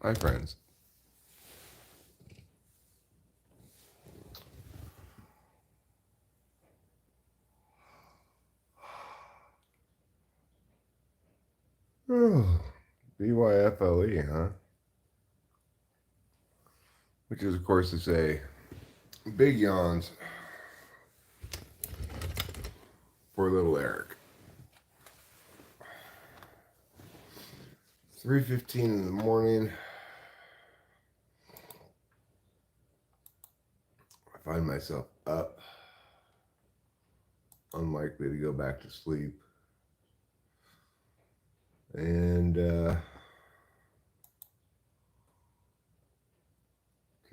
Hi, friends. Oh, BYFLE, huh? Which is, of course, to say big yawns for little Eric. 3:15 in the morning. I find myself up, unlikely to go back to sleep, and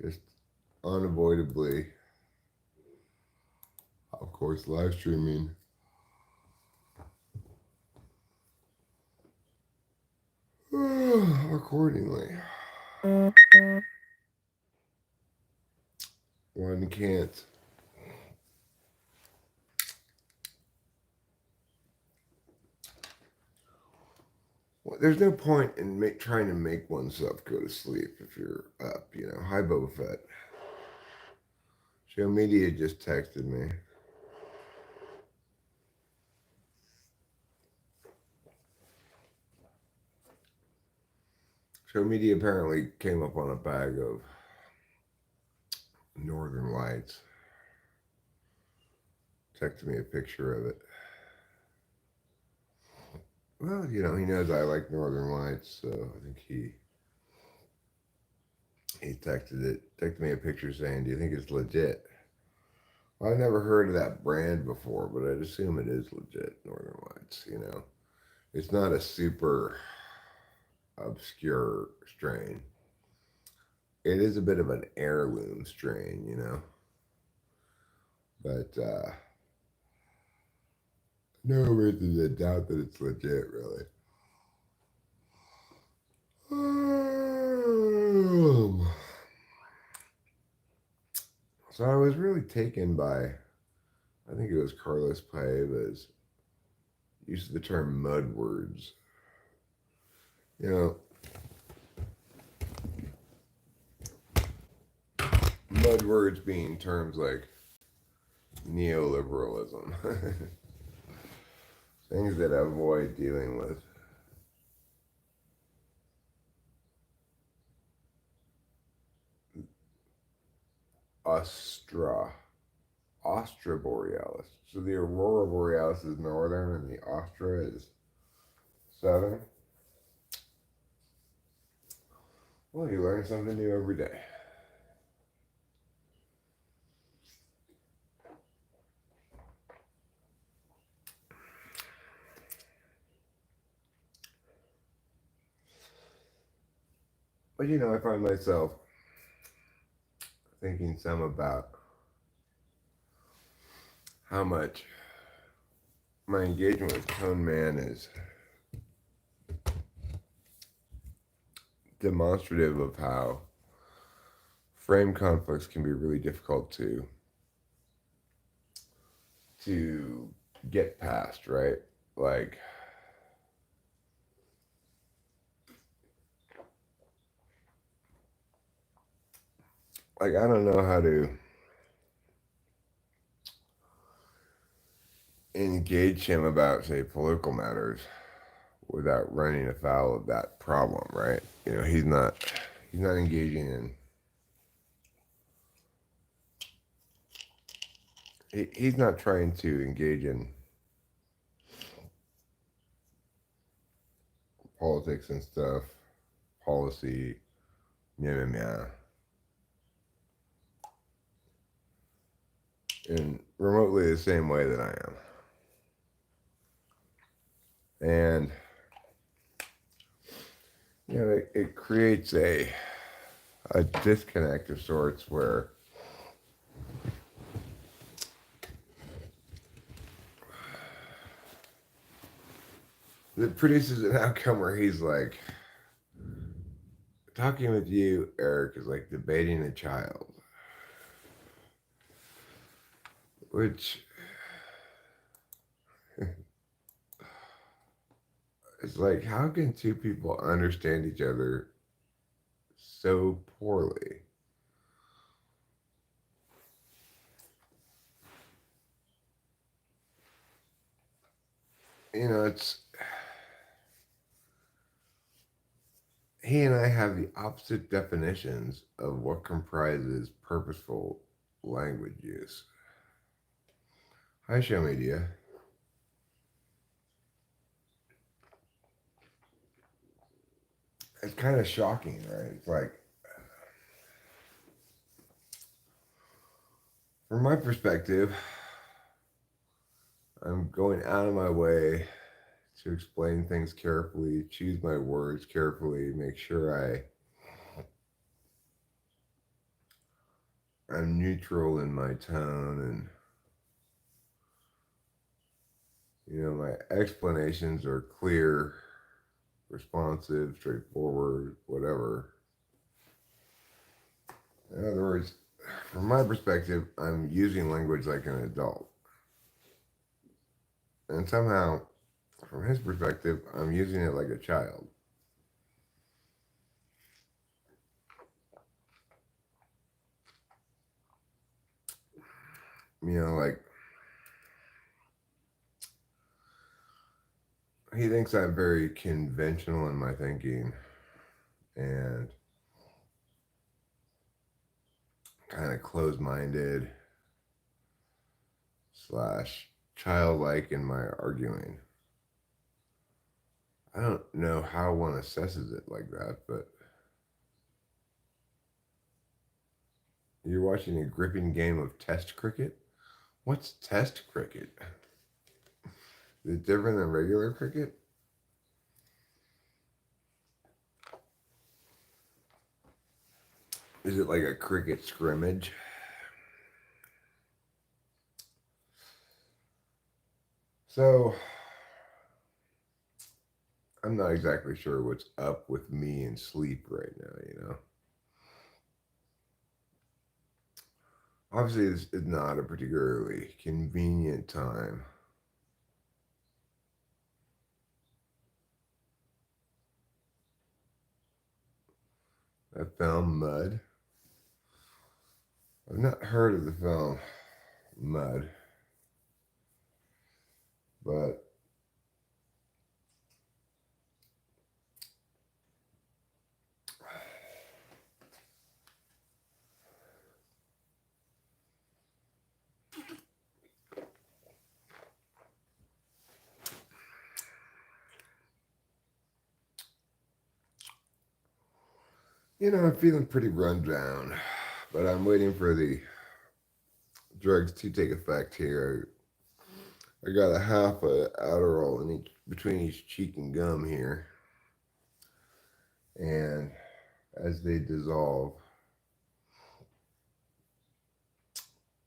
just unavoidably, of course, live streaming accordingly. One can't. Well, there's no point in trying to make oneself go to sleep if you're up, you know. Hi, Boba Fett. Show Media just texted me. Show Media apparently came up on a bag of Northern Lights. Texted me a picture of it. Well, you know, he knows I like Northern Lights, so I think he texted me a picture saying, "Do you think it's legit?" Well, I've never heard of that brand before, but I'd assume it is legit, Northern Lights. You know, it's not a super obscure strain. It is a bit of an heirloom strain, you know, but no reason to doubt that it's legit, really. So I was really taken by, I think it was Carlos Paeva's use of the term mud words. You know, mud words being terms like neoliberalism, things that I avoid dealing with. Astra, Astra Borealis. So the Aurora Borealis is northern and the Astra is southern. Well, you learn something new every day. But you know, I find myself thinking some about how much my engagement with Tone Man is demonstrative of how frame conflicts can be really difficult to get past, right? Like I don't know how to engage him about, say, political matters without running afoul of that problem, right? You know, he's not engaging in he's not trying to engage in politics and stuff, policy, yeah, yeah, in remotely the same way that I am. And you know, it creates a disconnect of sorts where it produces an outcome where he's like, talking with you, Eric, is like debating a child, which is like, how can two people understand each other so poorly. You know, it's he and I have the opposite definitions of what comprises purposeful language use. Hi, show media. It's kind of shocking, right? It's like, from my perspective, I'm going out of my way to explain things carefully, choose my words carefully, make sure I'm neutral in my tone, and my explanations are clear, responsive, straightforward, whatever. In other words, from my perspective, I'm using language like an adult. And somehow, from his perspective, I'm using it like a child. Like, he thinks I'm very conventional in my thinking and kind of closed-minded / childlike in my arguing. I don't know how one assesses it like that, but you're watching a gripping game of test cricket? What's test cricket? Is it different than regular cricket? Is it like a cricket scrimmage? So, I'm not exactly sure what's up with me and sleep right now. Obviously, this is not a particularly convenient time. I found Mud. I've not heard of the film Mud, but I'm feeling pretty run down, but I'm waiting for the drugs to take effect here. I got a half a Adderall between each cheek and gum here, and as they dissolve,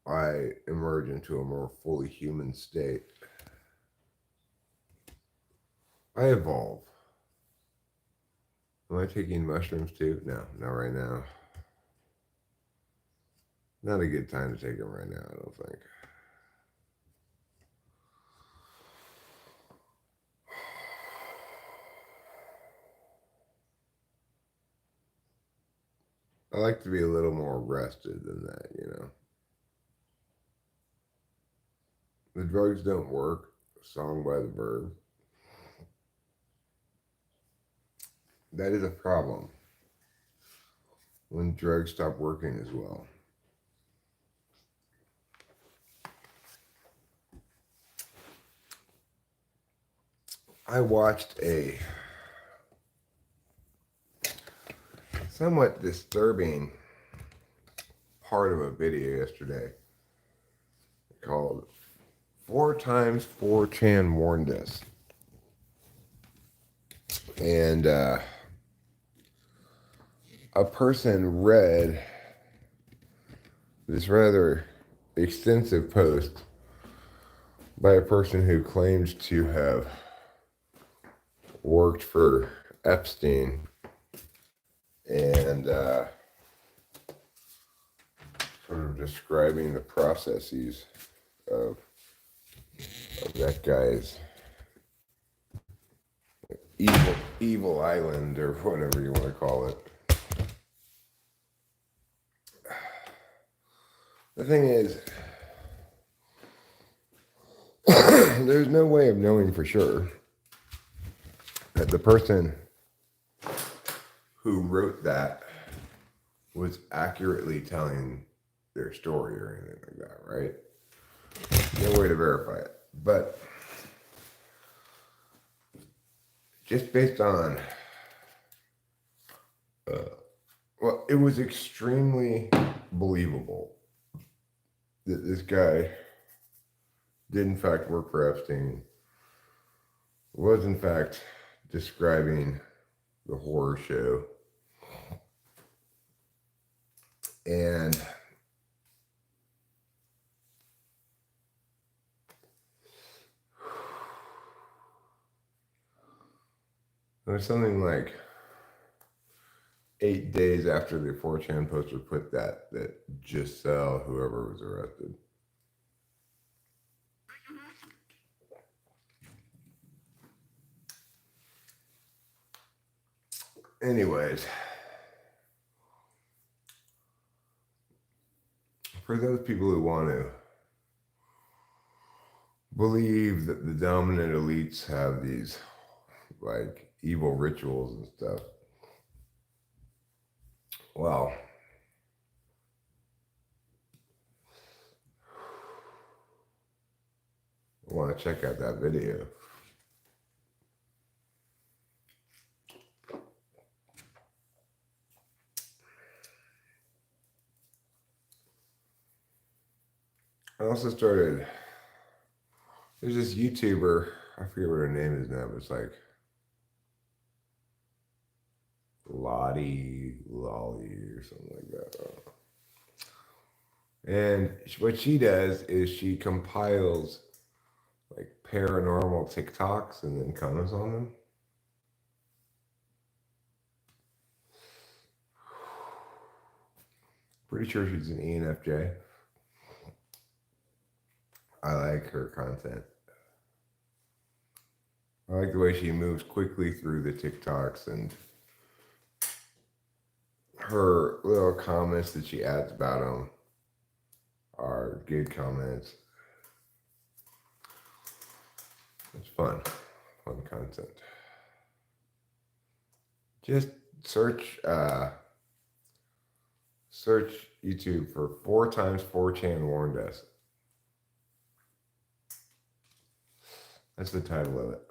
I emerge into a more fully human state. I evolve. Am I taking mushrooms too? No, not right now. Not a good time to take them right now, I don't think. I like to be a little more rested than that. The drugs don't work. Song by the Verb. That is a problem when drugs stop working as well. I watched a somewhat disturbing part of a video yesterday called 4x 4chan Warned Us. And a person read this rather extensive post by a person who claims to have worked for Epstein and sort of describing the processes of that guy's evil island or whatever you want to call it. The thing is, there's no way of knowing for sure that the person who wrote that was accurately telling their story or anything like that, right? No way to verify it. But just based on, well, it was extremely believable that this guy did in fact work for Epstein, was in fact describing the horror show, and it was something like 8 days after the 4chan poster put that Giselle, whoever was arrested. Anyways, for those people who want to believe that the dominant elites have these like evil rituals and stuff, well, I want to check out that video. I also started, there's this YouTuber, I forget what her name is now, but it's like Lolly or something like that. And what she does is she compiles like paranormal TikToks and then comments on them. Pretty sure she's an ENFJ. I like her content. I like the way she moves quickly through the TikToks, and her little comments that she adds about them are good comments. It's fun content. Just search YouTube for 4 times 4chan warned us. That's the title of it.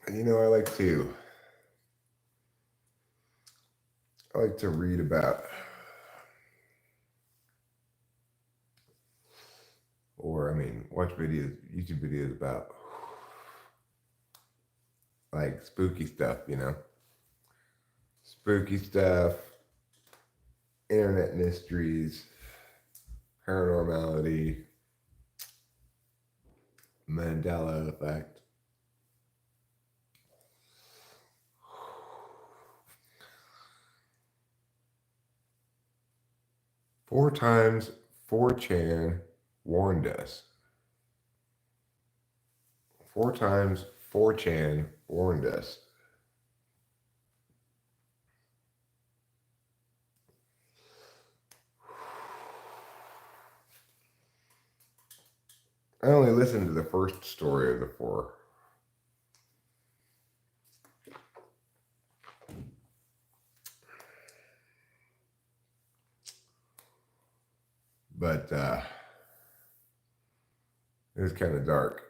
And you know, I like to read about, or I mean, watch videos, YouTube videos about like spooky stuff, you know? Spooky stuff, internet mysteries, paranormality, Mandela effect. Four times 4chan warned us. 4 times 4chan warned us. I only listened to the first story of the 4. But it was kind of dark.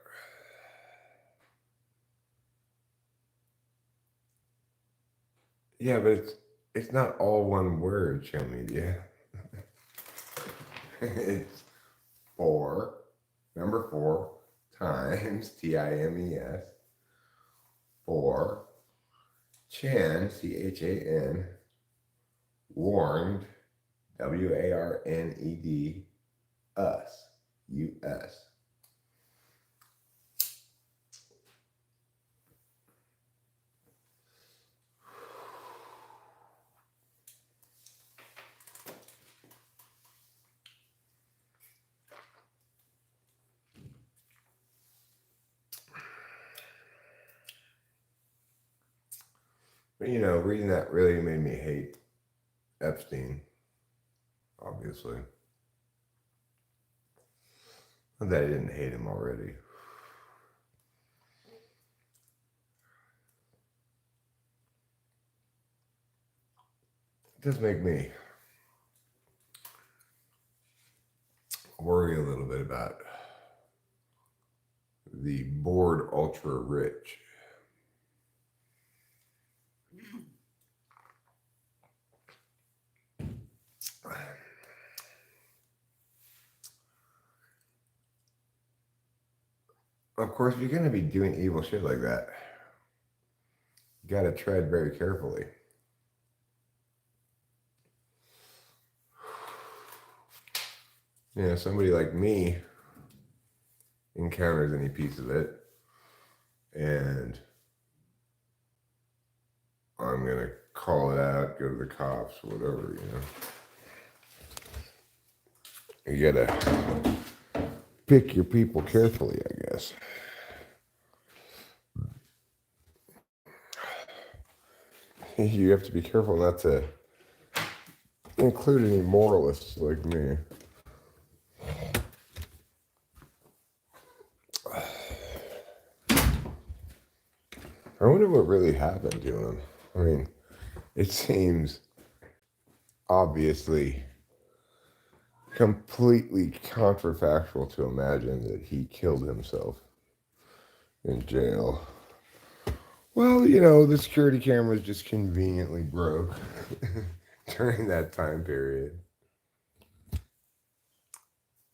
Yeah, but it's not all one word, show media. It's 4, number 4, times, TIMES, 4, Chan, CHAN, warned, WARNED, us, US. You know, reading that really made me hate Epstein, obviously. Not that I didn't hate him already. It does make me worry a little bit about the bored ultra rich. Of course, if you're going to be doing evil shit like that, you got to tread very carefully. You know, somebody like me encounters any piece of it, and I'm going to call it out, go to the cops, whatever, You got to pick your people carefully, I guess. You have to be careful not to include any moralists like me. I wonder what really happened to him. I mean, it seems obviously completely counterfactual to imagine that he killed himself in jail. Well, the security cameras just conveniently broke during that time period.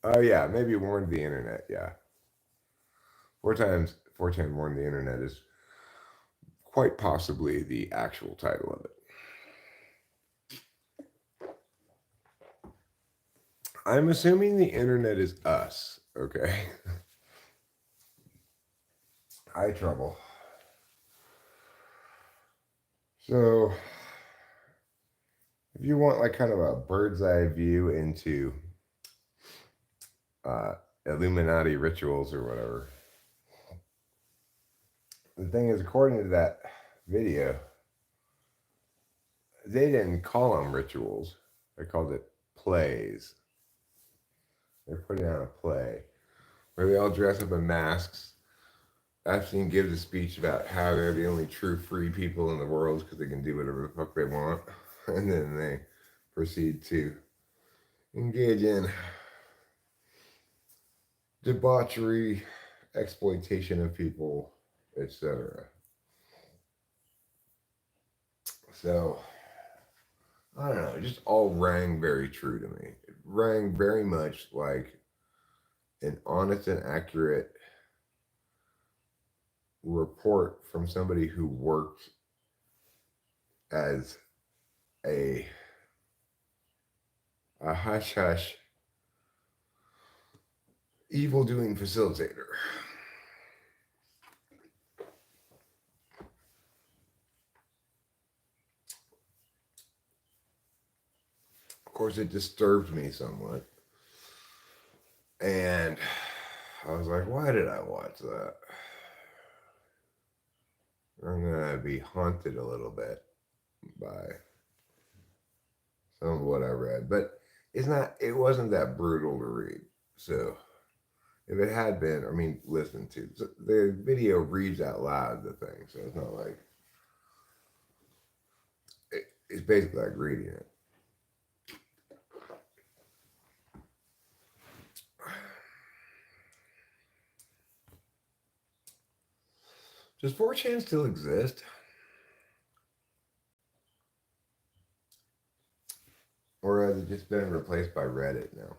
Oh, yeah, maybe warned the internet, yeah. 4 times warned the internet is quite possibly the actual title of it. I'm assuming the internet is us, okay? Eye trouble. So, if you want like kind of a bird's eye view into Illuminati rituals or whatever, the thing is, according to that video, they didn't call them rituals. They called it plays. They're putting on a play where they all dress up in masks. Epstein gives a speech about how they're the only true free people in the world because they can do whatever the fuck they want. And then they proceed to engage in debauchery, exploitation of people, etc. So, I don't know, it just all rang very true to me. It rang very much like an honest and accurate report from somebody who worked as a hush hush evil doing facilitator. Of course, it disturbed me somewhat. And I was like, why did I watch that? I'm going to be haunted a little bit by some of what I read. But it wasn't that brutal to read. So if it had been, I mean, listen to, the video reads out loud the thing. So it's not like, it's basically like reading it. Does 4chan still exist? Or has it just been replaced by Reddit now?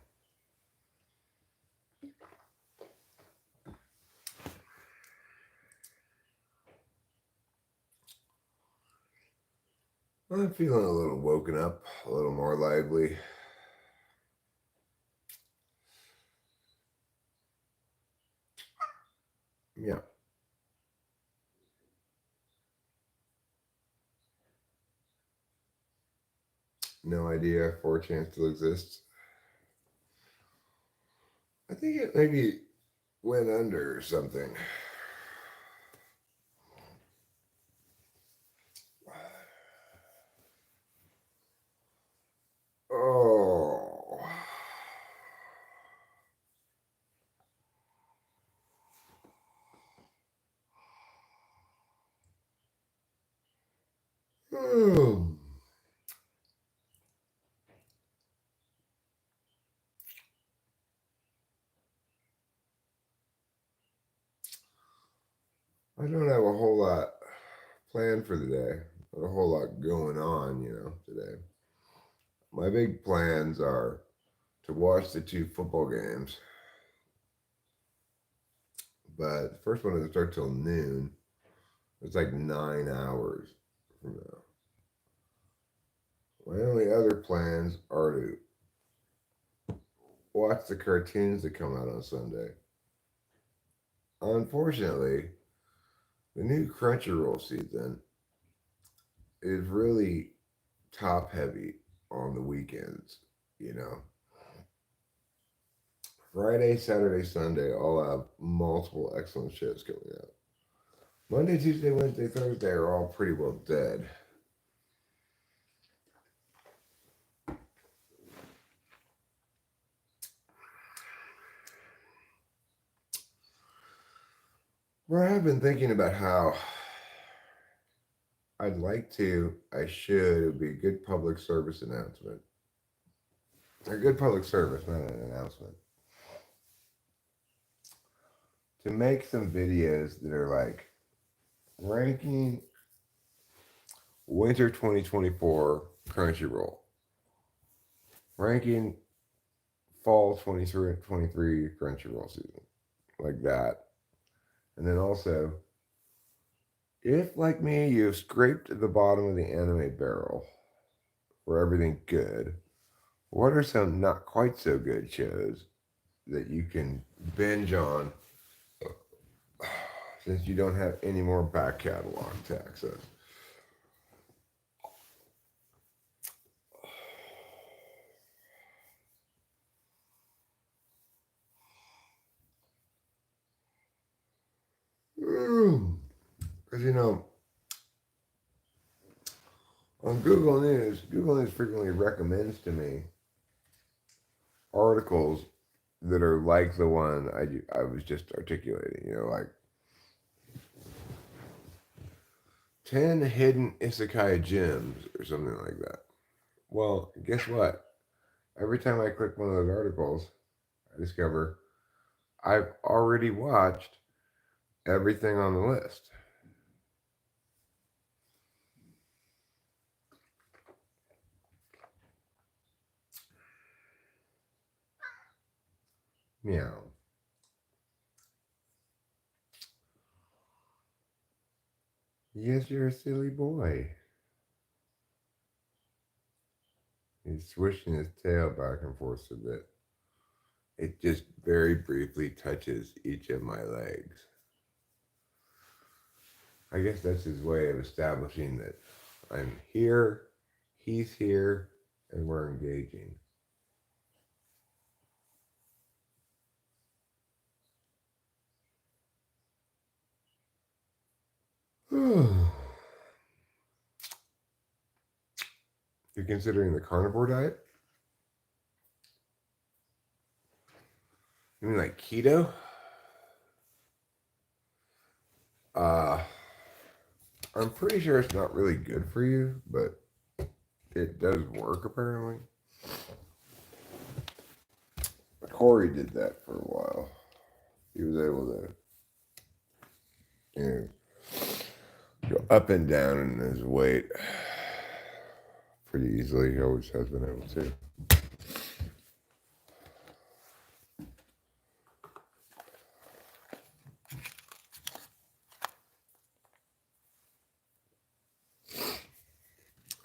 I'm feeling a little woken up, a little more lively. Yeah. No idea if 4chan still exists. I think it maybe went under or something. Oh, I don't have a whole lot planned for the day. Not a whole lot going on, today. My big plans are to watch the two football games, but the first one doesn't start till noon. It's like 9 hours from now. My only other plans are to watch the cartoons that come out on Sunday. Unfortunately, the new Crunchyroll season is really top heavy on the weekends, you know. Friday, Saturday, Sunday all have multiple excellent shows coming out. Monday, Tuesday, Wednesday, Thursday are all pretty well dead. Well, I've been thinking about how I should, it would be a good public service announcement. A good public service, not an announcement. To make some videos that are like ranking winter 2024 Crunchyroll, ranking fall 23 Crunchyroll season, like that. And then also, if like me, you've scraped the bottom of the anime barrel for everything good, what are some not quite so good shows that you can binge on since you don't have any more back catalog to access? Because, on Google News frequently recommends to me articles that are like the one I was just articulating, like 10 hidden isekai gems or something like that. Well, guess what? Every time I click one of those articles, I discover I've already watched everything on the list. Meow. Yes, you're a silly boy. He's swishing his tail back and forth a bit. It just very briefly touches each of my legs. I guess that's his way of establishing that I'm here, he's here, and we're engaging. You're considering the carnivore diet? You mean like keto? Uh, I'm pretty sure it's not really good for you, but it does work apparently. Corey did that for a while. He was able to, go up and down in his weight pretty easily. He always has been able to.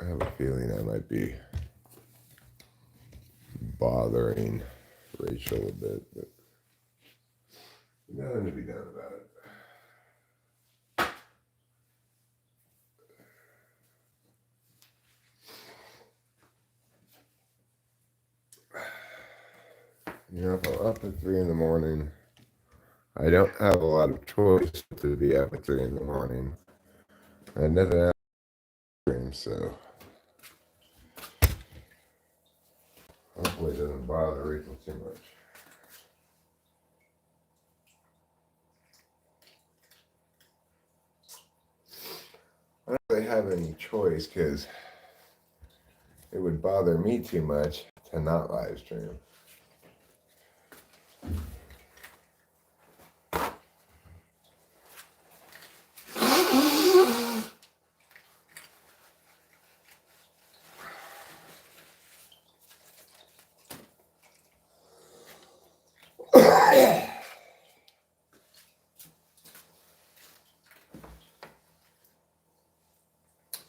I have a feeling I might be bothering Rachel a bit, but nothing to be done about it. If I'm up at 3 in the morning, I don't have a lot of choice to be up at 3 in the morning. I had nothing else to dream, so hopefully it doesn't bother Rachel too much. I don't really have any choice because it would bother me too much to not live stream.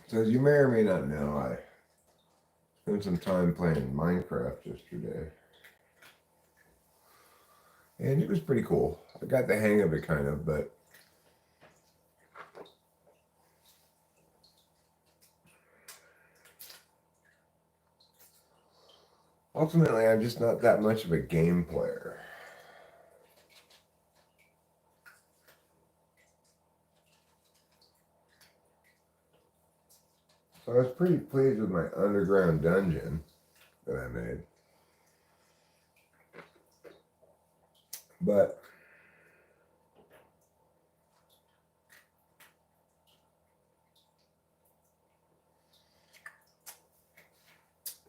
So as you may or may not know, I spent some time playing Minecraft yesterday. And it was pretty cool. I got the hang of it kind of, but ultimately I'm just not that much of a game player. So I was pretty pleased with my underground dungeon that I made. But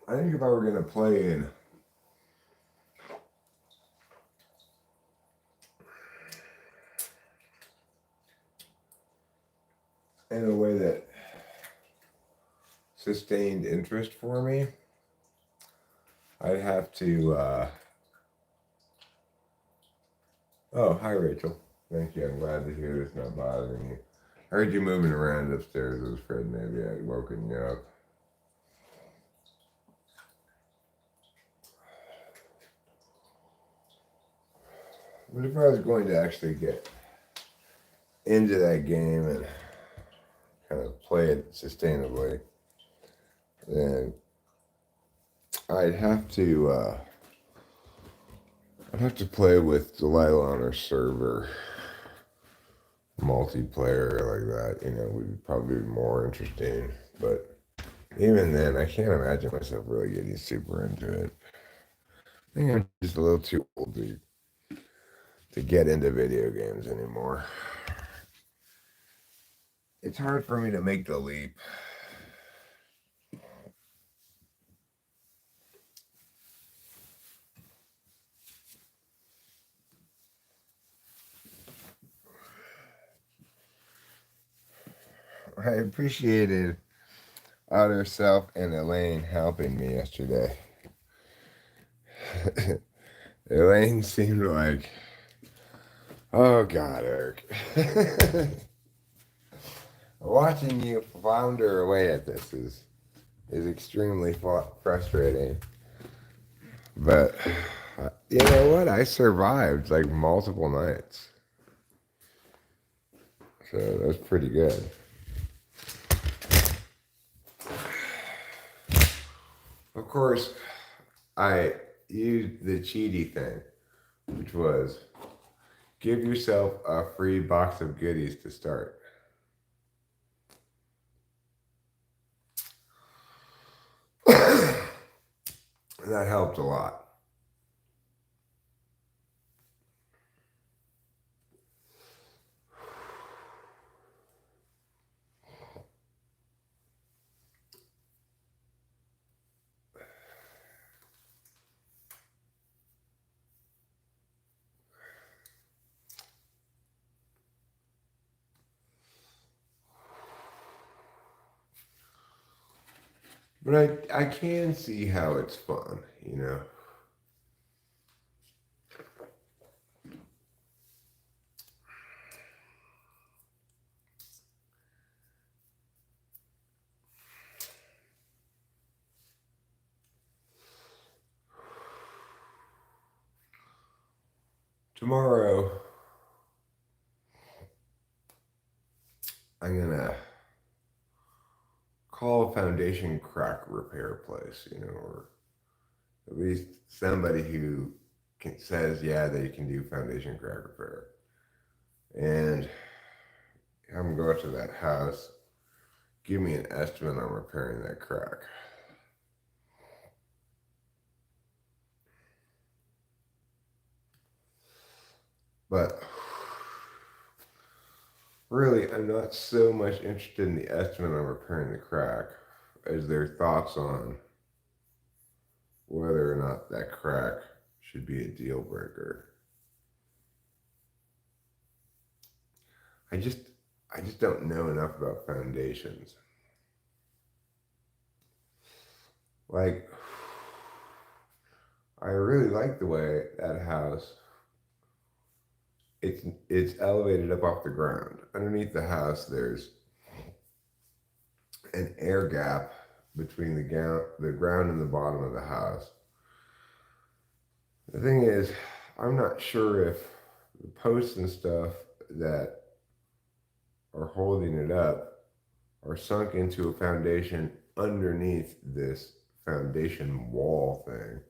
I think if I were going to play in a way that sustained interest for me, I'd have to, oh, hi Rachel. Thank you. I'm glad to hear it's not bothering you. I heard you moving around upstairs. I was afraid maybe I'd woken you up. But if I was going to actually get into that game and kind of play it sustainably, then I'd have to play with Delilah on her server, multiplayer like that. You know, would probably be more interesting. But even then, I can't imagine myself really getting super into it. I think I'm just a little too old to get into video games anymore. It's hard for me to make the leap. I appreciated Outer Self and Elaine helping me yesterday. Elaine seemed like, oh God, Eric. Watching you flounder away at this is extremely frustrating. But you know what? I survived like multiple nights. So that was pretty good. Of course, I used the cheaty thing, which was give yourself a free box of goodies to start. That helped a lot. But I can see how it's fun, you know. Tomorrow, I'm gonna call a foundation crack repair place, you know, or at least somebody who says, yeah, they can do foundation crack repair. And have them go up to that house, give me an estimate on repairing that crack. But Really, I'm not so much interested in the estimate on repairing the crack as their thoughts on whether or not that crack should be a deal breaker. I just I just don't know enough about foundations. Like, I really like the way that house it's elevated up off the ground. Underneath the house there's an air gap between the ground and the bottom of the house. The thing is, I'm not sure if the posts and stuff that are holding it up are sunk into a foundation underneath this foundation wall thing,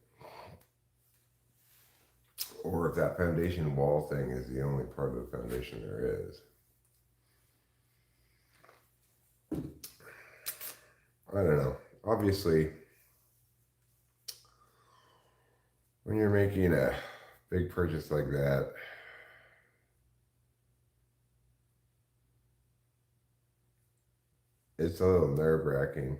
or if that foundation wall thing is the only part of the foundation there is. I don't know. Obviously, when you're making a big purchase like that, it's a little nerve wracking.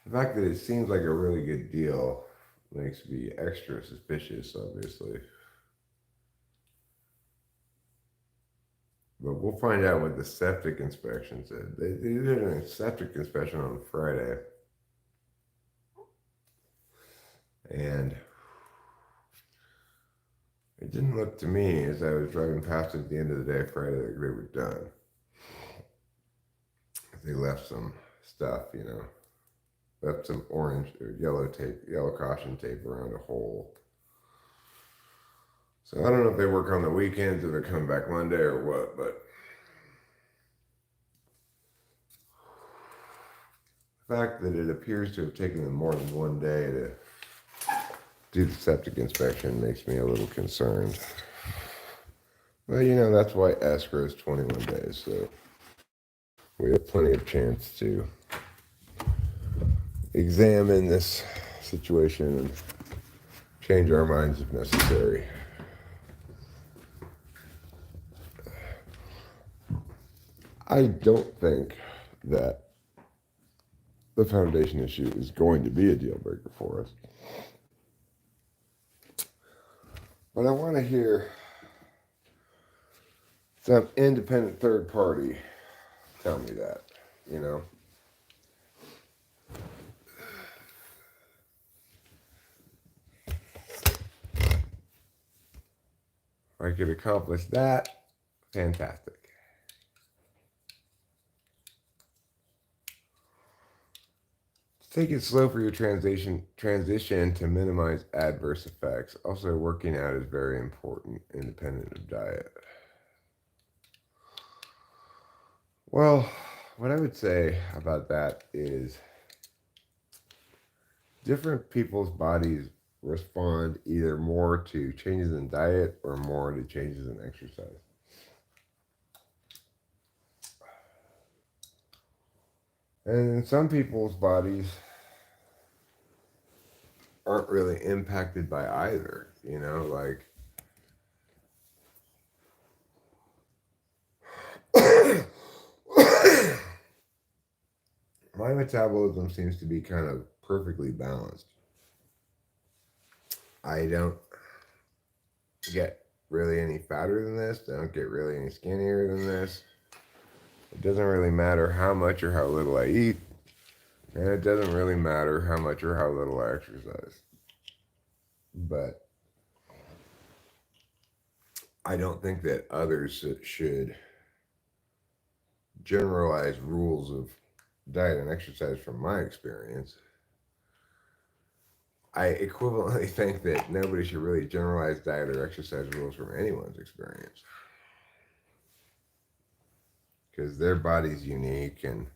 The fact that it seems like a really good deal makes me extra suspicious, obviously. But we'll find out what the septic inspection said. They did a septic inspection on Friday. And it didn't look to me, as I was driving past it at the end of the day Friday, that they were done. They left some stuff, left some orange or yellow tape, yellow caution tape around a hole. So I don't know if they work on the weekends or they're coming back Monday or what, but the fact that it appears to have taken them more than one day to do the septic inspection makes me a little concerned. Well, that's why escrow is 21 days, so we have plenty of chance to examine this situation and change our minds if necessary. I don't think that the foundation issue is going to be a deal breaker for us. But I want to hear some independent third party tell me that, If I could accomplish that, fantastic. Take it slow for your transition to minimize adverse effects. Also, working out is very important, independent of diet. Well, what I would say about that is different people's bodies respond either more to changes in diet or more to changes in exercise. And in some people's bodies aren't really impacted by either, like my metabolism seems to be kind of perfectly balanced. I don't get really any fatter than this. I don't get really any skinnier than this. It doesn't really matter how much or how little I eat. And it doesn't really matter how much or how little I exercise. But I don't think that others should generalize rules of diet and exercise from my experience. I equivalently think that nobody should really generalize diet or exercise rules from anyone's experience. Because their body's unique and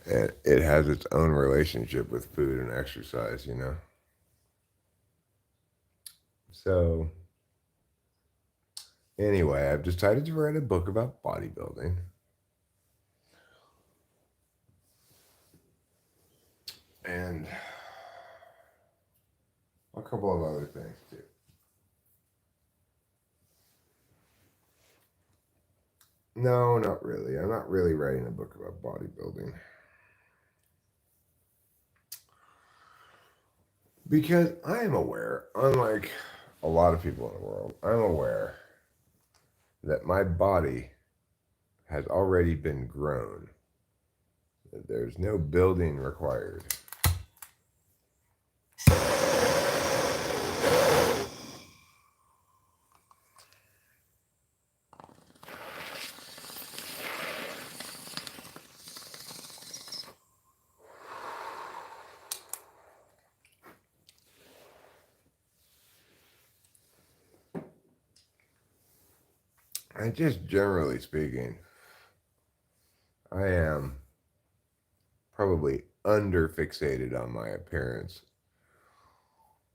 it has its own relationship with food and exercise, So, anyway, I've decided to write a book about bodybuilding. couple of other things too. No, not really. I'm not really writing a book about bodybuilding. Because I am aware, unlike a lot of people in the world, I'm aware that my body has already been grown. That there's no building required. And just generally speaking, I am probably under fixated on my appearance.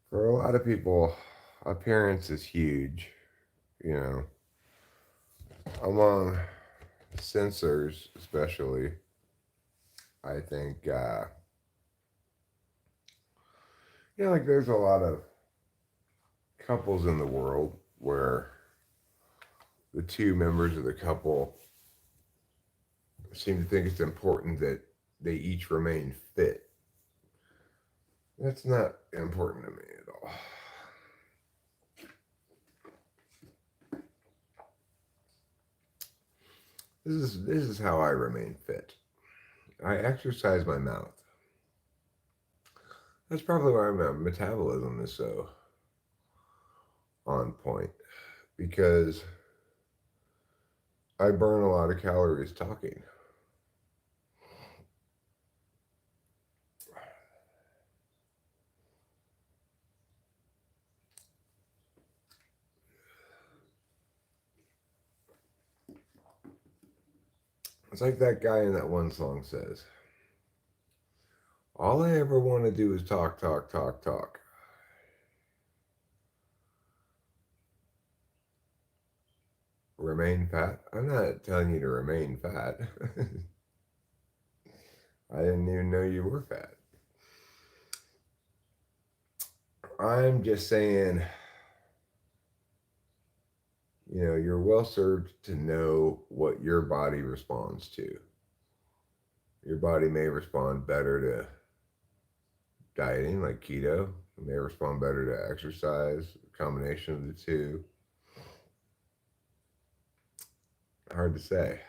For a lot of people, appearance is huge, you know, among censors, especially. I think, like there's a lot of couples in the world where the two members of the couple seem to think it's important that they each remain fit. That's not important to me at all. This is how I remain fit. I exercise my mouth. That's probably why my metabolism is so on point, because I burn a lot of calories talking. It's like that guy in that one song says, all I ever want to do is talk, talk, talk, talk. Remain fat? I'm not telling you to remain fat. I didn't even know you were fat. I'm just saying, you're well served to know what your body responds to. Your body may respond better to dieting, like keto. It may respond better to exercise, a combination of the two. Hard to say.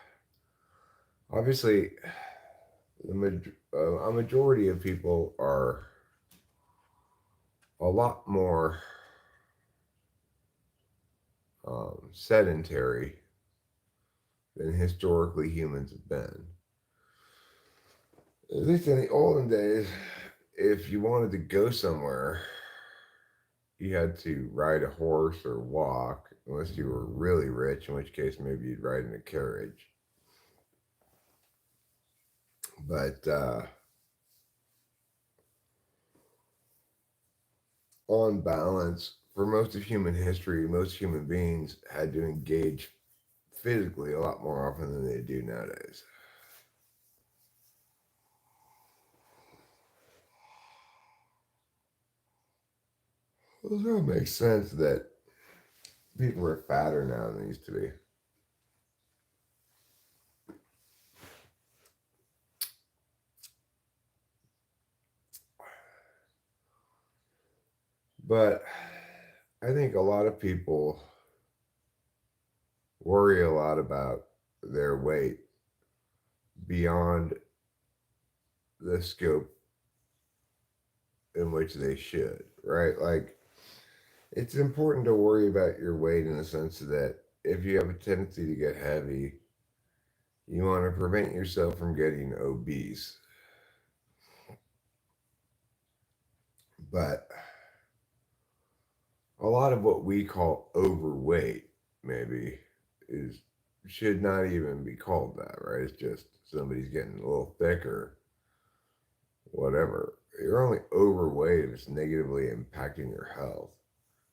Obviously, a majority of people are a lot more sedentary than historically humans have been. At least in the olden days, if you wanted to go somewhere, you had to ride a horse or walk, unless you were really rich, in which case maybe you'd ride in a carriage. But on balance, for most of human history, most human beings had to engage physically a lot more often than they do nowadays. Well, it makes sense that people are fatter now than they used to be. But I think a lot of people worry a lot about their weight beyond the scope in which they should, right? Like, it's important to worry about your weight in the sense that if you have a tendency to get heavy, you want to prevent yourself from getting obese. But a lot of what we call overweight, maybe, is should not even be called that, right? It's just somebody's getting a little thicker, whatever. You're only overweight if it's negatively impacting your health.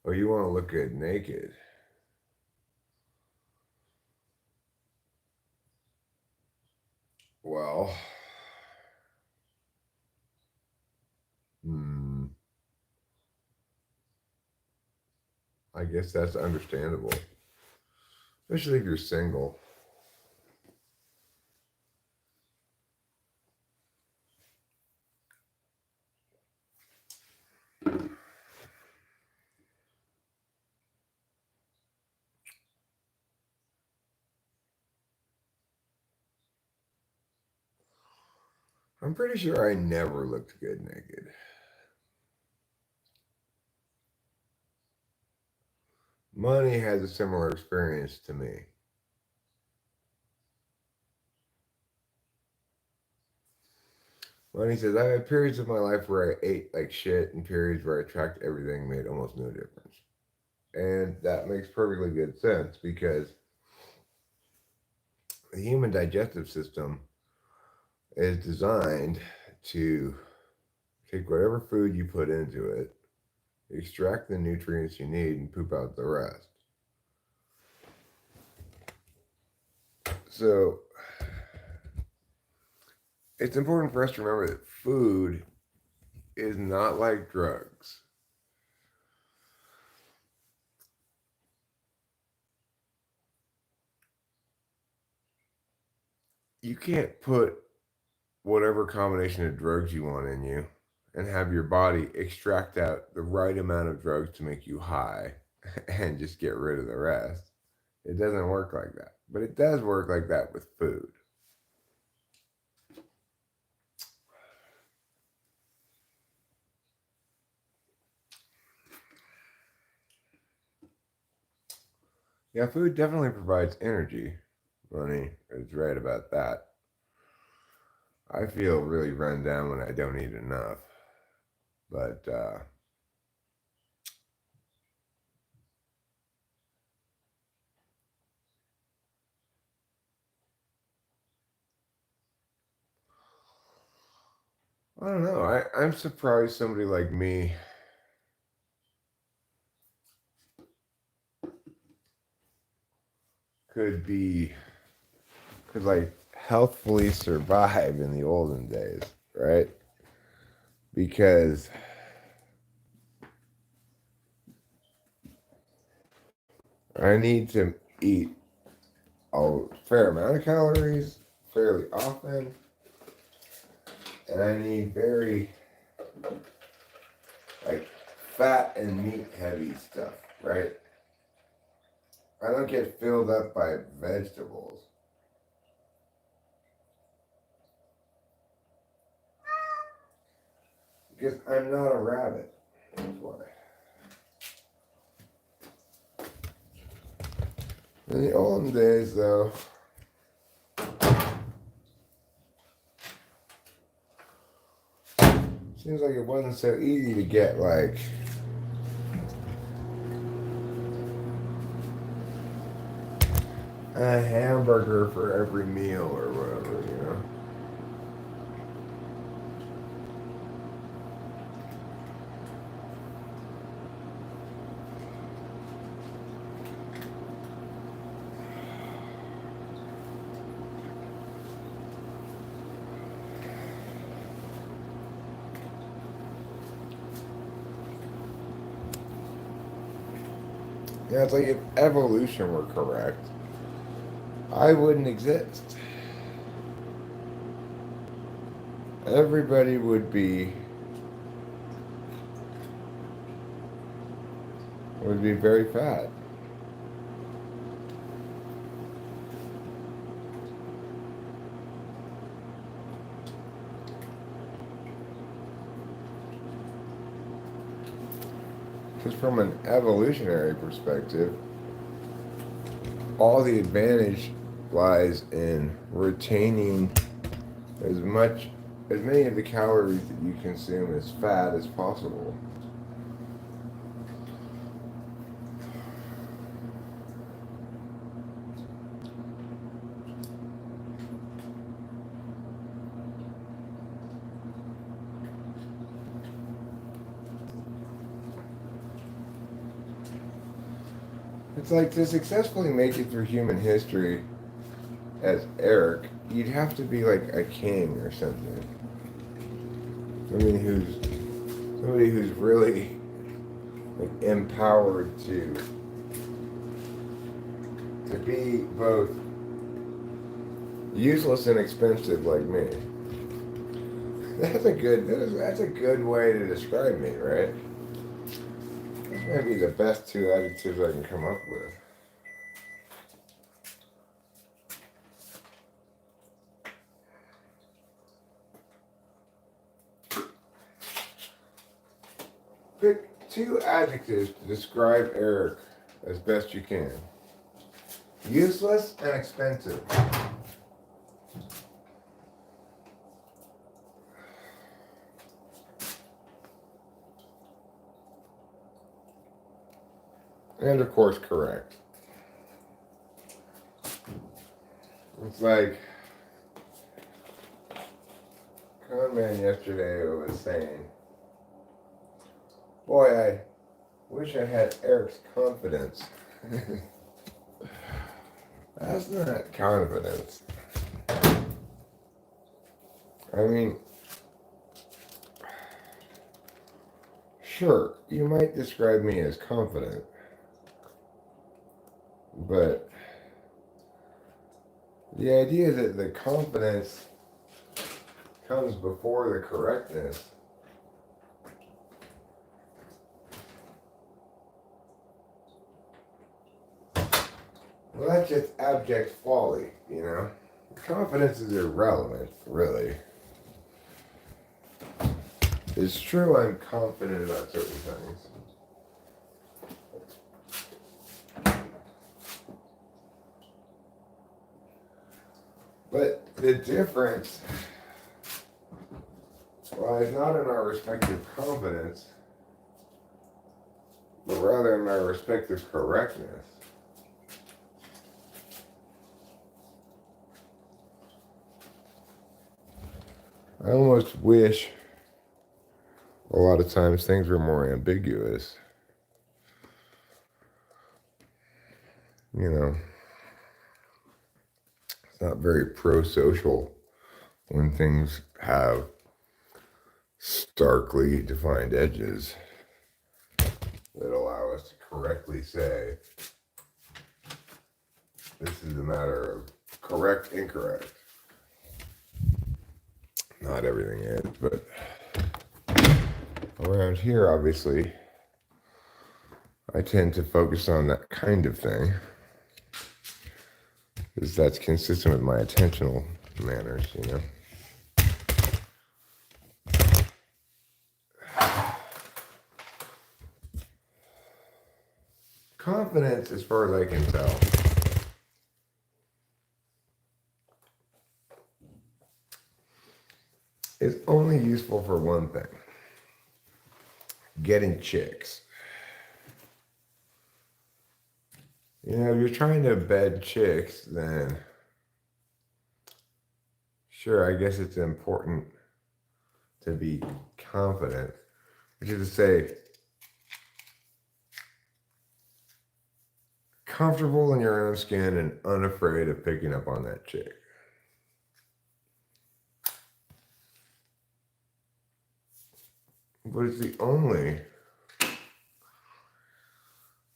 Or you want to look good naked. Well, hmm, I guess that's understandable, especially if you're single. I'm pretty sure I never looked good naked. Money has a similar experience to me. Money says, I had periods of my life where I ate like shit and periods where I tracked everything, made almost no difference. And that makes perfectly good sense because the human digestive system is designed to take whatever food you put into it, extract the nutrients you need, and poop out the rest. So it's important for us to remember that food is not like drugs. You can't put whatever combination of drugs you want in you and have your body extract out the right amount of drugs to make you high and just get rid of the rest. It doesn't work like that. But it does work like that with food. Yeah, food definitely provides energy. Money is right about that. I feel really run down when I don't eat enough. But I don't know. I'm surprised somebody like me could be, could like healthfully survive in the olden days, right? Because I need to eat a fair amount of calories fairly often, and I need very like fat and meat heavy stuff, right? I don't get filled up by vegetables because I'm not a rabbit. That's why. In the olden days, though, seems like it wasn't so easy to get like a hamburger for every meal or whatever, you know. Yeah, it's like if evolution were correct, I wouldn't exist. Everybody would be very fat. Because from an evolutionary perspective, all the advantage lies in retaining as much as many of the calories that you consume as fat as possible. It's like to successfully make it through human history as Eric, you'd have to be like a king or something. I mean, somebody who's really like empowered to be both useless and expensive like me. That's a good way to describe me, right? Those might be the best two adjectives I can come up with. Pick two adjectives to describe Eric as best you can. Useless and expensive. And of course, correct. It's like con man yesterday was saying, boy, I wish I had Eric's confidence. That's not confidence. I mean, sure, you might describe me as confident, but the idea that the confidence comes before the correctness, well, that's just abject folly, you know? Confidence is irrelevant, really. It's true I'm confident about certain things. But the difference lies not in our respective confidence, but rather in our respective correctness. I almost wish a lot of times things were more ambiguous. You know, it's not very pro-social when things have starkly defined edges that allow us to correctly say, this is a matter of correct, incorrect. Not everything is, but around here, obviously, I tend to focus on that kind of thing, because that's consistent with my attentional manners, you know. Confidence, as far as I can tell, is only useful for one thing: getting chicks. You know, if you're trying to bed chicks, then sure, I guess it's important to be confident, which is to say, comfortable in your own skin and unafraid of picking up on that chick. But it's the only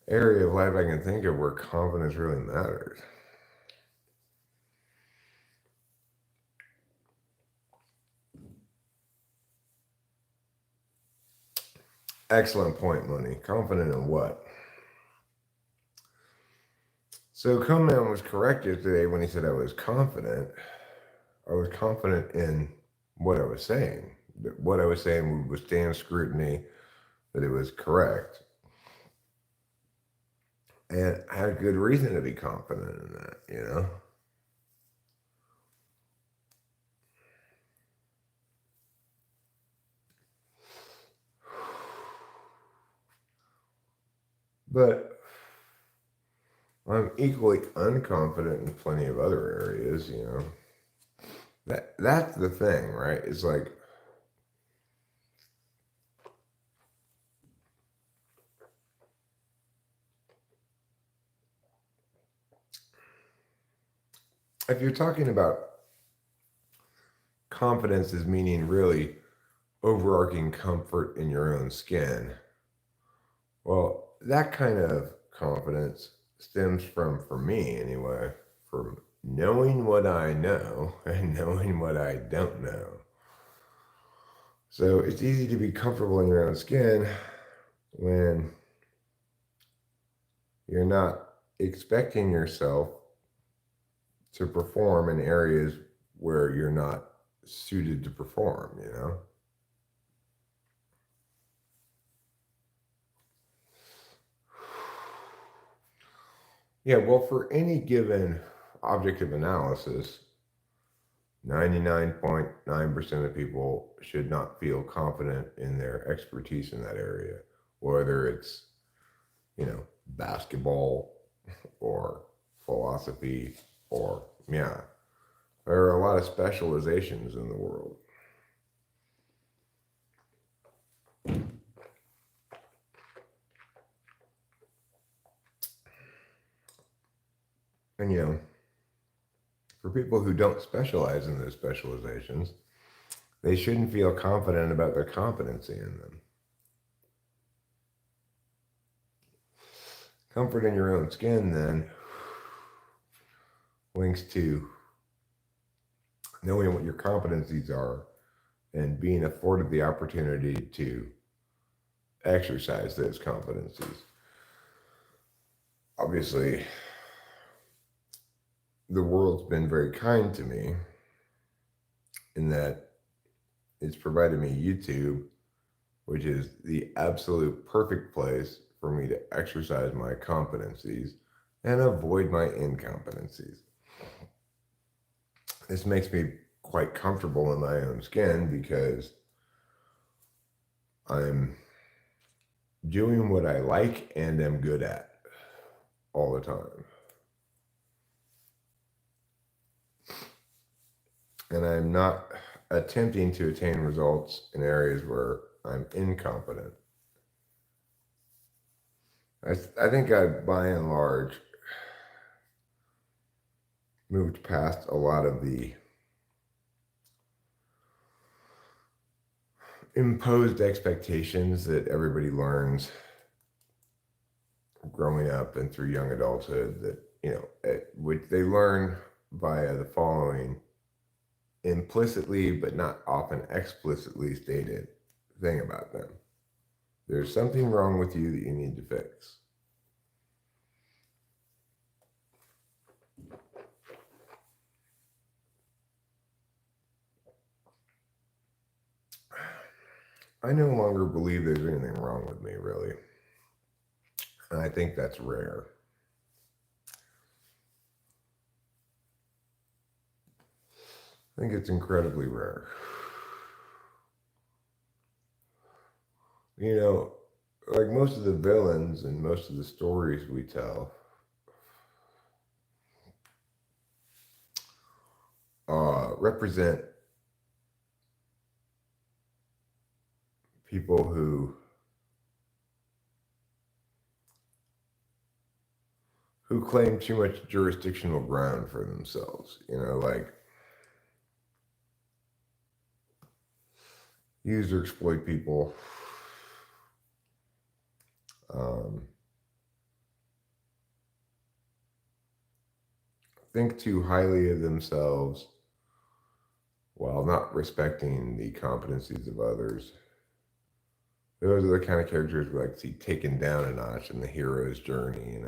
area of life I can think of where confidence really matters. Excellent point, Money. Confident in what? So Conan was correct yesterday when he said I was confident. I was confident in what I was saying. That what I was saying would withstand scrutiny, that it was correct. And I had good reason to be confident in that, you know? But I'm equally unconfident in plenty of other areas, you know? That's the thing, right? It's like, if you're talking about confidence as meaning really overarching comfort in your own skin, Well, that kind of confidence stems from, for me anyway, from knowing what I know and knowing what I don't know. So it's easy to be comfortable in your own skin when you're not expecting yourself to perform in areas where you're not suited to perform, you know? Yeah, well, for any given object of analysis, 99.9% of people should not feel confident in their expertise in that area, whether it's, basketball or philosophy or, yeah, there are a lot of specializations in the world. And, for people who don't specialize in those specializations, they shouldn't feel confident about their competency in them. Comfort in your own skin, then, links to knowing what your competencies are and being afforded the opportunity to exercise those competencies. Obviously, the world's been very kind to me in that it's provided me YouTube, which is the absolute perfect place for me to exercise my competencies and avoid my incompetencies. This makes me quite comfortable in my own skin because I'm doing what I like and am good at all the time. And I'm not attempting to attain results in areas where I'm incompetent. I think I, by and large, moved past a lot of the imposed expectations that everybody learns growing up and through young adulthood that, which they learn via the following implicitly but not often explicitly stated thing about them. There's something wrong with you that you need to fix. I no longer believe there's anything wrong with me, really. And I think that's rare. I think it's incredibly rare. Like most of the villains and most of the stories we tell represent people who claim too much jurisdictional ground for themselves, like use or exploit people, think too highly of themselves while not respecting the competencies of others. Those are the kind of characters we like to see taken down a notch in the hero's journey,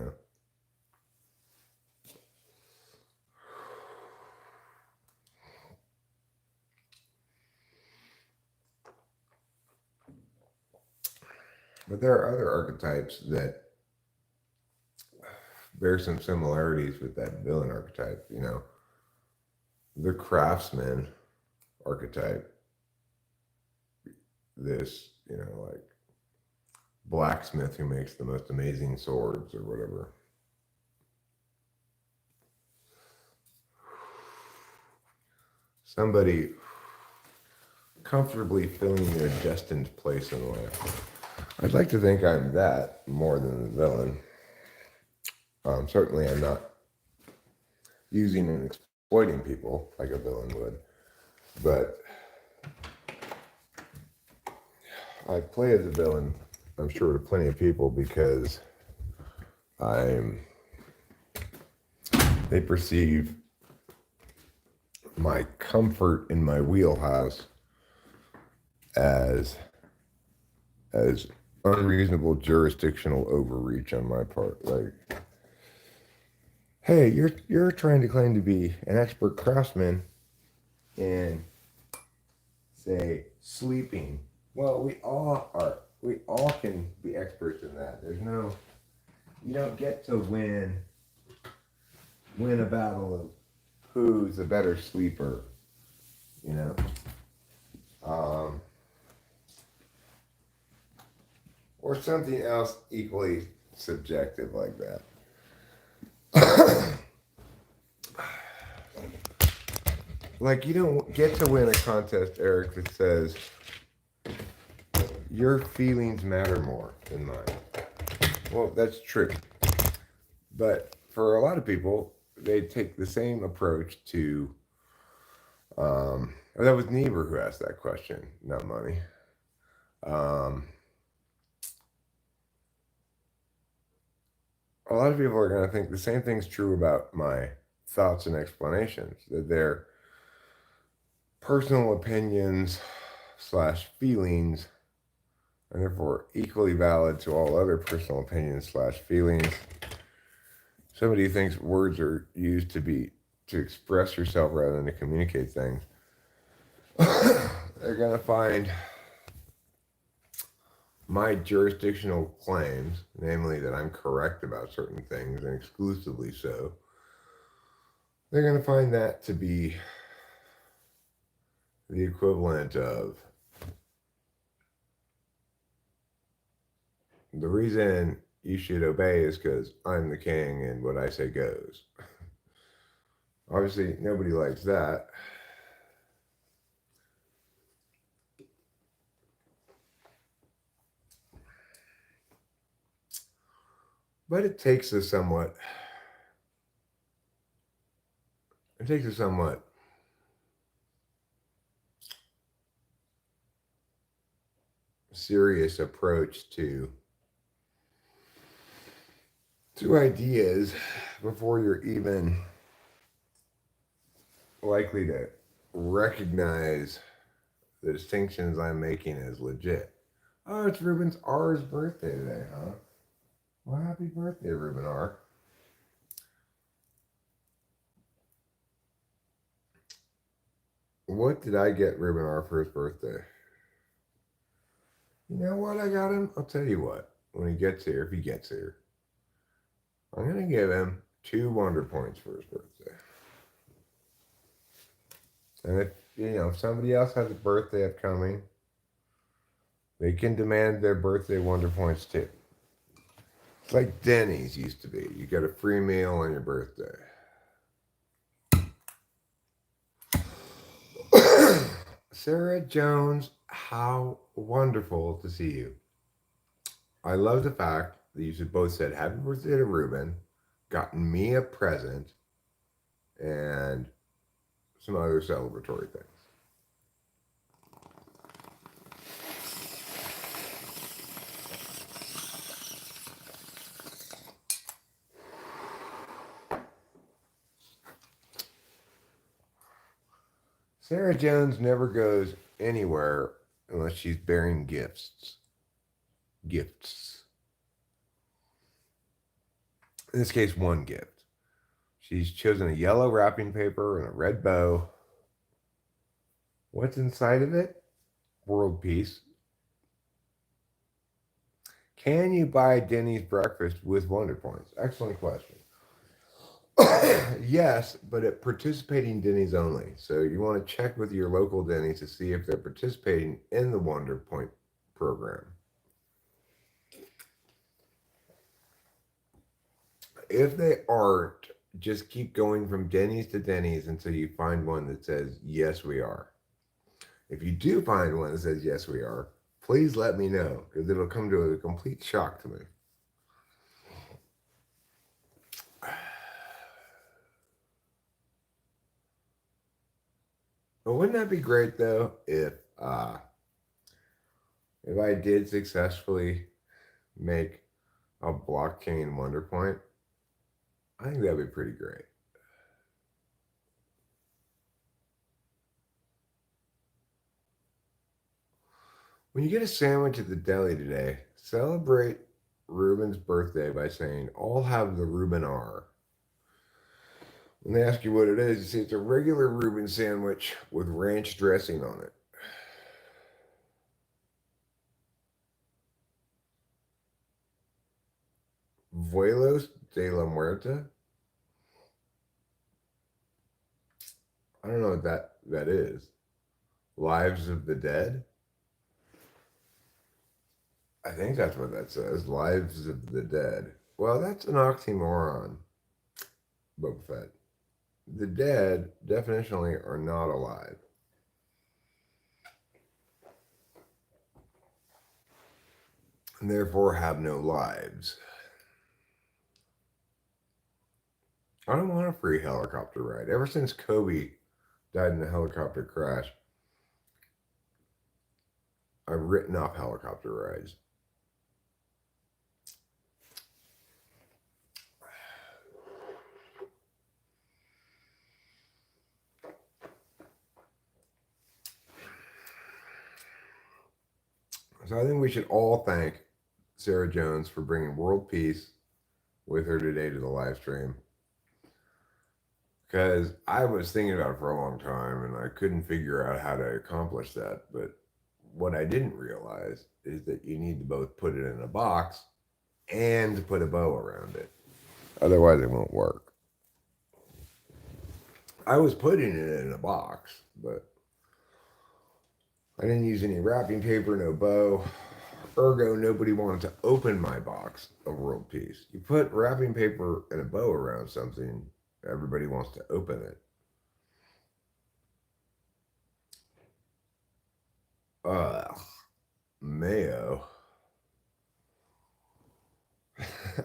But there are other archetypes that bear some similarities with that villain archetype, The craftsman archetype, this, like blacksmith who makes the most amazing swords or whatever. Somebody comfortably filling their destined place in life. I'd like to think I'm that more than the villain. Certainly I'm not using and exploiting people like a villain would, but I play as a villain I'm sure to plenty of people, because they perceive my comfort in my wheelhouse as unreasonable jurisdictional overreach on my part. Like, hey, you're trying to claim to be an expert craftsman in, say, sleeping. Well, we all are. We all can be experts in that. You don't get to win a battle of who's the better sleeper, you know. Or something else equally subjective like that. Like, you don't get to win a contest, Eric, that says your feelings matter more than mine. Well, that's true. But for a lot of people, they take the same approach to, that was Niebuhr who asked that question, not money. A lot of people are going to think the same thing's true about my thoughts and explanations, that they're personal opinions / feelings, and therefore equally valid to all other personal opinions / feelings. Somebody who thinks words are used to express yourself rather than to communicate things, they're going to find my jurisdictional claims, namely that I'm correct about certain things and exclusively so, they're going to find that to be the equivalent of the reason you should obey is because I'm the king and what I say goes. Obviously, nobody likes that. But it takes a somewhat serious approach to ideas before you're even likely to recognize the distinctions I'm making as legit. Oh, it's Ruben's R's birthday today, huh? Well, happy birthday, Ruben R. What did I get Ruben R for his birthday? You know what I got him? I'll tell you what. When he gets here, if he gets here, I'm going to give him 2 wonder points for his birthday. And if somebody else has a birthday upcoming, they can demand their birthday wonder points too. It's like Denny's used to be. You get a free meal on your birthday. Sarah Jones, how wonderful to see you. I love the fact that you both said happy birthday to Ruben, gotten me a present, and some other celebratory things. Sarah Jones never goes anywhere unless she's bearing gifts. Gifts. In this case, one gift. She's chosen a yellow wrapping paper and a red bow. What's inside of it? World peace. Can you buy Denny's breakfast with wonder points? Excellent question. Yes, but at participating Denny's only. So you want to check with your local Denny's to see if they're participating in the Wonder Point program. If they aren't, just keep going from Denny's to Denny's until you find one that says, yes, we are. If you do find one that says, yes, we are, please let me know, because it'll come to a complete shock to me. But wouldn't that be great, though, if I did successfully make a blockchain wonder point, I think that'd be pretty great. When you get a sandwich at the deli today, celebrate Ruben's birthday by saying, "All have the Reuben R." When they ask you what it is, you say it's a regular Reuben sandwich with ranch dressing on it. Vuelos de la Muerte? I don't know what that is. Lives of the Dead? I think that's what that says. Lives of the Dead. Well, that's an oxymoron, Boba Fett. The dead definitionally are not alive. And therefore have no lives. I don't want a free helicopter ride. Ever since Kobe died in a helicopter crash, I've written off helicopter rides. So I think we should all thank Sarah Jones for bringing world peace with her today to the live stream. Because I was thinking about it for a long time and I couldn't figure out how to accomplish that. But what I didn't realize is that you need to both put it in a box and put a bow around it. Otherwise, it won't work. I was putting it in a box, but I didn't use any wrapping paper, no bow. Ergo, nobody wanted to open my box of world peace. You put wrapping paper and a bow around something, everybody wants to open it. Ugh, mayo.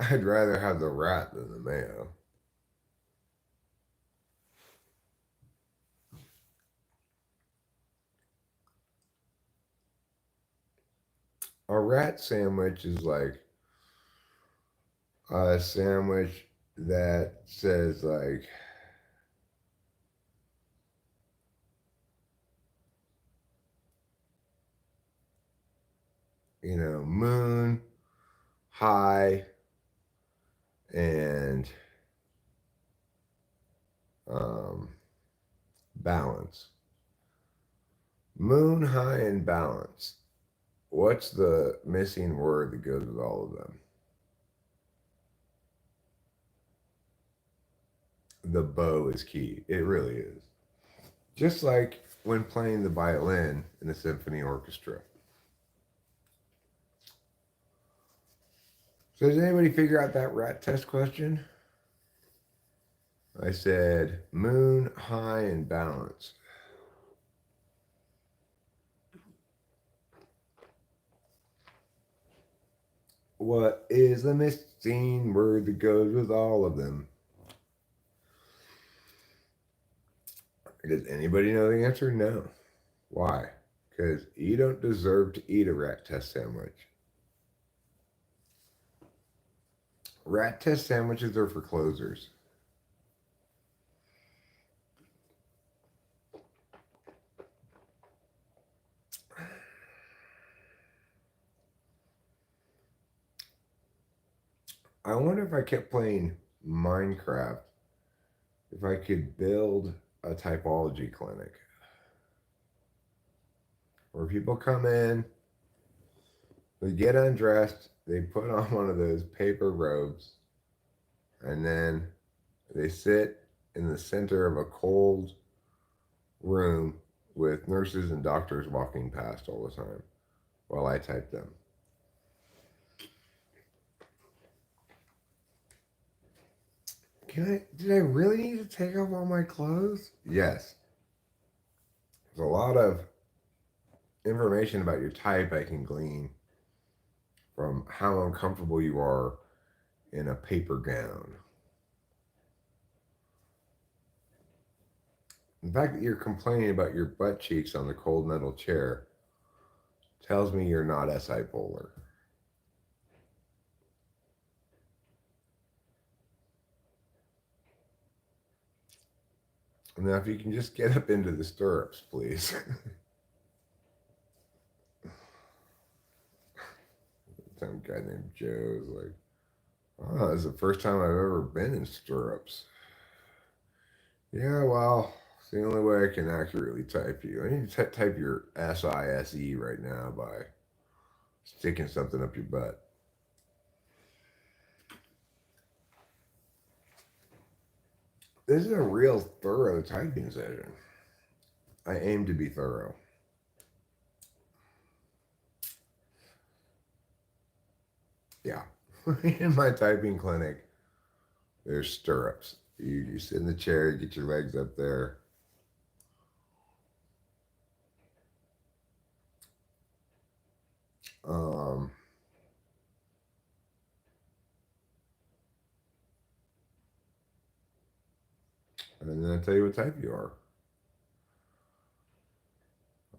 I'd rather have the rat than the mayo. A rat sandwich is like a sandwich that says like moon, high, and balance. Moon, high, and balance. What's the missing word that goes with all of them? The bow is key. It really is. Just like when playing the violin in a symphony orchestra. So does anybody figure out that rat test question? I said moon, high, and balance. What is the missing word that goes with all of them? Does anybody know the answer? No. Why? Because you don't deserve to eat a rat test sandwich. Rat test sandwiches are for closers. I wonder if I kept playing Minecraft, if I could build a typology clinic where people come in, they get undressed, they put on one of those paper robes, and then they sit in the center of a cold room with nurses and doctors walking past all the time while I type them. Did I really need to take off all my clothes? Yes. There's a lot of information about your type I can glean from how uncomfortable you are in a paper gown. The fact that you're complaining about your butt cheeks on the cold metal chair tells me you're not SI polar. Now, if you can just get up into the stirrups, please. Some guy named Joe is like, oh, this is the first time I've ever been in stirrups. Yeah, well, it's the only way I can accurately type you. I need to type your SISE right now by sticking something up your butt. This is a real thorough typing session. I aim to be thorough. Yeah. In my typing clinic, there's stirrups. You sit in the chair, you get your legs up there. Um, and then I tell you what type you are.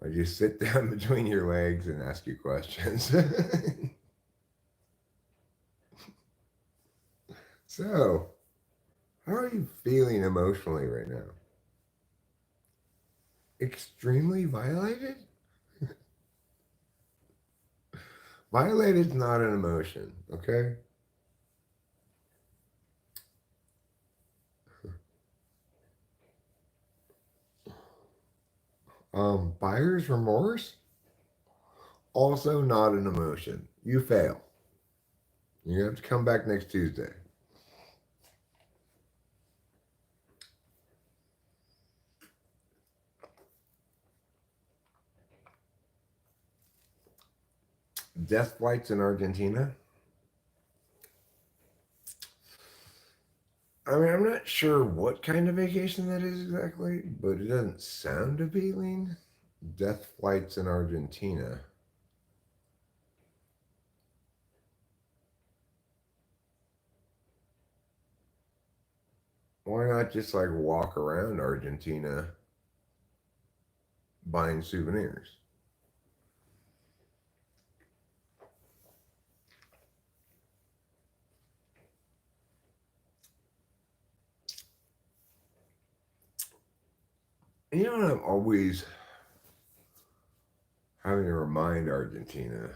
I just sit down between your legs and ask you questions. So, how are you feeling emotionally right now? Extremely violated? Violated is not an emotion, okay? Buyer's remorse? Also not an emotion. You fail. You have to come back next Tuesday. Death flights in Argentina? I mean, I'm not sure what kind of vacation that is exactly, but it doesn't sound appealing. Death flights in Argentina. Why not just like walk around Argentina buying souvenirs? And you know what I'm always having to remind Argentina?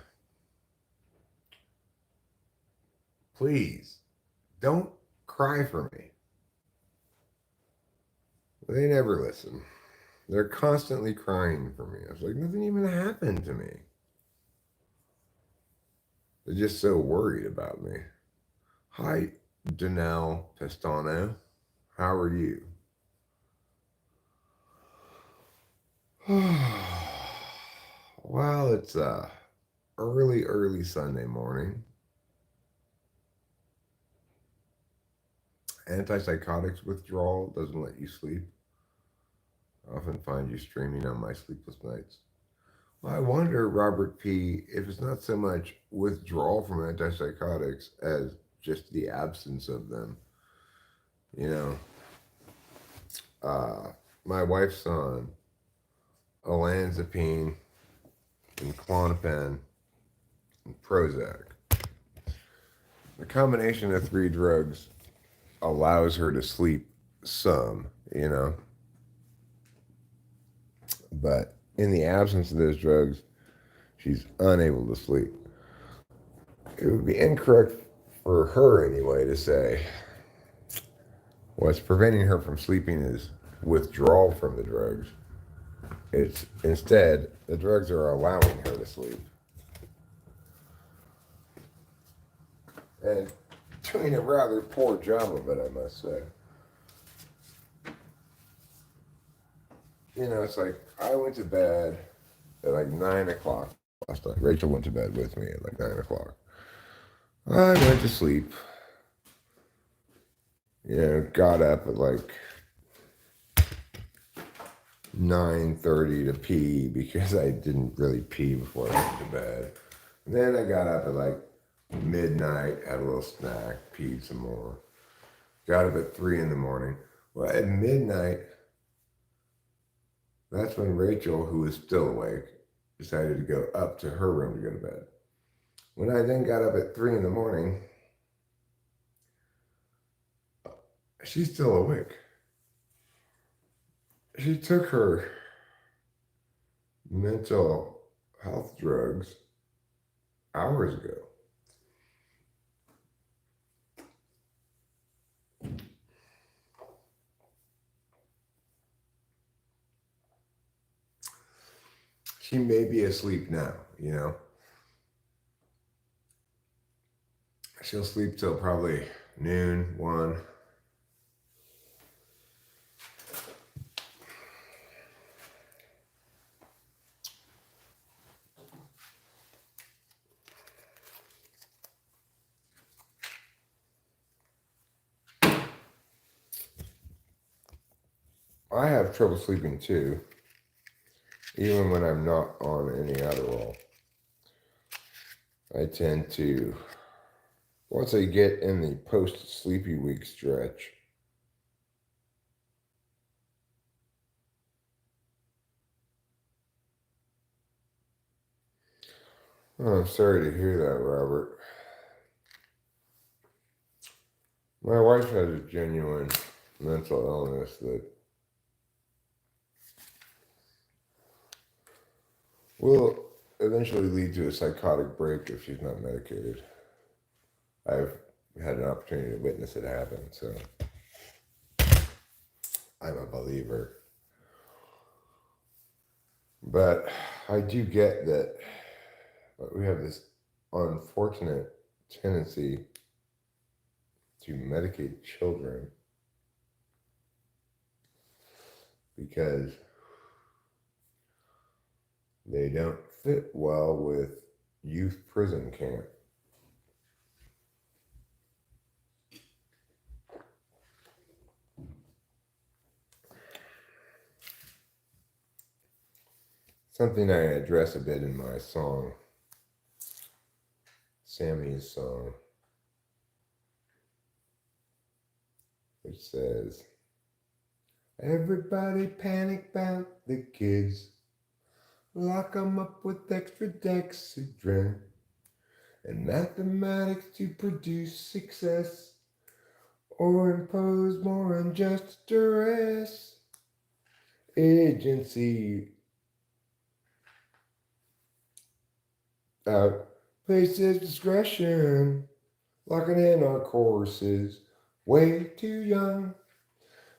Please don't cry for me. They never listen. They're constantly crying for me. I was like, nothing even happened to me. They're just so worried about me. Hi, Danelle Pestano. How are you? Well, it's early Sunday morning. Antipsychotics withdrawal doesn't let you sleep. I often find you streaming on my sleepless nights. Well, I wonder, Robert P., if it's not so much withdrawal from antipsychotics as just the absence of them. You know, my wife's on olanzapine and Klonopin and Prozac. The combination of three drugs allows her to sleep some, but in the absence of those drugs, she's unable to sleep. It would be incorrect for her anyway to say what's preventing her from sleeping is withdrawal from the drugs. It's instead the drugs are allowing her to sleep. And doing a rather poor job of it, I must say. It's like I went to bed at like 9 o'clock last night. Rachel went to bed with me at like 9 o'clock. I went to sleep. Got up at like 9:30 to pee because I didn't really pee before I went to bed. And then I got up at like midnight, had a little snack, peed some more. Got up at 3 in the morning. Well, at midnight, that's when Rachel, who was still awake, decided to go up to her room to go to bed. When I then got up at 3 in the morning, she's still awake. She took her mental health drugs hours ago. She may be asleep now, you know. She'll sleep till probably noon, 1. I have trouble sleeping too, even when I'm not on any Adderall. I tend to, once I get in the post-sleepy week stretch, oh, I'm sorry to hear that, Robert. My wife has a genuine mental illness that will eventually lead to a psychotic break if she's not medicated. I've had an opportunity to witness it happen, so I'm a believer. But I do get that we have this unfortunate tendency to medicate children because they don't fit well with youth prison camp. Something I address a bit in my song, Sammy's song, which says, everybody panic about the kids, lock 'em up with extra dexedrine and mathematics to produce success or impose more unjust duress. Agency outpaces discretion, locking in our courses way too young.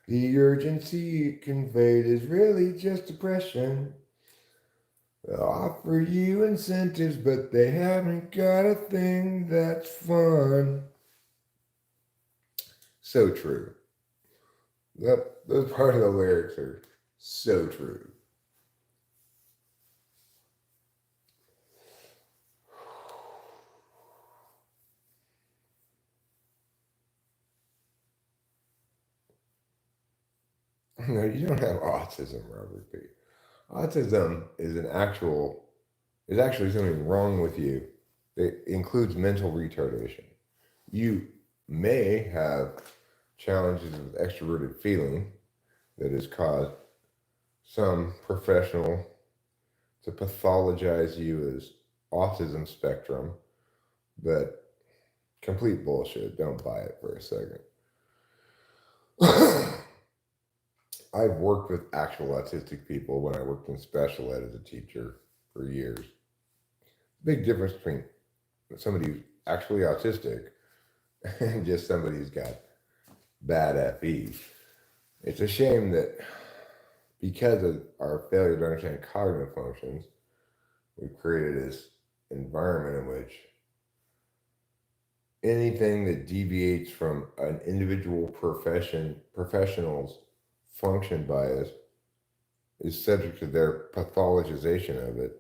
The urgency conveyed is really just depression. They'll offer you incentives, but they haven't got a thing that's fun. So true. Those part of the lyrics are so true. No, you don't have autism, Robert P. Autism is actually something wrong with you. It includes mental retardation. You may have challenges with extroverted feeling that has caused some professional to pathologize you as autism spectrum, but complete bullshit. Don't buy it for a second. I've worked with actual autistic people when I worked in special ed as a teacher for years. Big difference between somebody who's actually autistic and just somebody who's got bad FE. It's a shame that because of our failure to understand cognitive functions, we've created this environment in which anything that deviates from an individual professional's function bias is subject to their pathologization of it.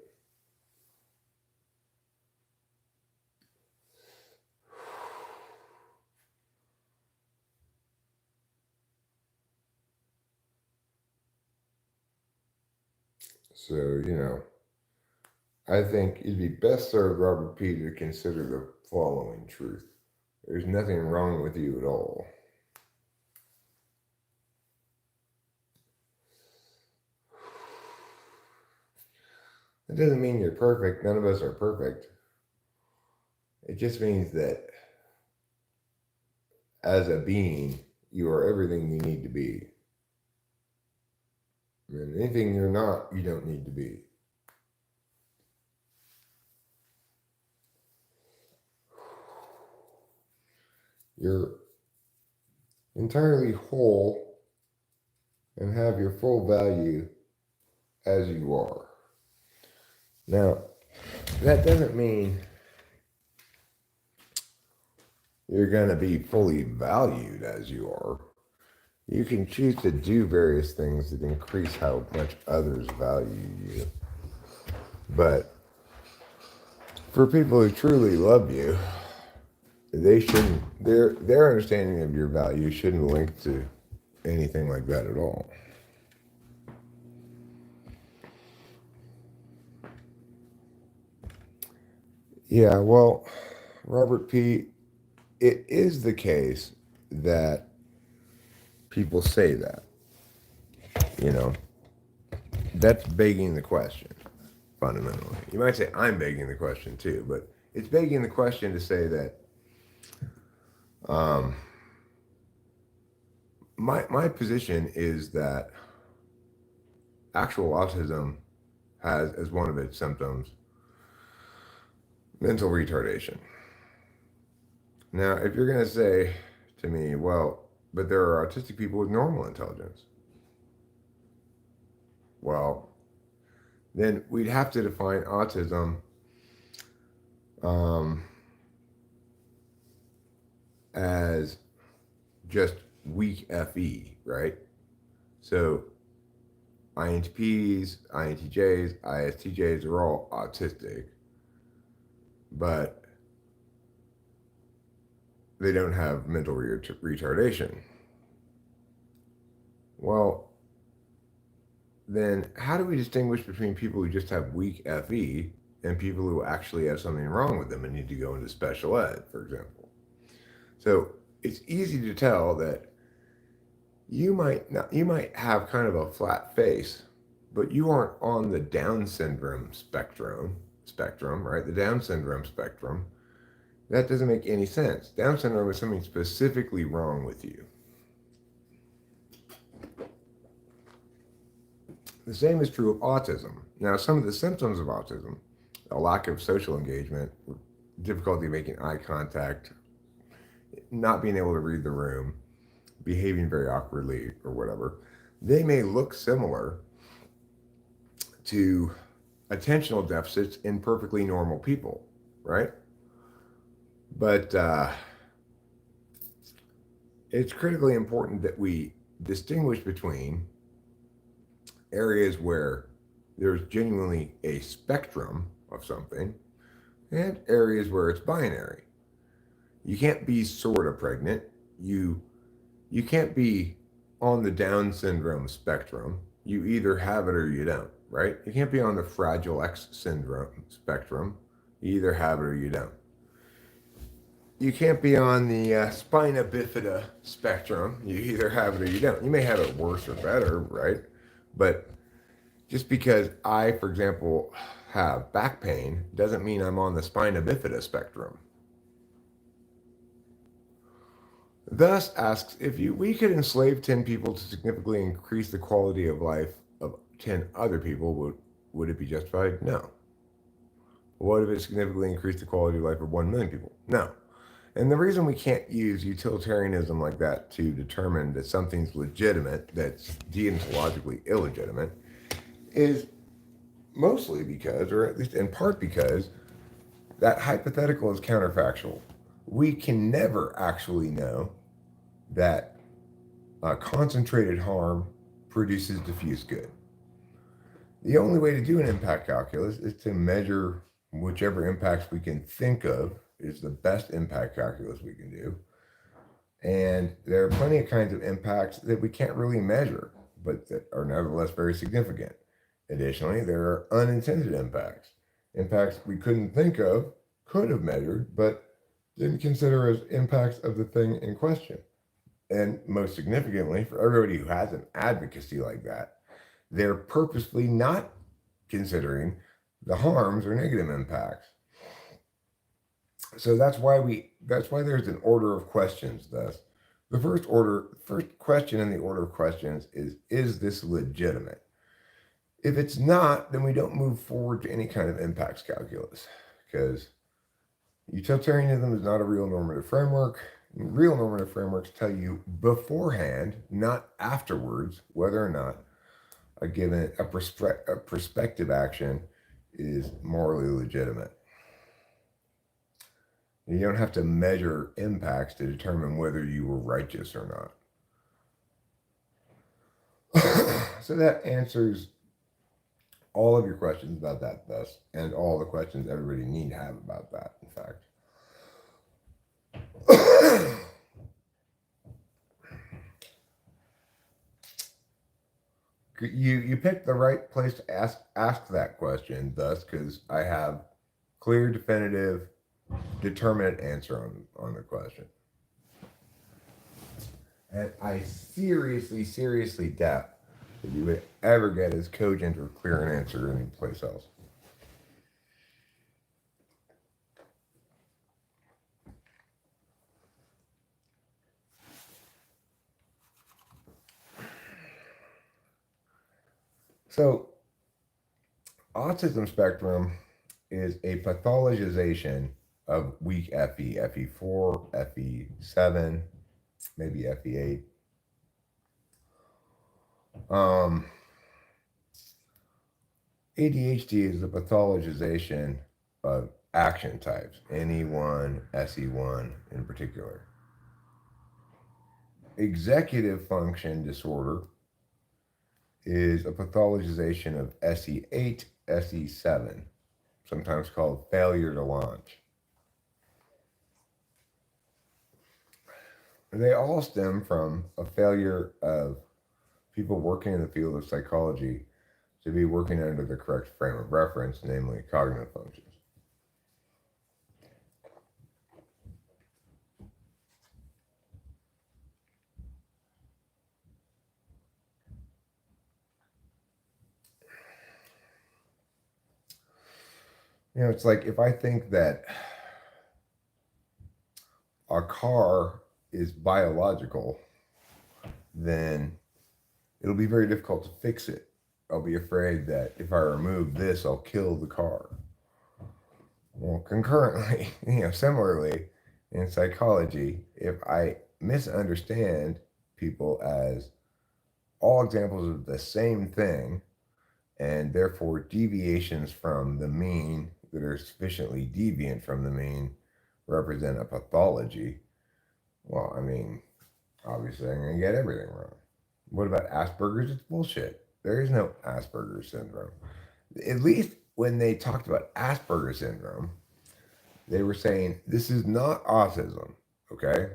So, I think it'd be best served, Robert P., to consider the following truth. There's nothing wrong with you at all. It doesn't mean you're perfect. None of us are perfect. It just means that as a being, you are everything you need to be. And anything you're not, you don't need to be. You're entirely whole and have your full value as you are. Now, that doesn't mean you're going to be fully valued as you are. You can choose to do various things that increase how much others value you. But for people who truly love you, they shouldn't, their understanding of your value shouldn't link to anything like that at all. Yeah, well, Robert P., it is the case that people say that, you know, that's begging the question, fundamentally. You might say I'm begging the question too, but it's begging the question to say that um, my position is that actual autism has as one of its symptoms mental retardation. Now, if you're going to say to me, well, but there are autistic people with normal intelligence, well, then we'd have to define autism um, as just weak FE, right? So INTPs, INTJs, ISTJs are all autistic, but they don't have mental retardation. Well, then how do we distinguish between people who just have weak FE and people who actually have something wrong with them and need to go into special ed, for example? So it's easy to tell that you might have kind of a flat face, but you aren't on the Down syndrome spectrum, right? The Down syndrome spectrum. That doesn't make any sense. Down syndrome is something specifically wrong with you. The same is true of autism. Now, some of the symptoms of autism, a lack of social engagement, difficulty making eye contact, not being able to read the room, behaving very awkwardly, or whatever, they may look similar to attentional deficits in perfectly normal people, right? But it's critically important that we distinguish between areas where there's genuinely a spectrum of something and areas where it's binary. You can't be sort of pregnant. You can't be on the Down syndrome spectrum. You either have it or you don't, right? You can't be on the Fragile X syndrome spectrum. You either have it or you don't. You can't be on the spina bifida spectrum. You either have it or you don't. You may have it worse or better, right? But just because I, for example, have back pain doesn't mean I'm on the spina bifida spectrum. Thus asks if we could enslave 10 people to significantly increase the quality of life of 10 other people, would it be justified? No. What if it significantly increased the quality of life of 1 million people? No. And the reason we can't use utilitarianism like that to determine that something's legitimate that's deontologically illegitimate is mostly because, or at least in part because, that hypothetical is counterfactual. We can never actually know that concentrated harm produces diffuse good. The only way to do an impact calculus is to measure whichever impacts we can think of is the best impact calculus we can do. And there are plenty of kinds of impacts that we can't really measure, but that are nevertheless very significant. Additionally, there are unintended impacts, impacts we couldn't think of, could have measured, but didn't consider as impacts of the thing in question. And most significantly, for everybody who has an advocacy like that, they're purposely not considering the harms or negative impacts. So that's why there's an order of questions. Thus, the first question in the order of questions is this legitimate? If it's not, then we don't move forward to any kind of impacts calculus because utilitarianism is not a real normative framework. Real normative frameworks tell you beforehand, not afterwards, whether or not a given a prospective action is morally legitimate. You don't have to measure impacts to determine whether you were righteous or not. So that answers all of your questions about that, thus, and all the questions everybody need have about that, in fact. You picked the right place to ask that question, thus, because I have clear, definitive, determinate answer on the question. And I seriously doubt that you would ever get as cogent or clear an answer anyplace else. So, autism spectrum is a pathologization of weak FE, FE4, FE7, maybe FE8. ADHD is a pathologization of action types, NE1, SE1 in particular. Executive function disorder is a pathologization of SE8, SE7, sometimes called failure to launch. They all stem from a failure of people working in the field of psychology to be working under the correct frame of reference, namely cognitive functions. It's like if I think that a car is biological, then it'll be very difficult to fix it. I'll be afraid that if I remove this, I'll kill the car. Well, concurrently, similarly in psychology, if I misunderstand people as all examples of the same thing, and therefore deviations from the mean that are sufficiently deviant from the mean represent a pathology, well, obviously I'm going to get everything wrong. What about Asperger's? It's bullshit. There is no Asperger's syndrome. At least when they talked about Asperger's syndrome, they were saying this is not autism, okay?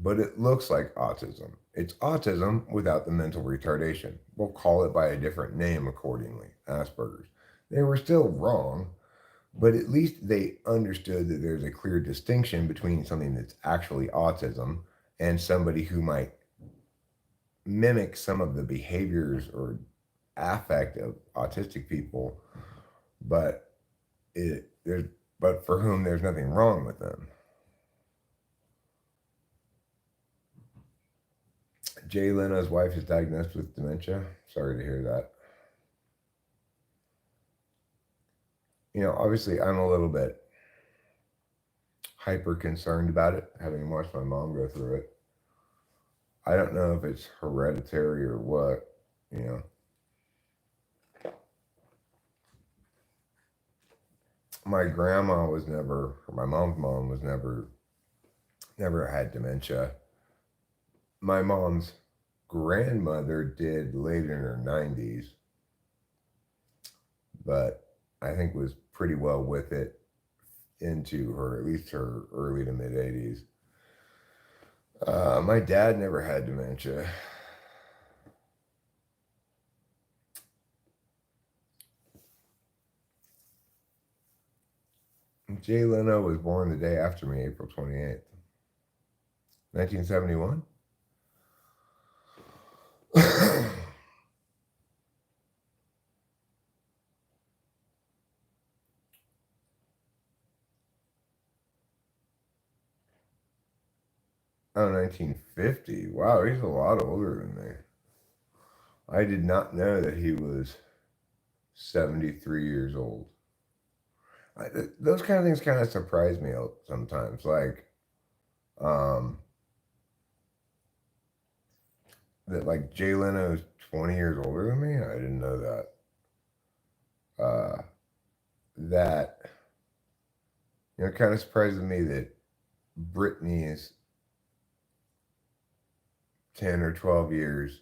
But it looks like autism. It's autism without the mental retardation. We'll call it by a different name accordingly, Asperger's. They were still wrong, but at least they understood that there's a clear distinction between something that's actually autism and somebody who might mimic some of the behaviors or affect of autistic people, but for whom there's nothing wrong with them. Jay Leno's wife is diagnosed with dementia. Sorry to hear that. Obviously, I'm a little bit hyper concerned about it, having watched my mom go through it. I don't know if it's hereditary or what, My grandma was never, or my mom's mom was never had dementia. My mom's grandmother did late in her 90s, but I think was pretty well with it into her, at least her early to mid 80s. My dad never had dementia. Jay Leno was born the day after me, April 28th, 1971. Oh, 1950. Wow, he's a lot older than me. I did not know that he was 73 years old. Those kind of things kind of surprise me sometimes. Like, um, that like Jay Leno's 20 years older than me. I didn't know that. That, it kind of surprises me that Brittany is 10 or 12 years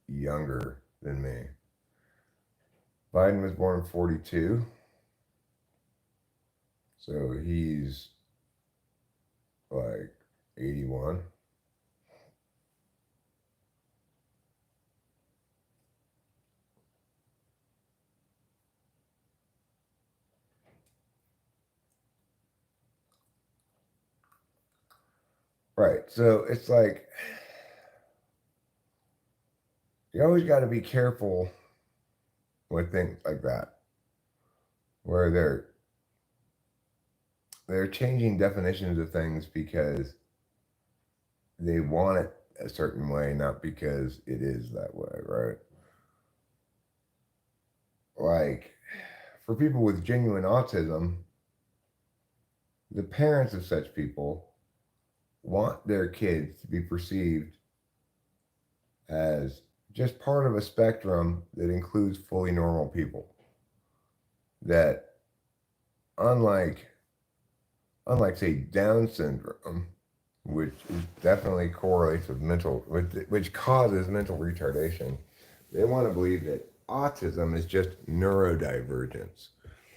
younger than me. Biden was born in 42. So he's like 81. Right. So it's like you always got to be careful with things like that, where they're changing definitions of things because they want it a certain way, not because it is that way, right? Like for people with genuine autism, the parents of such people want their kids to be perceived as just part of a spectrum that includes fully normal people. That unlike say Down syndrome, which definitely correlates with which causes mental retardation, they want to believe that autism is just neurodivergence,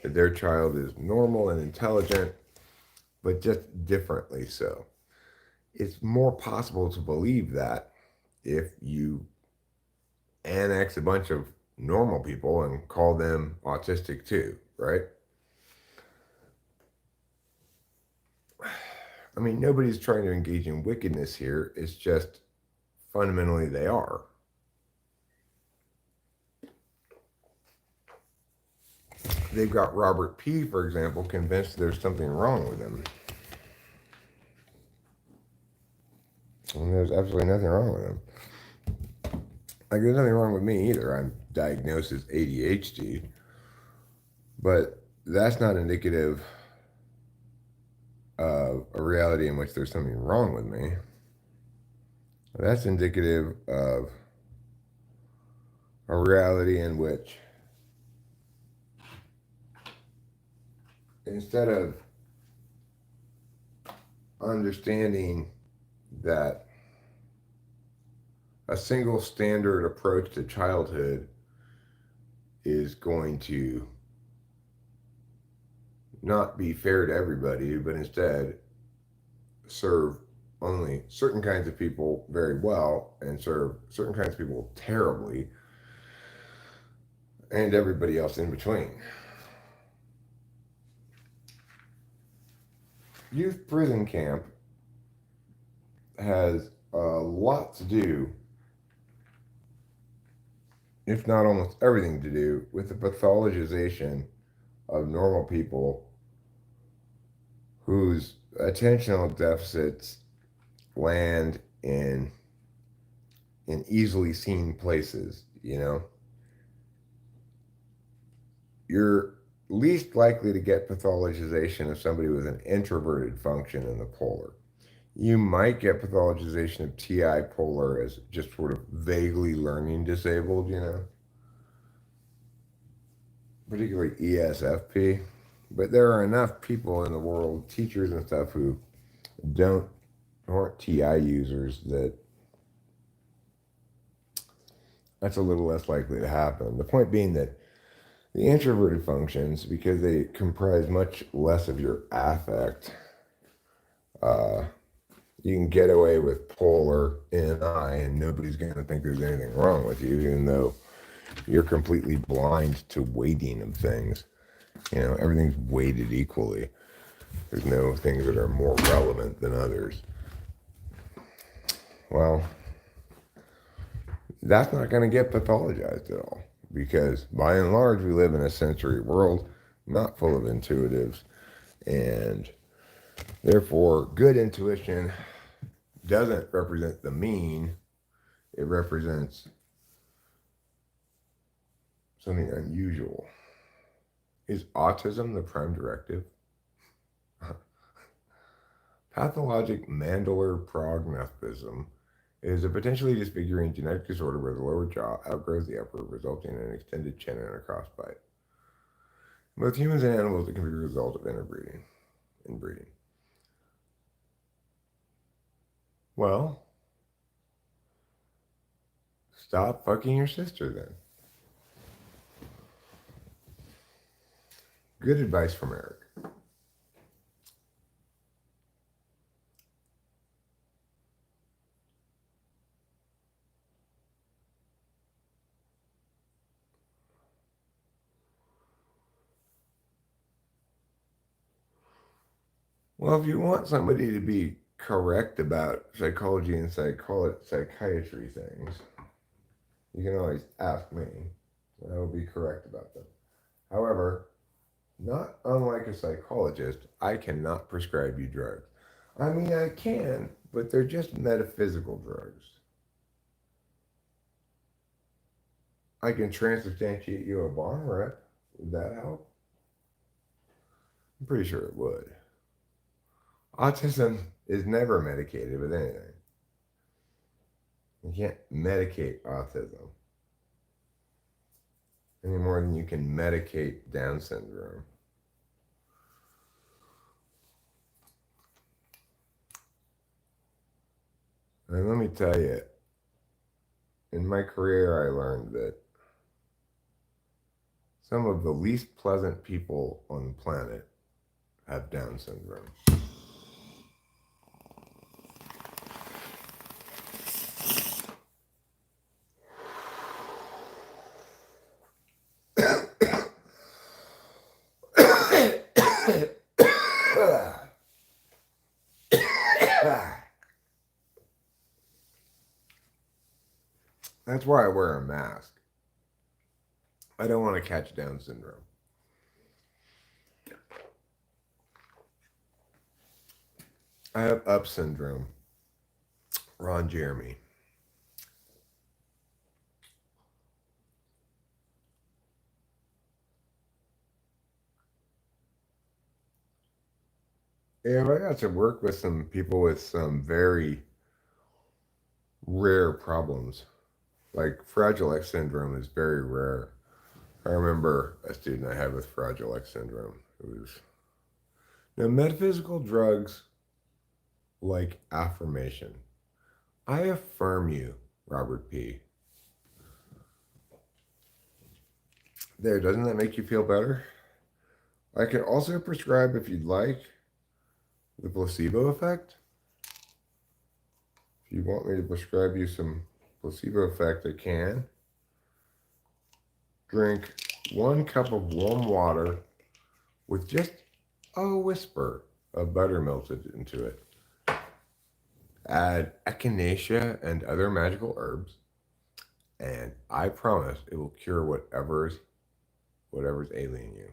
that their child is normal and intelligent, but just differently so. It's more possible to believe that if you annex a bunch of normal people and call them autistic too, right? I mean, nobody's trying to engage in wickedness here. It's just fundamentally they are. They've got Robert P., for example, convinced there's something wrong with him. And there's absolutely nothing wrong with him. Like, there's nothing wrong with me either. I'm diagnosed as ADHD. But that's not indicative of a reality in which there's something wrong with me. That's indicative of a reality in which instead of understanding that a single standard approach to childhood is going to not be fair to everybody, but instead serve only certain kinds of people very well and serve certain kinds of people terribly, and everybody else in between. Youth prison camp has a lot to do, if not almost everything to do, with the pathologization of normal people whose attentional deficits land in easily seen places, you know. You're least likely to get pathologization of somebody with an introverted function in the polar. You might get pathologization of TI polar as just sort of vaguely learning disabled, you know, particularly ESFP. But there are enough people in the world, teachers and stuff, who aren't TI users, that's a little less likely to happen. The point being that the introverted functions, because they comprise much less of your affect, you can get away with polar NI and nobody's going to think there's anything wrong with you, even though you're completely blind to weighting of things. You know, everything's weighted equally. There's no things that are more relevant than others. Well, that's not going to get pathologized at all, because by and large we live in a sensory world not full of intuitives, and therefore good intuition doesn't represent the mean. It represents something unusual. Is autism the prime directive? Pathologic mandibular prognathism is a potentially disfiguring genetic disorder where the lower jaw outgrows the upper, resulting in an extended chin and a crossbite. In both humans and animals, it can be the result of interbreeding. Inbreeding. Well, stop fucking your sister then. Good advice from Eric. Well, if you want somebody to be correct about psychology and psychiatry things, you can always ask me. I will be correct about them. However, not unlike a psychologist, I cannot prescribe you drugs. I mean, I can, but they're just metaphysical drugs. I can transubstantiate you a bong rip. Would that help? I'm pretty sure it would. Autism is never medicated with anything. You can't medicate autism any more than you can medicate Down syndrome. And let me tell you, in my career, I learned that some of the least pleasant people on the planet have Down syndrome. That's why I wear a mask. I don't want to catch Down syndrome. I have Up syndrome. Ron Jeremy. Yeah, I got to work with some people with some very rare problems. Like Fragile X syndrome is very rare. I remember a student I had with Fragile X syndrome. It was now metaphysical drugs like affirmation. I affirm you, Robert P. There, doesn't that make you feel better? I can also prescribe, if you'd like, the placebo effect. If you want me to prescribe you some placebo effect, I can. Drink 1 cup of warm water with just a whisper of butter melted into it. Add echinacea and other magical herbs, and I promise it will cure whatever's ailing you.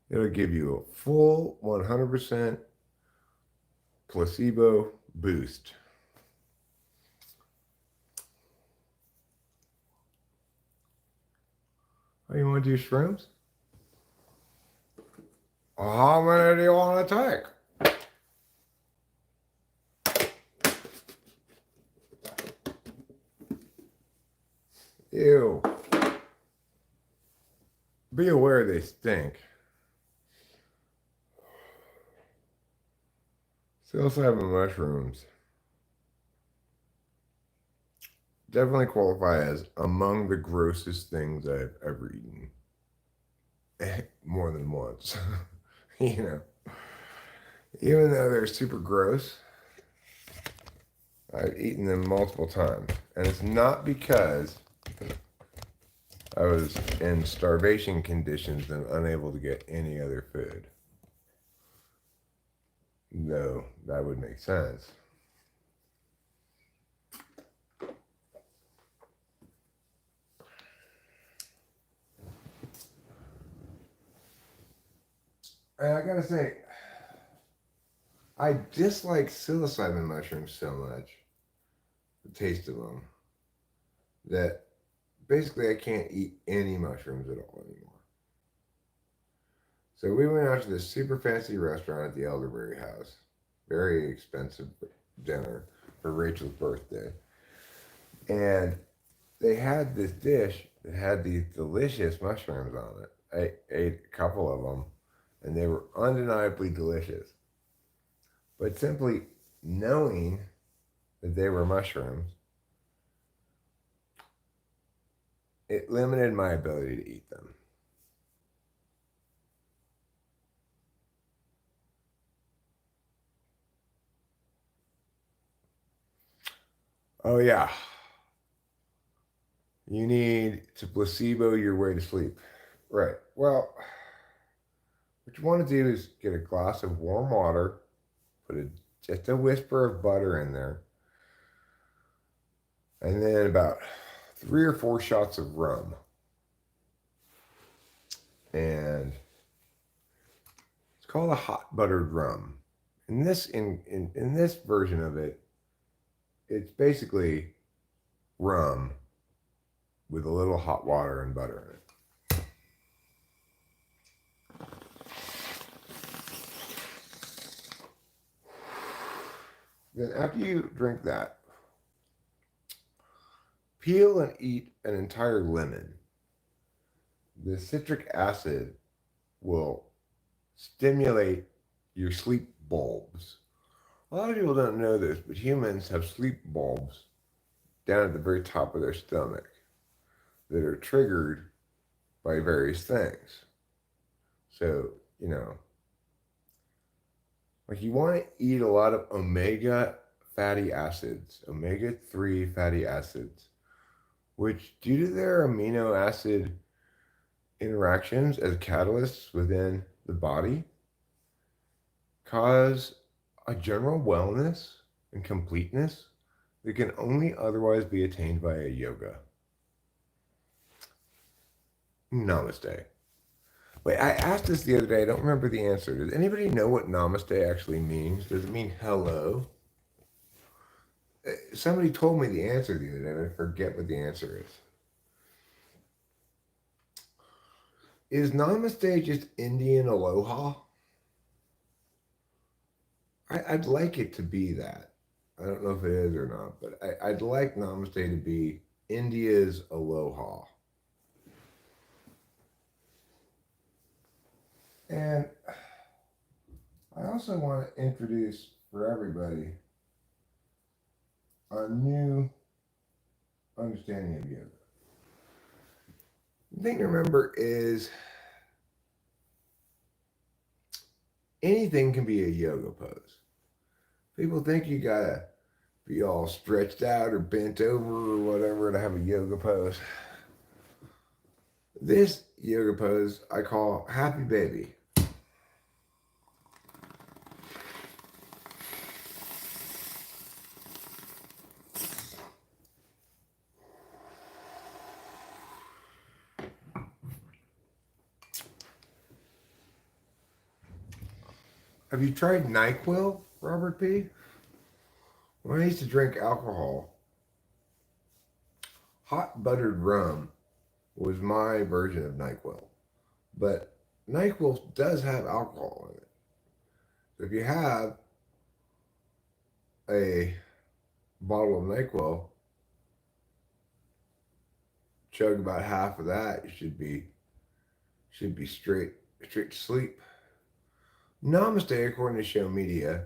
It'll give you a full 100% placebo boost. Oh, you want to do shrooms? How many do you want to take? Ew. Be aware they stink. Psilocybin mushrooms definitely qualify as among the grossest things I've ever eaten. More than once. You know. Even though they're super gross, I've eaten them multiple times. And it's not because I was in starvation conditions and unable to get any other food. No, that would make sense. And I gotta say, I dislike psilocybin mushrooms so much, the taste of them, that basically I can't eat any mushrooms at all anymore. So we went out to this super fancy restaurant at the Elderberry House. Very expensive dinner for Rachel's birthday. And they had this dish that had these delicious mushrooms on it. I ate a couple of them and they were undeniably delicious. But simply knowing that they were mushrooms, it limited my ability to eat them. Oh, yeah. You need to placebo your way to sleep. Right. Well, what you want to do is get a glass of warm water, put just a whisper of butter in there, and then about 3 or 4 shots of rum. And it's called a hot buttered rum. In this version of it, it's basically rum with a little hot water and butter in it. Then after you drink that, peel and eat an entire lemon. The citric acid will stimulate your sleep bulbs. A lot of people don't know this, but humans have sleep bulbs down at the very top of their stomach that are triggered by various things. So, like you want to eat a lot of omega fatty acids, omega-3 fatty acids, which due to their amino acid interactions as catalysts within the body, cause a general wellness and completeness that can only otherwise be attained by a yoga. Namaste. Wait, I asked this the other day. I don't remember the answer. Does anybody know what namaste actually means? Does it mean hello? Somebody told me the answer the other day, and I forget what the answer is. Is namaste just Indian aloha? I'd like it to be that. I don't know if it is or not, but I'd like namaste to be India's aloha. And I also want to introduce for everybody a new understanding of yoga. The thing to remember is anything can be a yoga pose. People think you gotta be all stretched out or bent over or whatever to have a yoga pose. This yoga pose I call Happy Baby. Have you tried NyQuil, Robert P? When I used to drink alcohol, hot buttered rum was my version of NyQuil. But NyQuil does have alcohol in it. So if you have a bottle of NyQuil, chug about half of that, you should be straight to sleep. Namaste, according to Show Media,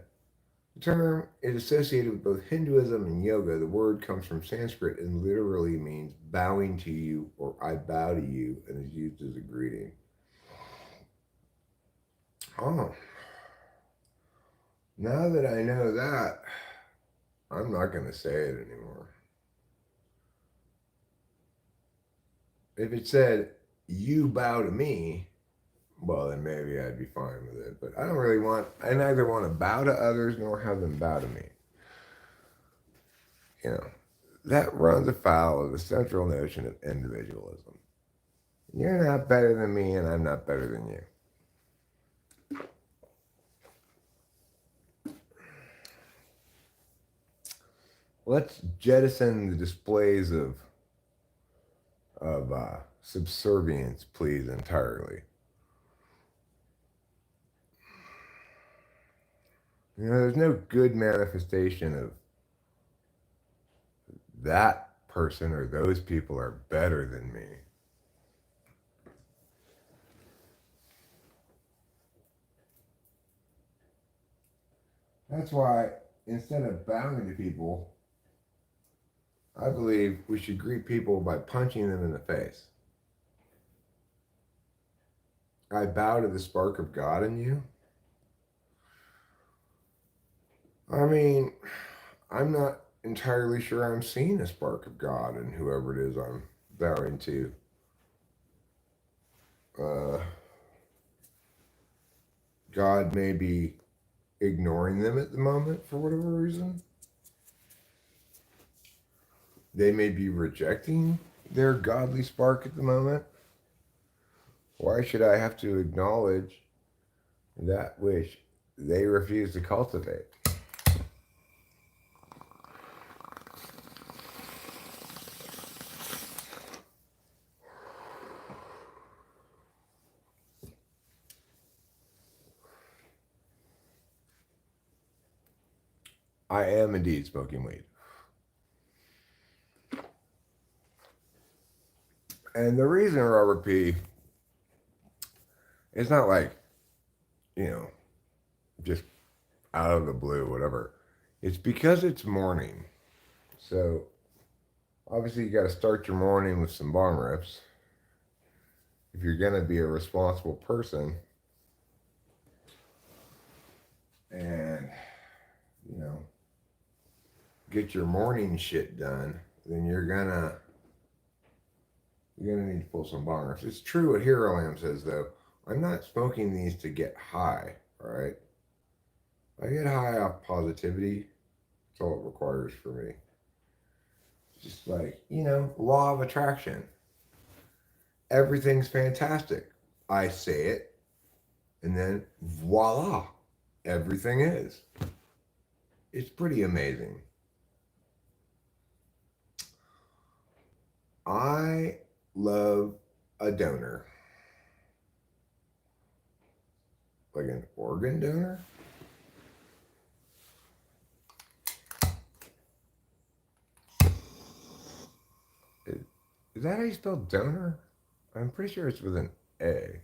the term is associated with both Hinduism and yoga. The word comes from Sanskrit and literally means bowing to you or I bow to you and is used as a greeting. Oh, now that I know that, I'm not going to say it anymore. If it said, you bow to me, well, then maybe I'd be fine with it. But I neither want to bow to others nor have them bow to me. That runs afoul of the central notion of individualism. You're not better than me, and I'm not better than you. Let's jettison the displays of of subservience, please, entirely. There's no good manifestation of that person or those people are better than me. That's why instead of bowing to people, I believe we should greet people by punching them in the face. I bow to the spark of God in you. I mean, I'm not entirely sure I'm seeing a spark of God in whoever it is I'm bowing to. God may be ignoring them at the moment for whatever reason. They may be rejecting their godly spark at the moment. Why should I have to acknowledge that which they refuse to cultivate? I am indeed smoking weed. And the reason, Robert P., it's not like, just out of the blue, whatever. It's because it's morning. So, obviously, you got to start your morning with some bong rips. If you're going to be a responsible person and, get your morning shit done, then you're gonna need to pull some bong rips. It's true what Hero Lamb says though. I'm not smoking these to get high, all right? I get high off positivity. That's all it requires for me. Just like, law of attraction. Everything's fantastic. I say it, and then voila, everything is. It's pretty amazing. I love a donor. Like an organ donor? Is that how you spell donor? I'm pretty sure it's with an A.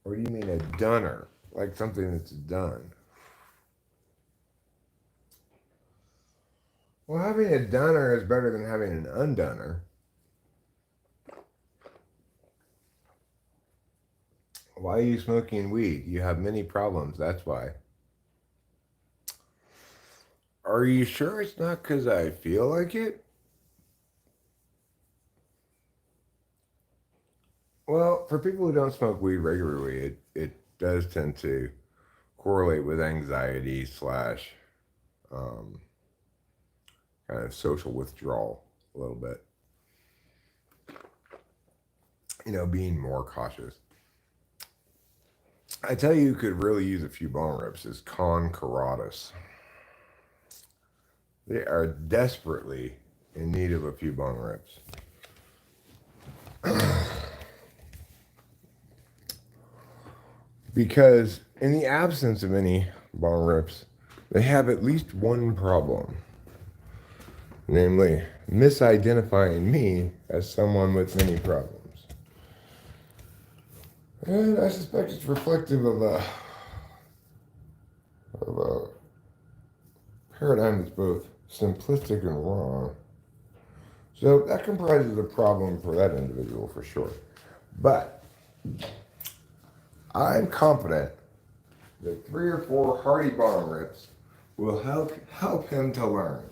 Or do you mean a dunner? Like something that's done? Well, having a dunner is better than having an undunner. Why are you smoking weed? You have many problems, that's why. Are you sure it's not because I feel like it? Well, for people who don't smoke weed regularly, it does tend to correlate with anxiety slash kind of social withdrawal a little bit. Being more cautious. I tell you, could really use a few bone rips is con caratus. They are desperately in need of a few bone rips. Because in the absence of any bone rips, they have at least one problem. Namely, misidentifying me as someone with many problems. And I suspect it's reflective of a paradigm that's both simplistic and wrong. So that comprises a problem for that individual for sure. But I'm confident that 3 or 4 hearty bong rips will help him to learn.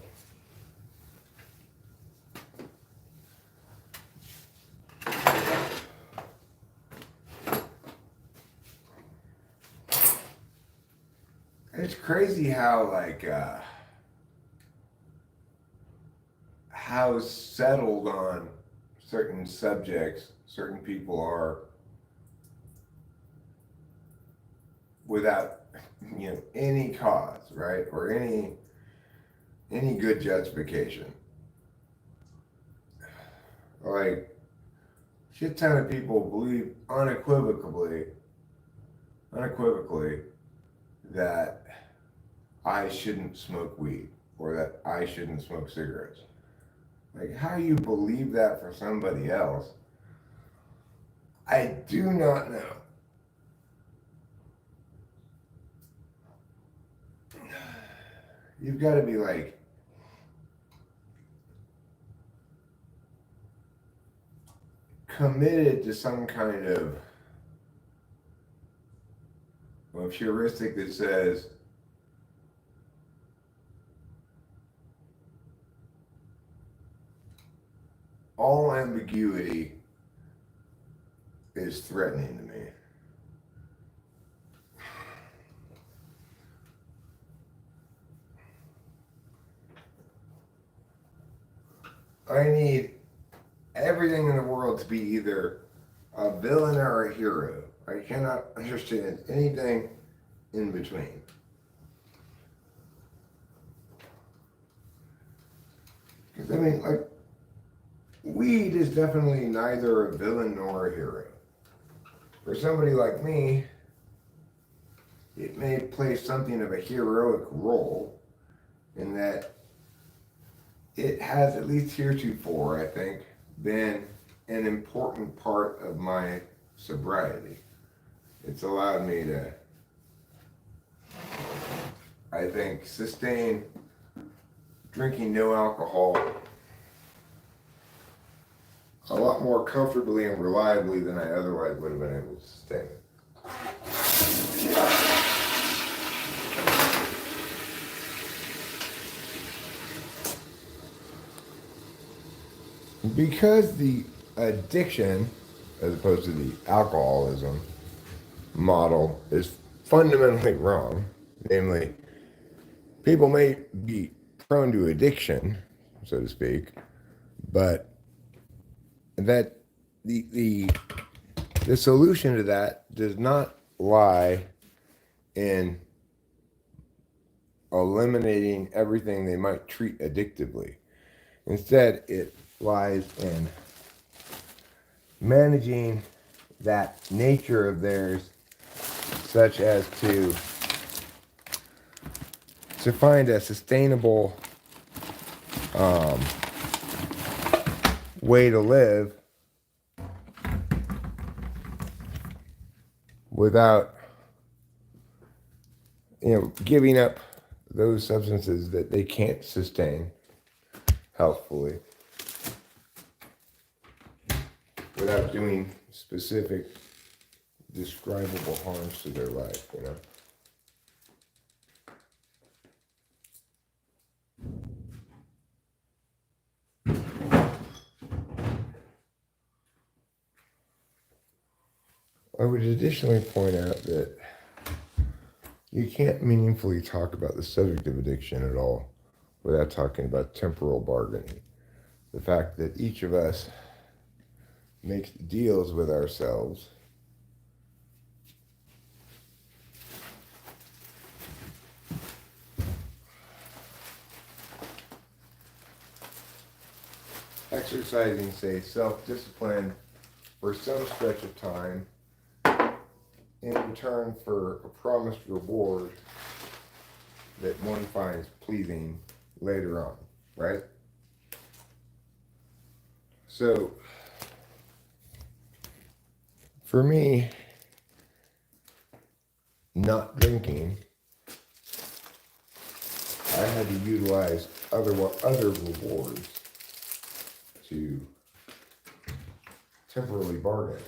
It's crazy how how settled on certain subjects certain people are without any cause, right, or any good justification. Like, shit ton of people believe unequivocally that I shouldn't smoke weed or that I shouldn't smoke cigarettes. Like, how you believe that for somebody else, I do not know. You've got to be like committed to some kind of heuristic that says all ambiguity is threatening to me. I need everything in the world to be either a villain or a hero. I cannot understand anything in between. Because, I mean, like, weed is definitely neither a villain nor a hero. For somebody like me, it may play something of a heroic role in that it has, at least heretofore, I think, been an important part of my sobriety. It's allowed me to, I think, sustain drinking no alcohol a lot more comfortably and reliably than I otherwise would have been able to sustain it. Because the addiction, as opposed to the alcoholism model, is fundamentally wrong, namely, people may be prone to addiction, so to speak, but that the solution to that does not lie in eliminating everything they might treat addictively. Instead, it lies in managing that nature of theirs such as to find a sustainable way to live without giving up those substances that they can't sustain healthfully without doing specific describable harms to their life, I would additionally point out that you can't meaningfully talk about the subject of addiction at all without talking about temporal bargaining. The fact that each of us makes deals with ourselves exercising, say, self-discipline for some stretch of time in return for a promised reward that one finds pleasing later on, right? So, for me, not drinking, I had to utilize other rewards to temporarily bargain.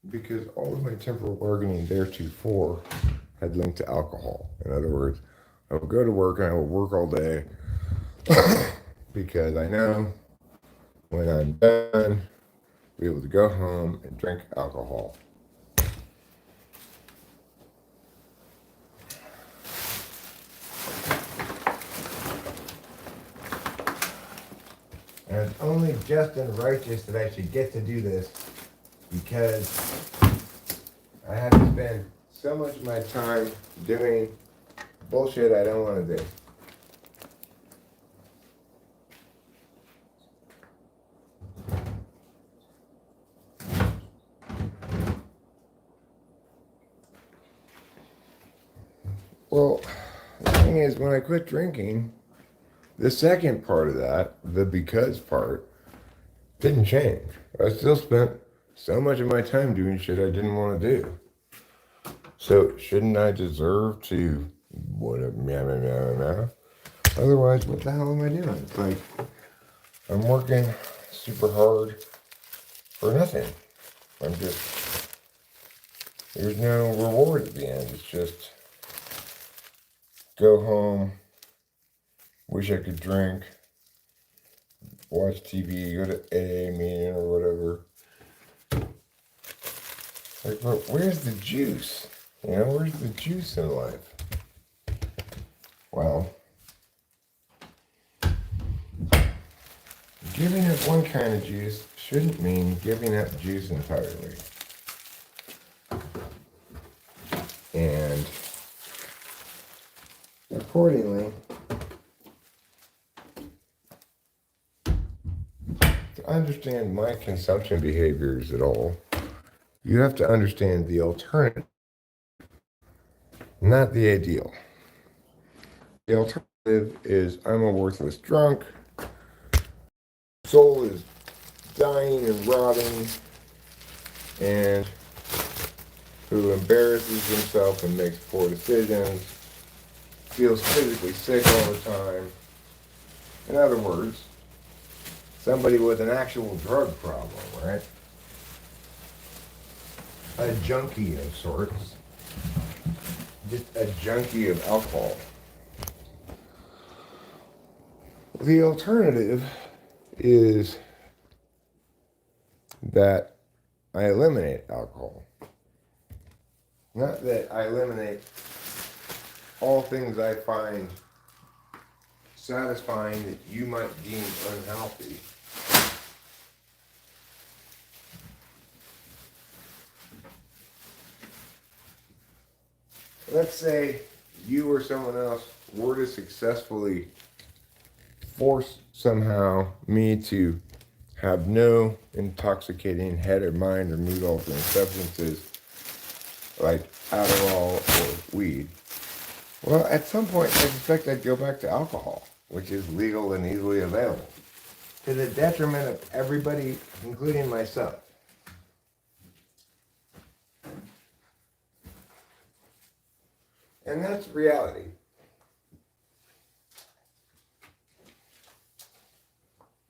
Because all of my temporal bargaining theretofore had linked to alcohol. In other words, I would go to work and I would work all day because I know when I'm done, I'll be able to go home and drink alcohol. And it's only just and righteous that I should get to do this because I have to spend so much of my time doing bullshit I don't want to do. Well, the thing is, when I quit drinking, the second part of that, the because part, didn't change. I still spent so much of my time doing shit I didn't want to do. So shouldn't I deserve to whatever, meow, meow, meow, meow? Otherwise, what the hell am I doing? It's like I'm working super hard for nothing. I'm just, there's no reward at the end. It's just go home, wish I could drink, watch TV, go to AA meeting or whatever. Like, but where's the juice? You know, where's the juice in life? Well, giving up one kind of juice shouldn't mean giving up juice entirely. And accordingly, to understand my consumption behaviors at all, you have to understand the alternative, not the ideal. The alternative is I'm a worthless drunk, soul is dying and rotting, and who embarrasses himself and makes poor decisions, feels physically sick all the time. In other words, somebody with an actual drug problem, right? A junkie of sorts. Just a junkie of alcohol. The alternative is that I eliminate alcohol. Not that I eliminate all things I find satisfying that you might deem unhealthy. Let's say you or someone else were to successfully force somehow me to have no intoxicating head or mind or mood altering substances like Adderall or weed. Well, at some point, I suspect I'd go back to alcohol, which is legal and easily available, to the detriment of everybody, including myself. And that's reality.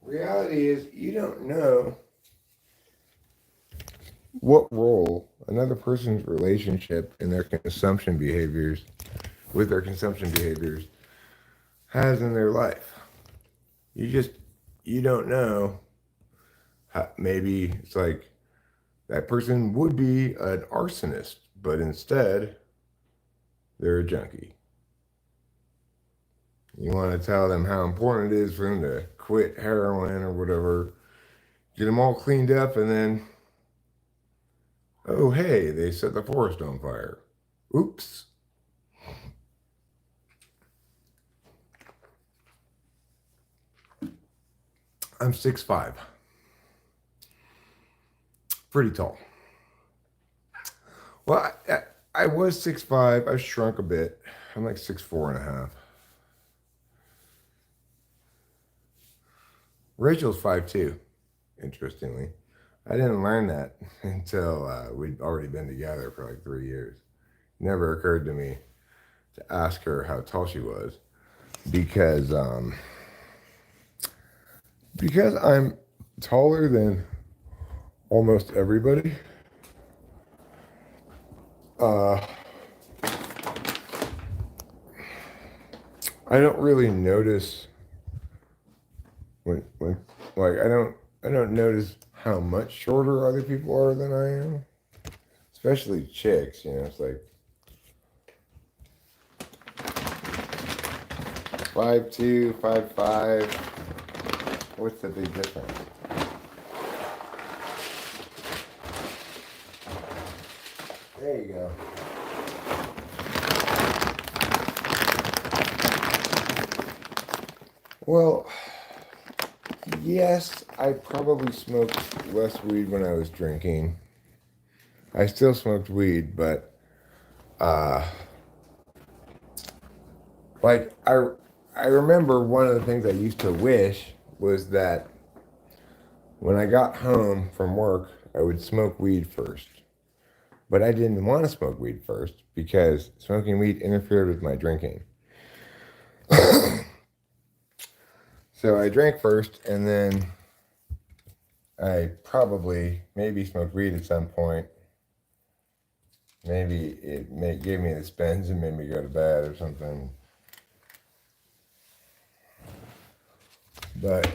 Reality is you don't know what role another person's relationship in their consumption behaviors, with their consumption behaviors, has in their life. You don't know how, maybe it's like that person would be an arsonist, but instead they're a junkie. You want to tell them how important it is for them to quit heroin or whatever, get them all cleaned up, and then, oh, hey, they set the forest on fire. Oops. I'm 6'5". Pretty tall. Well, I was 6'5". I shrunk a bit. I'm like 6'4.5". Rachel's 5'2", interestingly. I didn't learn that until we'd already been together for like 3 years. It never occurred to me to ask her how tall she was because I'm taller than almost everybody. I don't really notice when like I don't notice how much shorter other people are than I am, especially chicks. You know, it's like 5'2", 5'5", What's the big difference? There you go. Well, yes, I probably smoked less weed when I was drinking. I still smoked weed, but uh, like I remember one of the things I used to wish was that when I got home from work, I would smoke weed first. But I didn't want to smoke weed first because smoking weed interfered with my drinking. So I drank first, and then I probably maybe smoked weed at some point. Maybe gave me the spins and made me go to bed or something. But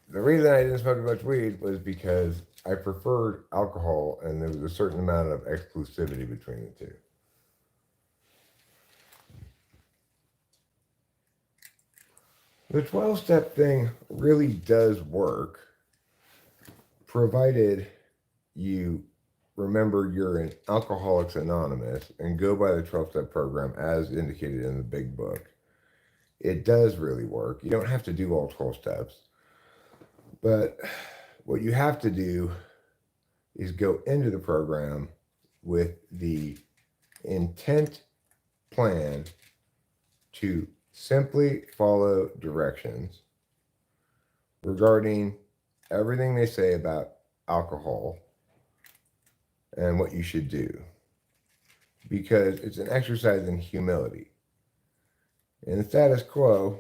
the reason I didn't smoke much weed was because I preferred alcohol, and there was a certain amount of exclusivity between the two. The 12-step thing really does work, provided you remember you're in Alcoholics Anonymous and go by the 12-step program as indicated in the big book. It does really work. You don't have to do all 12 steps. But what you have to do is go into the program with the intent plan to simply follow directions regarding everything they say about alcohol and what you should do, because it's an exercise in humility. In the status quo,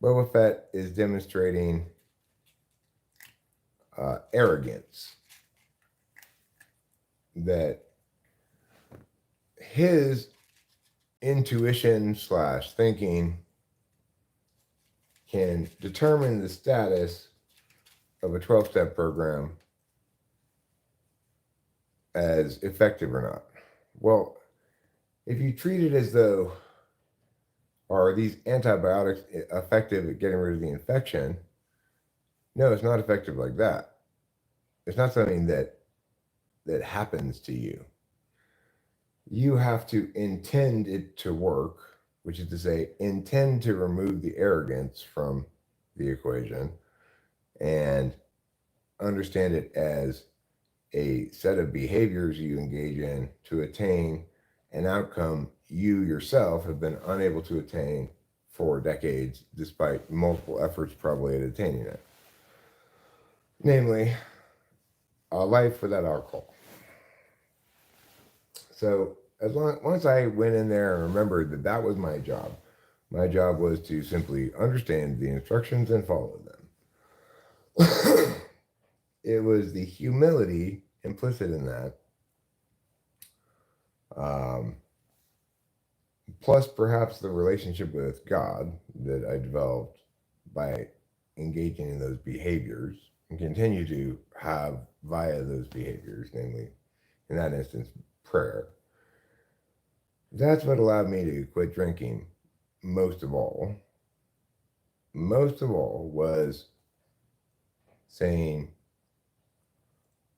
Boba Fett is demonstrating arrogance, that his intuition slash thinking can determine the status of a 12-step program as effective or not. Well, if you treat it as though, are these antibiotics effective at getting rid of the infection? No, it's not effective like that. It's not something that happens to you. You have to intend it to work, which is to say, intend to remove the arrogance from the equation and understand it as a set of behaviors you engage in to attain an outcome you yourself have been unable to attain for decades, despite multiple efforts probably at attaining it. Namely, a life without alcohol. So once I went in there and remembered that that was my job was to simply understand the instructions and follow them. It was the humility implicit in that, plus perhaps the relationship with God that I developed by engaging in those behaviors and continue to have via those behaviors, namely, in that instance, prayer. That's what allowed me to quit drinking most of all. Most of all was saying,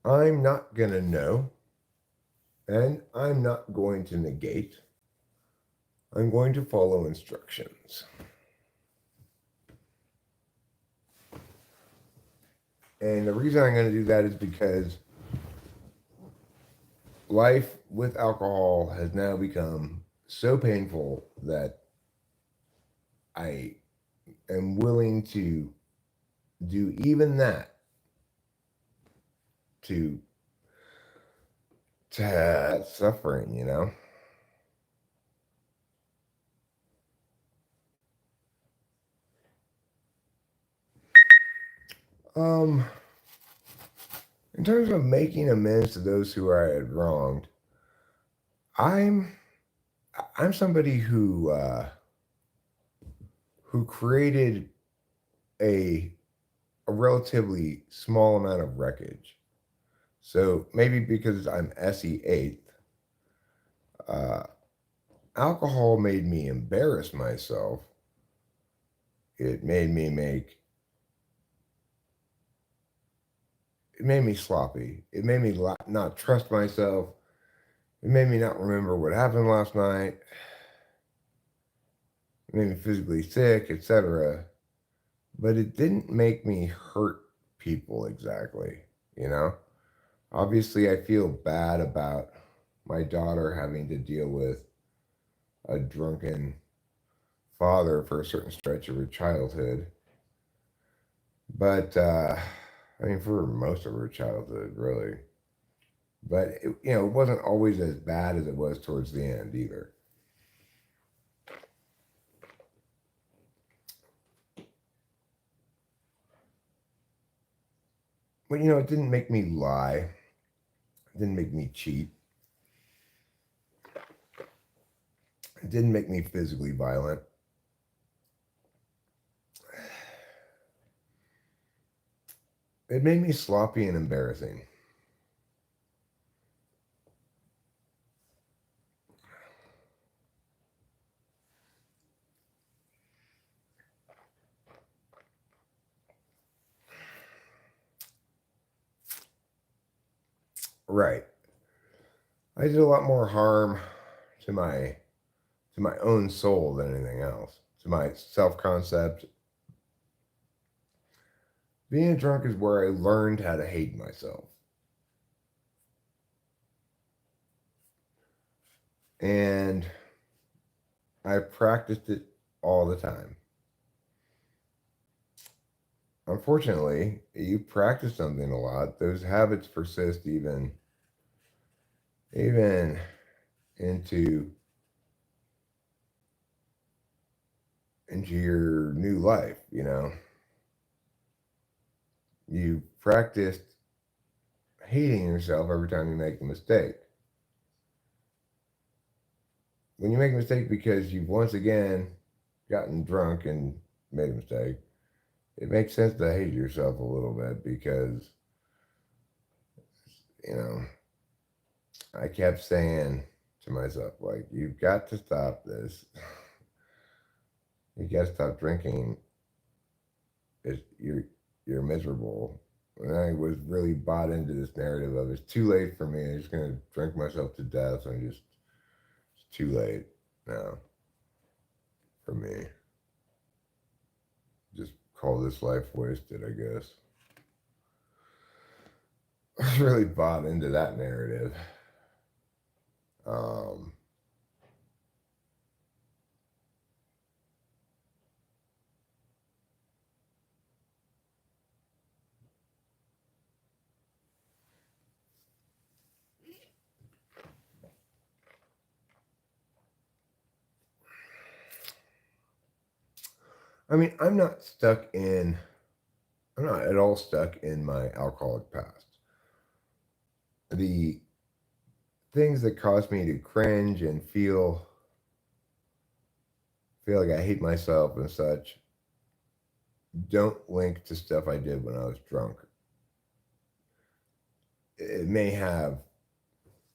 I'm not going to know, and I'm not going to negate. I'm going to follow instructions. And the reason I'm going to do that is because life with alcohol has now become so painful that I am willing to do even that to suffering, you know? In terms of making amends to those who I had wronged, I'm somebody who created a relatively small amount of wreckage. So maybe because I'm SE8th, alcohol made me embarrass myself. It made me make it made me sloppy. It made me not trust myself. It made me not remember what happened last night. It made me physically sick, etc. But it didn't make me hurt people exactly, you know? Obviously, I feel bad about my daughter having to deal with a drunken father for a certain stretch of her childhood. But, I mean, for most of her childhood, really. But, it wasn't always as bad as it was towards the end either. But, it didn't make me lie. It didn't make me cheat. It didn't make me physically violent. It made me sloppy and embarrassing. Right. I did a lot more harm to my own soul than anything else. To my self-concept. Being drunk is where I learned how to hate myself. And I practiced it all the time. Unfortunately, you practice something a lot, those habits persist even into your new life. You practiced hating yourself every time you make a mistake. When you make a mistake because you've once again gotten drunk and made a mistake, it makes sense to hate yourself a little bit because, you know, I kept saying to myself, like, you've got to stop this. You got to stop drinking. You're miserable. And I was really bought into this narrative of it's too late for me. I'm just gonna drink myself to death. It's too late now for me. Just call this life wasted, I guess. I was really bought into that narrative. Um, I mean, I'm not at all stuck in my alcoholic past. The things that cause me to cringe and feel like I hate myself and such don't link to stuff I did when I was drunk. It may have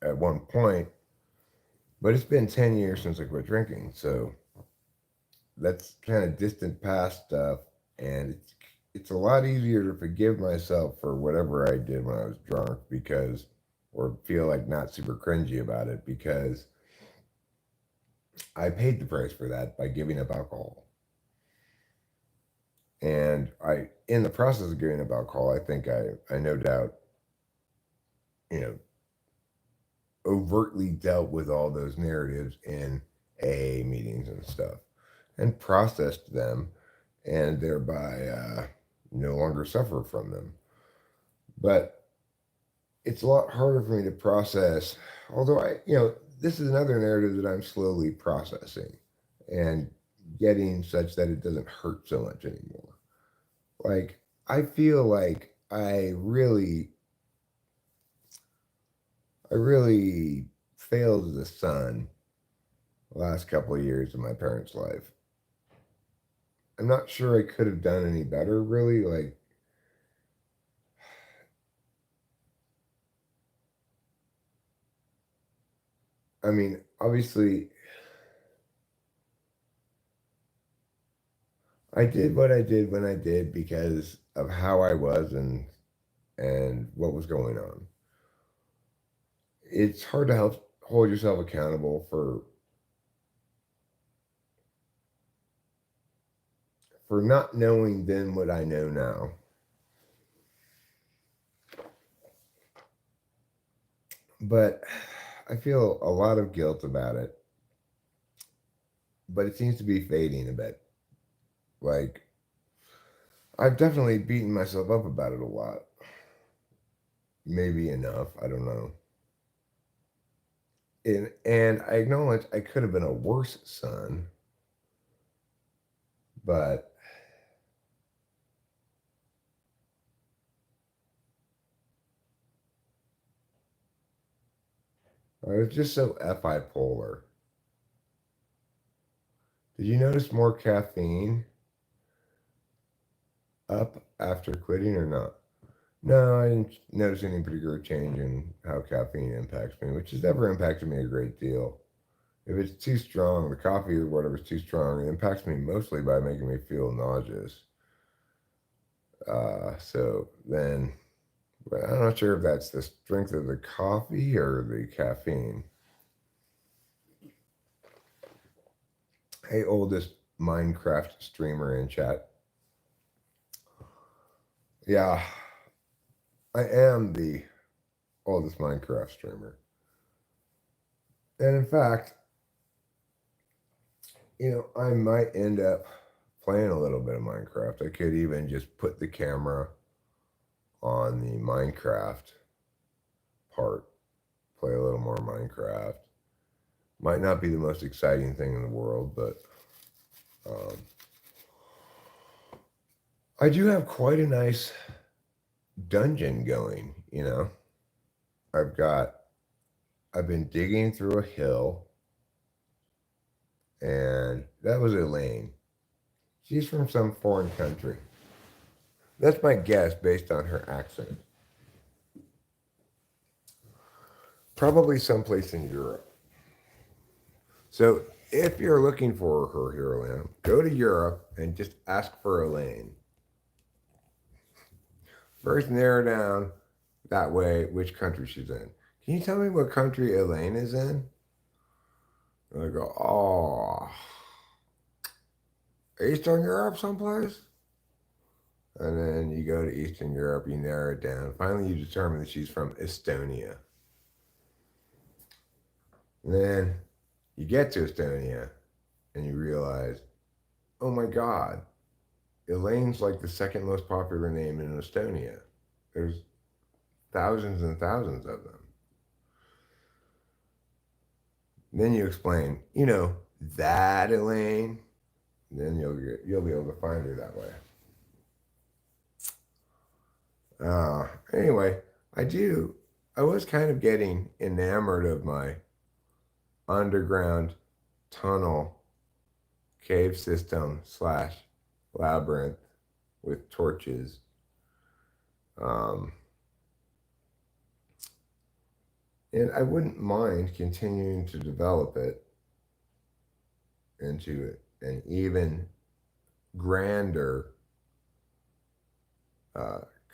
at one point, but it's been 10 years since I quit drinking. So that's kind of distant past stuff. And it's a lot easier to forgive myself for whatever I did when I was drunk or feel like not super cringy about it because I paid the price for that by giving up alcohol. And in the process of giving up alcohol, I think I no doubt, you know, overtly dealt with all those narratives in AA meetings and stuff and processed them and thereby no longer suffer from them. But it's a lot harder for me to process, although this is another narrative that I'm slowly processing and getting such that it doesn't hurt so much anymore. Like, I feel like I really failed as a son the last couple of years of my parents' life. I'm not sure I could have done any better, really. Like, I mean, obviously, I did what I did when I did because of how I was and and what was going on. It's hard to help hold yourself accountable for not knowing then what I know now. But I feel a lot of guilt about it, but it seems to be fading a bit. Like, I've definitely beaten myself up about it a lot. Maybe enough, I don't know. And I acknowledge I could have been a worse son, but I was just so FI polar. Did you notice more caffeine up after quitting or not? No, I didn't notice any particular change in how caffeine impacts me, which has never impacted me a great deal. If it's too strong, the coffee or whatever is too strong, it impacts me mostly by making me feel nauseous. So then, but I'm not sure if that's the strength of the coffee or the caffeine. Hey, oldest Minecraft streamer in chat. Yeah, I am the oldest Minecraft streamer. And in fact, I might end up playing a little bit of Minecraft. I could even just put the camera on the Minecraft part, play a little more Minecraft. Might not be the most exciting thing in the world, but um, I do have quite a nice dungeon going. I've got, I've been digging through a hill, and that was Elaine. She's from some foreign country. That's my guess based on her accent. Probably someplace in Europe. So if you're looking for her here, Elaine, go to Europe and just ask for Elaine. First, narrow down that way which country she's in. Can you tell me what country Elaine is in? And I go, oh, Eastern Europe someplace? And then you go to Eastern Europe, you narrow it down. Finally, you determine that she's from Estonia. And then you get to Estonia and you realize, oh my God, Elaine's like the second most popular name in Estonia. There's thousands and thousands of them. Then you explain, that Elaine. Then you'll be able to find her that way. Anyway, I was kind of getting enamored of my underground tunnel cave system slash labyrinth with torches. Um, and I wouldn't mind continuing to develop it into an even grander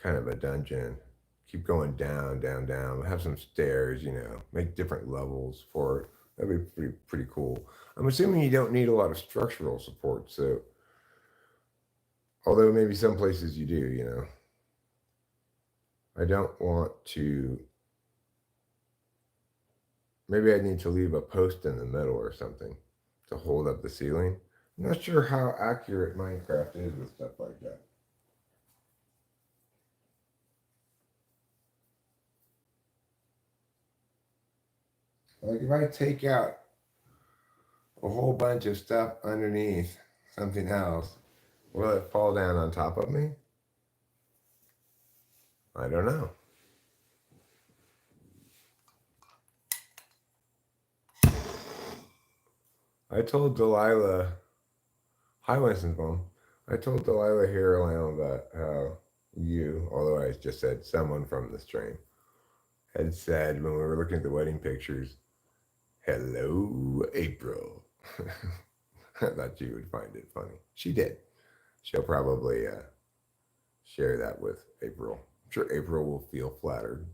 kind of a dungeon. Keep going down, down, down. Have some stairs, make different levels for it. That'd be pretty cool. I'm assuming you don't need a lot of structural support, so although maybe some places you do. I don't want to. Maybe I need to leave a post in the middle or something to hold up the ceiling. I'm not sure how accurate Minecraft is with stuff like that. Like if I take out a whole bunch of stuff underneath something else, will it fall down on top of me? I don't know. I told Delilah, hi Winston's mom. I told Delilah here about how although I just said someone from the stream, had said when we were looking at the wedding pictures, hello, April. I thought you would find it funny. She did. She'll probably share that with April sure April will feel flattered.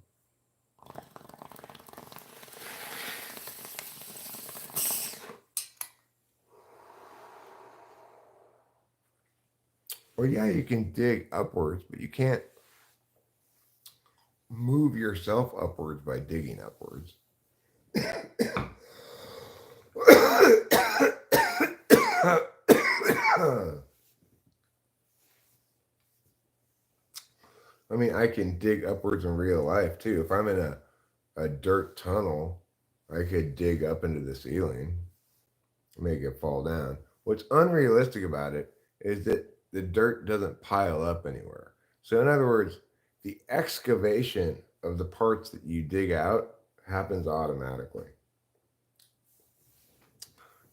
Well, yeah, you can dig upwards, but you can't move yourself upwards by digging upwards. I mean, I can dig upwards in real life too. If I'm in a dirt tunnel, I could dig up into the ceiling, make it fall down. What's unrealistic about it is that the dirt doesn't pile up anywhere. So, in other words, the excavation of the parts that you dig out happens automatically.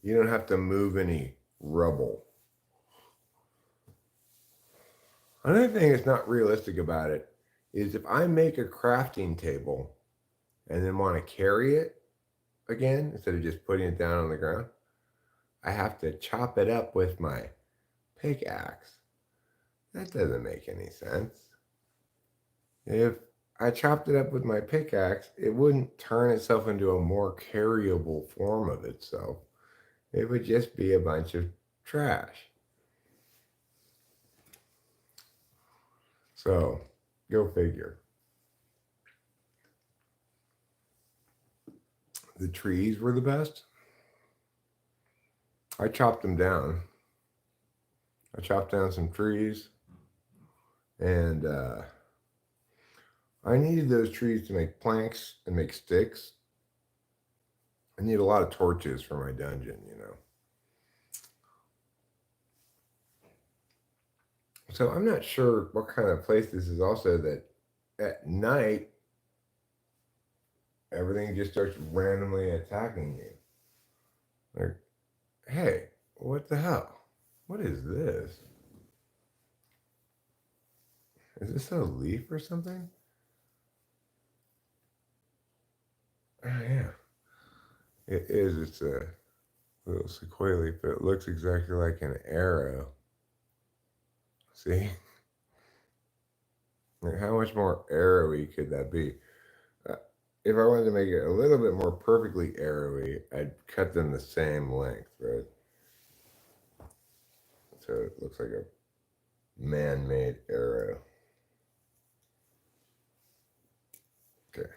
You don't have to move any rubble. Another thing that's not realistic about it is if I make a crafting table and then want to carry it again instead of just putting it down on the ground, I have to chop it up with my pickaxe. That doesn't make any sense. If I chopped it up with my pickaxe, it wouldn't turn itself into a more carryable form of itself. It would just be a bunch of trash. So, go figure. The trees were the best. I chopped them down. I chopped down some trees, and I needed those trees to make planks and make sticks. I need a lot of torches for my dungeon, you know. So I'm not sure what kind of place this is also that at night everything just starts randomly attacking you. Like, hey, what the hell? What is this? Is this a leaf or something? Oh, yeah. It is. It's a little sequoia leaf, but it looks exactly like an arrow. See? Like, how much more arrowy could that be? Uh, if I wanted to make it a little bit more perfectly arrowy, I'd cut them the same length, right? So it looks like a man-made arrow. Okay.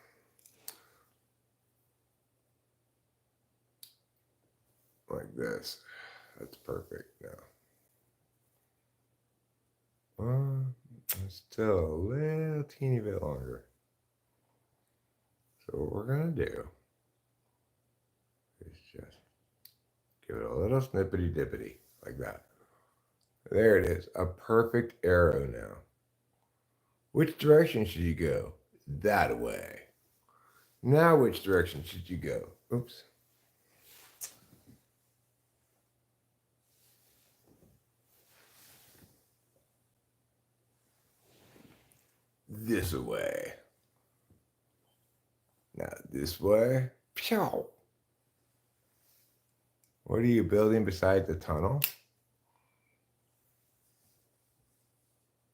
Like this. That's perfect now. It's still a little teeny bit longer. So what we're gonna do is just give it a little snippety dippity like that. There it is, a perfect arrow now. Which direction should you go? That way. Now which direction should you go? Oops. This way. Now this way. Pshaw. What are you building beside the tunnel?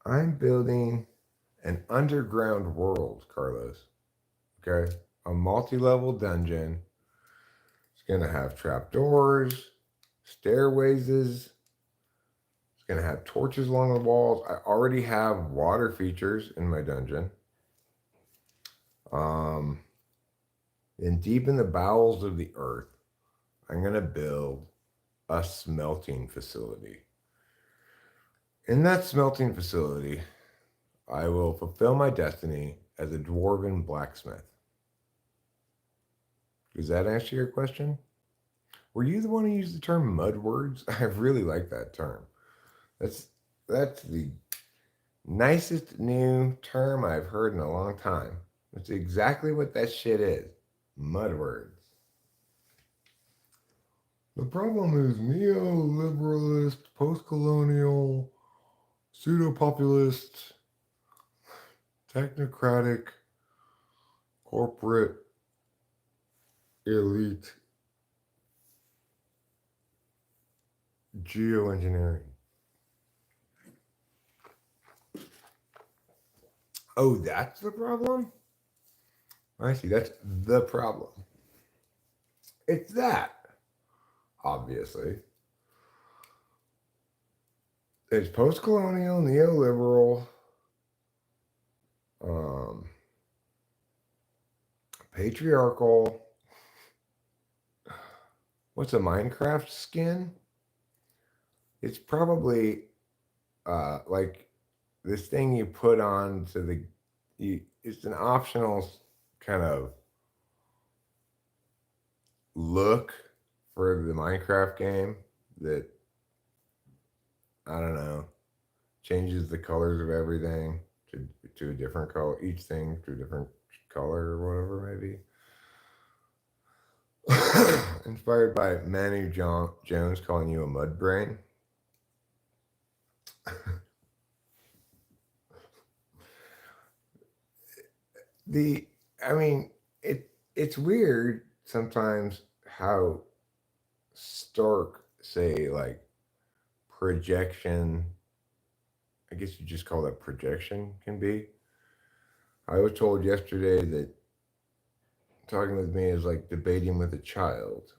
I'm building an underground world, Carlos. Okay? A multi-level dungeon. It's gonna have trapdoors, stairways. It's gonna have torches along the walls. I already have water features in my dungeon. And deep in the bowels of the earth, I'm gonna build a smelting facility. In that smelting facility, I will fulfill my destiny as a dwarven blacksmith. Does that answer your question? Were you the one who used the term mud words? I really like that term. That's the nicest new term I've heard in a long time. That's exactly what that shit is. Mud words. The problem is neoliberalist, post-colonial, pseudo-populist, technocratic, corporate, elite, geoengineering. Oh, that's the problem? I see. That's the problem. It's that, obviously. It's post colonial, neoliberal, um, patriarchal. What's a Minecraft skin? It's probably like this thing you put on to the. It's an optional kind of look for the Minecraft game that I don't know changes the colors of everything to a different color, each thing to a different color or whatever maybe. Inspired by Jones calling you a mud brain. the I mean it's weird sometimes how stark say like projection, I guess you just call that projection, can be. I was told yesterday that talking with me is like debating with a child.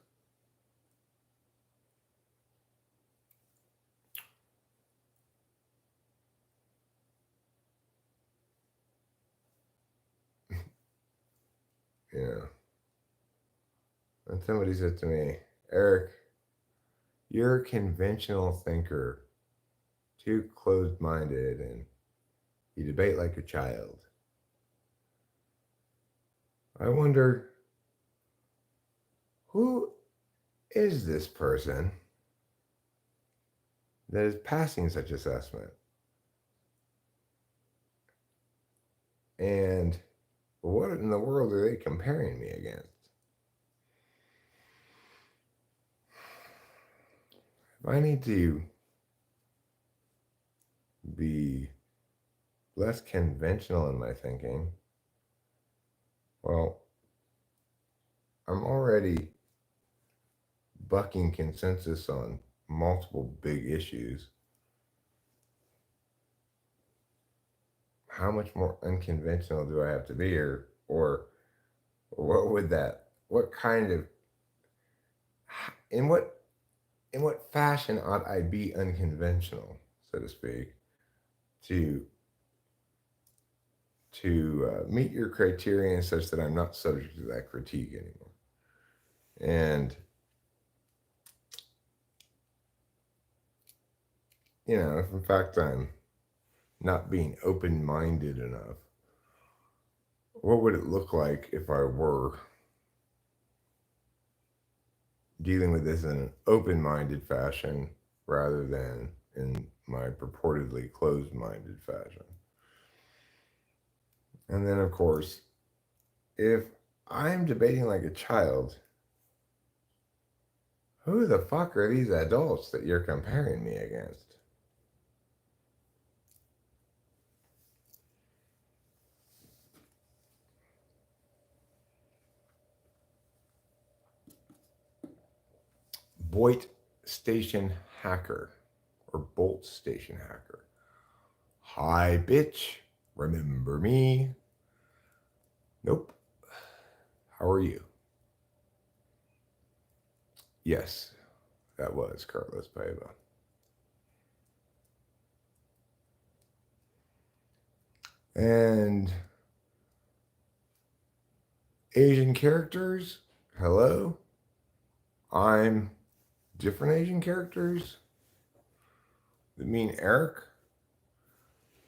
You know, and somebody said to me, Eric, you're a conventional thinker, too closed minded, and you debate like a child. I wonder, who is this person that is passing such assessment? And what in the world are they comparing me against? If I need to be less conventional in my thinking, well, I'm already bucking consensus on multiple big issues. How much more unconventional do I have to be, or what would that? What kind of in what in what fashion ought I be unconventional, so to speak, to meet your criterion such that I'm not subject to that critique anymore? And if in fact I'm not being open-minded enough, what would it look like if I were dealing with this in an open-minded fashion rather than in my purportedly closed-minded fashion? And then, of course, if I'm debating like a child, who the fuck are these adults that you're comparing me against? Boit Station Hacker or Bolt Station Hacker. Hi, bitch. Remember me? Nope. How are you? Yes, that was Carlos Paiva. And Asian characters, hello. I'm different Asian characters that mean Eric.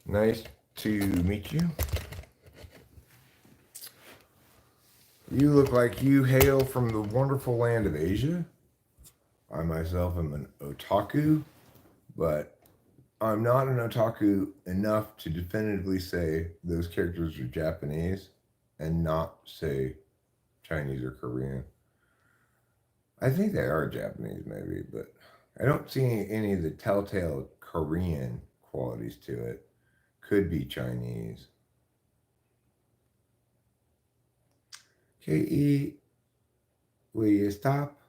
Nice to meet you. You look like you hail from the wonderful land of Asia. I myself am an otaku, but I'm not an otaku enough to definitively say those characters are Japanese and not say Chinese or Korean. I think they are Japanese, maybe, but I don't see any of the telltale Korean qualities to it. Could be Chinese. KE, will you stop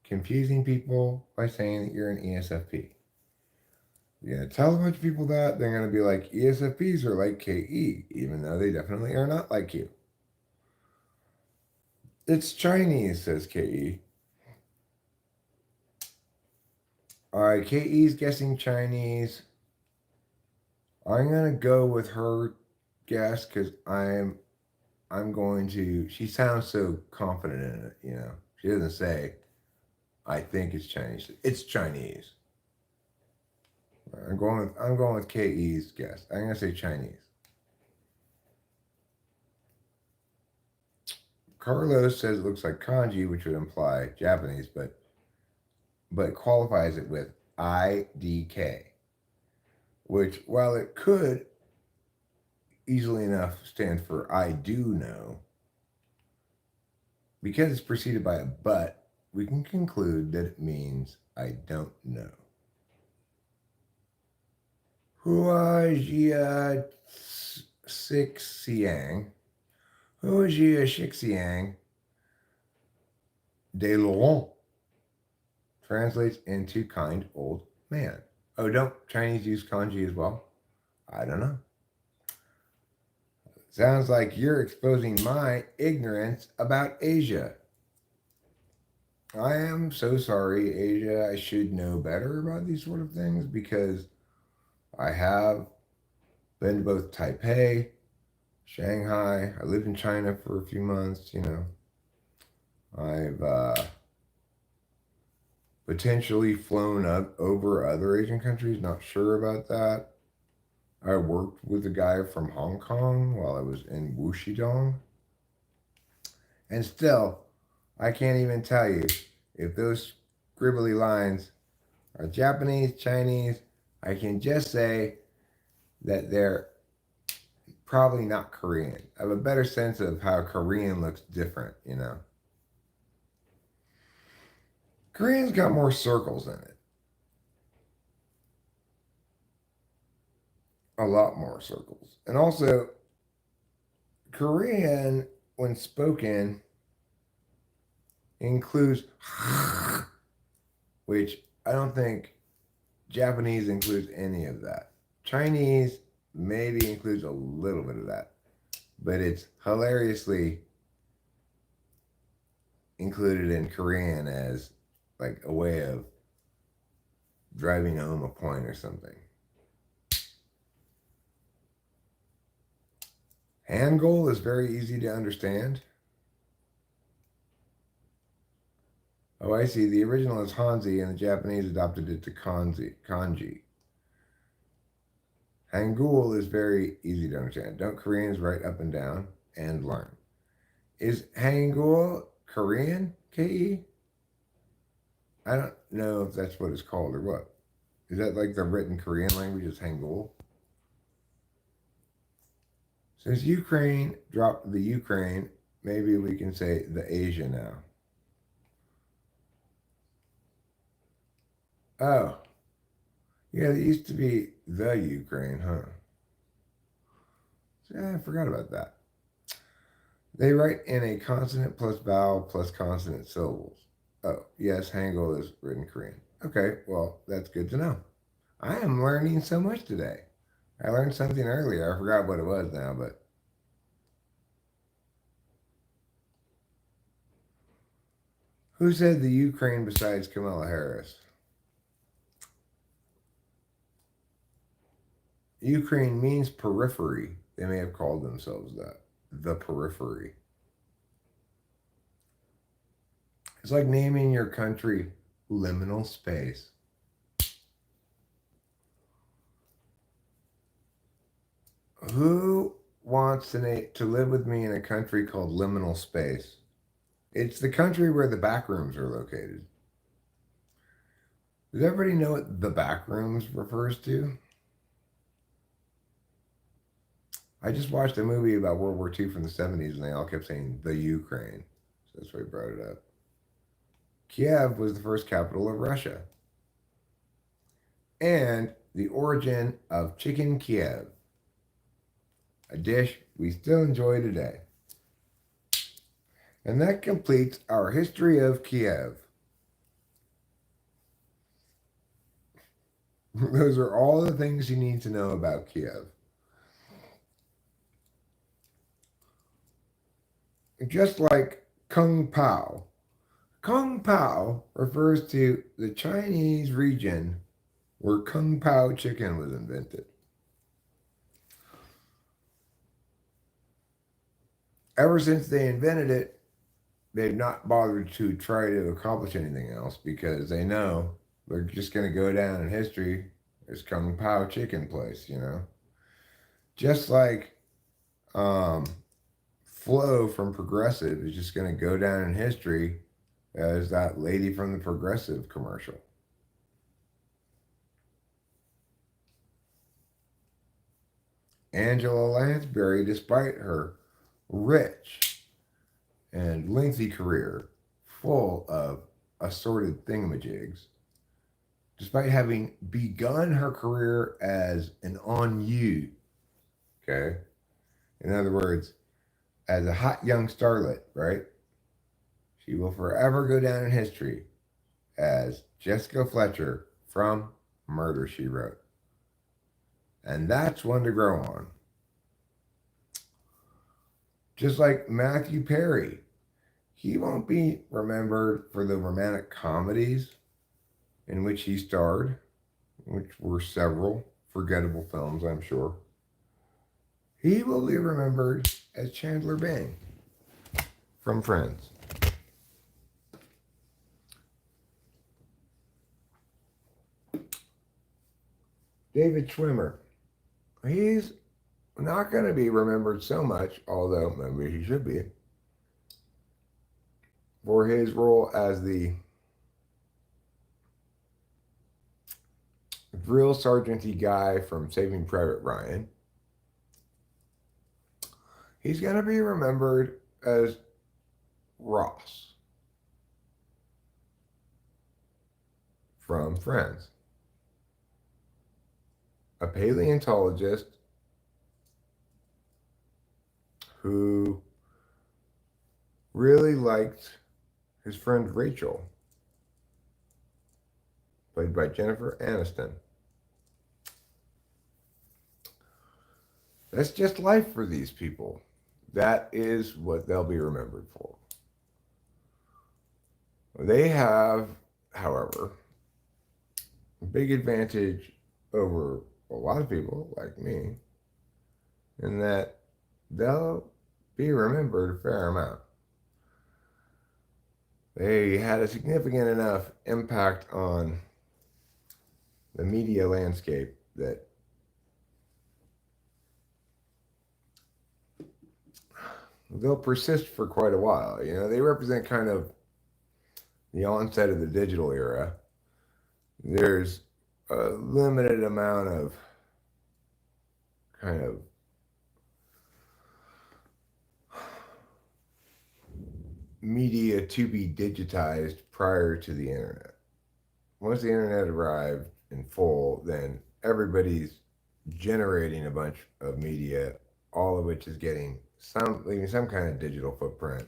confusing people by saying that you're an ESFP? Yeah, tell a bunch of people that they're going to be like, ESFPs are like KE, even though they definitely are not like you. It's Chinese, says KE. All right, KE's guessing Chinese. I'm going to go with her guess because I'm going to. She sounds so confident in it, you know. She doesn't say, I think it's Chinese. It's Chinese. I'm going with KE's guess. I'm gonna say Chinese. Carlos says it looks like kanji, which would imply Japanese, but qualifies it with IDK, which while it could easily enough stand for I do know, because it's preceded by a but, we can conclude that it means I don't know. Hua Jia Sixiang. Hua Jia Shixiang de Laurent translates into kind old man. Oh, don't Chinese use kanji as well? I don't know. Sounds like you're exposing my ignorance about Asia. I am so sorry, Asia. I should know better about these sort of things because I have been to both Taipei, Shanghai. I lived in China for a few months, you know. I've potentially flown up over other Asian countries, not sure about that. I worked with a guy from Hong Kong while I was in Wuxidong. And still, I can't even tell you if those scribbly lines are Japanese, Chinese. I can just say that they're probably not Korean. I have a better sense of how Korean looks different, you know. Korean's got more circles in it. A lot more circles. And also, Korean, when spoken, includes which I don't think Japanese includes any of that. Chinese maybe includes a little bit of that, but it's hilariously included in Korean as like a way of driving home a point or something. Hangul is very easy to understand. Oh, I see. The original is Hanzi, and the Japanese adopted it to kanji. Hangul is very easy to understand. Don't Koreans write up and down and learn? Is Hangul Korean, KE? I don't know if that's what it's called or what. Is that like the written Korean language is Hangul? Since Ukraine dropped the Ukraine, maybe we can say the Asia now. Oh, yeah, it used to be the Ukraine, huh? Yeah, I forgot about that. They write in a consonant plus vowel plus consonant syllables. Oh, yes, Hangul is written Korean. Okay, well, that's good to know. I am learning so much today. I learned something earlier. I forgot what it was now, but who said the Ukraine besides Kamala Harris? Ukraine means periphery. They may have called themselves that. The periphery. It's like naming your country liminal space. Who wants to live with me in a country called liminal space? It's the country where the back rooms are located. Does everybody know what the back rooms refers to? I just watched a movie about World War II from the 70s and they all kept saying the Ukraine. So that's why I brought it up. Kiev was the first capital of Russia. And the origin of chicken Kiev, a dish we still enjoy today. And that completes our history of Kiev. Those are all the things you need to know about Kiev. Just like Kung Pao. Kung Pao refers to the Chinese region where Kung Pao chicken was invented. Ever since they invented it, they've not bothered to try to accomplish anything else because they know they're just going to go down in history as Kung Pao chicken place, you know? Just like um, Flo from Progressive is just going to go down in history as that lady from the Progressive commercial. Angela Lansbury, despite her rich and lengthy career full of assorted thingamajigs, despite having begun her career as an ennui, okay? In other words, as a hot young starlet, right? She will forever go down in history as Jessica Fletcher from Murder, She Wrote. And that's one to grow on. Just like Matthew Perry, he won't be remembered for the romantic comedies in which he starred, which were several forgettable films, I'm sure. He will be remembered as Chandler Bing from Friends. David Schwimmer, he's not going to be remembered so much, although maybe he should be, for his role as the drill sergeant-y guy from Saving Private Ryan. He's going to be remembered as Ross from Friends, a paleontologist who really liked his friend Rachel, played by Jennifer Aniston. That's just life for these people. That is what they'll be remembered for. They have, however, a big advantage over a lot of people like me in that they'll be remembered a fair amount. They had a significant enough impact on the media landscape that they'll persist for quite a while. You know, they represent kind of the onset of the digital era. There's a limited amount of kind of media to be digitized prior to the internet. Once the internet arrived in full, then everybody's generating a bunch of media, all of which is leaving some kind of digital footprint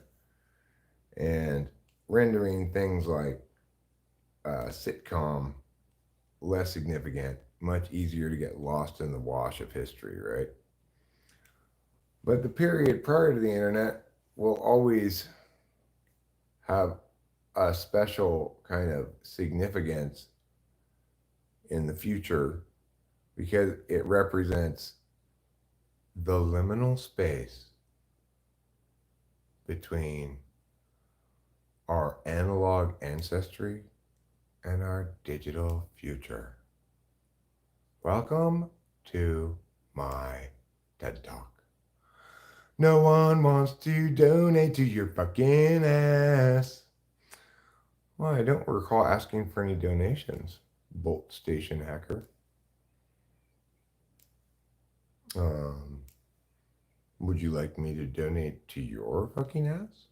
and rendering things like sitcom less significant, much easier to get lost in the wash of history, right? But the period prior to the internet will always have a special kind of significance in the future because it represents the liminal space between our analog ancestry and our digital future. Welcome to my TED Talk. No one wants to donate to your fucking ass. Well, I don't recall asking for any donations, Bolt Station hacker. Would you like me to donate to your fucking ass?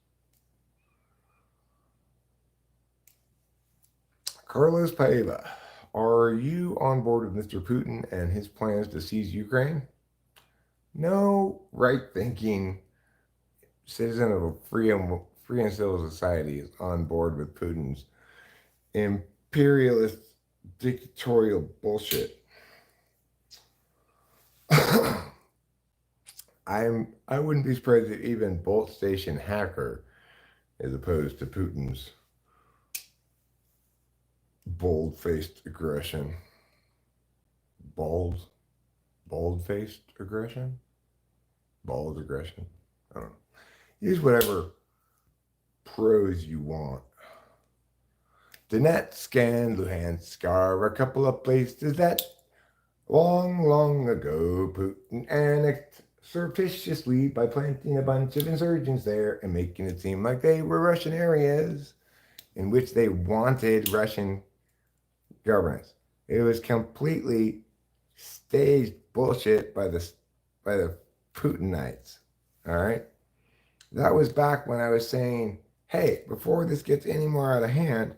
Carlos Paeva, are you on board with Mr. Putin and his plans to seize Ukraine? No right-thinking citizen of a free and civil society is on board with Putin's imperialist dictatorial bullshit. I wouldn't be surprised if even Bolt Station hacker, as opposed to Putin's bold-faced aggression, bald, bald-faced aggression, bald aggression. I don't know. Use whatever prose you want. Donetsk and Luhansk are a couple of places that long, long ago Putin annexed surreptitiously by planting a bunch of insurgents there and making it seem like they were Russian areas in which they wanted Russian governance. It was completely staged bullshit by the Putinites. All right? That was back when I was saying, hey, before this gets any more out of hand,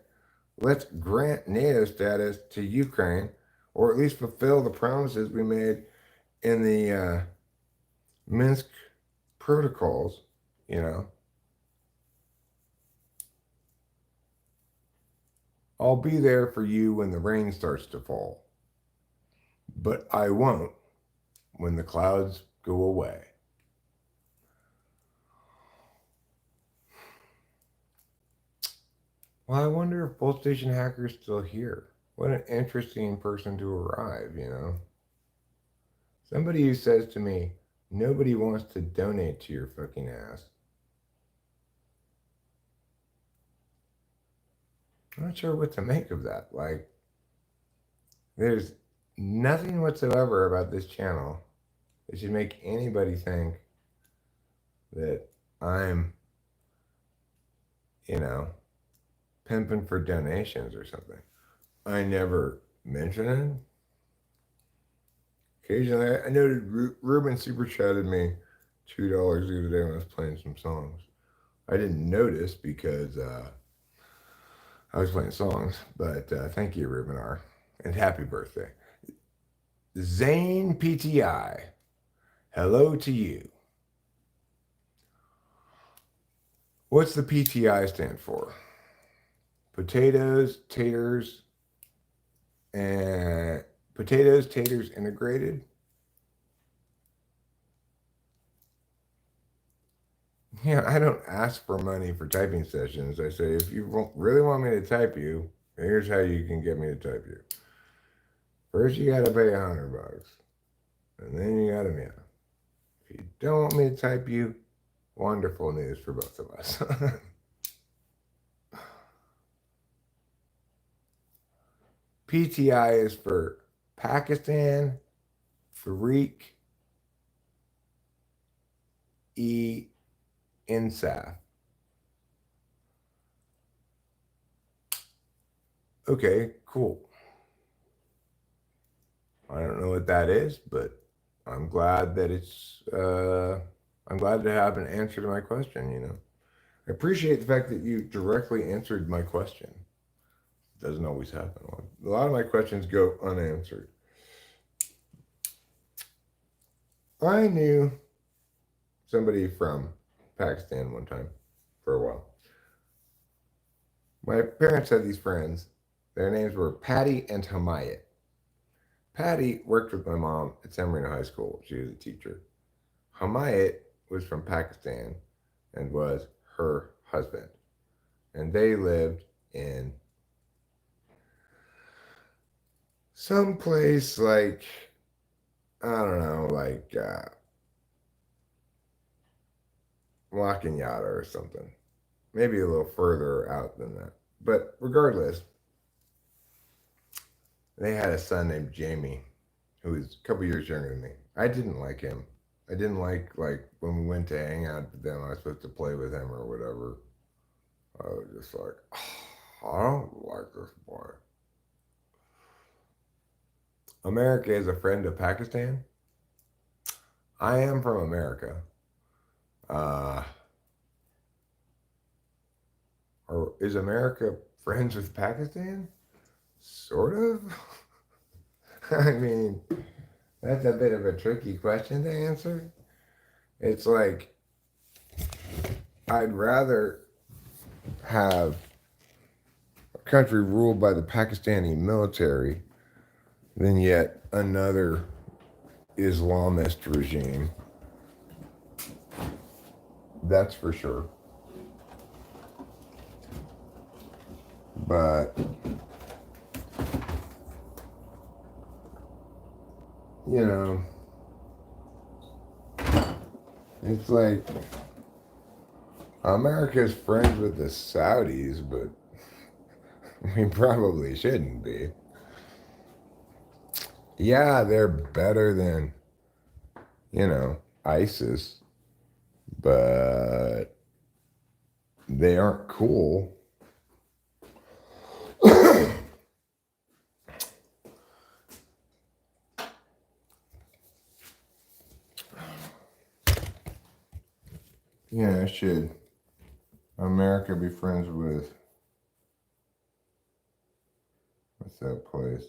let's grant NATO status to Ukraine, or at least fulfill the promises we made in the Minsk protocols, you know. I'll be there for you when the rain starts to fall, but I won't when the clouds go away. Well, I wonder if Bolt Station Hacker's still here. What an interesting person to arrive, you know. Somebody who says to me, nobody wants to donate to your fucking ass. I'm not sure what to make of that. Like, there's nothing whatsoever about this channel that should make anybody think that I'm, you know, pimping for donations or something. I never mention it. Occasionally, I noted Ruben super chatted me $2 the other day when I was playing some songs. I didn't notice because I was playing songs, but thank you, Ruben R. And happy birthday. Zane PTI, hello to you. What's the PTI stand for? Potatoes, taters, and potatoes, taters integrated. Yeah, I don't ask for money for typing sessions. I say, if you really want me to type you, here's how you can get me to type you. First, you got to pay $100, and then you got to meow. If you don't want me to type you, wonderful news for both of us. PTI is for Pakistan, Tariq E. Insaf. Okay, cool. I don't know what that is, but I'm glad that I'm glad to have an answer to my question, you know. I appreciate the fact that you directly answered my question. It doesn't always happen. A lot of my questions go unanswered. I knew somebody from Pakistan one time for a while. My parents had these friends. Their names were Patty and Hamayat. Patty worked with my mom at San Marino High School. She was a teacher. Hamayat was from Pakistan and was her husband. And they lived in some place like, I don't know, like Yada or something. Maybe a little further out than that. But regardless, they had a son named Jamie, who was a couple years younger than me. I didn't like him. I didn't like when we went to hang out with them, I was supposed to play with him or whatever. I was just like, oh, I don't like this boy. America is a friend of Pakistan. I am from America. Or is America friends with Pakistan? Sort of. I mean, that's a bit of a tricky question to answer. It's like, I'd rather have country ruled by the Pakistani military than yet another Islamist regime. That's for sure. But, you know, it's like America's friends with the Saudis, but we probably shouldn't be. Yeah, they're better than, ISIS, but they aren't cool. Should America be friends with, what's that place?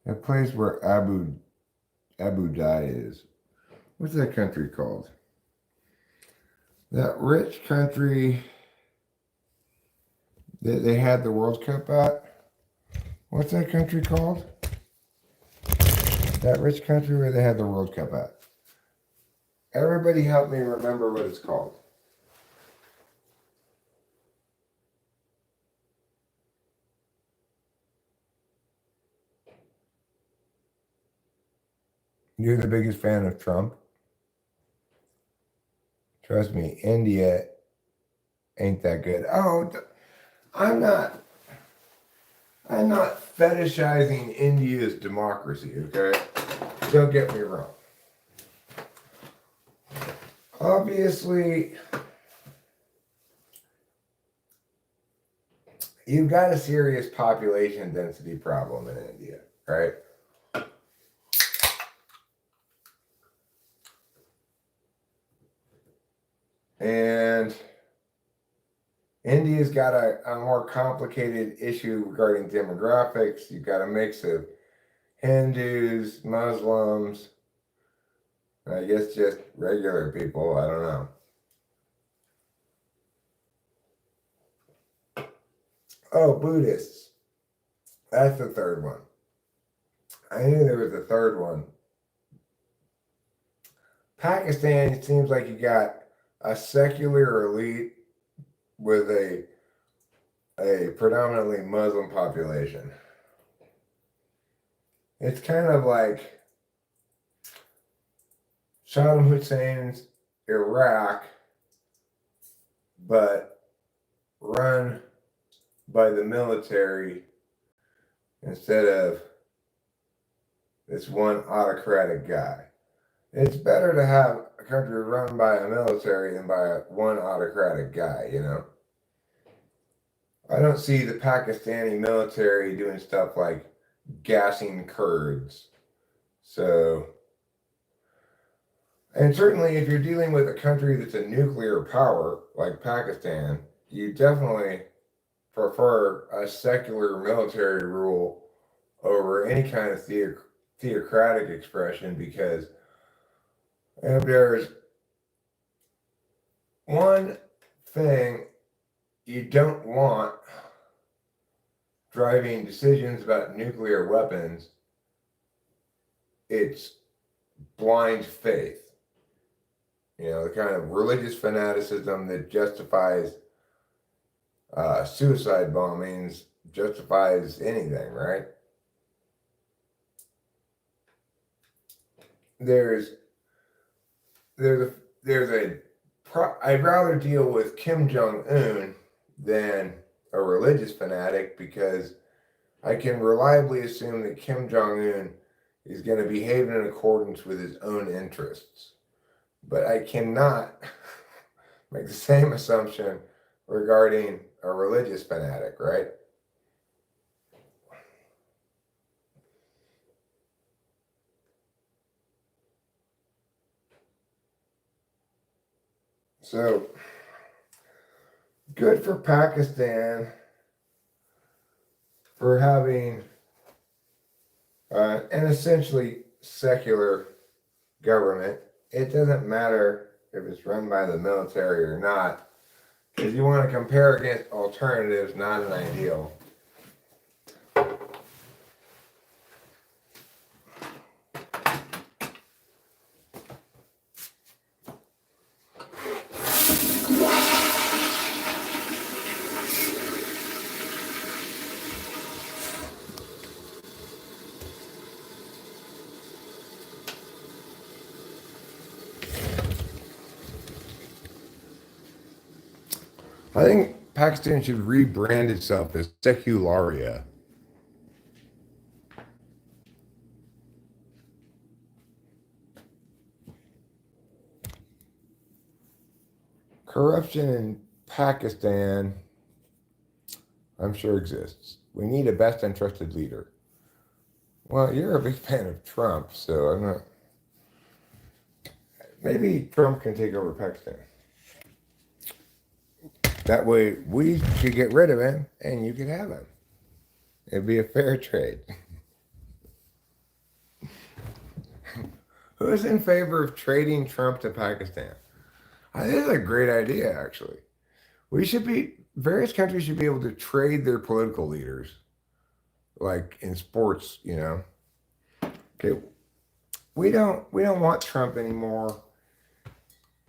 That place where Abu Dhabi is. What's that country called? That rich country that they had the World Cup at? What's that country called? That rich country where they had the World Cup at. Everybody help me remember what it's called. You're the biggest fan of Trump? Trust me, India ain't that good. Oh, I'm not fetishizing India's democracy, okay? Don't get me wrong. Obviously, you've got a serious population density problem in India, right? And India's got a more complicated issue regarding demographics. You've got a mix of Hindus, Muslims, I guess just regular people. I don't know. Oh, Buddhists. That's the third one. I knew there was a third one. Pakistan, it seems like you got a secular elite with a predominantly Muslim population. It's kind of like Saddam Hussein's Iraq, but run by the military instead of this one autocratic guy. It's better to have a country run by a military than by one autocratic guy, I don't see the Pakistani military doing stuff like gassing Kurds. So, and certainly if you're dealing with a country that's a nuclear power like Pakistan, you definitely prefer a secular military rule over any kind of theocratic expression, because if there's one thing you don't want driving decisions about nuclear weapons, it's blind faith. The kind of religious fanaticism that justifies suicide bombings, justifies anything, right? I'd rather deal with Kim Jong-un than a religious fanatic, because I can reliably assume that Kim Jong-un is going to behave in accordance with his own interests. But I cannot make the same assumption regarding a religious fanatic, right? So, good for Pakistan for having an essentially secular government. It doesn't matter if it's run by the military or not, If you want to compare against alternatives, not an ideal. I think Pakistan should rebrand itself as Secularia. Corruption in Pakistan, I'm sure, exists. We need a best and trusted leader. Well, you're a big fan of Trump, so I'm not. Maybe Trump can take over Pakistan. That way, we could get rid of him, and you could have him. It'd be a fair trade. Who's in favor of trading Trump to Pakistan? I think it's a great idea, actually. Various countries should be able to trade their political leaders, like in sports, you know. Okay, we don't want Trump anymore.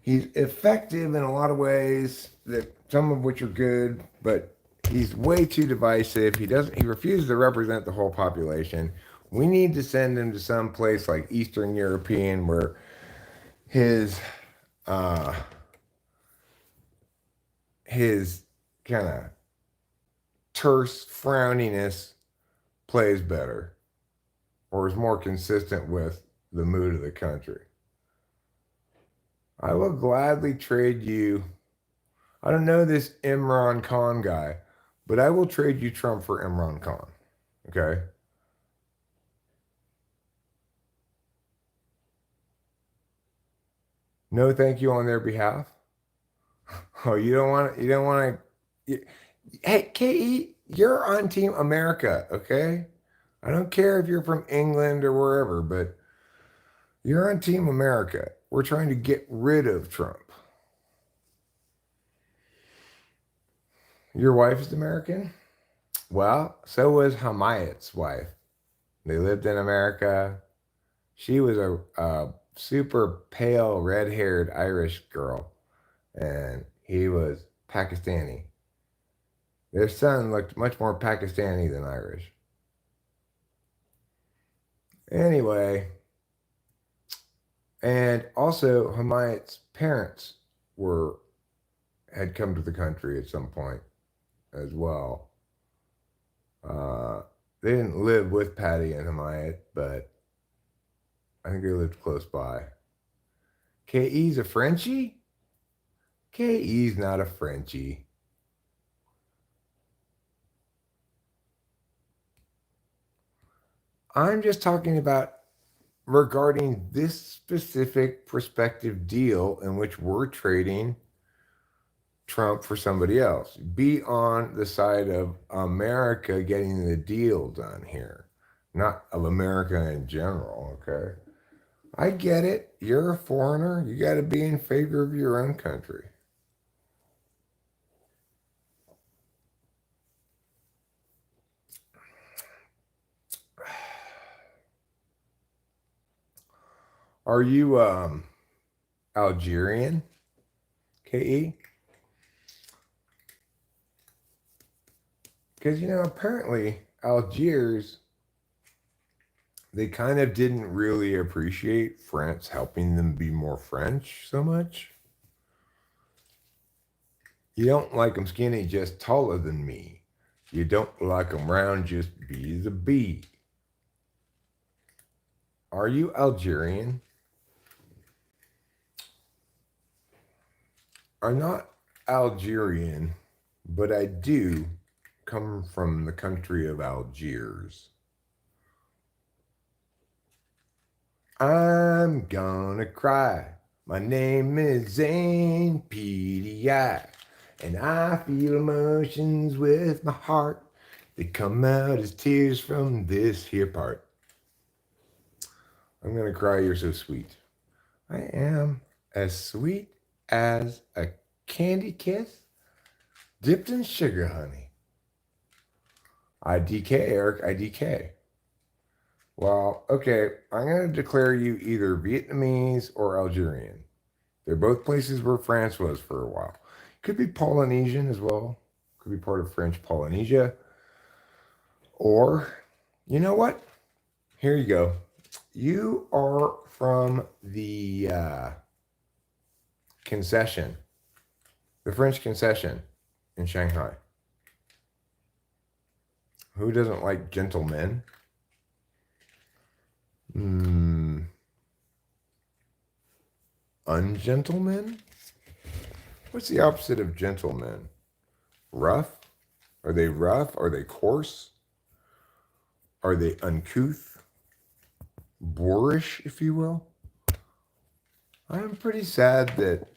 He's effective in a lot of ways, that some of which are good, but he's way too divisive. He refuses to represent the whole population. We need to send him to some place like Eastern European where his uh his kind of terse frowniness plays better or is more consistent with the mood of the country. I will gladly trade you. I don't know this Imran Khan guy, but I will trade you Trump for Imran Khan. Okay. No, thank you on their behalf. Oh, you don't want to. You don't want to. Hey, Ke, you're on Team America. Okay. I don't care if you're from England or wherever, but you're on Team America. We're trying to get rid of Trump. Your wife is American? Well, so was Hamayat's wife. They lived in America. She was a super pale, red haired Irish girl, and he was Pakistani. Their son looked much more Pakistani than Irish. Anyway, and also Hamayat's parents were had come to the country at some point as well. Uh, they didn't live with Patty and Hamayat, but I think they lived close by. KE's a Frenchie? KE's not a Frenchie. I'm just talking about regarding this specific prospective deal in which we're trading Trump for somebody else. Be on the side of America getting the deal done here, not of America in general, okay? I get it. You're a foreigner. You got to be in favor of your own country. Are you Algerian, KE? Because, apparently Algiers, they kind of didn't really appreciate France helping them be more French so much. You don't like them skinny, just taller than me. You don't like them round, just be the bee. Are you Algerian? I'm not Algerian, but I do come from the country of Algiers. I'm gonna cry. My name is Zane PDI, and I feel emotions with my heart. They come out as tears from this here part. I'm gonna cry, you're so sweet. I am as sweet as a candy kiss. Dipped in sugar, honey. IDK, Eric, IDK. Well, okay, I'm going to declare you either Vietnamese or Algerian. They're both places where France was for a while. Could be Polynesian as well. Could be part of French Polynesia. Or, you know what? Here you go. You are from the concession, the French concession in Shanghai. Who doesn't like gentlemen? Ungentlemen? What's the opposite of gentlemen? Rough? Are they rough? Are they coarse? Are they uncouth? Boorish, if you will? I'm pretty sad that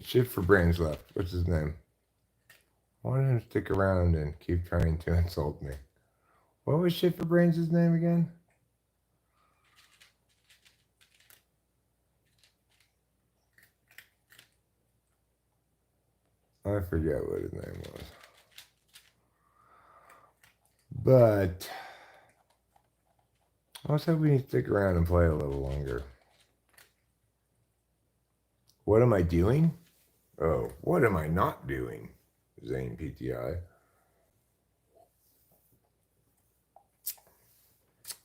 shit for brains left. What's his name? Why didn't he stick around and keep trying to insult me? What was shit for brains' name again? I forget what his name was. But I was hoping he'd stick around and play a little longer. What am I doing? Oh, what am I not doing? Zane PTI.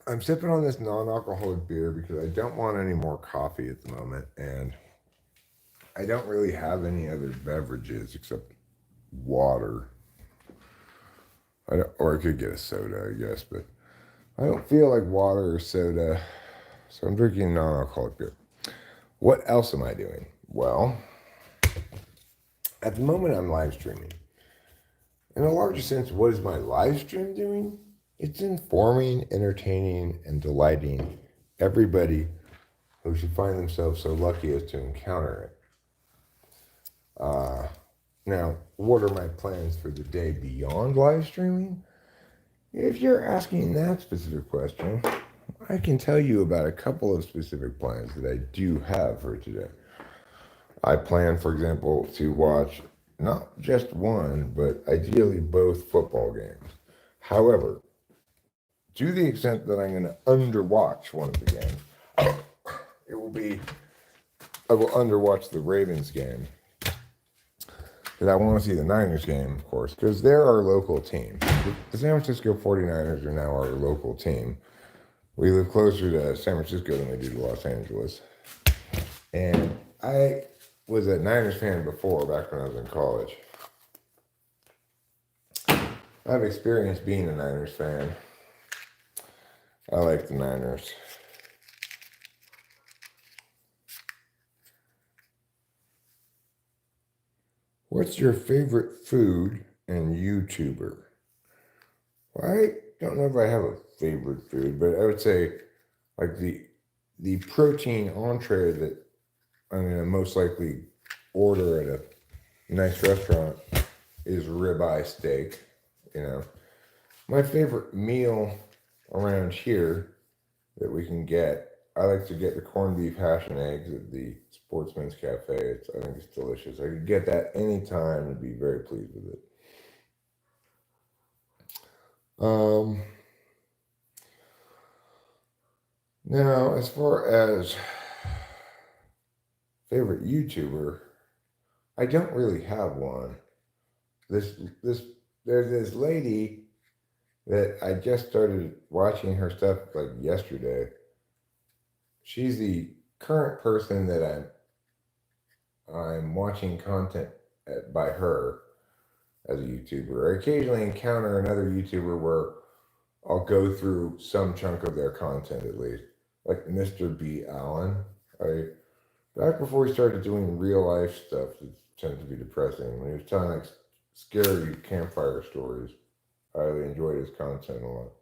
I'm sipping on this non-alcoholic beer because I don't want any more coffee at the moment, and I don't really have any other beverages except water. Or I could get a soda, I guess, but I don't feel like water or soda, so I'm drinking non-alcoholic beer. What else am I doing? Well, at the moment I'm live streaming. In a larger sense, what is my live stream doing? It's informing, entertaining, and delighting everybody who should find themselves so lucky as to encounter it. Now, what are my plans for the day beyond live streaming? If you're asking that specific question, I can tell you about a couple of specific plans that I do have for today. I plan, for example, to watch not just one, but ideally both football games. However, to the extent that I'm going to underwatch one of the games, I will underwatch the Ravens game. Because I want to see the Niners game, of course, because they're our local team. The San Francisco 49ers are now our local team. We live closer to San Francisco than we do to Los Angeles. And I was a Niners fan before, back when I was in college. I've experienced being a Niners fan. I like the Niners. What's your favorite food and YouTuber? Well, I don't know if I have a favorite food, but I would say like the protein entree that I'm going to most likely order at a nice restaurant is ribeye steak. You know, my favorite meal around here that we can get, I like to get the corned beef hash and eggs at the Sportsman's Cafe. I think it's delicious. I could get that anytime and be very pleased with it. Now, as far as favorite YouTuber, I don't really have one. There's this lady that I just started watching her stuff like yesterday. She's the current person that I'm watching content by her as a YouTuber. I occasionally encounter another YouTuber where I'll go through some chunk of their content at least, like Mr. B. Allen. Back before he started doing real life stuff that tended to be depressing, when he was telling like scary campfire stories, I really enjoyed his content a lot.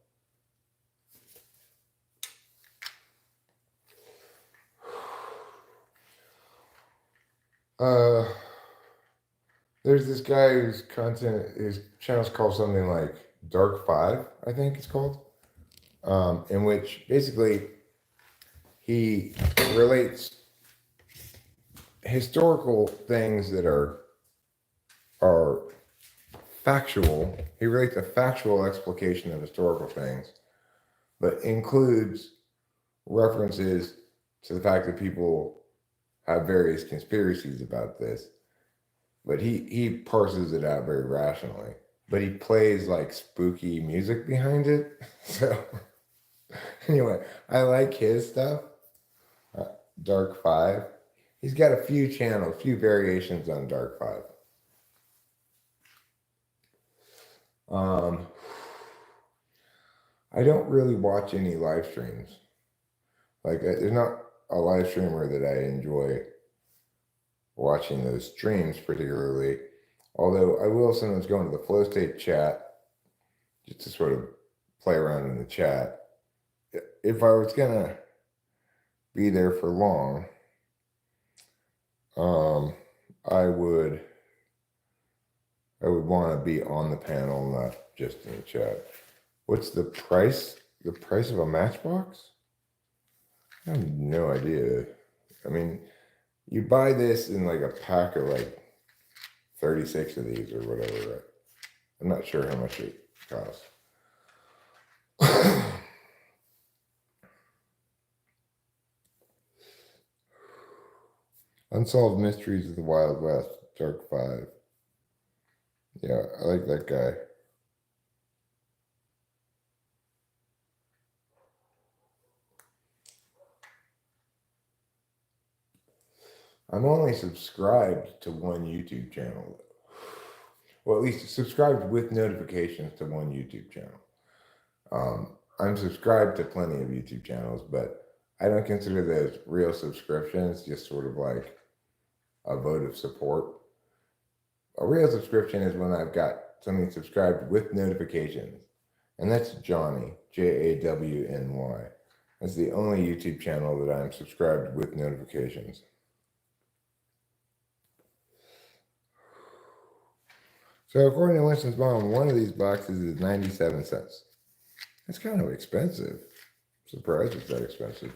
There's this guy whose his channel's called something like Dark 5, I think it's called, in which basically he relates historical things that are factual. He relates a factual explication of historical things, but includes references to the fact that people have various conspiracies about this. But he parses it out very rationally. But he plays like spooky music behind it. So anyway, I like his stuff. Uh, Dark Five. He's got a few channels, few variations on Dark Five. I don't really watch any live streams. Like, there's not a live streamer that I enjoy watching those streams particularly. Although I will sometimes go into the flow state chat just to sort of play around in the chat. If I was gonna be there for long, I would want to be on the panel, not just in the chat. What's the price? The price of a Matchbox? I have no idea. I mean, you buy this in like a pack of like 36 of these or whatever, right? I'm not sure how much it costs. Unsolved Mysteries of the Wild West, Dark Five. Yeah, I like that guy. I'm only subscribed to one YouTube channel. Well, at least subscribed with notifications to one YouTube channel. I'm subscribed to plenty of YouTube channels, but I don't consider those real subscriptions, just sort of like a vote of support. A real subscription is when I've got something subscribed with notifications. And that's Johnny, Jawny. That's the only YouTube channel that I'm subscribed with notifications. So according to Winston's mom, one of these boxes is 97 cents. That's kind of expensive. Surprised it's that expensive.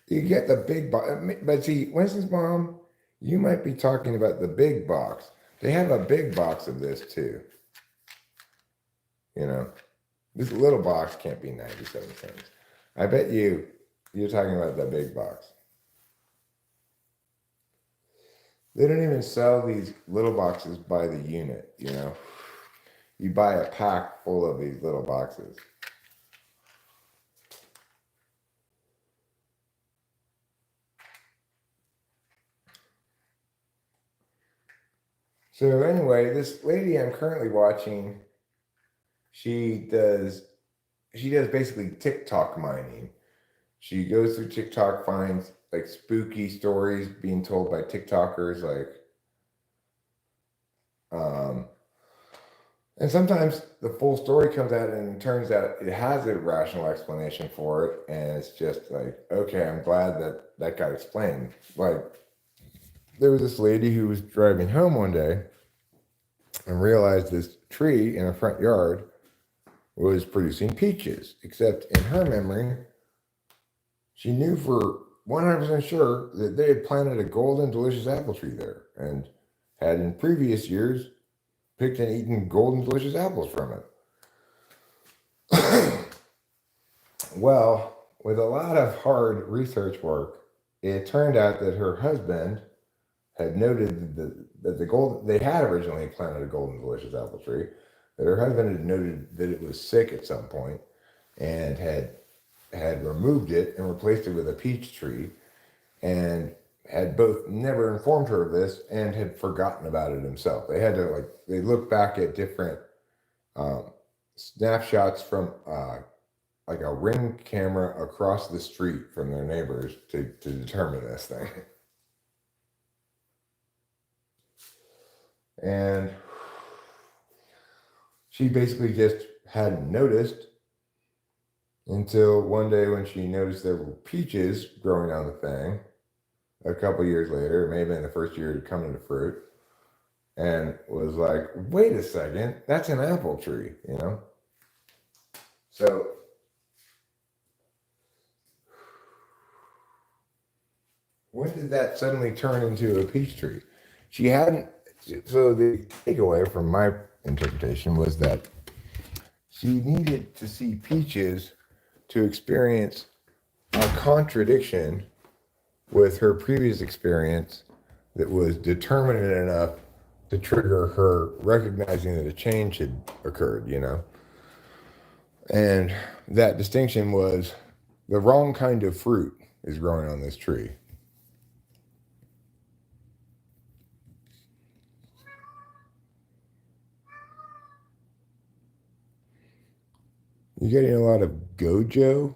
You get the big box, but see, Winston's mom, you might be talking about the big box. They have a big box of this too. You know, this little box can't be 97 cents. I bet you're talking about the big box. They don't even sell these little boxes by the unit, you know. You buy a pack full of these little boxes. So anyway, this lady I'm currently watching, she does basically TikTok mining. She goes through TikTok, finds like spooky stories being told by TikTokers, like, and sometimes the full story comes out and it turns out it has a rational explanation for it, and it's just like, okay, I'm glad that got explained. Like, there was this lady who was driving home one day and realized this tree in her front yard was producing peaches, except in her memory, she knew for 100% sure that they had planted a golden, delicious apple tree there and had in previous years picked and eaten golden, delicious apples from it. Well, with a lot of hard research work, it turned out that her husband had noted that the gold they had originally planted a golden, delicious apple tree, that her husband had noted that it was sick at some point and had removed it and replaced it with a peach tree, and had both never informed her of this and had forgotten about it himself. They had to they looked back at different snapshots from like a Ring camera across the street from their neighbors to determine this thing. And she basically just hadn't noticed until one day when she noticed there were peaches growing on the thing. A couple years later, it may have been the first year to come into fruit, and was like, wait a second, that's an apple tree, you know? So When did that suddenly turn into a peach tree? She hadn't. So the takeaway from my interpretation was that she needed to see peaches to experience a contradiction with her previous experience that was determinate enough to trigger her recognizing that a change had occurred, you know? And that distinction was the wrong kind of fruit is growing on this tree. You getting a lot of Gojo?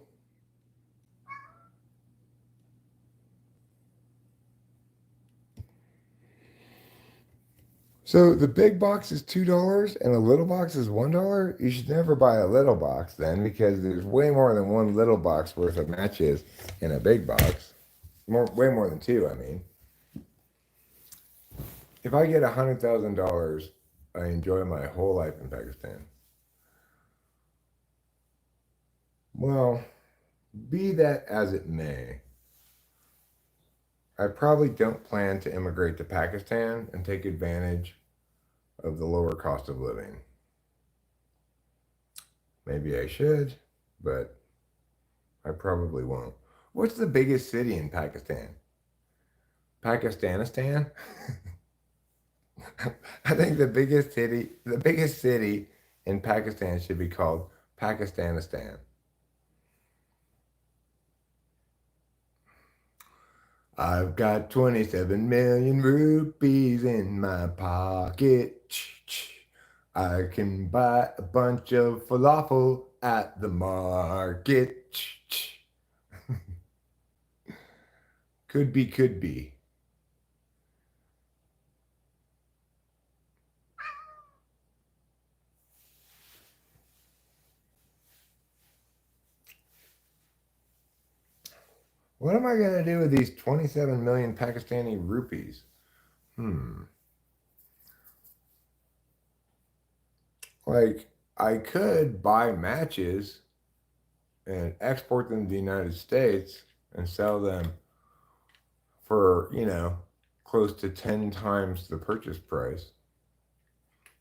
So the big box is $2 and a little box is $1. You should never buy a little box then because there's way more than one little box worth of matches in a big box. Way more than two, I mean. If I get $100,000, I enjoy my whole life in Pakistan. Well, be that as it may, I probably don't plan to immigrate to Pakistan and take advantage of the lower cost of living. Maybe I should, but I probably won't. What's the biggest city in Pakistan? Pakistanistan? I think the biggest city in Pakistan should be called Pakistanistan. I've got 27 million rupees in my pocket. I can buy a bunch of falafel at the market. Could be, could be. What am I going to do with these 27 million Pakistani rupees? Like, I could buy matches and export them to the United States and sell them for, close to 10 times the purchase price.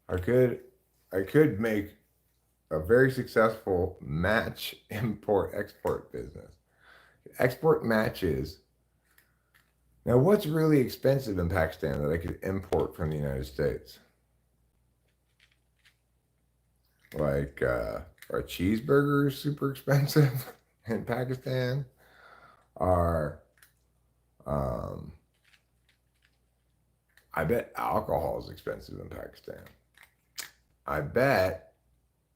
I could make a very successful match import export business. Export matches. Now, what's really expensive in Pakistan that I could import from the United States? Like, are cheeseburgers super expensive in Pakistan? Are, um, I bet alcohol is expensive in Pakistan. I bet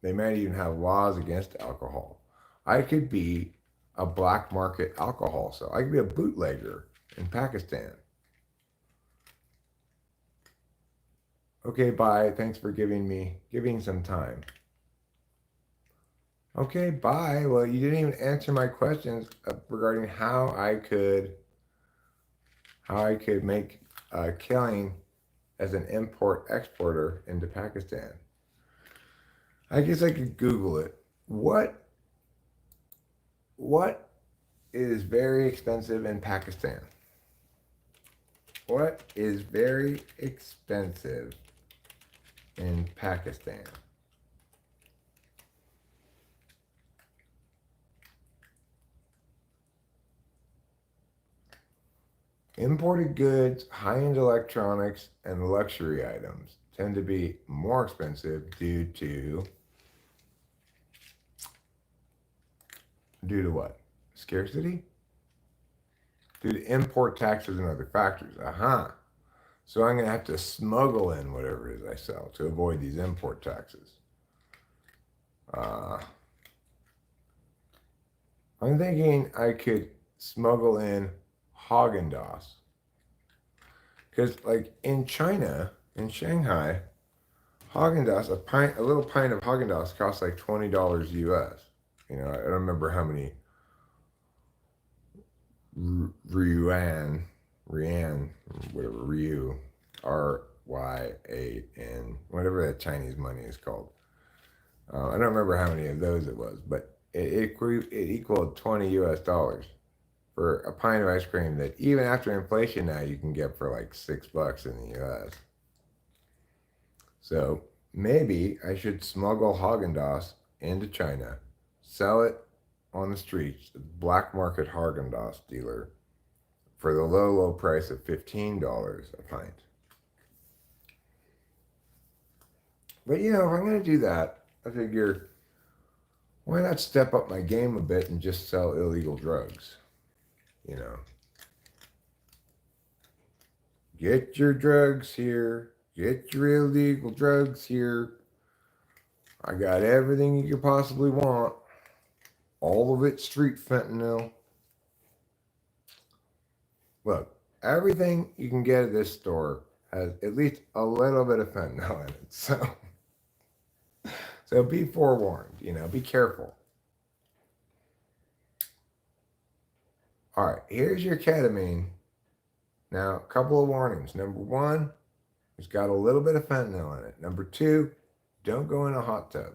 they might even have laws against alcohol. I could be a black market alcohol seller. I could be a bootlegger in Pakistan. Okay, bye. Thanks for giving some time. Okay, bye. Well, you didn't even answer my questions regarding how I could make a killing as an import exporter into Pakistan. I guess I could Google it. What is very expensive in Pakistan? What is very expensive in Pakistan? Imported goods, high-end electronics, and luxury items tend to be more expensive due to what? Scarcity? Due to import taxes and other factors. So I'm going to have to smuggle in whatever it is I sell to avoid these import taxes. I'm thinking I could smuggle in Haagen-Dazs. Because, like, in China, in Shanghai, Haagen-Dazs, a little pint of Haagen-Dazs costs like $20 US. I don't remember how many Ryan, whatever, Ryu, RYAN, whatever that Chinese money is called. I don't remember how many of those it was, but it equaled $20 US. for a pint of ice cream that even after inflation now you can get for like $6 in the US. So maybe I should smuggle Haagen-Dazs into China, sell it on the streets, the black market Haagen-Dazs dealer, for the low, low price of $15 a pint. But if I'm going to do that, I figure, why not step up my game a bit and just sell illegal drugs? Get your drugs here. Get your illegal drugs here. I got everything you could possibly want. All of it street fentanyl. Look, everything you can get at this store has at least a little bit of fentanyl in it. So be forewarned, be careful. All right, here's your ketamine. Now, a couple of warnings. Number one, it's got a little bit of fentanyl in it. Number two, don't go in a hot tub.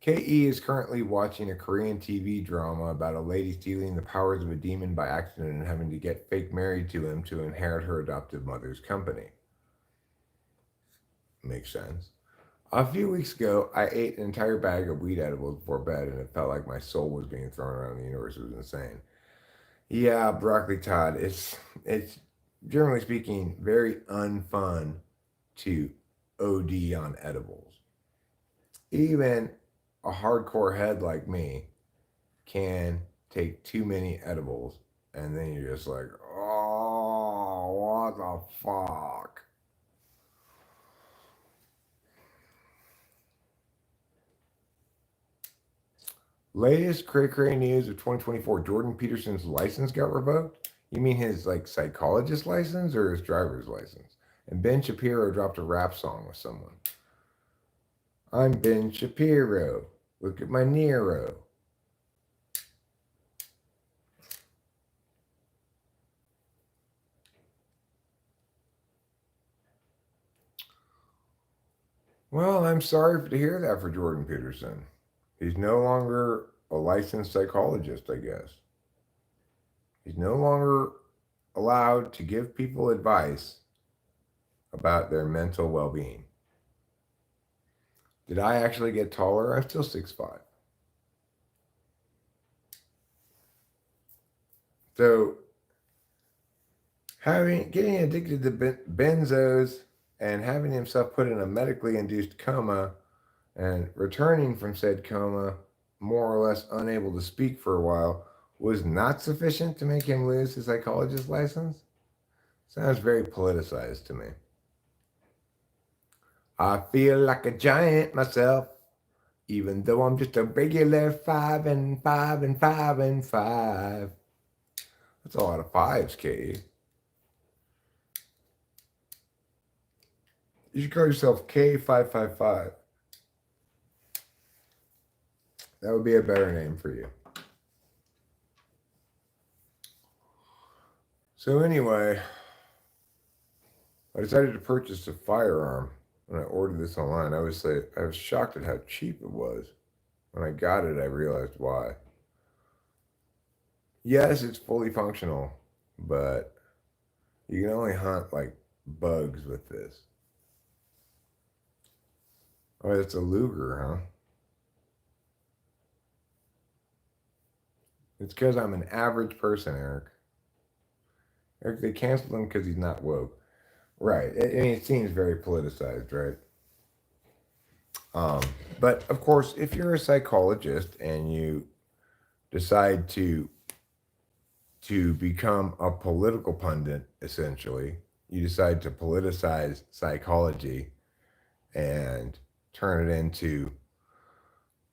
KE is currently watching a Korean TV drama about a lady stealing the powers of a demon by accident and having to get fake married to him to inherit her adoptive mother's company. Makes sense. A few weeks ago, I ate an entire bag of weed edibles before bed, and it felt like my soul was being thrown around the universe. It was insane. Yeah, broccoli Todd, it's generally speaking very unfun to OD on edibles. Even a hardcore head like me can take too many edibles, and then you're just like, oh, what the fuck? Latest cray news of 2024, Jordan Peterson's license got revoked? You mean his psychologist license or his driver's license? And Ben Shapiro dropped a rap song with someone. I'm Ben Shapiro. Look at my Nero. Well, I'm sorry to hear that for Jordan Peterson. He's no longer a licensed psychologist, I guess. He's no longer allowed to give people advice about their mental well-being. Did I actually get taller? I'm still 6'5". So, getting addicted to benzos and having himself put in a medically induced coma and returning from said coma, more or less unable to speak for a while, was not sufficient to make him lose his psychologist license? Sounds very politicized to me. I feel like a giant myself, even though I'm just a regular 5 and 5 and 5 and 5. That's a lot of fives, Katie. You should call yourself K555. That would be a better name for you. So anyway, I decided to purchase a firearm when I ordered this online. I was shocked at how cheap it was. When I got it, I realized why. Yes, it's fully functional, but you can only hunt bugs with this. Oh, it's a Luger, huh? It's because I'm an average person, Eric. Eric, they canceled him because he's not woke. Right. I mean, it seems very politicized, right? But of course, if you're a psychologist and you decide to become a political pundit, essentially, you decide to politicize psychology and turn it into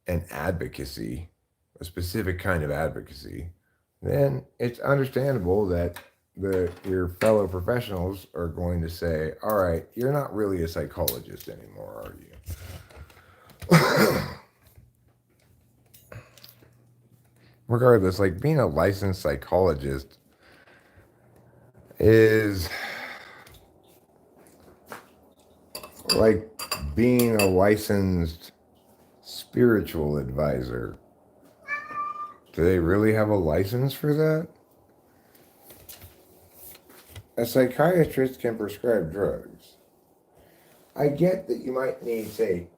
an advocacy, a specific kind of advocacy, then it's understandable that your fellow professionals are going to say, all right, you're not really a psychologist anymore, are you? Regardless, being a licensed psychologist is like being a licensed spiritual advisor. Do they really have a license for that? A psychiatrist can prescribe drugs. I get that you might need, say,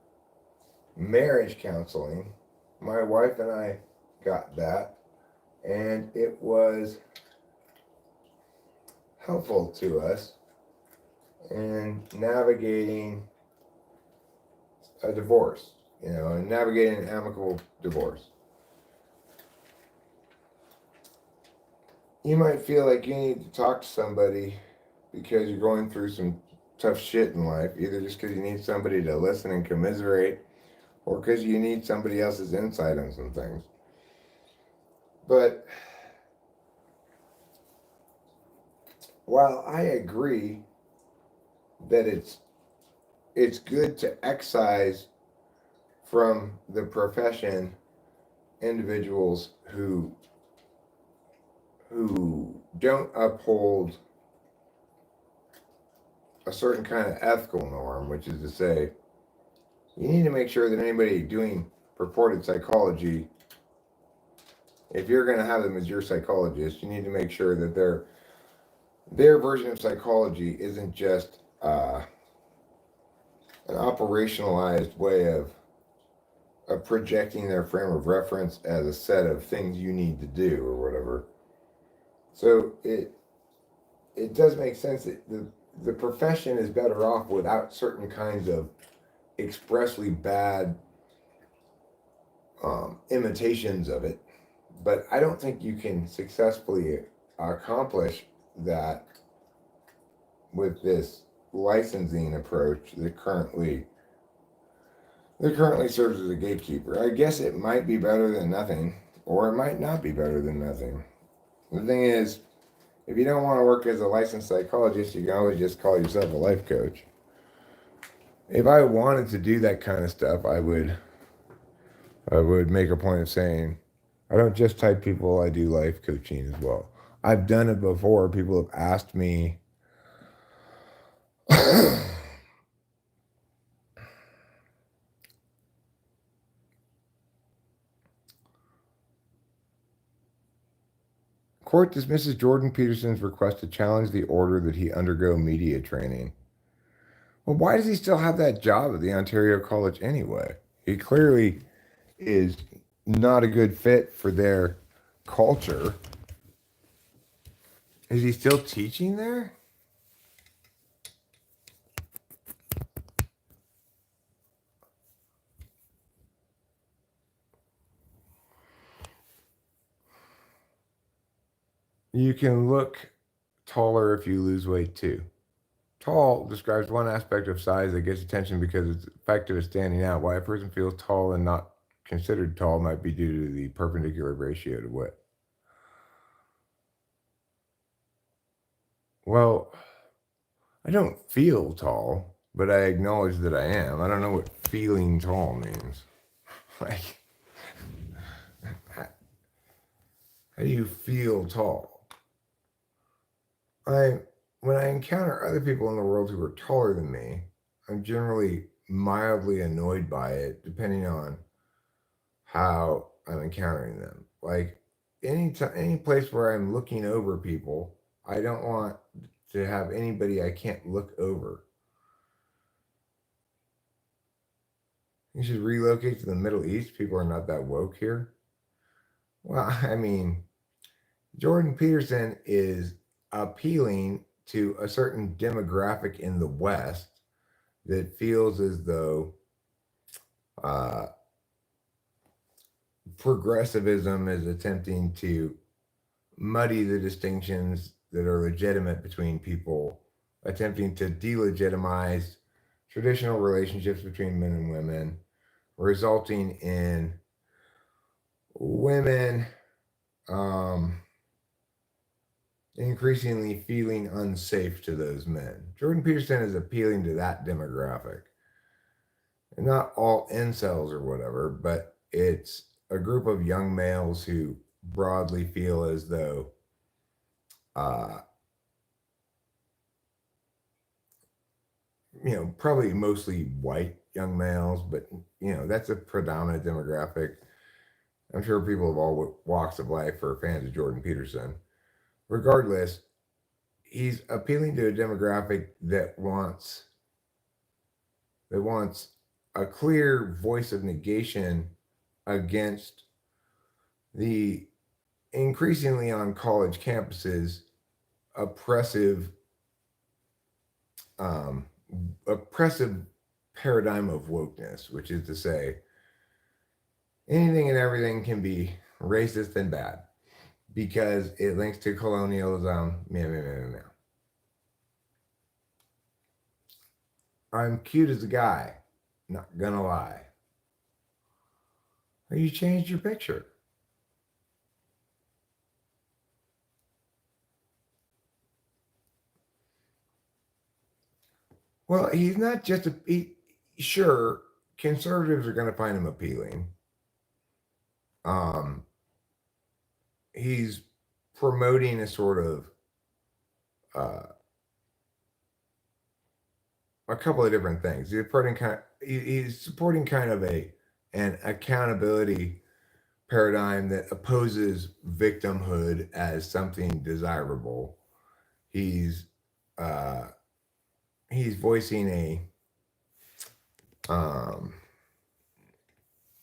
marriage counseling. My wife and I got that, and it was helpful to us in navigating a divorce, and navigating an amicable divorce. You might feel like you need to talk to somebody because you're going through some tough shit in life, either just because you need somebody to listen and commiserate, or because you need somebody else's insight on some things. But while I agree that it's good to excise from the profession individuals who don't uphold a certain kind of ethical norm, which is to say, you need to make sure that anybody doing purported psychology, if you're going to have them as your psychologist, you need to make sure that their version of psychology isn't just an operationalized way of projecting their frame of reference as a set of things you need to do or whatever. So it does make sense that the profession is better off without certain kinds of expressly bad imitations of it. But I don't think you can successfully accomplish that with this licensing approach that currently serves as a gatekeeper. I guess it might be better than nothing, or it might not be better than nothing. The thing is, if you don't want to work as a licensed psychologist, you can always just call yourself a life coach. If I wanted to do that kind of stuff, I would make a point of saying, I don't just type people, I do life coaching as well. I've done it before. People have asked me Court dismisses Jordan Peterson's request to challenge the order that he undergo media training. Well, why does he still have that job at the Ontario College anyway? He clearly is not a good fit for their culture. Is he still teaching there? You can look taller if you lose weight too. Tall describes one aspect of size that gets attention because it's effective at standing out. Why a person feels tall and not considered tall might be due to the perpendicular ratio to width. Well, I don't feel tall, but I acknowledge that I am. I don't know what feeling tall means. Like, how do you feel tall? When I encounter other people in the world who are taller than me, I'm generally mildly annoyed by it, depending on how I'm encountering them. Like any place where I'm looking over people, I don't want to have anybody I can't look over. You should relocate to the Middle East. People are not that woke here. Well, I mean, Jordan Peterson is appealing to a certain demographic in the West that feels as though progressivism is attempting to muddy the distinctions that are legitimate between people, attempting to delegitimize traditional relationships between men and women, resulting in women increasingly feeling unsafe to those men. Jordan Peterson is appealing to that demographic. And not all incels or whatever, but it's a group of young males who broadly feel as though probably mostly white young males, but that's a predominant demographic. I'm sure people of all walks of life are fans of Jordan Peterson. Regardless, he's appealing to a demographic that wants a clear voice of negation against the increasingly on college campuses oppressive um, oppressive paradigm of wokeness, which is to say anything and everything can be racist and bad because it links to colonialism. Meow, meow, meow, meow. I'm cute as a guy, not gonna lie. Or you changed your picture. Well, he's not just sure, conservatives are going to find him appealing. Um, he's promoting a sort of uh, a couple of different things. He's supporting kind of an accountability paradigm that opposes victimhood as something desirable. He's uh, he's voicing um,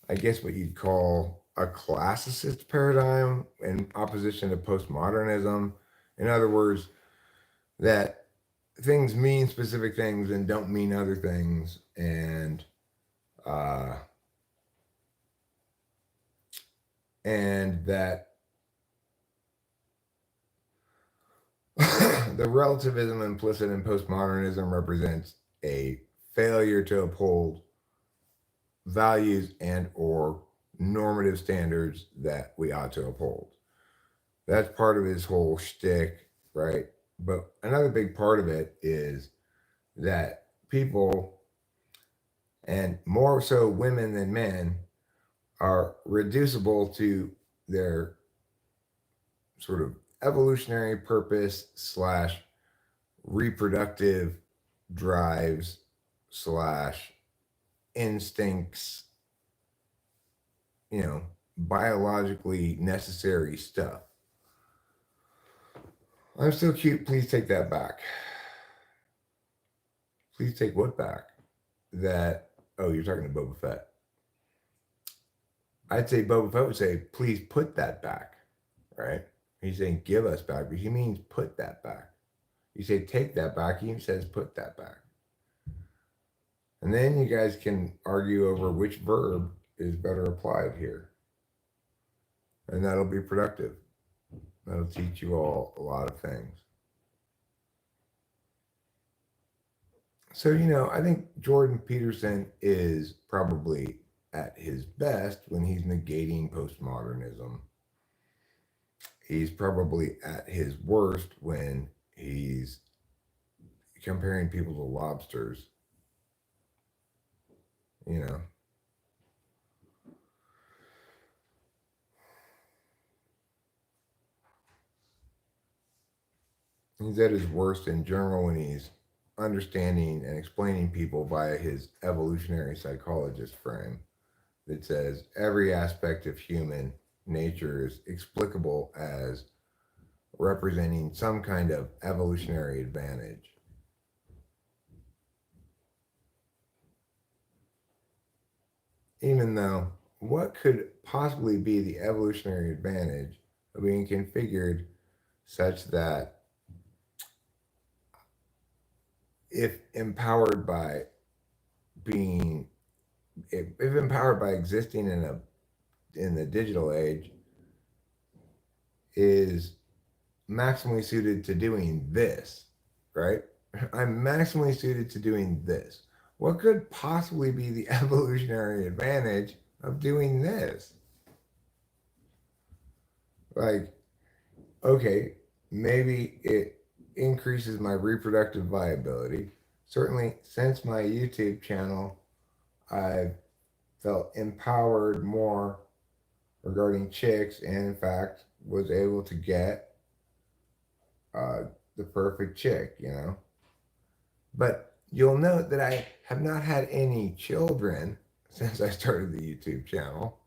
I guess what you'd call a classicist paradigm in opposition to postmodernism. In other words, that things mean specific things and don't mean other things, uh, and that the relativism implicit in postmodernism represents a failure to uphold values and or normative standards that we ought to uphold. That's part of his whole shtick, right? But another big part of it is that people, and more so women than men, are reducible to their sort of evolutionary purpose slash reproductive drives slash instincts, biologically necessary stuff. I'm still cute. Please take that back. Please take what back? That, oh, you're talking to Boba Fett. I'd say Boba Fett would say, please put that back, right? He's saying give us back, but he means put that back. You say take that back, he says put that back. And then you guys can argue over which verb is better applied here. And that'll be productive. That'll teach you all a lot of things. So, I think Jordan Peterson is probably at his best when he's negating postmodernism. He's probably at his worst when he's comparing people to lobsters. He's at his worst in general when he's understanding and explaining people via his evolutionary psychologist frame that says every aspect of human nature is explicable as representing some kind of evolutionary advantage. Even though, what could possibly be the evolutionary advantage of being configured such that if empowered by being if empowered by existing in the digital age is maximally suited to doing this, right? I'm maximally suited to doing this. What could possibly be the evolutionary advantage of doing this? Like, okay, maybe it increases my reproductive viability. Certainly, since my YouTube channel, I've felt empowered more regarding chicks, and in fact, was able to get the perfect chick. But you'll note that I have not had any children since I started the YouTube channel.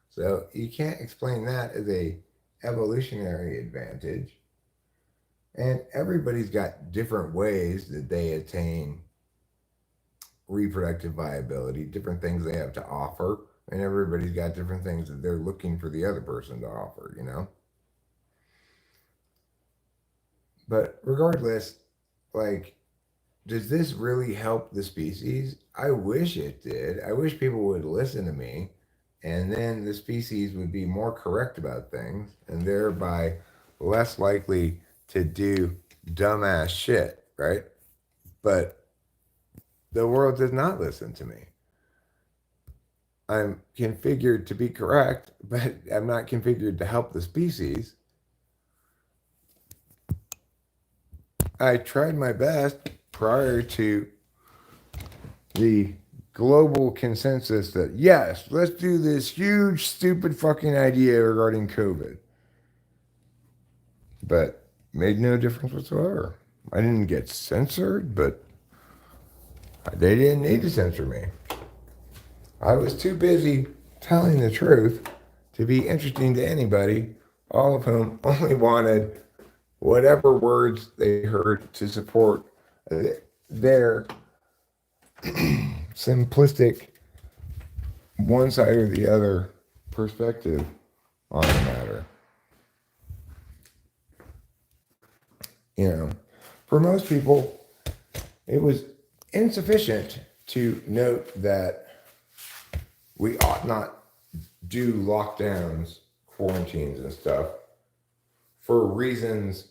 So you can't explain that as a evolutionary advantage. And everybody's got different ways that they attain reproductive viability, different things they have to offer, and everybody's got different things that they're looking for the other person to offer, you know? But regardless, like, does this really help the species? I wish it did. I wish people would listen to me, and then the species would be more correct about things, and thereby less likely to do dumbass shit, right? But the world does not listen to me. I'm configured to be correct, but I'm not configured to help the species. I tried my best prior to the global consensus that yes, let's do this huge, stupid fucking idea regarding COVID. But made no difference whatsoever. I didn't get censored, but they didn't need to censor me. I was too busy telling the truth to be interesting to anybody, all of whom only wanted whatever words they heard to support their simplistic one side or the other perspective on the matter. You know, for most people, it was insufficient to note that we ought not do lockdowns, quarantines, and stuff for reasons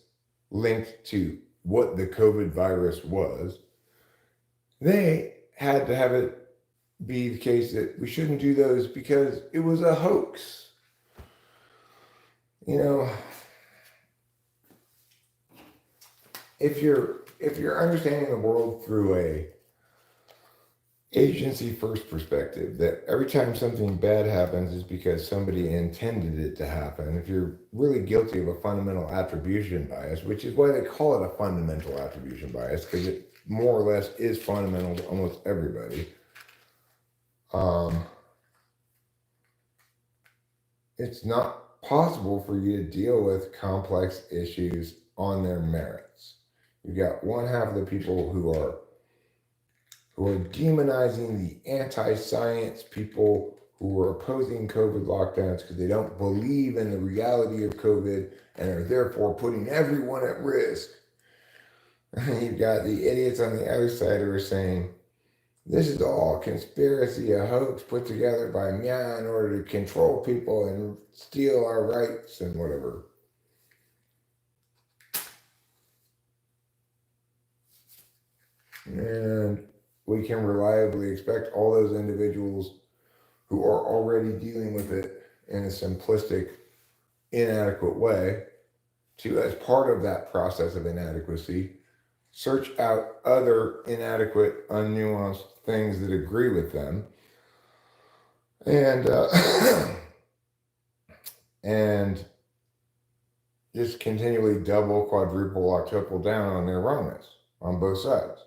linked to what the COVID virus was. They had to have it be the case that we shouldn't do those because it was a hoax. You know, if you're understanding the world through a agency first perspective, that every time something bad happens is because somebody intended it to happen, if you're really guilty of a fundamental attribution bias, which is why they call it a fundamental attribution bias, because it more or less is fundamental to almost everybody. It's not possible for you to deal with complex issues on their merits. You've got one half of the people who are demonizing the anti-science people who are opposing COVID lockdowns because they don't believe in the reality of COVID and are therefore putting everyone at risk. And you've got the idiots on the other side who are saying, this is all conspiracy, a hoax put together by Mia in order to control people and steal our rights and whatever. And we can reliably expect all those individuals who are already dealing with it in a simplistic, inadequate way to, as part of that process of inadequacy, search out other inadequate, unnuanced things that agree with them and and just continually double, quadruple, octuple down on their wrongness on both sides.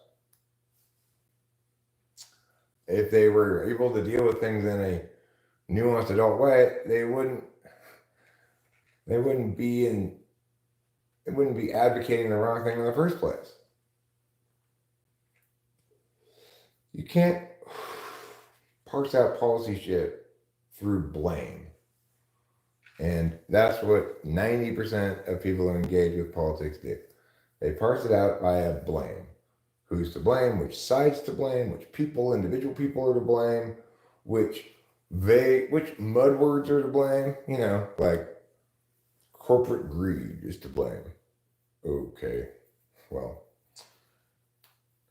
If they were able to deal with things in a nuanced adult way, they wouldn't be advocating the wrong thing in the first place. You can't parse out policy shit through blame. And that's what 90% of people who engage with politics do. They parse it out via blame. Who's to blame, which sides to blame, which people, individual people are to blame, which mud words are to blame, you know, like corporate greed is to blame. Okay, well,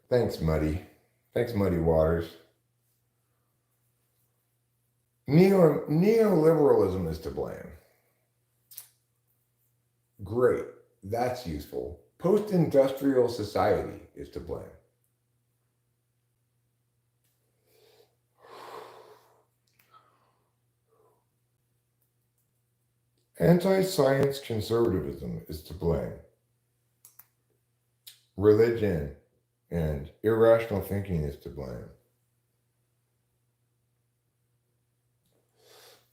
thanks, Muddy. Thanks, Muddy Waters. Neoliberalism is to blame. Great, that's useful. Post-industrial society is to blame. Anti-science conservatism is to blame. Religion and irrational thinking is to blame.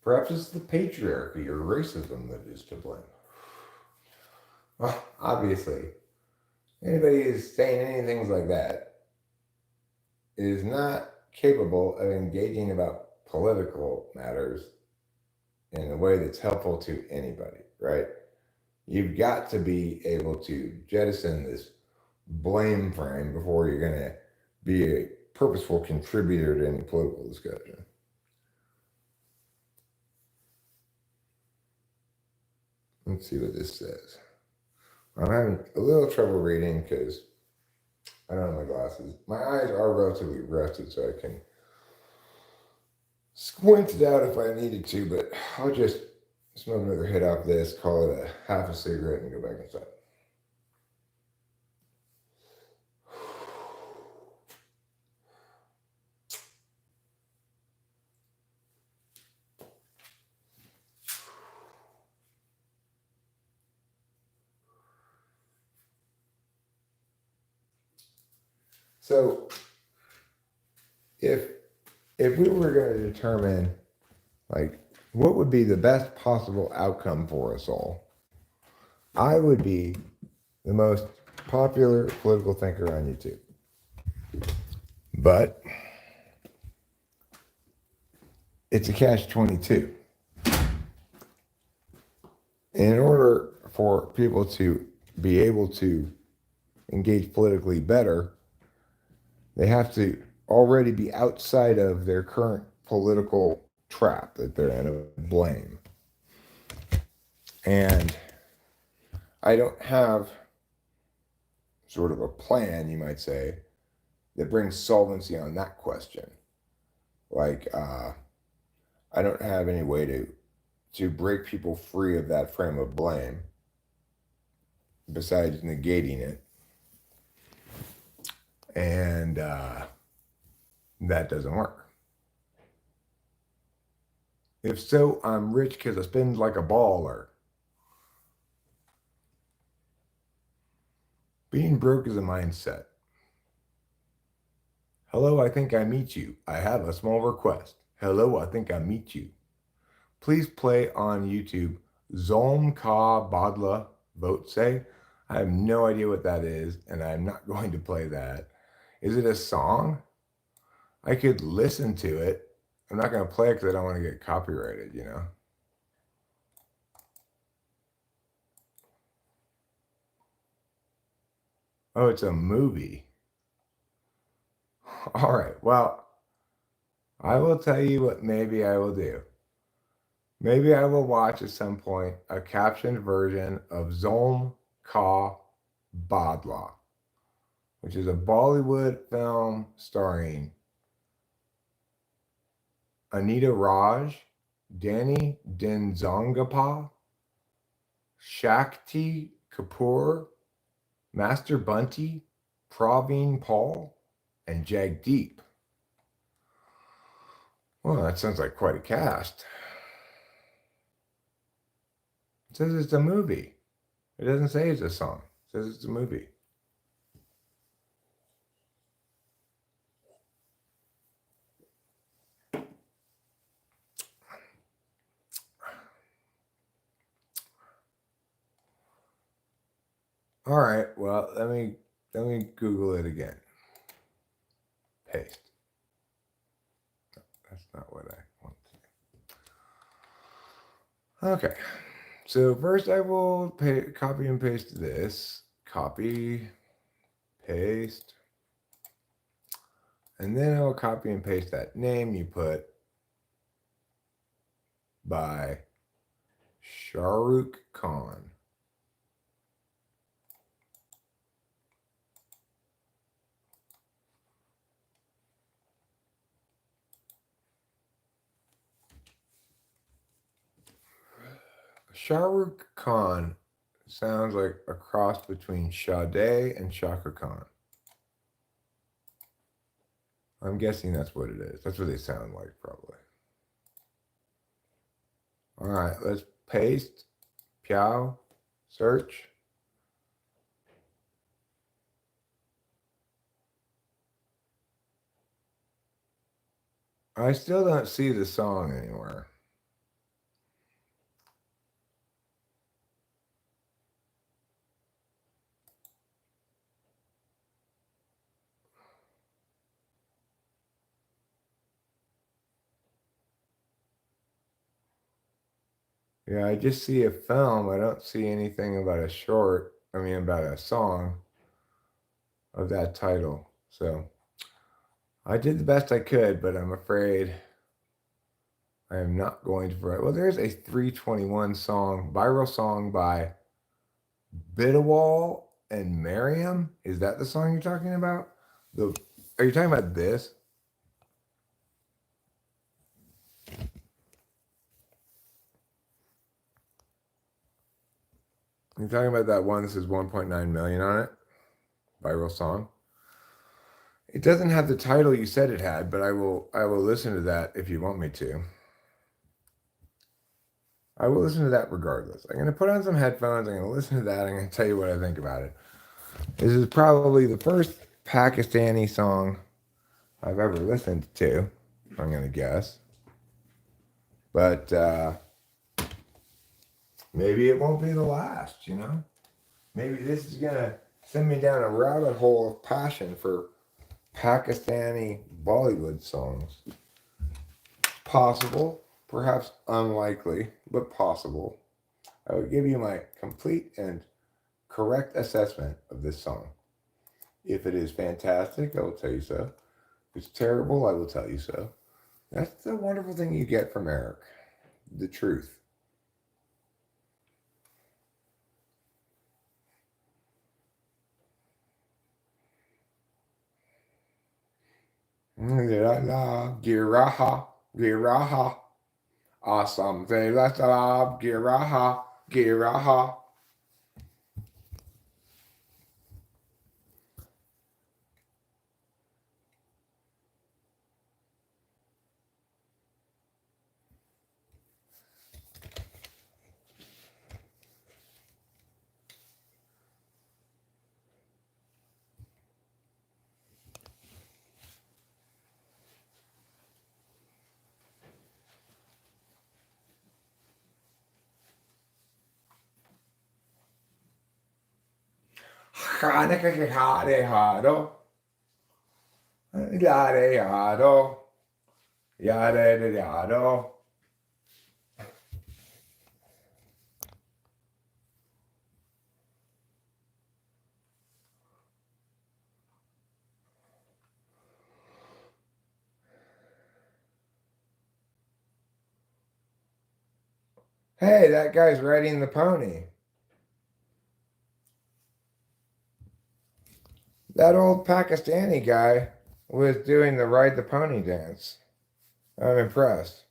Perhaps it's the patriarchy or racism that is to blame. Well, obviously, anybody who's saying anything like that is not capable of engaging about political matters in a way that's helpful to anybody, right? You've got to be able to jettison this blame frame before you're going to be a purposeful contributor to any political discussion. Let's see what this says. I'm having a little trouble reading because I don't have my glasses. My eyes are relatively rested, so I can squint it out if I needed to, but I'll just smoke another hit off this, call it a half a cigarette, and go back inside. So, if we were going to determine, like, what would be the best possible outcome for us all, I would be the most popular political thinker on YouTube. But it's a catch-22. In order for people to be able to engage politically better, they have to already be outside of their current political trap that they're in of blame. And I don't have sort of a plan, you might say, that brings solvency on that question. Like, I don't have any way to break people free of that frame of blame besides negating it. And that doesn't work. If so, I'm rich because I spend like a baller. Being broke is a mindset. Hello, I think I meet you. I have a small request. Hello, I think I meet you. Please play on YouTube Zolm Ka Badla Vote Say. I have no idea what that is, and I'm not going to play that. Is it a song? I could listen to it. I'm not going to play it because I don't want to get copyrighted, you know? Oh, it's a movie. All right, well, I will tell you what maybe I will do. Maybe I will watch at some point a captioned version of Zolm Ka Badla, which is a Bollywood film starring Anita Raj, Danny Denzongappa, Shakti Kapoor, Master Bunty, Praveen Paul, and Jagdeep. Well, that sounds like quite a cast. It says it's a movie. It doesn't say it's a song. It says it's a movie. All right, well, let me Google it again. Paste. No, that's not what I want to do. Okay, so first I will copy and paste this. Copy, paste. And then I will copy and paste that name you put by Shah Rukh Khan. Shah Rukh Khan sounds like a cross between Sade and Shaka Khan. I'm guessing that's what it is. That's what they sound like, probably. All right, let's paste, Piao, search. I still don't see the song anywhere. Yeah, I just see a film. I don't see anything about a short. I mean, about a song of that title. So I did the best I could, but I'm afraid I am not going to. Well, there's a 321 song, viral song by Bidawal and Miriam. Is that the song you're talking about? The Are you talking about this? You're talking about that one that says 1.9 million on it? Viral song. It doesn't have the title you said it had, but I will listen to that if you want me to. I will listen to that regardless. I'm gonna put on some headphones, I'm gonna listen to that, I'm gonna tell you what I think about it. This is probably the first Pakistani song I've ever listened to, I'm gonna guess. But maybe it won't be the last. Maybe this is gonna send me down a rabbit hole of passion for Pakistani Bollywood songs. Possible, perhaps unlikely, but possible. I will give you my complete and correct assessment of this song. If it is fantastic, I will tell you so. If it's terrible, I will tell you so. That's the wonderful thing you get from Eric, the truth. Giraha, giraha, awesome. Giraha, giraha. Hado, yade hado, yade yado. Hey, that guy's riding the pony. That old Pakistani guy was doing the ride the pony dance. I'm impressed.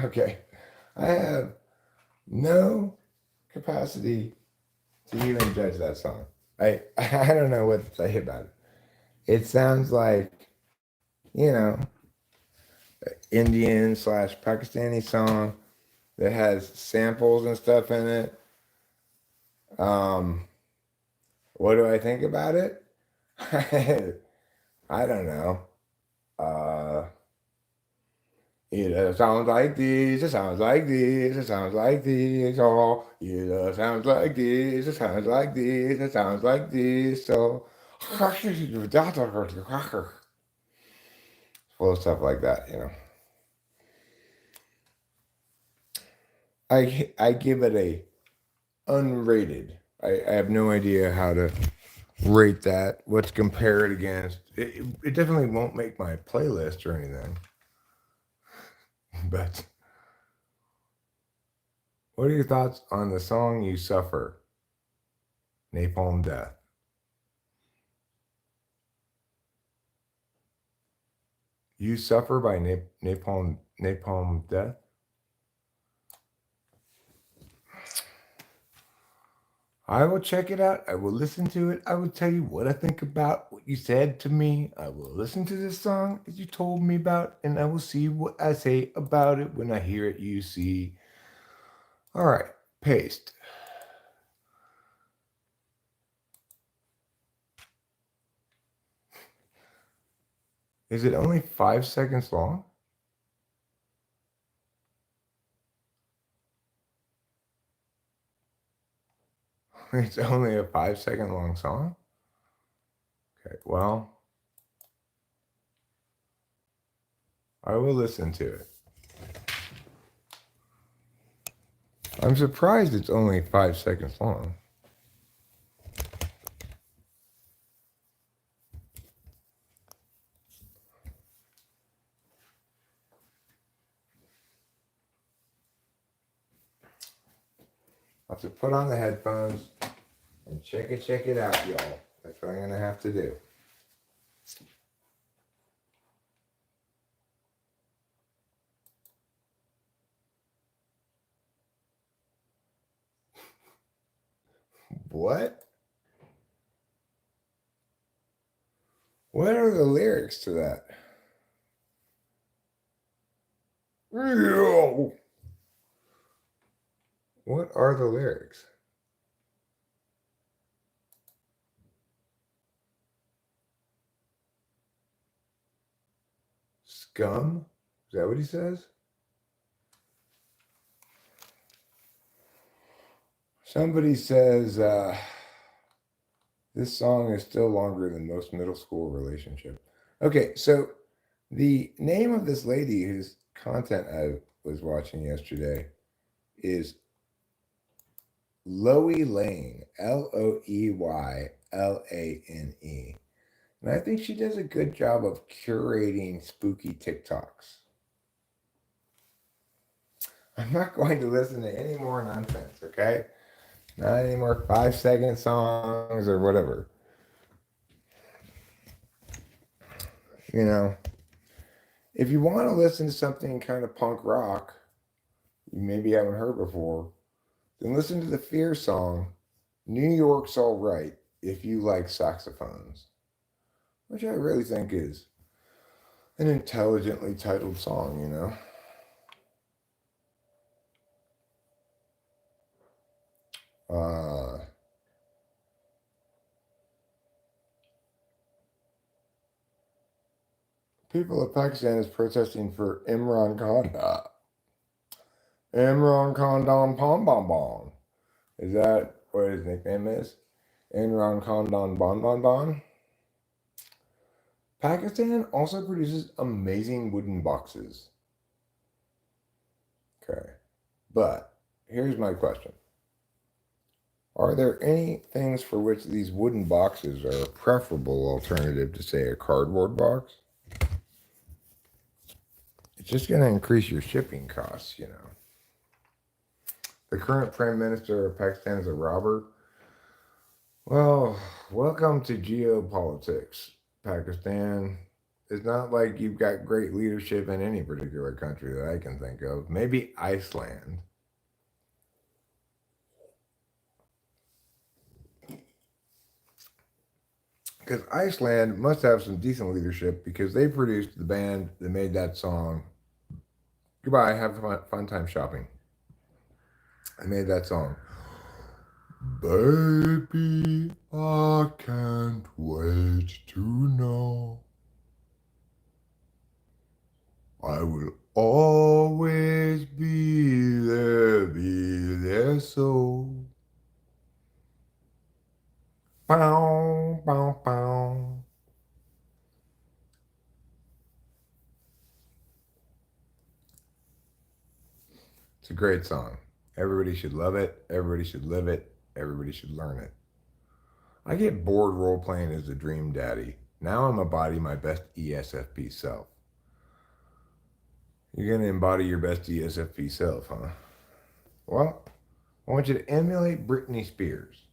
Okay, I have no capacity to even judge that song. I don't know what to say about it. It sounds like, you know, Indian slash Pakistani song that has samples and stuff in it. Um, what do I think about it? I don't know. Uh, it sounds like this, it sounds like this, it sounds like this, oh, it sounds like this, it sounds like this, it sounds like this, so full of stuff like that. I give it a unrated. I have no idea how to rate that. What's compared against? It definitely won't make my playlist or anything. But what are your thoughts on the song "You Suffer"? Napalm Death. You Suffer by Napalm Death. I will check it out. I will listen to it. I will tell you what I think about what you said to me. I will listen to this song that you told me about, and I will see what I say about it when I hear it. You see. All right, paste. Is it only 5 seconds long? It's only a 5-second long song? Okay, well, I will listen to it. I'm surprised it's only 5 seconds long. I'll have to put on the headphones and check it out, y'all. That's what I'm going to have to do. What? What are the lyrics to that? What are the lyrics? Scum? Is that what he says? Somebody says this song is still longer than most middle school relationships. Okay, so the name of this lady whose content I was watching yesterday is Loey Lane, Loeylane. And I think she does a good job of curating spooky TikToks. I'm not going to listen to any more nonsense, okay? Not any more 5-second songs or whatever. You know, if you want to listen to something kind of punk rock you maybe haven't heard before, then listen to the Fear song, New York's All Right, if you like saxophones, which I really think is an intelligently titled song, you know? People of Pakistan is protesting for Imran Khan. Imran Khan Don Pom Bom Bon. Is that what his nickname is? Imran Khan Don Bon Bon Bon? Pakistan also produces amazing wooden boxes. Okay. But here's my question. Are there any things for which these wooden boxes are a preferable alternative to, say, a cardboard box? It's just going to increase your shipping costs, you know. The current Prime Minister of Pakistan is a robber. Well, welcome to geopolitics, Pakistan. It's not like you've got great leadership in any particular country that I can think of. Maybe Iceland. Because Iceland must have some decent leadership because they produced the band that made that song. Goodbye, have fun time shopping. I made that song. Baby, I can't wait to know. I will always be there, so. Bow, bow, bow. It's a great song. Everybody should love it. Everybody should live it. Everybody should learn it. I get bored role playing as the dream daddy. Now I'm embodying my best ESFP self. You're going to embody your best ESFP self, huh? Well, I want you to emulate Britney Spears.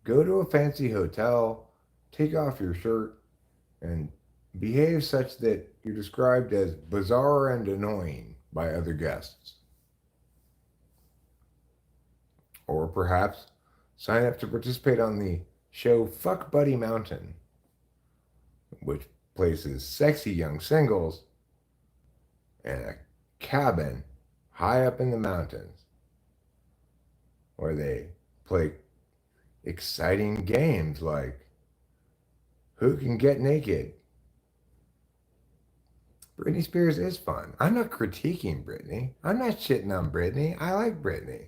Go to a fancy hotel, take off your shirt, and behave such that you're described as bizarre and annoying by other guests. Or perhaps sign up to participate on the show Fuck Buddy Mountain, which places sexy young singles in a cabin high up in the mountains where they play exciting games like who can get naked. Britney Spears is fun. I'm not critiquing Britney. I'm not shitting on Britney. I like Britney.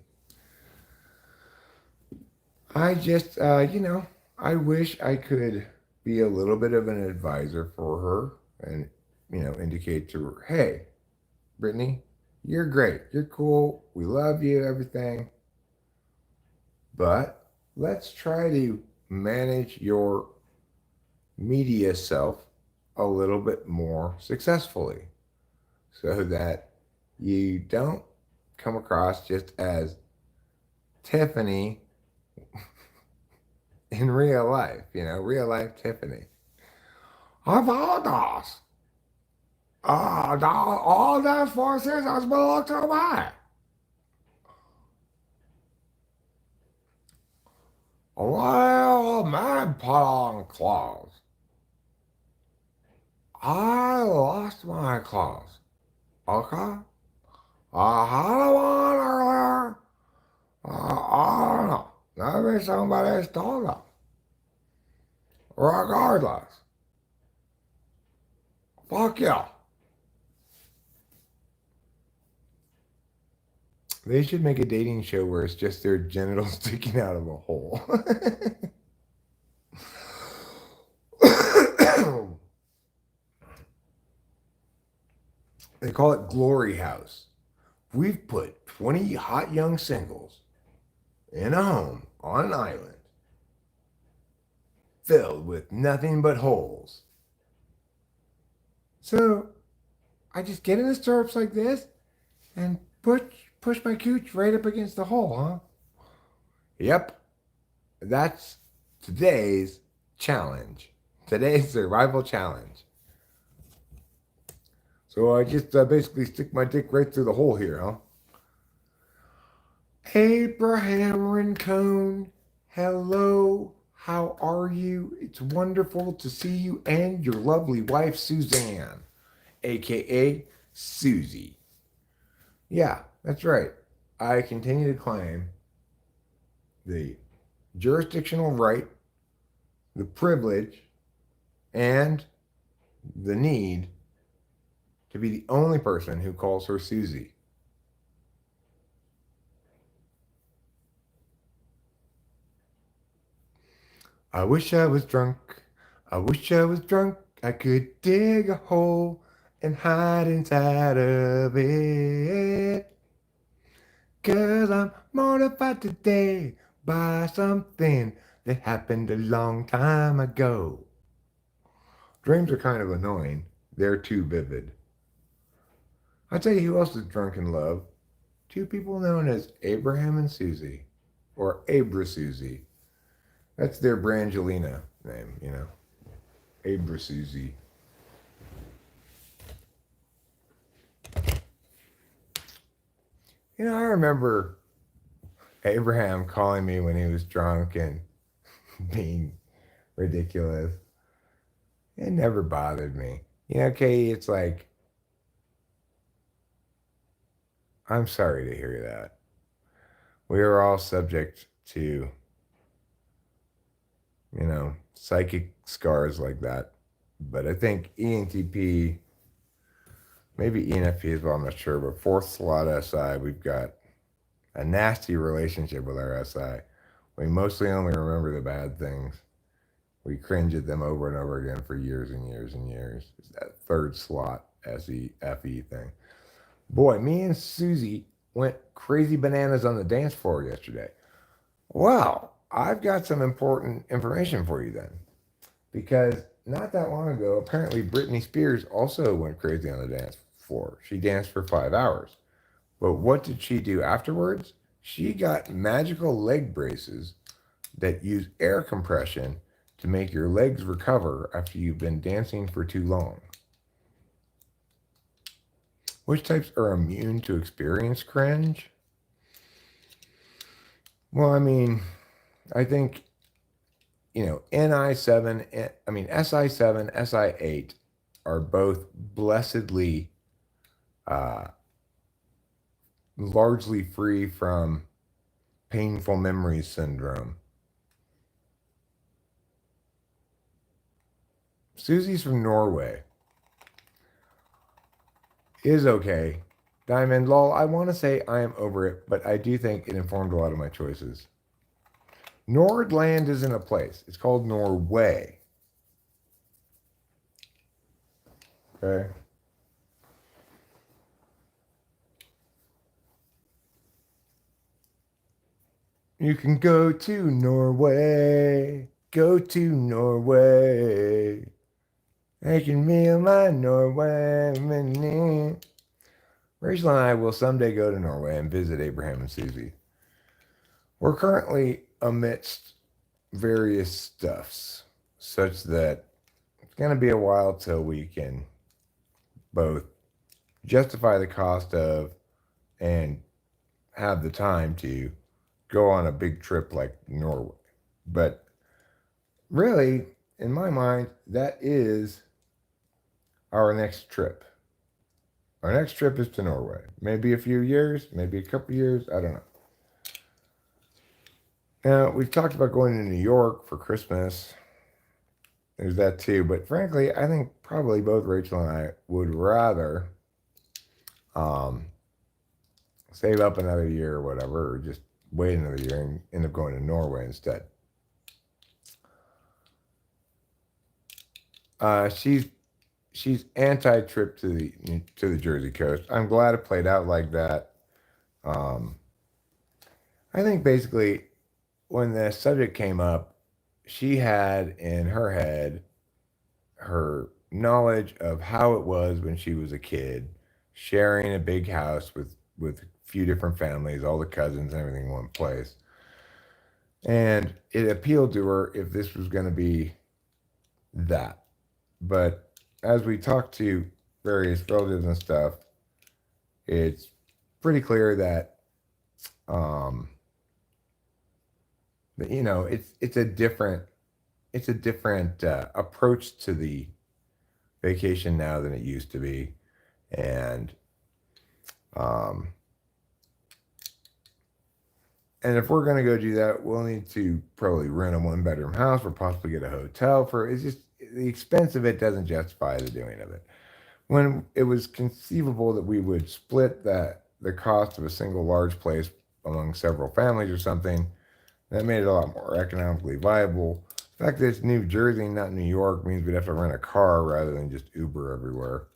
I just, I wish I could be a little bit of an advisor for her and, indicate to her, hey, Brittany, you're great. You're cool. We love you, everything. But let's try to manage your media self a little bit more successfully so that you don't come across just as Tiffany in real life, real life Tiffany. Of all those, all those four seasons belong to me. Well, man put on clothes. I lost my clothes. Okay? I had one earlier. I don't know. Maybe somebody stole them. Regardless. Fuck you. They should make a dating show where it's just their genitals sticking out of a hole. They call it Glory House. We've put 20 hot young singles in a home on an island filled with nothing but holes. So I just get in the stirrups like this and push my cooch right up against the hole, huh? Yep. That's today's challenge. Today's survival challenge. So I just basically stick my dick right through the hole here, huh? Abraham Rincon, hello, how are you? It's wonderful to see you and your lovely wife, Suzanne, aka Susie. Yeah, that's right. I continue to claim the jurisdictional right, the privilege, and the need to be the only person who calls her Susie. I wish I was drunk. I wish I was drunk. I could dig a hole and hide inside of it. 'Cause I'm mortified today by something that happened a long time ago. Dreams are kind of annoying. They're too vivid. I'll tell you who else is drunk in love. Two people known as Abraham and Susie, or Abra Susie. That's their Brangelina name. Abra Susie. I remember Abraham calling me when he was drunk and being ridiculous. It never bothered me. Okay, it's like, I'm sorry to hear that. We are all subject to, psychic scars like that. But I think ENTP, maybe ENFP as well, I'm not sure, but fourth slot SI, we've got a nasty relationship with our SI. We mostly only remember the bad things. We cringe at them over and over again for years and years and years. It's that third slot SEFE thing. Boy, me and Susie went crazy bananas on the dance floor yesterday. Well, I've got some important information for you then. Because not that long ago, apparently Britney Spears also went crazy on the dance floor. She danced for 5 hours. But what did she do afterwards? She got magical leg braces that use air compression to make your legs recover after you've been dancing for too long. Which types are immune to experience cringe? Well, I think, SI7, SI8 are both blessedly largely free from painful memories syndrome. Susie's from Norway. Is okay. Diamond, lol, I want to say I am over it, but I do think it informed a lot of my choices. Nordland isn't a place. It's called Norway. Okay. You can go to Norway. Go to Norway. I can meal my Norway. Rachel and I will someday go to Norway and visit Abraham and Susie. We're currently amidst various stuffs, such that it's going to be a while till we can both justify the cost of and have the time to go on a big trip like Norway. But really, in my mind, that is our next trip. Our next trip is to Norway. Maybe a few years, maybe a couple years, I don't know. Now, we've talked about going to New York for Christmas. There's that too. But frankly, I think probably both Rachel and I would rather um, save up another year or whatever, or just wait another year and end up going to Norway instead. She's anti-trip to the Jersey coast. I'm glad it played out like that. Um, I think basically when the subject came up, she had in her head her knowledge of how it was when she was a kid, sharing a big house with a few different families, all the cousins and everything in one place. And it appealed to her if this was going to be that. But as we talk to various relatives and stuff, it's pretty clear that um, it's a different approach to the vacation now than it used to be, and um, and if we're gonna go do that, we'll need to probably rent a one bedroom house or possibly get a hotel for. It's just the expense of it doesn't justify the doing of it. When it was conceivable that we would split the cost of a single large place among several families or something, that made it a lot more economically viable. The fact that it's New Jersey, not New York, means we'd have to rent a car rather than just Uber everywhere.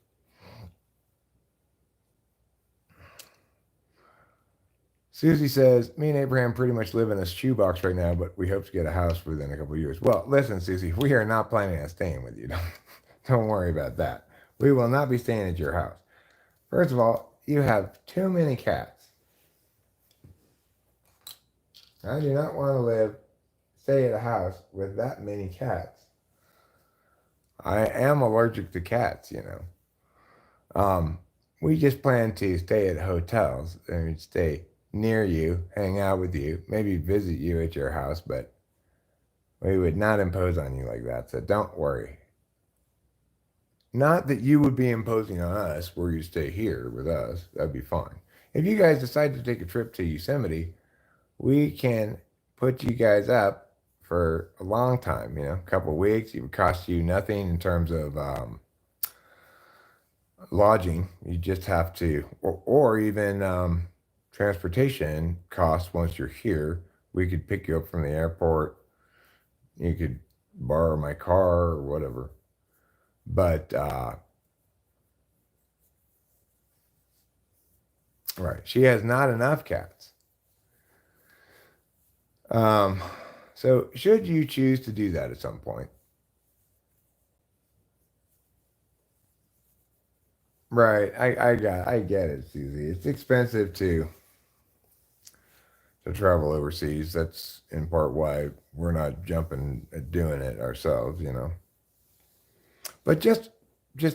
Susie says, me and Abraham pretty much live in a shoebox right now, but we hope to get a house within a couple of years. Well, listen, Susie, we are not planning on staying with you. Don't worry about that. We will not be staying at your house. First of all, you have too many cats. I do not want to stay at a house with that many cats. I am allergic to cats, you know. We just plan to stay at hotels and stay near you, hang out with you, maybe visit you at your house, but we would not impose on you like that. So don't worry. Not that you would be imposing on us where you stay here with us. That'd be fine. If you guys decide to take a trip to Yosemite, we can put you guys up for a long time, a couple of weeks. It would cost you nothing in terms of lodging. You just have to, or even transportation costs once you're here. We could pick you up from the airport. You could borrow my car or whatever. But, right, she has not enough cats. So should you choose to do that at some point, right? I get it, Susie. It's expensive to travel overseas. That's in part why we're not jumping at doing it ourselves. But just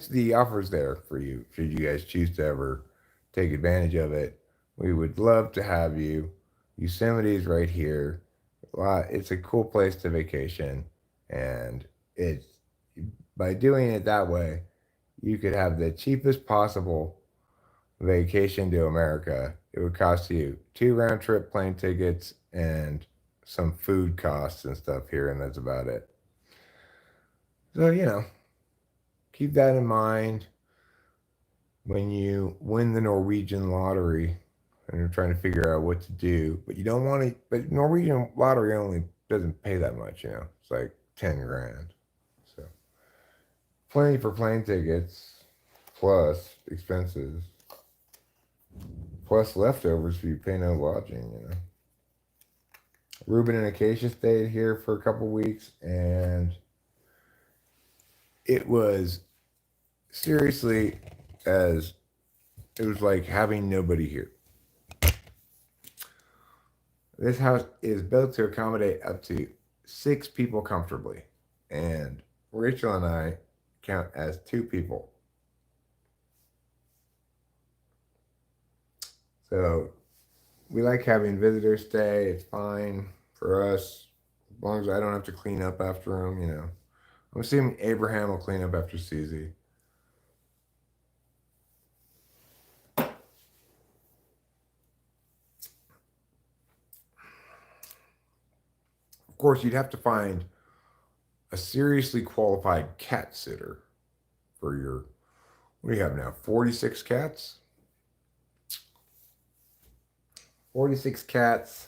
the offers there for you, should you guys choose to ever take advantage of it. We would love to have you. Yosemite's right here. It's a cool place to vacation, and it's by doing it that way, you could have the cheapest possible vacation to America. It would cost you two round trip plane tickets and some food costs and stuff here, and that's about it. So, keep that in mind when you win the Norwegian lottery and you're trying to figure out what to do. But you don't want to, but Norwegian lottery only doesn't pay that much, It's like 10 grand. So plenty for plane tickets, plus expenses, plus leftovers if you pay no lodging. Ruben and Acacia stayed here for a couple weeks, and it was seriously as it was like having nobody here. This house is built to accommodate up to 6 people comfortably, and Rachel and I count as 2 people. So we like having visitors stay. It's fine for us as long as I don't have to clean up after them. I'm assuming Abraham will clean up after Susie. Of course, you'd have to find a seriously qualified cat sitter for your. What do you have now? 46 cats? 46 cats.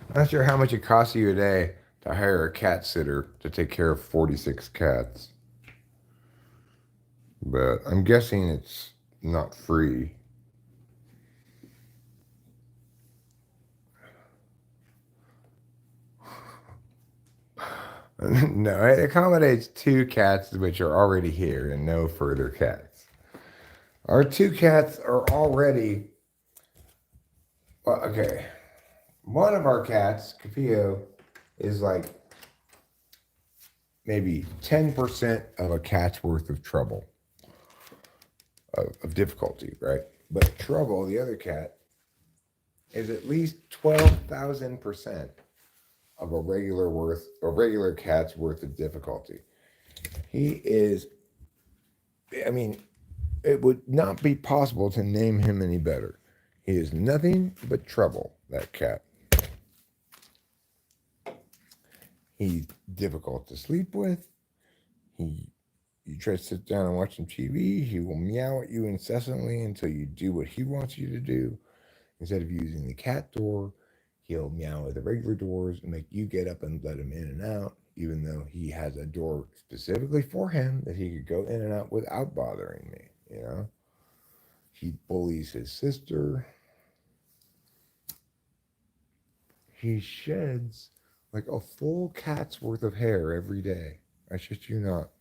I'm not sure how much it costs you a day to hire a cat sitter to take care of 46 cats. But I'm guessing it's not free. No, it accommodates 2 cats which are already here and no further cats. Our 2 cats are already. Well, okay. One of our cats, Capillo, is like maybe 10% of a cat's worth of trouble, of difficulty, right? But Trouble, the other cat, is at least 12,000% of a regular cat's worth of difficulty. He is, I mean, it would not be possible to name him any better. He is nothing but trouble, that cat. He's difficult to sleep with. You try to sit down and watch some TV, he will meow at you incessantly until you do what he wants you to do. Instead of using the cat door, he'll meow at the regular doors and make you get up and let him in and out, even though he has a door specifically for him that he could go in and out without bothering me. He bullies his sister. He sheds like a full cat's worth of hair every day. I shit you not.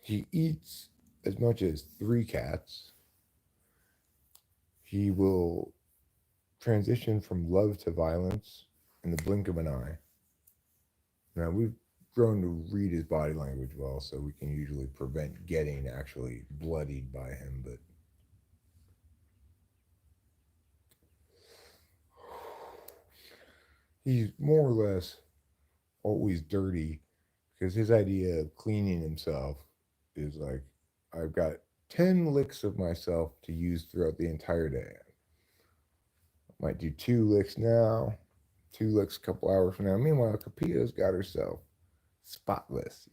He eats as much as 3 cats. He will transition from love to violence in the blink of an eye. Now, we've grown to read his body language well, so we can usually prevent getting actually bloodied by him, but he's more or less always dirty because his idea of cleaning himself is like, I've got 10 licks of myself to use throughout the entire day. I might do 2 licks now, 2 licks a couple hours from now. Meanwhile, Capito's got herself spotless,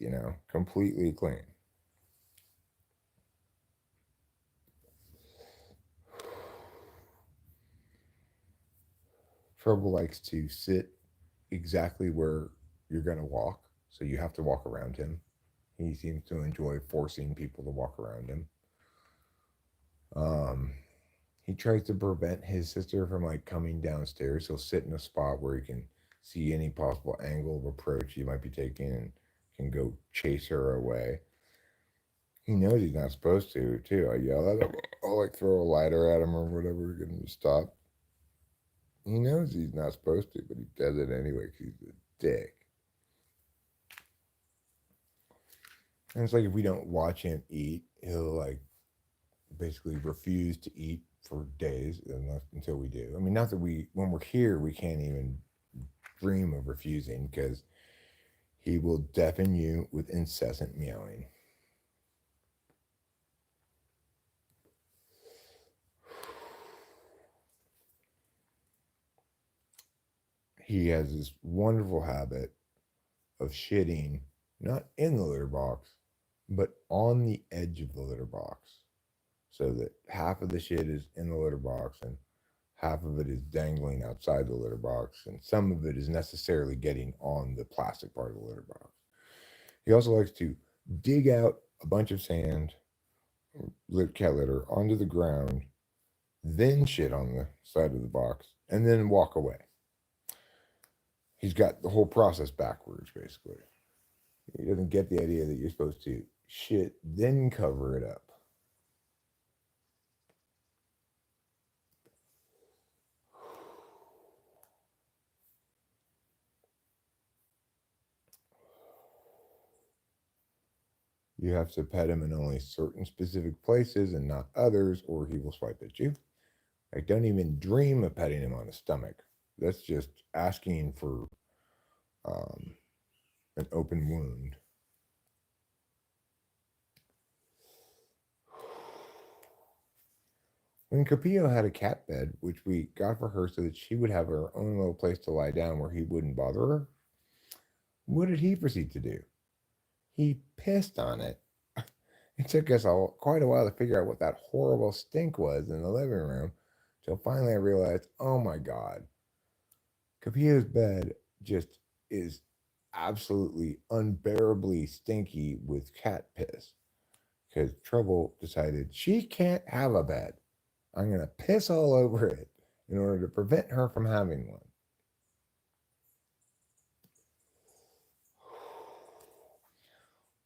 completely clean. Trouble likes to sit exactly where you're going to walk, so you have to walk around him. He seems to enjoy forcing people to walk around him. He tries to prevent his sister from like coming downstairs. He'll sit in a spot where he can see any possible angle of approach he might be taking and can go chase her away. He knows he's not supposed to, too. I yell at him. I'll like throw a lighter at him or whatever to get him to stop. He knows he's not supposed to, but he does it anyway because he's a dick. And it's like if we don't watch him eat, he'll like basically refuse to eat for days until we do. I mean, not that when we're here, we can't even dream of refusing because he will deafen you with incessant meowing. He has this wonderful habit of shitting not in the litter box, but on the edge of the litter box. So that half of the shit is in the litter box and half of it is dangling outside the litter box, and some of it is necessarily getting on the plastic part of the litter box. He also likes to dig out a bunch of sand, cat litter, onto the ground, then shit on the side of the box, and then walk away. He's got the whole process backwards, basically. He doesn't get the idea that you're supposed to shit, then cover it up. You have to pet him in only certain specific places and not others, or he will swipe at you. I don't even dream of petting him on his stomach. That's just asking for um, an open wound. When Capillo had a cat bed, which we got for her so that she would have her own little place to lie down where he wouldn't bother her, what did he proceed to do? He pissed on it. It took us quite a while to figure out what that horrible stink was in the living room, till finally I realized, oh my God, Capillo's bed just is absolutely unbearably stinky with cat piss. Because Trouble decided she can't have a bed. I'm going to piss all over it in order to prevent her from having one.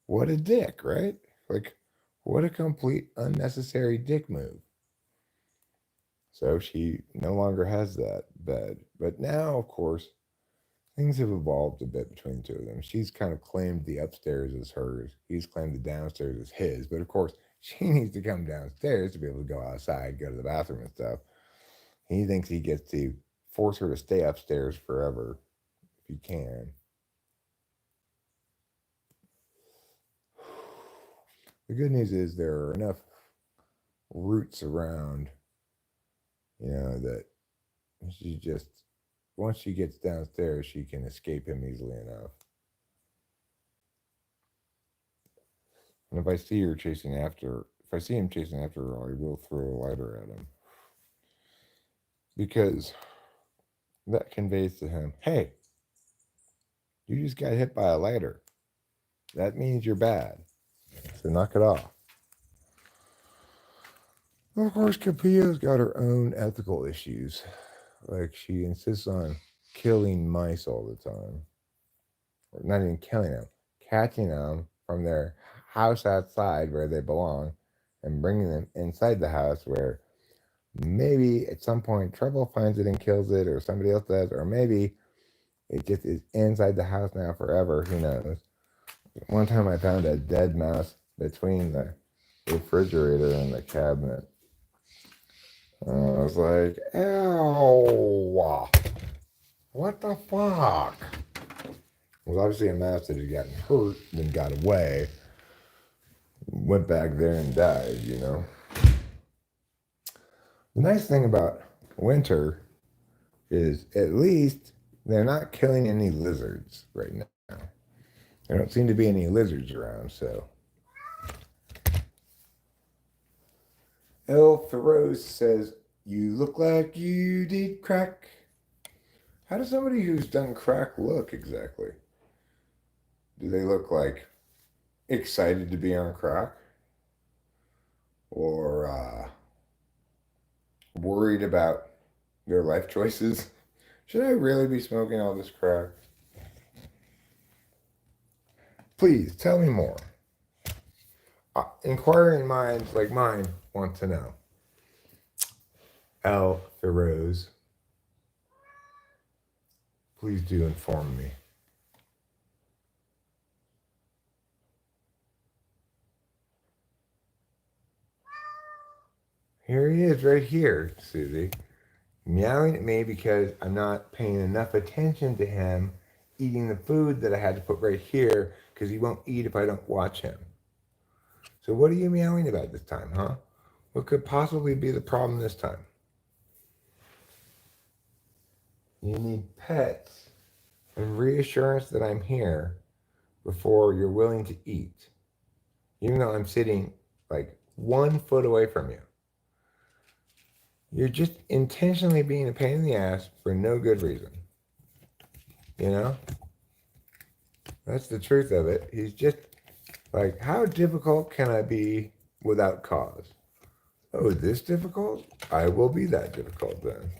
What a dick, right? Like, what a complete unnecessary dick move. So she no longer has that bed. But now, of course, things have evolved a bit between the two of them. She's kind of claimed the upstairs as hers. He's claimed the downstairs as his. But of course, she needs to come downstairs to be able to go outside, go to the bathroom and stuff. He thinks he gets to force her to stay upstairs forever if he can. The good news is there are enough roots around, that she just, once she gets downstairs, she can escape him easily enough. And if I see her chasing after, if I see him chasing after her, I will throw a lighter at him. Because that conveys to him, hey, you just got hit by a lighter. That means you're bad. So knock it off. Of course, Capillo's got her own ethical issues. Like she insists on killing mice all the time. Or not even killing them, catching them from their house outside where they belong and bringing them inside the house where maybe at some point Trouble finds it and kills it, or somebody else does, or maybe it just is inside the house now forever. Who knows? One time I found a dead mouse between the refrigerator and the cabinet. I was like, ew, what the fuck? It was obviously a mouse that had gotten hurt, then got away, went back there and died. The nice thing about winter is at least they're not killing any lizards right now. There don't seem to be any lizards around, so. El Feroz says, you look like you did crack. How does somebody who's done crack look exactly? Do they look like excited to be on crack? Or worried about their life choices? Should I really be smoking all this crack? Please tell me more. Inquiring minds like mine want to know. Al Feroz, please do inform me. Here he is, right here, Susie, meowing at me because I'm not paying enough attention to him eating the food that I had to put right here because he won't eat if I don't watch him. So what are you meowing about this time, huh? What could possibly be the problem this time? You need pets and reassurance that I'm here before you're willing to eat, even though I'm sitting like 1 foot away from you. You're just intentionally being a pain in the ass for no good reason. You know? That's the truth of it. He's just like, how difficult can I be without cause? Oh, this difficult? I will be that difficult then.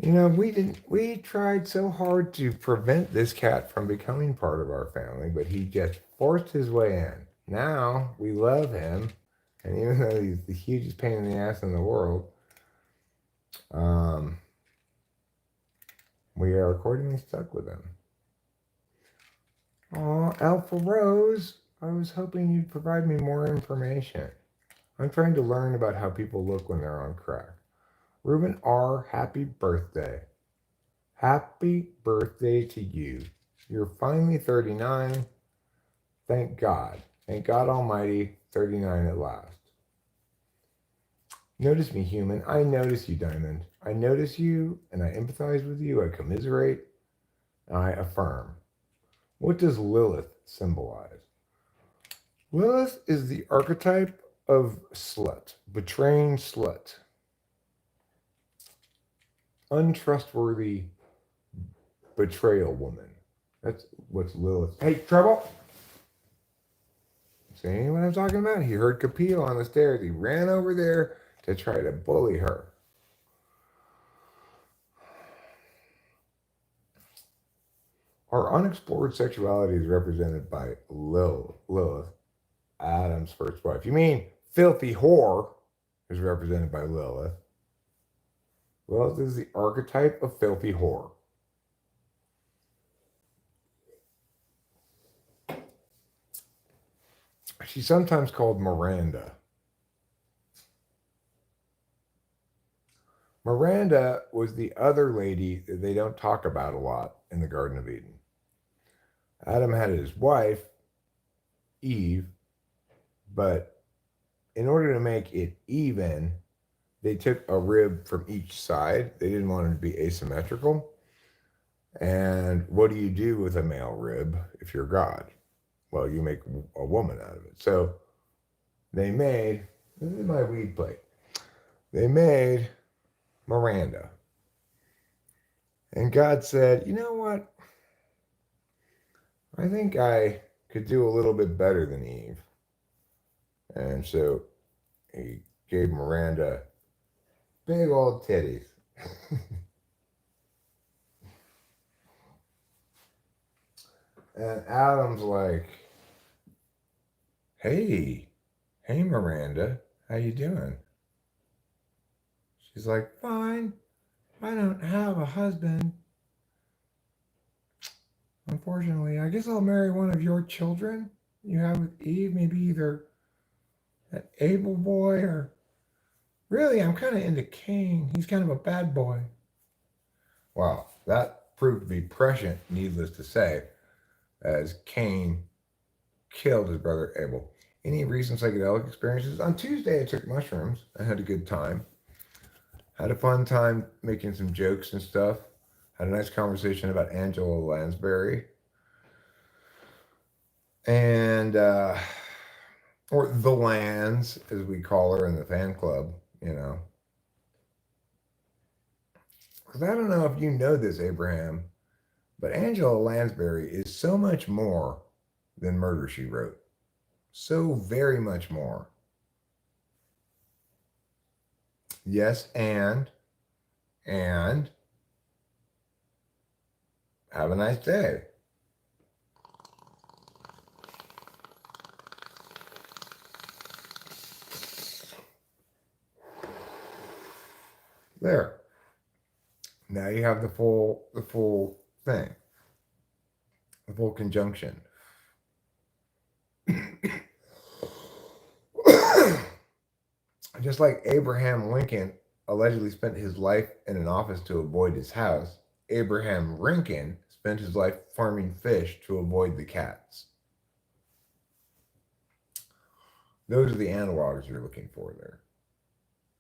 You know, we tried so hard to prevent this cat from becoming part of our family, but he just forced his way in. Now we love him, and even though he's the hugest pain in the ass in the world, um, we are accordingly stuck with him. Oh, Alpha Rose, I was hoping you'd provide me more information. I'm trying to learn about how people look when they're on crack. Ruben R., happy birthday. Happy birthday to you. You're finally 39. Thank God. Thank God Almighty, 39 at last. Notice me, human. I notice you, Diamond. I notice you, and I empathize with you. I commiserate, and I affirm. What does Lilith symbolize? Lilith is the archetype of slut, betraying slut, untrustworthy betrayal woman. That's what's Lilith. Hey, trouble! See what I'm talking about? He heard Capillo on the stairs. He ran over there to try to bully her. Our unexplored sexuality is represented by Lilith, Adam's first wife. You mean filthy whore is represented by Lilith? Lilith is the archetype of filthy whore. She's sometimes called Miranda. Miranda was the other lady that they don't talk about a lot in the Garden of Eden. Adam had his wife, Eve, but in order to make it even, they took a rib from each side. They didn't want it to be asymmetrical. And what do you do with a male rib if you're God? Well, you make a woman out of it. So they made, this is my weed plate. They made Miranda. And God said, you know what? I think I could do a little bit better than Eve. And so he gave Miranda big old titties. And Adam's like, hey Miranda, how you doing? She's like, fine. I don't have a husband. Unfortunately, I guess I'll marry one of your children you have with Eve, maybe either that Abel boy or really, I'm kind of into Cain. He's kind of a bad boy. Well, that proved to be prescient, needless to say, as Cain killed his brother Abel. Any recent psychedelic experiences? On Tuesday, I took mushrooms. I had a good time. Had a fun time making some jokes and stuff. Had a nice conversation about Angela Lansbury. And, or the Lands, as we call her in the fan club, you know. Because I don't know if you know this, Abraham, but Angela Lansbury is so much more than Murder, She Wrote. So very much more. Yes, and have a nice day. There. Now you have the full thing. The full conjunction. Just like Abraham Lincoln allegedly spent his life in an office to avoid his house, Abraham Lincoln spent his life farming fish to avoid the cats. Those are the analogs you're looking for there.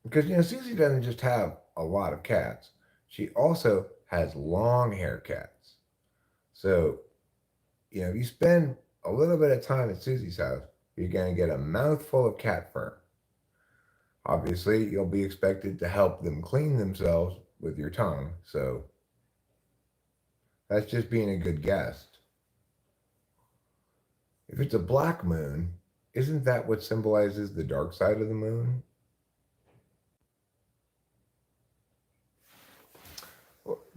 Because, you know, Susie doesn't just have a lot of cats. She also has long hair cats. So, you know, if you spend a little bit of time at Susie's house, you're going to get a mouthful of cat fur. Obviously, you'll be expected to help them clean themselves with your tongue. So that's just being a good guest. If it's a black moon, isn't that what symbolizes the dark side of the moon?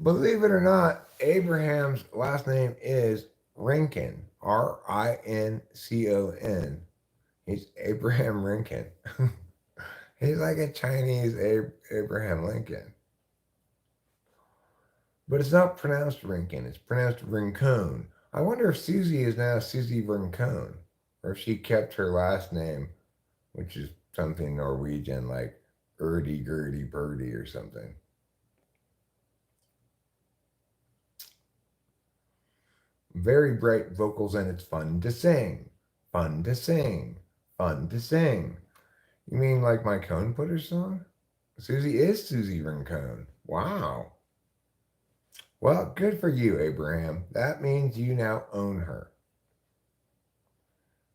Believe it or not, Abraham's last name is Rincon, Rincon. He's Abraham Lincoln. He's like a Chinese Abraham Lincoln. But it's not pronounced Rincon, it's pronounced Rincon. I wonder if Susie is now Susie Rincon, or if she kept her last name, which is something Norwegian like Erdy Gurdy Birdie or something. Very bright vocals, and it's fun to sing. Fun to sing. Fun to sing. You mean like my cone putter song? Susie is Susie Rincon. Wow. Well, good for you, Abraham. That means you now own her.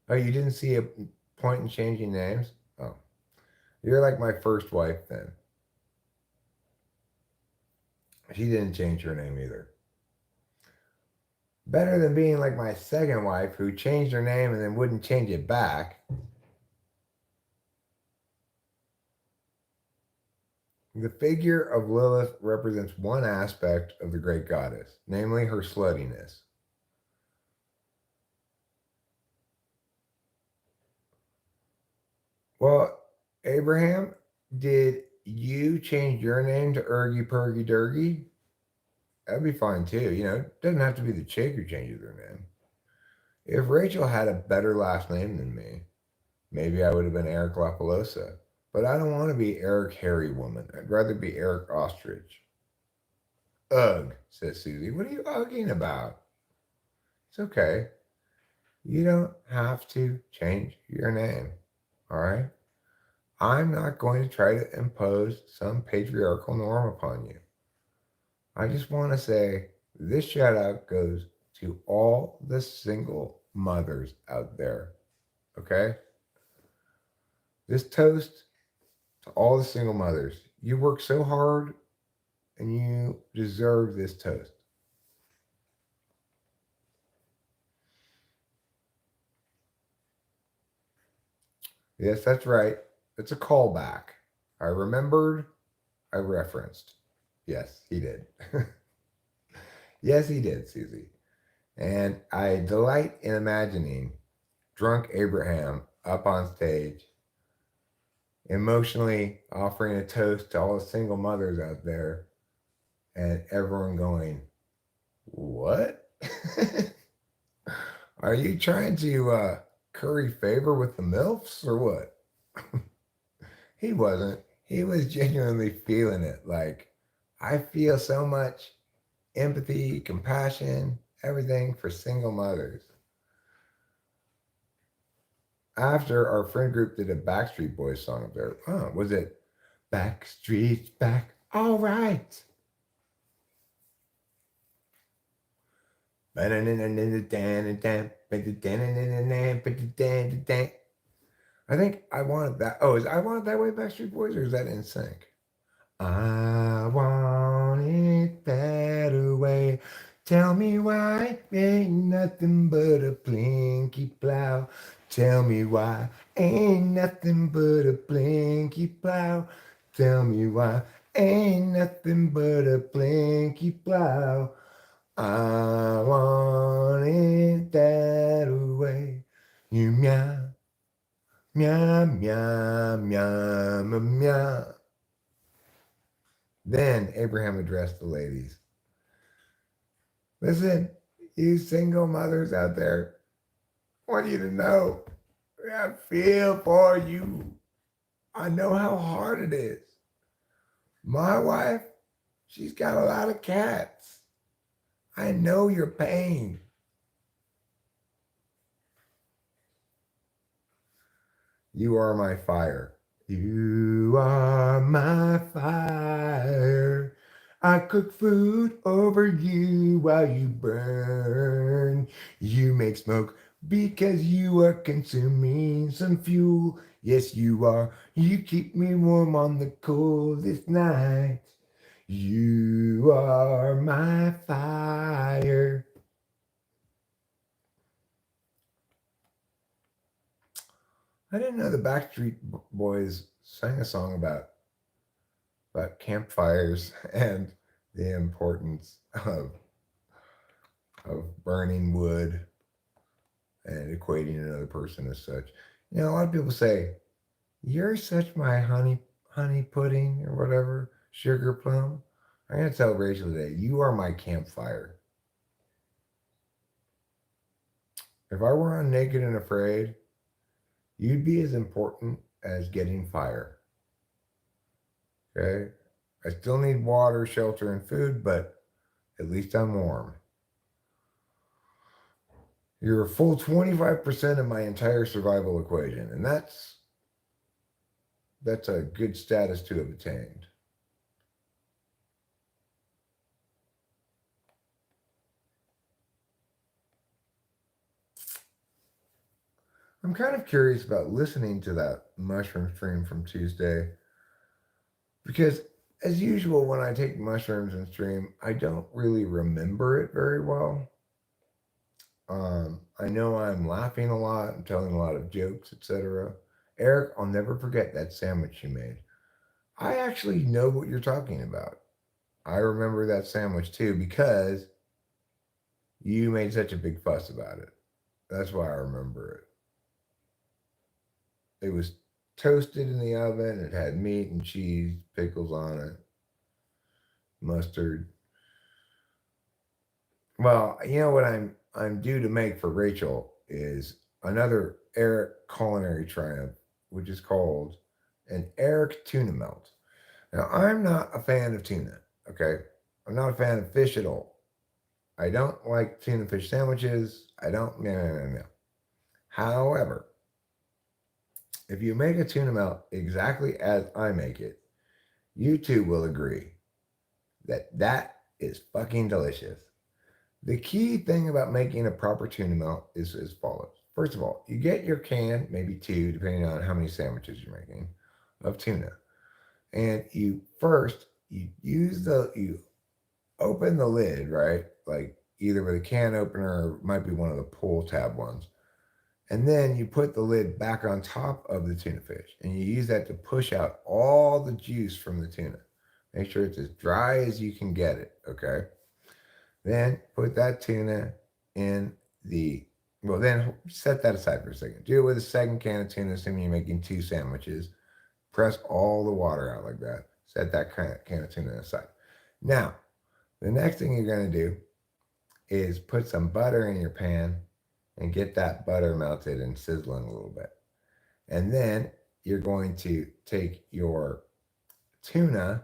Oh, you didn't see a point in changing names? Oh, you're like my first wife then. She didn't change her name either. Better than being like my second wife who changed her name and then wouldn't change it back. The figure of Lilith represents one aspect of the great goddess, namely her sluttiness. Well, Abraham, did you change your name to Ergy Purgy Durgy? That'd be fine too. You know, it doesn't have to be the chick who changes their name. If Rachel had a better last name than me, maybe I would have been Eric Lapalosa. But I don't want to be Eric Hairy Woman. I'd rather be Eric Ostrich. Ugh, says Susie. What are you ugging about? It's okay. You don't have to change your name. All right? I'm not going to try to impose some patriarchal norm upon you. I just want to say this shout out goes to all the single mothers out there. Okay? This toast to all the single mothers. You work so hard and you deserve this toast. Yes, that's right. It's a callback. I remembered, I referenced. Yes, he did. Yes, he did, Susie. And I delight in imagining drunk Abraham up on stage, emotionally offering a toast to all the single mothers out there, and everyone going, "What? Are you trying to curry favor with the MILFs or what?" He wasn't. He was genuinely feeling it. Like, I feel so much empathy, compassion, everything for single mothers. After our friend group did a Backstreet Boys song up there, was it Backstreet's Back? All right. I think I Want It That. Oh, is I Want It That Way Backstreet Boys, or is that In Sync? I want it that way. Tell me why ain't nothing but a blinky plow. Tell me why ain't nothing but a blinky plow. Tell me why ain't nothing but a blinky plow. I want it that way. You meow, meow, meow, meow, meow, meow. Then Abraham addressed the ladies. Listen, you single mothers out there, I want you to know I feel for you. I know how hard it is. My wife, she's got a lot of cats. I know your pain. You are my fire. You are my fire. I cook food over you while you burn. You make smoke Because you are consuming some fuel. Yes, you are. You keep me warm on the coldest night. You are my fire. I didn't know the Backstreet Boys sang a song about campfires and the importance of burning wood and equating another person as such. You know, a lot of people say, "You're such my honey pudding or whatever, sugar plum." I'm gonna tell Rachel today, you are my campfire. If I were on Naked and Afraid, you'd be as important as getting fire. Okay? I still need water, shelter, and food, but at least I'm warm. You're a full 25% of my entire survival equation, and that's a good status to have attained. I'm kind of curious about listening to that mushroom stream from Tuesday because, as usual, when I take mushrooms and stream, I don't really remember it very well. I know I'm laughing a lot, I'm telling a lot of jokes, etc. Eric, I'll never forget that sandwich you made. I actually know what you're talking about. I remember that sandwich too because you made such a big fuss about it. That's why I remember it. It was toasted in the oven. It had meat and cheese, pickles on it, mustard. Well, you know what I'm due to make for Rachel is another Eric culinary triumph, which is called an Eric tuna melt. Now, I'm not a fan of tuna. Okay, I'm not a fan of fish at all. I don't like tuna fish sandwiches. I don't. No, no, no, no. However, if you make a tuna melt exactly as I make it, you two will agree that that is fucking delicious. The key thing about making a proper tuna melt is as follows. First of all, you get your can, maybe two, depending on how many sandwiches you're making, of tuna. And you open the lid, right? Like either with a can opener or it might be one of the pull tab ones. And then you put the lid back on top of the tuna fish and you use that to push out all the juice from the tuna. Make sure it's as dry as you can get it, okay? Then put that tuna in then set that aside for a second. Do it with a second can of tuna, assuming you're making two sandwiches. Press all the water out like that. Set that can of tuna aside. Now, the next thing you're going to do is put some butter in your pan and get that butter melted and sizzling a little bit. And then you're going to take your tuna,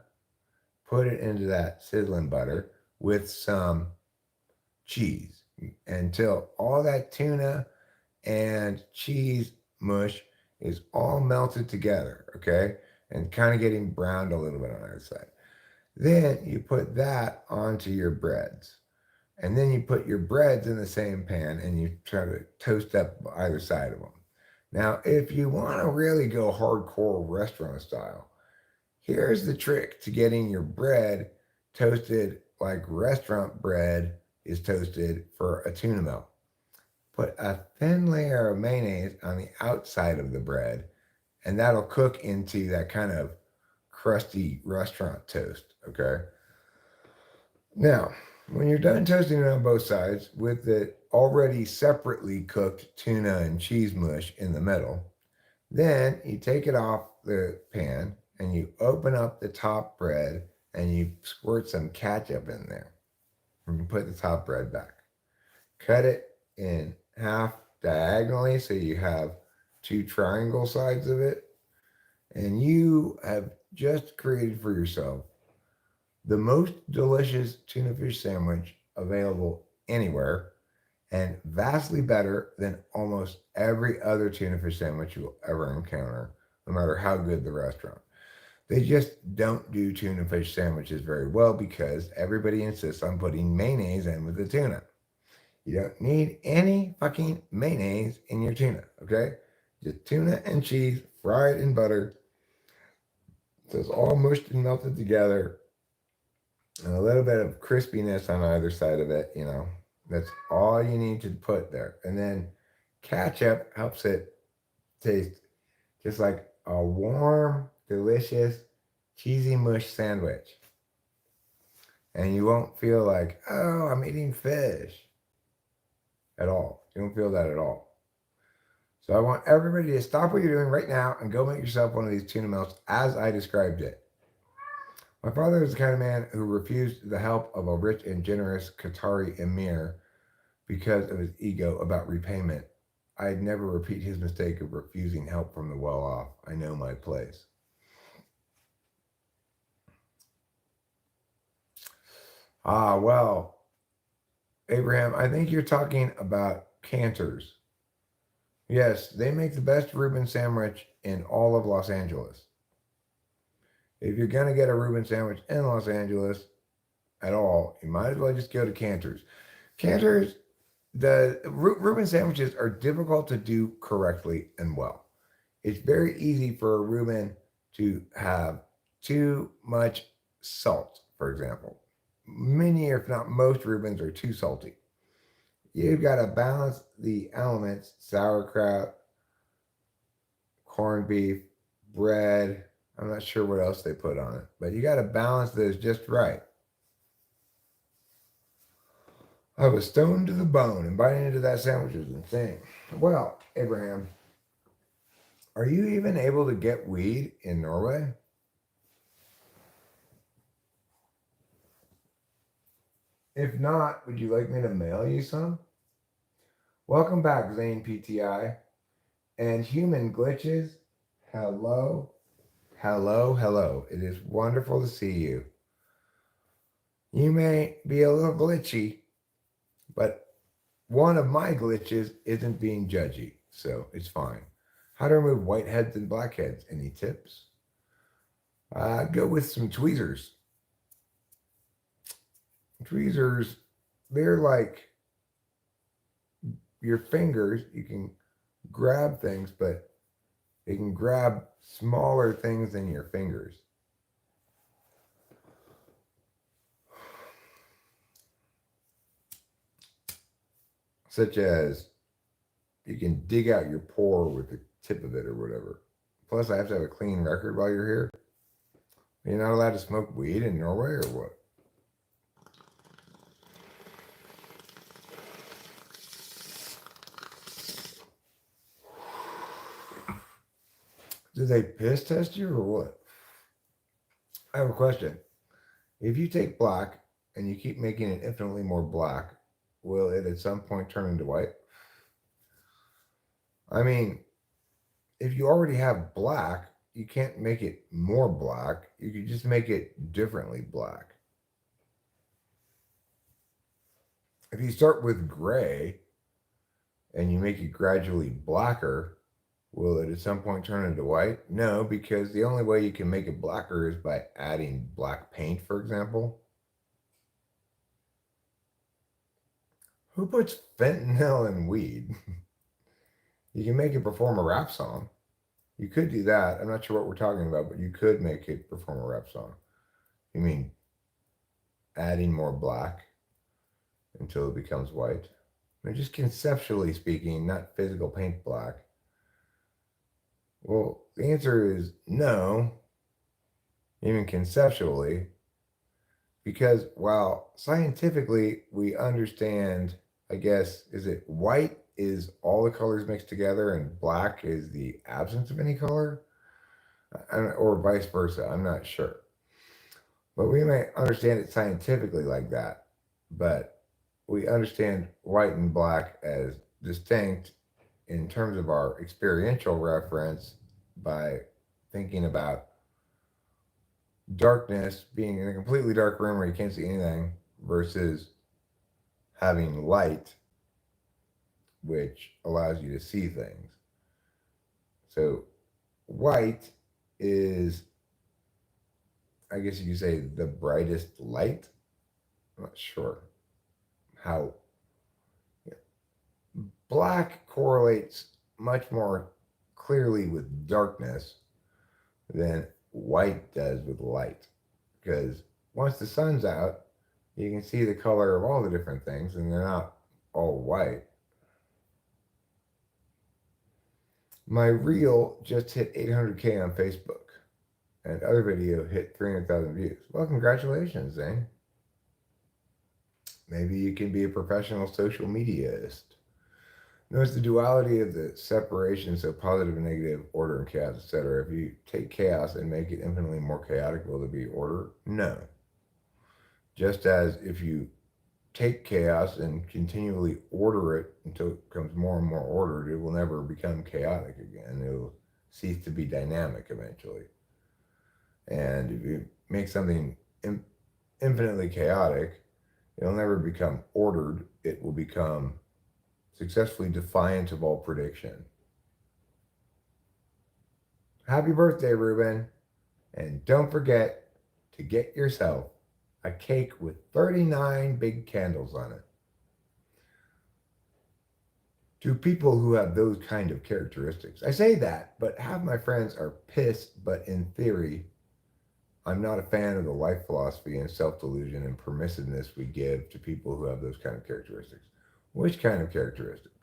put it into that sizzling butter with some cheese until all that tuna and cheese mush is all melted together, okay? And kind of getting browned a little bit on either side. Then you put that onto your breads. And then you put your breads in the same pan and you try to toast up either side of them. Now, if you want to really go hardcore restaurant style, here's the trick to getting your bread toasted like restaurant bread is toasted for a tuna melt. Put a thin layer of mayonnaise on the outside of the bread, and that'll cook into that kind of crusty restaurant toast, okay? Now, when you're done toasting it on both sides with the already separately cooked tuna and cheese mush in the middle, then you take it off the pan and you open up the top bread and you squirt some ketchup in there. And you put the top bread back. Cut it in half diagonally so you have two triangle sides of it. And you have just created for yourself the most delicious tuna fish sandwich available anywhere and vastly better than almost every other tuna fish sandwich you'll ever encounter, no matter how good the restaurant. They just don't do tuna fish sandwiches very well because everybody insists on putting mayonnaise in with the tuna. You don't need any fucking mayonnaise in your tuna, okay? Just tuna and cheese fried in butter. So it's all mushed and melted together, and a little bit of crispiness on either side of it, you know. That's all you need to put there. And then ketchup helps it taste just like a warm, delicious, cheesy mush sandwich. And you won't feel like, oh, I'm eating fish at all. You don't feel that at all. So I want everybody to stop what you're doing right now and go make yourself one of these tuna melts as I described it. My father is the kind of man who refused the help of a rich and generous Qatari emir because of his ego about repayment. I'd never repeat his mistake of refusing help from the well off. I know my place. Ah, well, Abraham, I think you're talking about Cantor's. Yes, they make the best Reuben sandwich in all of Los Angeles. If you're going to get a Reuben sandwich in Los Angeles at all, you might as well just go to Cantor's. Cantor's, the Reuben sandwiches are difficult to do correctly and well. It's very easy for a Reuben to have too much salt, for example. Many, if not most, Reubens are too salty. You've got to balance the elements: sauerkraut, corned beef, bread. I'm not sure what else they put on it, but you got to balance those just right. I was stoned to the bone, and biting into that sandwich was insane. Well, Abraham, are you even able to get weed in Norway? If not, would you like me to mail you some? Welcome back, Zane PTI. And human glitches, hello, hello, hello. It is wonderful to see you. You may be a little glitchy, but one of my glitches isn't being judgy, so it's fine. How to remove whiteheads and blackheads? Any tips? Go with some tweezers. Tweezers, they're like your fingers. You can grab things, but they can grab smaller things than your fingers. Such as you can dig out your pore with the tip of it or whatever. Plus, I have to have a clean record while you're here. You're not allowed to smoke weed in Norway or what? Do they piss test you or what? I have a question. If you take black and you keep making it infinitely more black, will it at some point turn into white? I mean, if you already have black, you can't make it more black. You could just make it differently black. If you start with gray and you make it gradually blacker, will it at some point turn into white? No, because the only way you can make it blacker is by adding black paint, for example. Who puts fentanyl in weed? You can make it perform a rap song. You could do that. I'm not sure what we're talking about, but you could make it perform a rap song. You mean adding more black until it becomes white? I mean, just conceptually speaking, not physical paint black. Well, the answer is no, even conceptually, because while scientifically we understand, I guess, is it white is all the colors mixed together and black is the absence of any color? Or vice versa, I'm not sure. But we may understand it scientifically like that, but we understand white and black as distinct in terms of our experiential reference by thinking about darkness being in a completely dark room where you can't see anything versus having light, which allows you to see things. So, white is, I guess you could say, the brightest light. I'm not sure how black correlates much more clearly with darkness than white does with light. Because once the sun's out, you can see the color of all the different things, and they're not all white. My reel just hit 800K on Facebook, and other video hit 300,000 views. Well, congratulations, Zane. Maybe you can be a professional social mediaist. Notice the duality of the separation, so positive and negative, order and chaos, etc. If you take chaos and make it infinitely more chaotic, will there be order? No. Just as if you take chaos and continually order it until it becomes more and more ordered, it will never become chaotic again. It will cease to be dynamic eventually. And if you make something infinitely chaotic, it'll never become ordered. It will become successfully defiant of all prediction. Happy birthday, Ruben. And don't forget to get yourself a cake with 39 big candles on it. To people who have those kind of characteristics. I say that, but half my friends are pissed, but in theory, I'm not a fan of the life philosophy and self-delusion and permissiveness we give to people who have those kind of characteristics. Which kind of characteristics?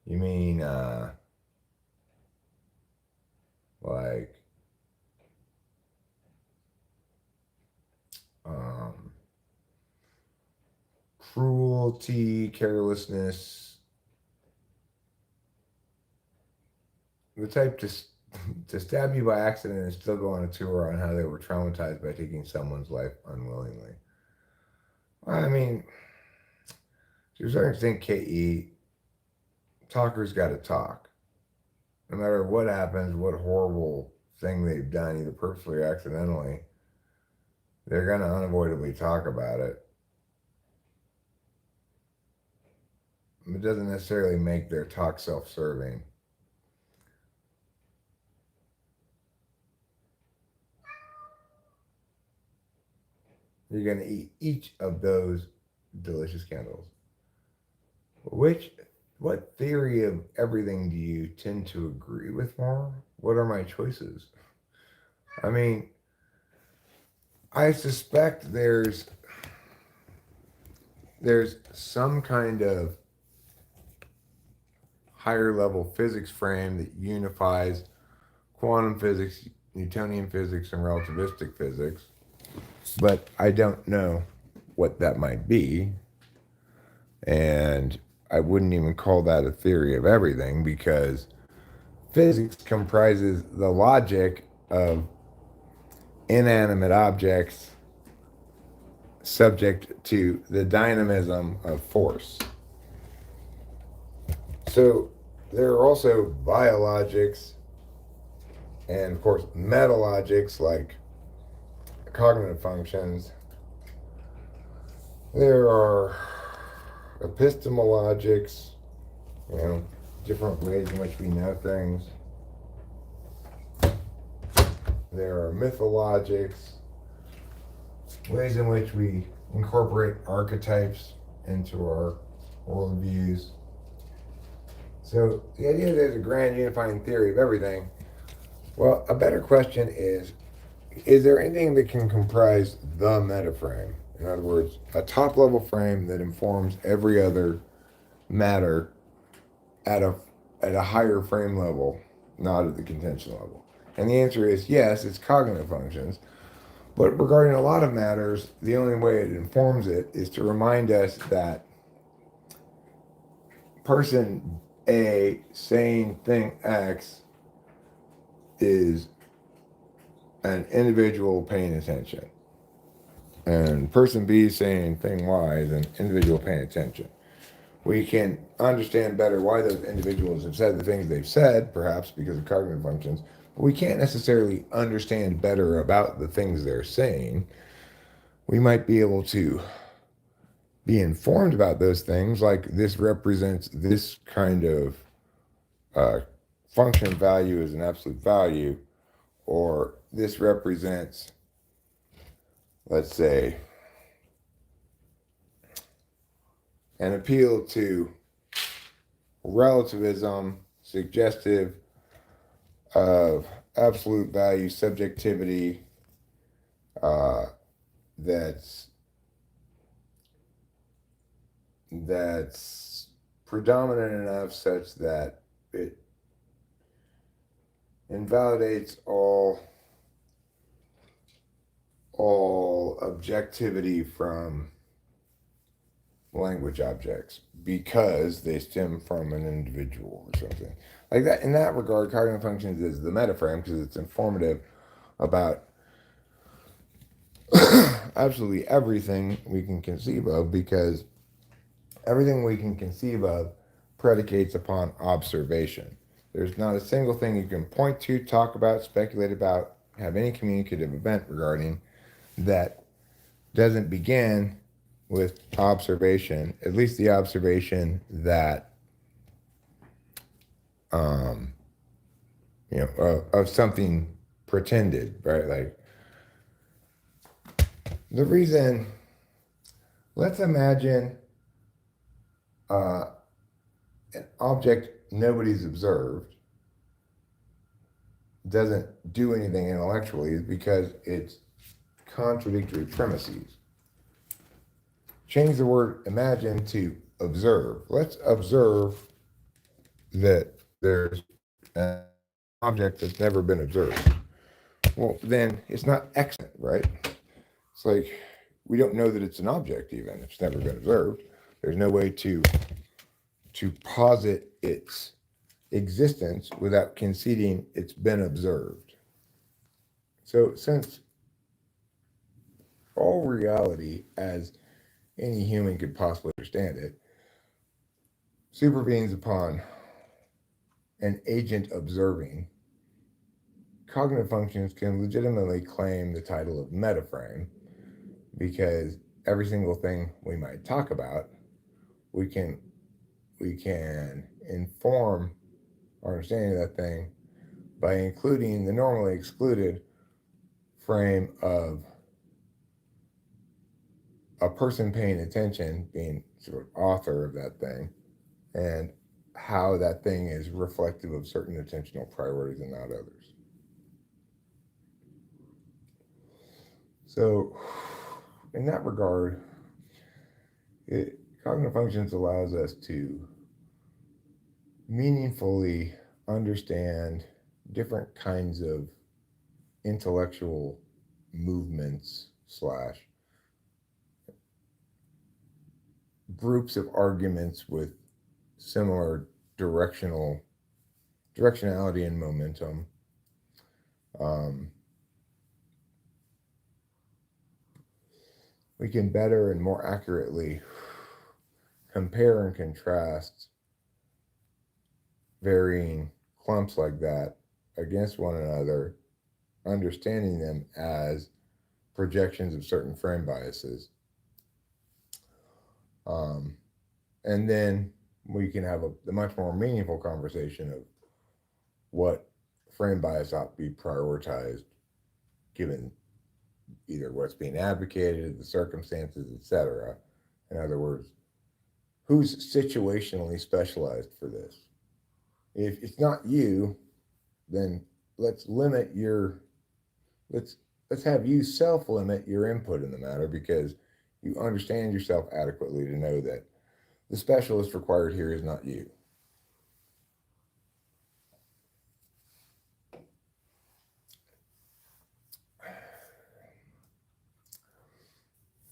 You mean, like, cruelty, carelessness, the type to stab you by accident and still go on a tour on how they were traumatized by taking someone's life unwillingly. I mean, to a certain extent, KE, talkers got to talk. No matter what happens, what horrible thing they've done, either purposely or accidentally, they're going to unavoidably talk about it. It doesn't necessarily make their talk self-serving. You're going to eat each of those delicious candles. What theory of everything do you tend to agree with more? What are my choices? I mean, I suspect there's some kind of higher level physics frame that unifies quantum physics, Newtonian physics, and relativistic physics, but I don't know what that might be. And I wouldn't even call that a theory of everything, because physics comprises the logic of inanimate objects subject to the dynamism of force. So there are also biologics and, of course, metalogics like cognitive functions. There are epistemologics, different ways in which we know things. There are mythologics, ways in which we incorporate archetypes into our worldviews. So the idea that there's a grand unifying theory of everything, well, a better question is there anything that can comprise the metaframe? In other words, a top-level frame that informs every other matter at a higher frame level, not at the contention level. And the answer is yes, it's cognitive functions. But regarding a lot of matters, the only way it informs it is to remind us that person A saying thing X is an individual paying attention. And person B saying thing Y is an individual paying attention. We can understand better why those individuals have said the things they've said, perhaps because of cognitive functions, but we can't necessarily understand better about the things they're saying. We might be able to be informed about those things, like this represents this kind of function value as an absolute value, or this represents, let's say, an appeal to relativism, suggestive of absolute value, subjectivity, uh, that's that's predominant enough such that it invalidates all objectivity from language objects because they stem from an individual or something like that. In that regard, cognitive functions is the metaframe because it's informative about absolutely everything we can conceive of, because everything we can conceive of predicates upon observation. There's not a single thing you can point to, talk about, speculate about, have any communicative event regarding that doesn't begin with observation, at least the observation that, um, of something pretended, right? Like the reason, let's imagine uh, an object nobody's observed doesn't do anything intellectually is because it's contradictory premises. Change the word imagine to observe. Let's observe that there's an object that's never been observed. Well, then it's not excellent, right? It's like we don't know that it's an object even. It's never been observed. There's no way to posit its existence without conceding it's been observed. So since all reality, as any human could possibly understand it, supervenes upon an agent observing, cognitive functions can legitimately claim the title of metaframe, because every single thing we might talk about, we can inform our understanding of that thing by including the normally excluded frame of a person paying attention, being sort of author of that thing, and how that thing is reflective of certain attentional priorities and not others. So, in that regard, cognitive functions allows us to meaningfully understand different kinds of intellectual movements slash groups of arguments with similar directionality and momentum. We can better and more accurately compare and contrast varying clumps like that against one another, understanding them as projections of certain frame biases. And then we can have a much more meaningful conversation of what frame bias ought to be prioritized given either what's being advocated, the circumstances, etc. In other words, who's situationally specialized for this? If it's not you, then let's have you self-limit your input in the matter, because you understand yourself adequately to know that the specialist required here is not you.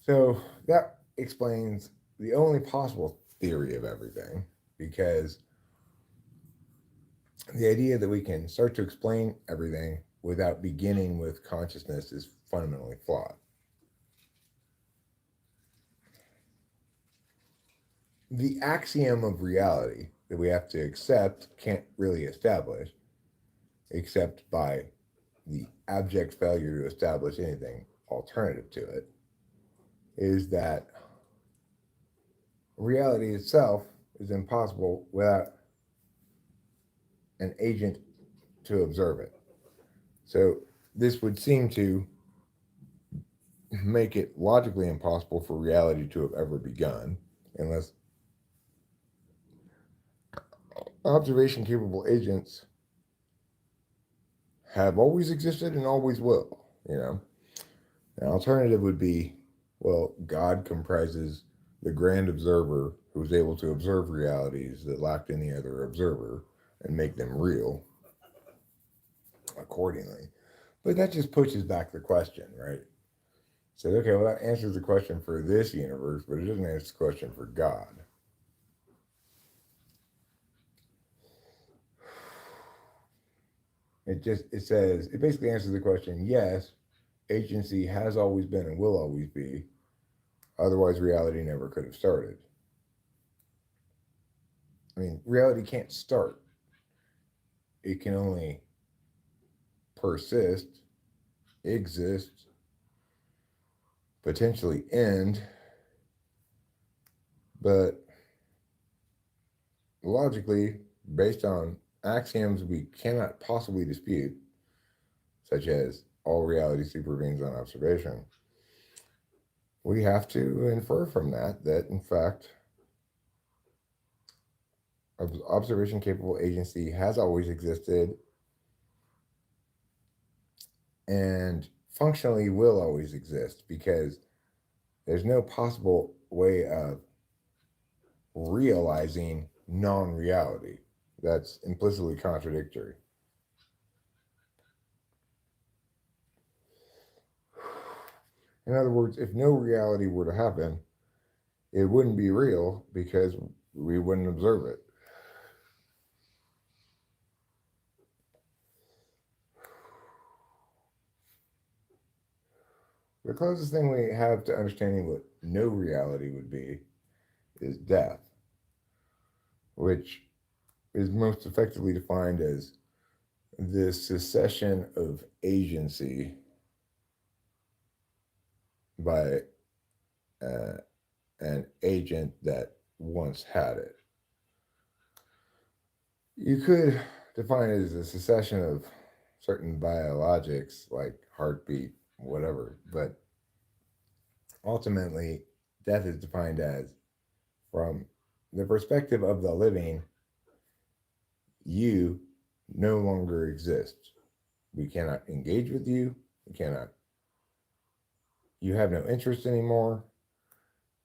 So that explains the only possible theory of everything, because the idea that we can start to explain everything without beginning with consciousness is fundamentally flawed. The axiom of reality that we have to accept can't really establish, except by the abject failure to establish anything alternative to it, is that reality itself is impossible without an agent to observe it. So this would seem to make it logically impossible for reality to have ever begun, unless observation capable agents have always existed and always will. An alternative would be, well, God comprises the grand observer who's able to observe realities that lacked any other observer and make them real accordingly. But that just pushes back the question, right? So, okay, well, that answers the question for this universe, but it doesn't answer the question for God. It basically answers the question, yes, agency has always been and will always be, otherwise reality never could have started. I mean, reality can't start, it can only persist, exist, potentially end, but logically, based on axioms we cannot possibly dispute, such as all reality supervenes on observation, we have to infer from that in fact observation capable agency has always existed and functionally will always exist, because there's no possible way of realizing non-reality. That's implicitly contradictory. In other words, if no reality were to happen, it wouldn't be real because we wouldn't observe it. The closest thing we have to understanding what no reality would be is death, which is most effectively defined as the cessation of agency by uh, an agent that once had it. You could define it as a cessation of certain biologics like heartbeat, whatever, but ultimately, death is defined as, from the perspective of the living, you no longer exist. We cannot engage with you. We cannot. You have no interest anymore.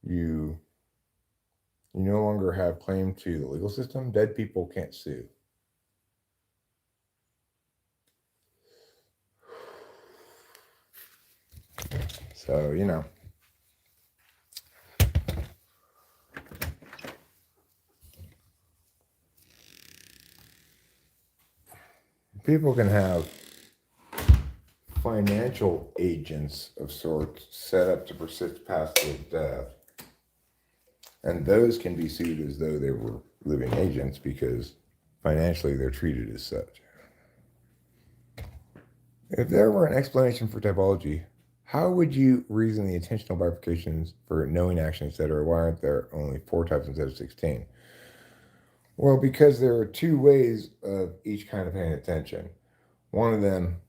You you no longer have claim to the legal system. Dead people can't sue. So, people can have financial agents of sorts set up to persist past their death. And those can be sued as though they were living agents because financially they're treated as such. If there were an explanation for typology, how would you reason the intentional bifurcations for knowing action, etc.? Why aren't there only 4 types instead of 16? Well, because there are 2 ways of each kind of paying attention. One of them,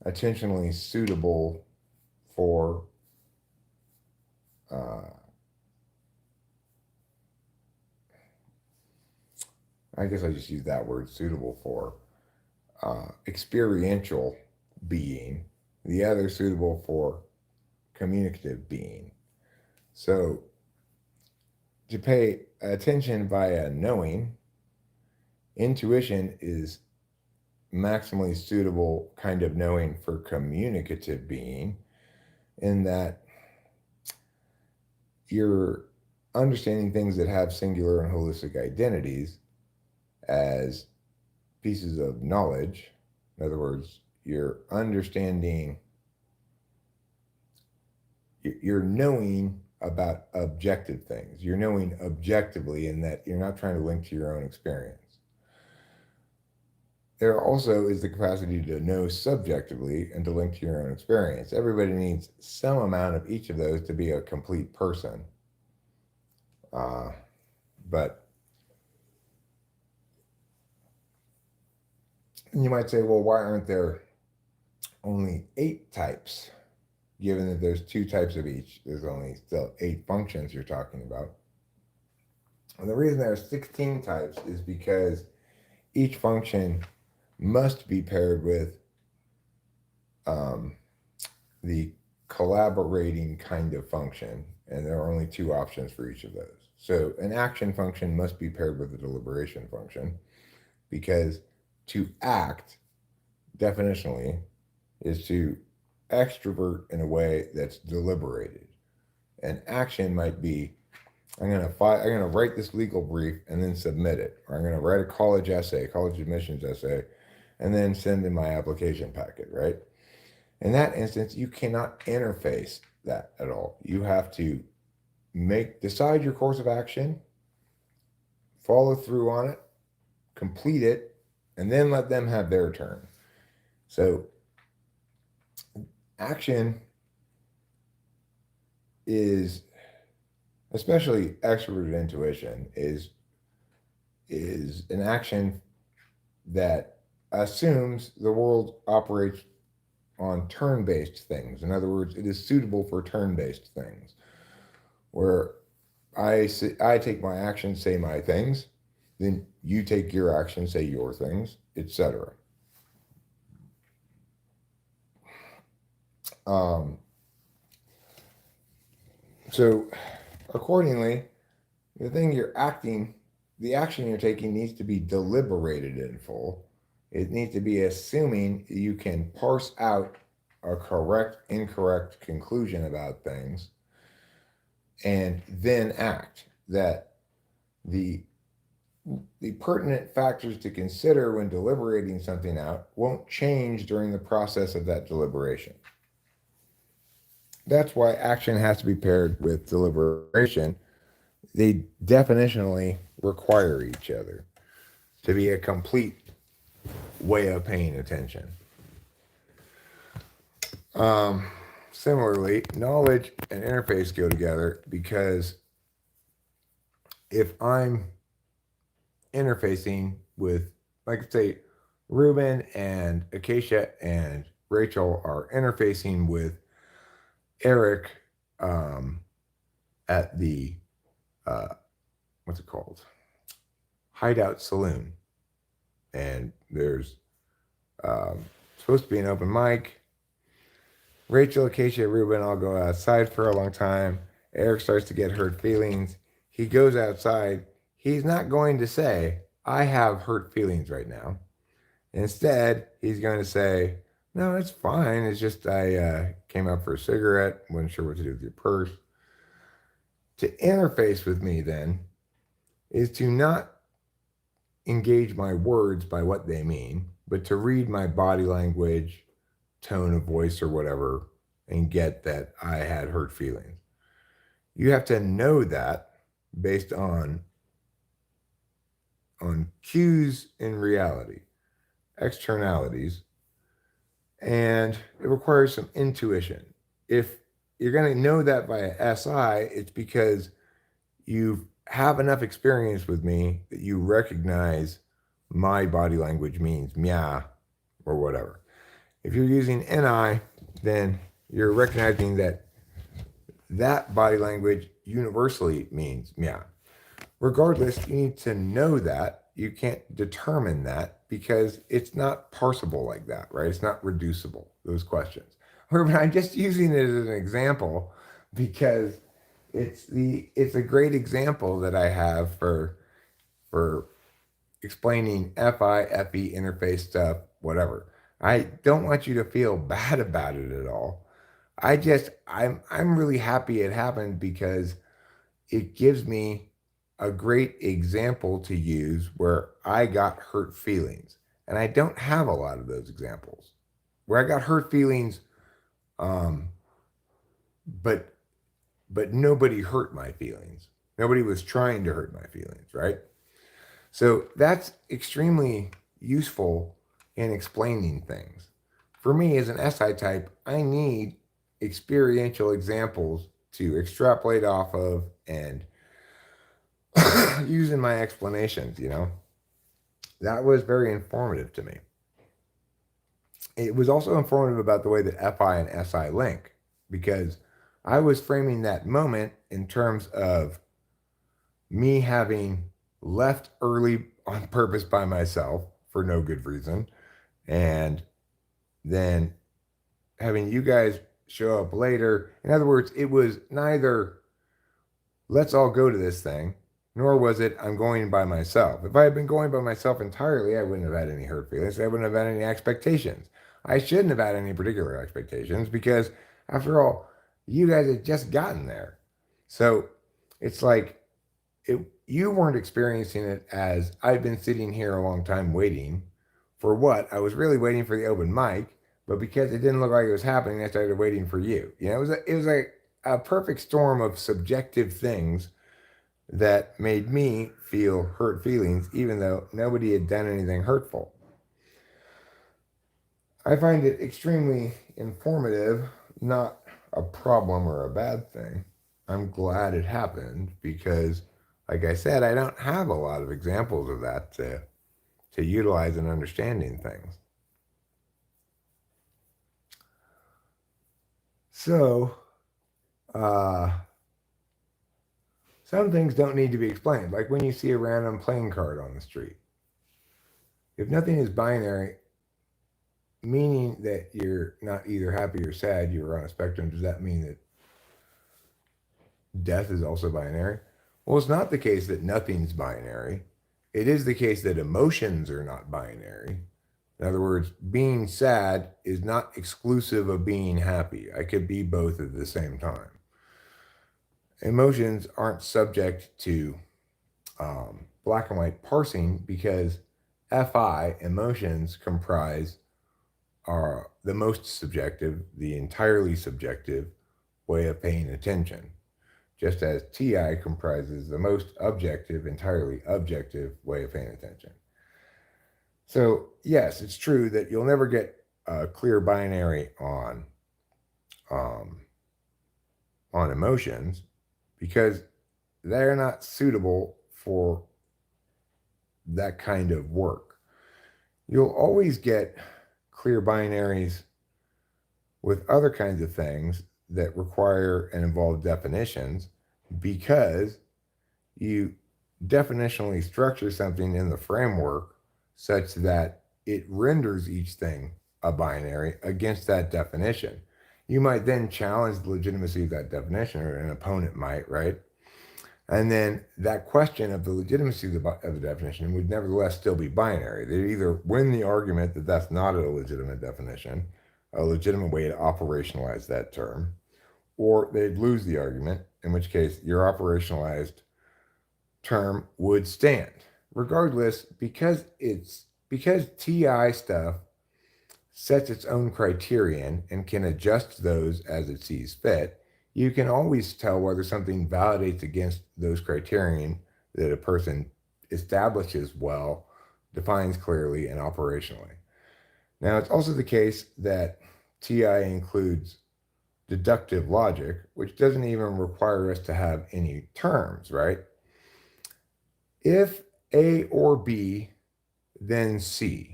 attentionally suitable for I guess I just use that word, suitable for experiential being, the other suitable for communicative being. So to pay attention via knowing, intuition is maximally suitable kind of knowing for communicative being, in that you're understanding things that have singular and holistic identities as pieces of knowledge. In other words, you're understanding, you're knowing about objective things. You're knowing objectively, in that you're not trying to link to your own experience. There also is the capacity to know subjectively and to link to your own experience. Everybody needs some amount of each of those to be a complete person. But you might say, well, why aren't there only 8 types? Given that there's 2 types of each, there's only still 8 functions you're talking about. And the reason there are 16 types is because each function must be paired with um, the collaborating kind of function, and there are only two options for each of those. So an action function must be paired with a deliberation function because to act, definitionally, is to extrovert in a way that's deliberated. And action might be I'm gonna write this legal brief and then submit it, or I'm gonna write a college admissions essay, and then send in my application packet, right? In that instance, you cannot interface that at all. You have to decide your course of action, follow through on it, complete it, and then let them have their turn. So action is, especially extroverted intuition, is an action that assumes the world operates on turn-based things. In other words, it is suitable for turn-based things, where I take my action, say my things, then you take your action, say your things, etc. Um, so accordingly, the action you're taking needs to be deliberated in full. It needs to be assuming you can parse out a correct, incorrect conclusion about things and then act. That the the pertinent factors to consider when deliberating something out won't change during the process of that deliberation. That's why action has to be paired with deliberation. They definitionally require each other to be a complete way of paying attention. Um, Similarly, knowledge and interface go together because if I'm interfacing with, like, say, Ruben and Acacia and Rachel are interfacing with Eric um, at the uh, what's it called, Hideout Saloon, and there's supposed to be an open mic. Rachel, Acacia, Ruben all go outside for a long time. Eric starts to get hurt feelings. He goes outside. He's not going to say, I have hurt feelings right now. Instead, he's going to say, no, it's fine. It's just I came out for a cigarette, wasn't sure what to do with your purse. To interface with me, then, is to not engage my words by what they mean, but to read my body language, tone of voice, or whatever, and get that I had hurt feelings. You have to know that based on cues in reality, externalities, and it requires some intuition. If you're going to know that by a SI, it's because you have enough experience with me that you recognize my body language means meow or whatever. If you're using NI, then you're recognizing that body language universally means meow. Regardless, you need to know that. You can't determine that because it's not parsable like that, right? It's not reducible, those questions. I'm just using it as an example because it's a great example that I have for explaining FI, FE, interface stuff, whatever. I don't want you to feel bad about it at all. I'm really happy it happened because it gives me a great example to use where I got hurt feelings. And I don't have a lot of those examples where I got hurt feelings, um, but nobody hurt my feelings. Nobody was trying to hurt my feelings, right? So that's extremely useful in explaining things. For me, as an SI type, I need experiential examples to extrapolate off of and use in my explanations, That was very informative to me. It was also informative about the way that FI and SI link because I was framing that moment in terms of me having left early on purpose by myself for no good reason, and then having you guys show up later. In other words, it was neither let's all go to this thing, nor was it I'm going by myself. If I had been going by myself entirely, I wouldn't have had any hurt feelings. I wouldn't have had any expectations. I shouldn't have had any particular expectations because, after all, you guys had just gotten there. So it's like you weren't experiencing it as I've been sitting here a long time waiting for what? I was really waiting for the open mic, but because it didn't look like it was happening, I started waiting for you. You know, it was like a perfect storm of subjective things that made me feel hurt feelings, even though nobody had done anything hurtful. I find it extremely informative, not a problem or a bad thing. I'm glad it happened because, like I said, I don't have a lot of examples of that to utilize in understanding things. So, uh, some things don't need to be explained, like when you see a random playing card on the street. If nothing is binary, meaning that you're not either happy or sad, you're on a spectrum, does that mean that death is also binary? Well, it's not the case that nothing's binary. It is the case that emotions are not binary. In other words, being sad is not exclusive of being happy. I could be both at the same time. Emotions aren't subject to black and white parsing because FI, emotions, comprise are the most subjective, the entirely subjective way of paying attention, just as TI comprises the most objective, entirely objective way of paying attention. So, yes, it's true that you'll never get a clear binary um, on emotions because they're not suitable for that kind of work. You'll always get clear binaries with other kinds of things that require and involve definitions because you definitionally structure something in the framework such that it renders each thing a binary against that definition. You might then challenge the legitimacy of that definition, or an opponent might, right? And then that question of the legitimacy of the definition would nevertheless still be binary. They'd either win the argument that that's not a legitimate definition, a legitimate way to operationalize that term, or they'd lose the argument, in which case your operationalized term would stand. Regardless, because TI stuff sets its own criterion and can adjust those as it sees fit, you can always tell whether something validates against those criterion that a person establishes well, defines clearly, and operationally. Now, it's also the case that TI includes deductive logic, which doesn't even require us to have any terms, right? If A or B, then C.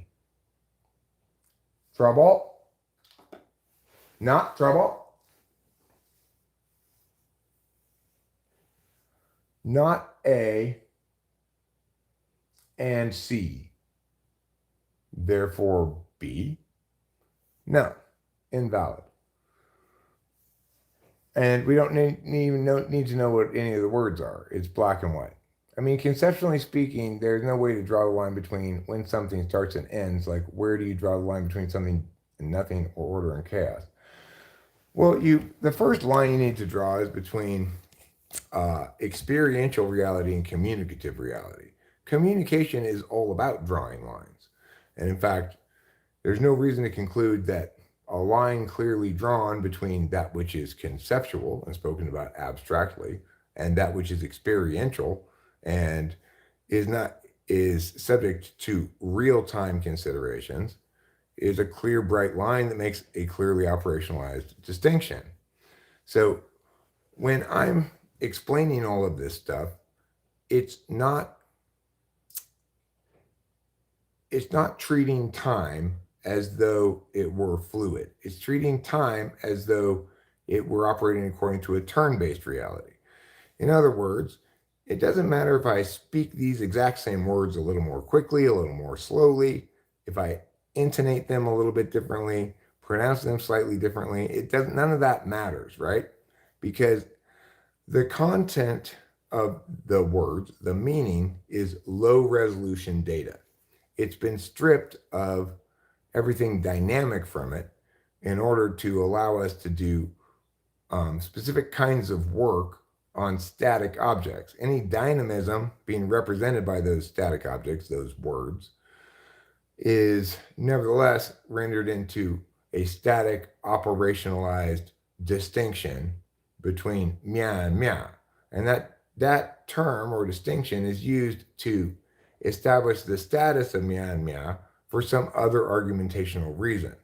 Trouble? Not trouble? Not A and C. Therefore, B? No, invalid. And we don't need to know what any of the words are. It's black and white. I mean, conceptually speaking, there's no way to draw the line between when something starts and ends. Like, where do you draw the line between something and nothing, or order and chaos? Well, the first line you need to draw is between experiential reality and communicative reality. Communication is all about drawing lines. And in fact, there's no reason to conclude that a line clearly drawn between that which is conceptual and spoken about abstractly and that which is experiential and is subject to real-time considerations is a clear, bright line that makes a clearly operationalized distinction. So when I'm explaining all of this stuff, it's not treating time as though it were fluid. It's treating time as though it were operating according to a turn-based reality. In other words, It doesn't matter if I speak these exact same words a little more quickly, a little more slowly, if I intonate them a little bit differently, pronounce them slightly differently. It doesn't, none of that matters, right? Because the content of the words, the meaning, is low resolution data. It's been stripped of everything dynamic from it in order to allow us to do specific kinds of work on static objects. Any dynamism being represented by those static objects, those words, is nevertheless rendered into a static operationalized distinction between mia and mia. And that term or distinction is used to establish the status of mia and mia for some other argumentational reason.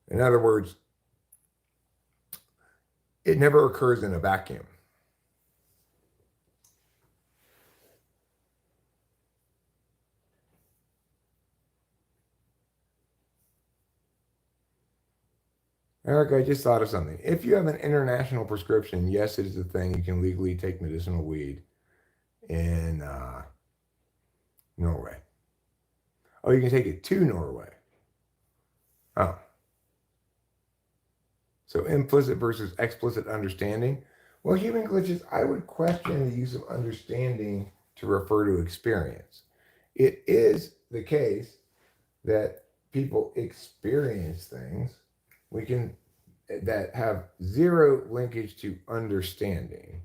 In other words, it never occurs in a vacuum. Eric, I just thought of something. If you have an international prescription, yes, it is a thing. You can legally take medicinal weed in Norway. Oh, you can take it to Norway. Oh. So implicit versus explicit understanding. Well, human glitches, I would question the use of understanding to refer to experience. It is the case that people experience things that have zero linkage to understanding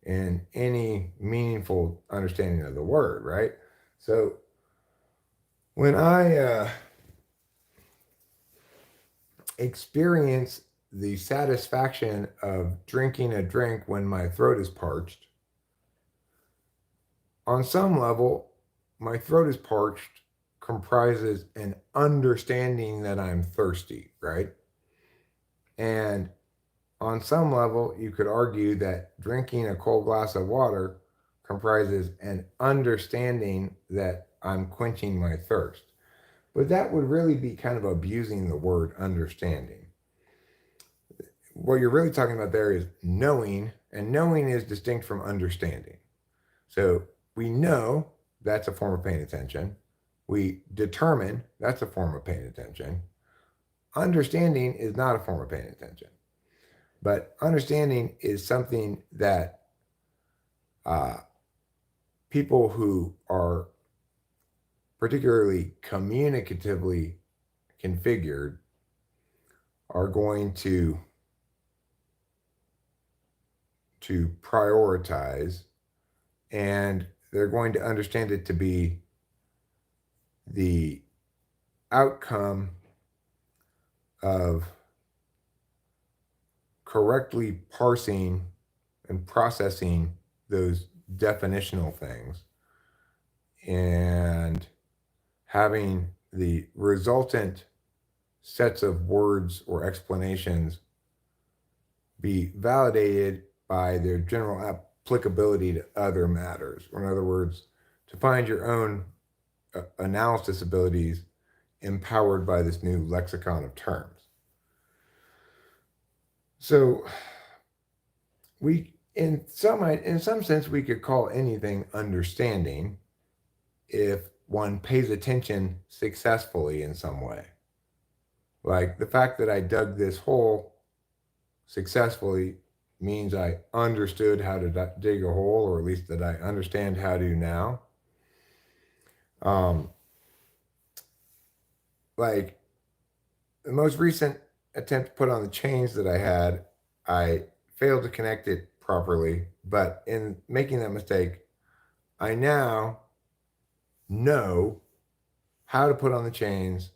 and any meaningful understanding of the word, right? So when I experience the satisfaction of drinking a drink when my throat is parched, on some level, my throat is parched comprises an understanding that I'm thirsty, right? And on some level, you could argue that drinking a cold glass of water comprises an understanding that I'm quenching my thirst. But that would really be kind of abusing the word understanding. What you're really talking about there is knowing, and knowing is distinct from understanding. So we know that's a form of paying attention. We determine that's a form of paying attention. Understanding is not a form of paying attention. But understanding is something that people who are particularly communicatively configured are going to prioritize, and they're going to understand it to be the outcome of correctly parsing and processing those definitional things and having the resultant sets of words or explanations be validated by their general applicability to other matters. Or in other words, to find your own analysis abilities empowered by this new lexicon of terms. So we, in some sense, we could call anything understanding if one pays attention successfully in some way. Like the fact that I dug this hole successfully means I understood how to dig a hole, or at least that I understand how to now. Like the most recent attempt to put on the chains that I had, I failed to connect it properly, but in making that mistake, I now know how to put on the chains,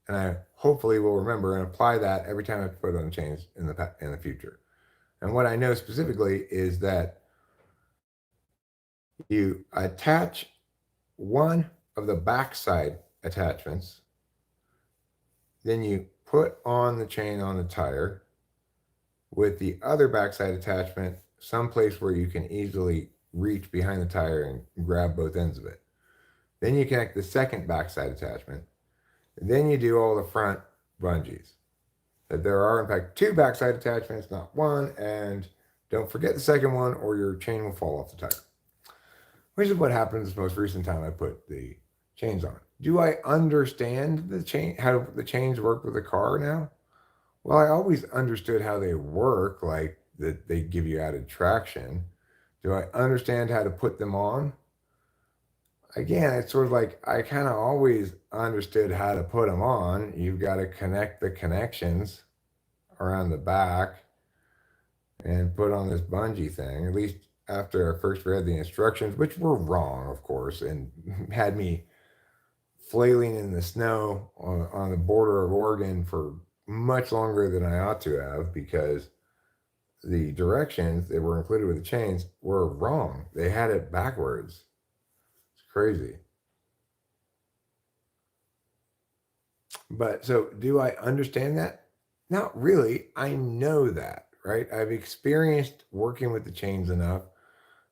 and I hopefully will remember and apply that every time I put on the chains in the future. And what I know specifically is that you attach one of the backside attachments, then you put on the chain on the tire with the other backside attachment someplace where you can easily reach behind the tire and grab both ends of it. Then you connect the second backside attachment. Then you do all the front bungees. That there are, in fact, two backside attachments, not one, and don't forget the second one or your chain will fall off the tire. which is what happened this most recent time I put the chains on. Do I understand the chain, how the chains work with the car now? Well, I always understood how they work, like that they give you added traction. Do I understand how to put them on? Again, it's sort of like I kind of always understood how to put them on. You've got to connect the connections around the back and put on this bungee thing, at least after I first read the instructions, which were wrong, of course, and had me flailing in the snow on the border of Oregon for much longer than I ought to have, because the directions that were included with the chains were wrong. They had it backwards. It's crazy. But so do I understand that? Not really. I know that, right? I've experienced working with the chains enough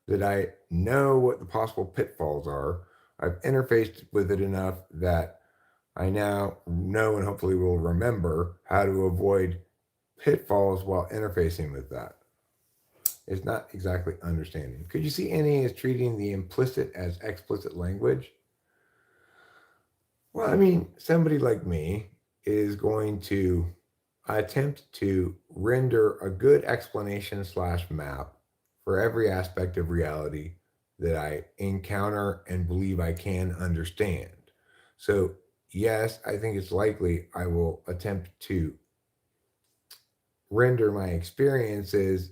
that I know what the possible pitfalls are. I've interfaced with it enough that I now know and hopefully will remember how to avoid pitfalls while interfacing with that. It's not exactly understanding. Could you see NA as treating the implicit as explicit language? Well, I mean, somebody like me is going to attempt to render a good explanation slash map for every aspect of reality that I encounter and believe I can understand. So, yes, I think it's likely I will attempt to render my experiences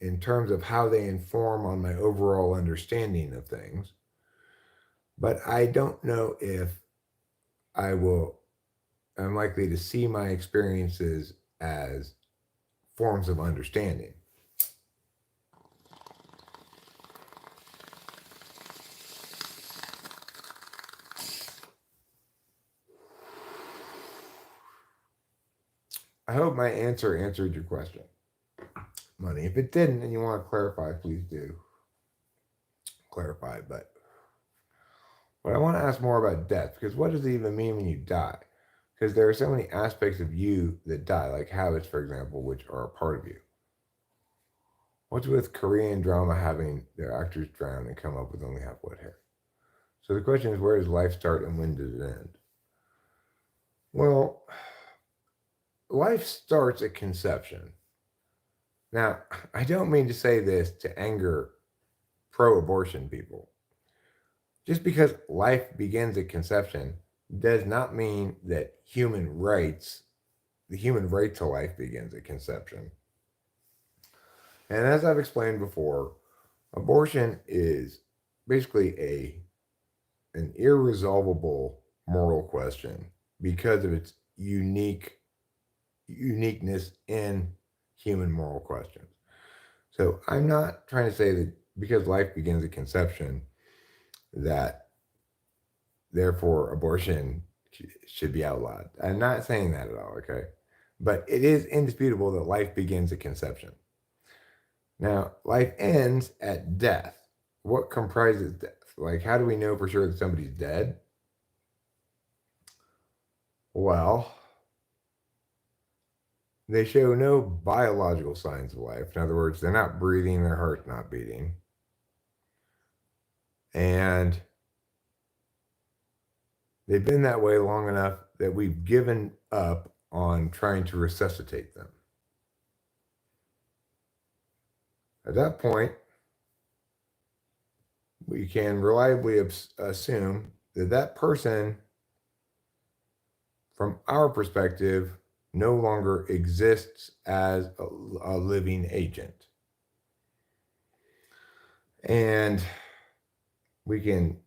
in terms of how they inform on my overall understanding of things. But I don't know if I will, I'm likely to see my experiences as forms of understanding. I hope my answer answered your question, Money. If it didn't and you want to clarify, please do clarify. But I want to ask more about death, because what does it even mean when you die? Because there are so many aspects of you that die, like habits, for example, which are a part of you. What's with Korean drama having their actors drown and come up with only half wet hair? So the question is, where does life start and when does it end? Well, life starts at conception. Now, I don't mean to say this to anger pro-abortion people. Just because life begins at conception does not mean that the human right to life begins at conception. And as I've explained before, abortion is basically an irresolvable moral question because of its uniqueness in human moral questions. So I'm not trying to say that because life begins at conception, that therefore abortion should be outlawed. I'm not saying that at all, okay? But it is indisputable that life begins at conception. Now, life ends at death. What comprises death? Like, how do we know for sure that somebody's dead? Well, they show no biological signs of life. In other words, they're not breathing, their heart's not beating. And they've been that way long enough that we've given up on trying to resuscitate them. At that point, we can reliably assume that that person, from our perspective, no longer exists as a living agent. And we can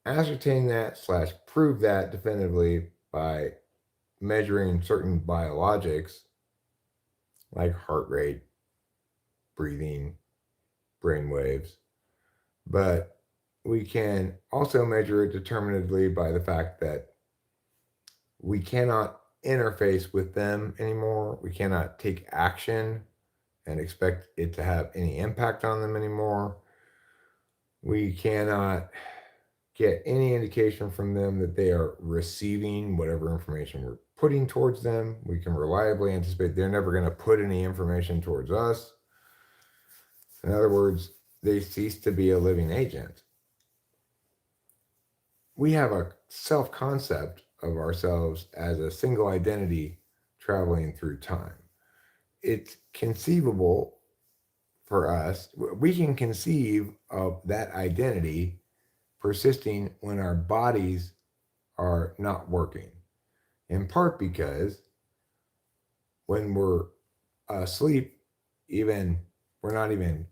ascertain that / prove that definitively by measuring certain biologics like heart rate, breathing, brain waves. But we can also measure it determinatively by the fact that we cannot interface with them anymore. We cannot take action and expect it to have any impact on them anymore. We cannot get any indication from them that they are receiving whatever information we're putting towards them. We can reliably anticipate they're never going to put any information towards us. In other words, they cease to be a living agent. we have a self-concept of ourselves as a single identity traveling through time. It's conceivable for us, we can conceive of that identity persisting when our bodies are not working, in part because when we're asleep, even we're not even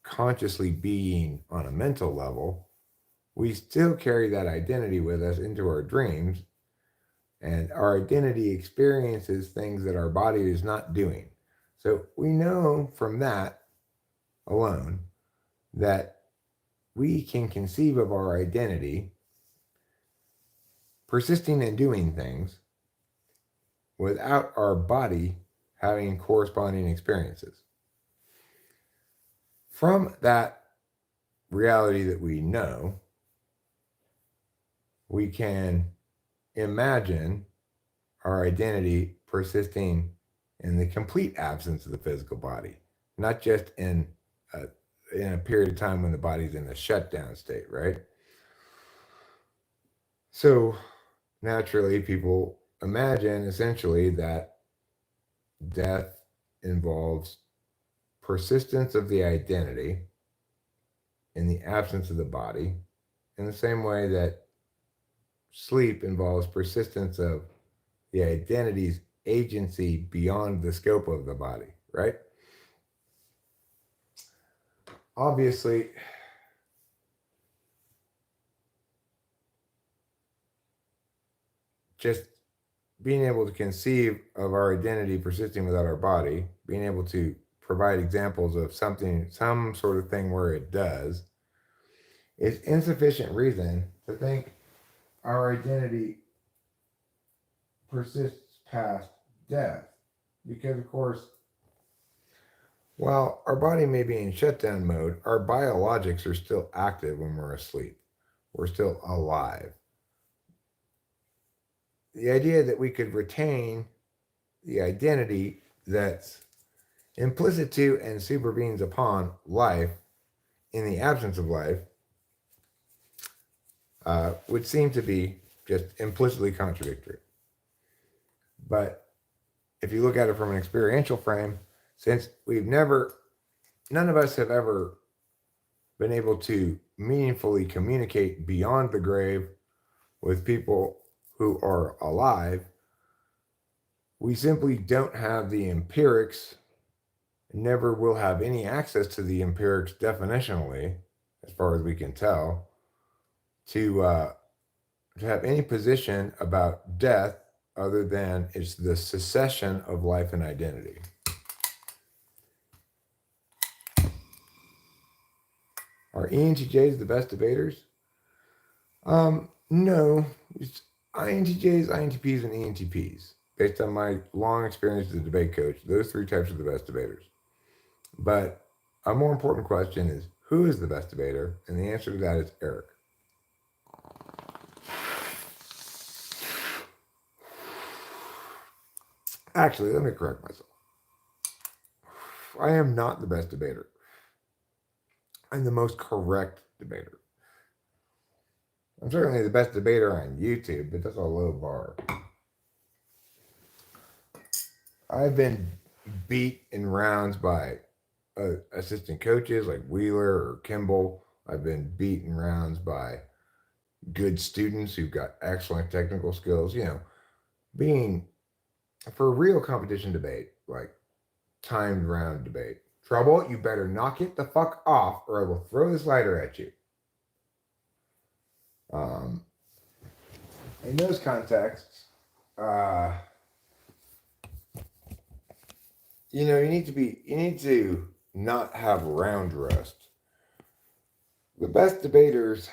consciously being on a mental level, we still carry that identity with us into our dreams, and our identity experiences things that our body is not doing. So we know from that alone that we can conceive of our identity persisting and doing things without our body having corresponding experiences. From that reality that we know, we can imagine our identity persisting in the complete absence of the physical body, not just in a period of time when the body's in a shutdown state, right? So naturally, people imagine essentially that death involves persistence of the identity in the absence of the body, in the same way that sleep involves persistence of the identity's agency beyond the scope of the body, right? Obviously, just being able to conceive of our identity persisting without our body, being able to provide examples of something, some sort of thing where it does, is insufficient reason to think our identity persists past death. Because, of course, while our body may be in shutdown mode, our biologics are still active when we're asleep. We're still alive. The idea that we could retain the identity that's implicit to and supervenes upon life in the absence of life would seem to be just implicitly contradictory. But if you look at it from an experiential frame, since none of us have ever been able to meaningfully communicate beyond the grave with people who are alive, we simply don't have the empirics, never will have any access to the empirics definitionally, as far as we can tell, to have any position about death other than it's the cessation of life and identity. Are ENTJs the best debaters? No. It's INTJs, INTPs, and ENTPs. Based on my long experience as a debate coach, those three types are the best debaters. But a more important question is, who is the best debater? And the answer to that is Eric. Actually, let me correct myself. I am not the best debater. I'm the most correct debater. I'm certainly the best debater on YouTube, but that's a low bar. I've been beat in rounds by assistant coaches like Wheeler or Kimball. I've been beat in rounds by good students who've got excellent technical skills. You know, being for a real competition debate, like timed round debate. Trouble, you better knock it the fuck off or I will throw this lighter at you. In those contexts, you need to not have round rust. The best debaters,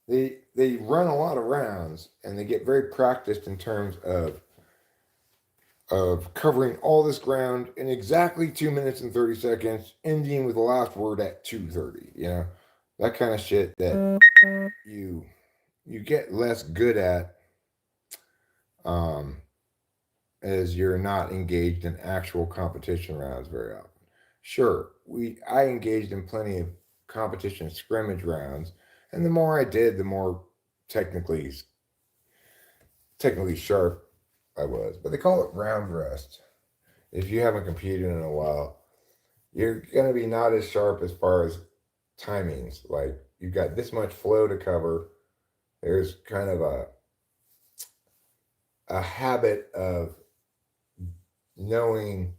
they run a lot of rounds and they get very practiced in terms of covering all this ground in exactly 2 minutes and 30 seconds, ending with the last word at 2:30. You know, that kind of shit that you get less good at as you're not engaged in actual competition rounds very often. Sure, I engaged in plenty of competition scrimmage rounds And the more I did, the more technically sharp I was. But they call it round rust. If you haven't computed in a while, you're going to be not as sharp as far as timings. Like you've got this much flow to cover. There's kind of a habit of knowing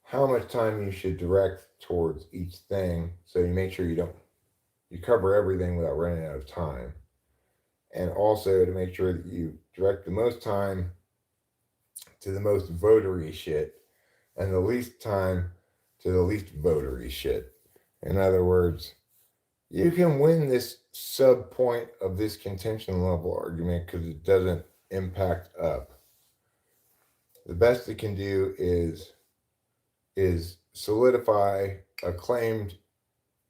how much time you should direct towards each thing, so you make sure you cover everything without running out of time, and also to make sure that you direct the most time to the most votery shit and the least time to the least votery shit. In other words, you can win this sub point of this contention level argument because it doesn't impact up. The best it can do is solidify a claimed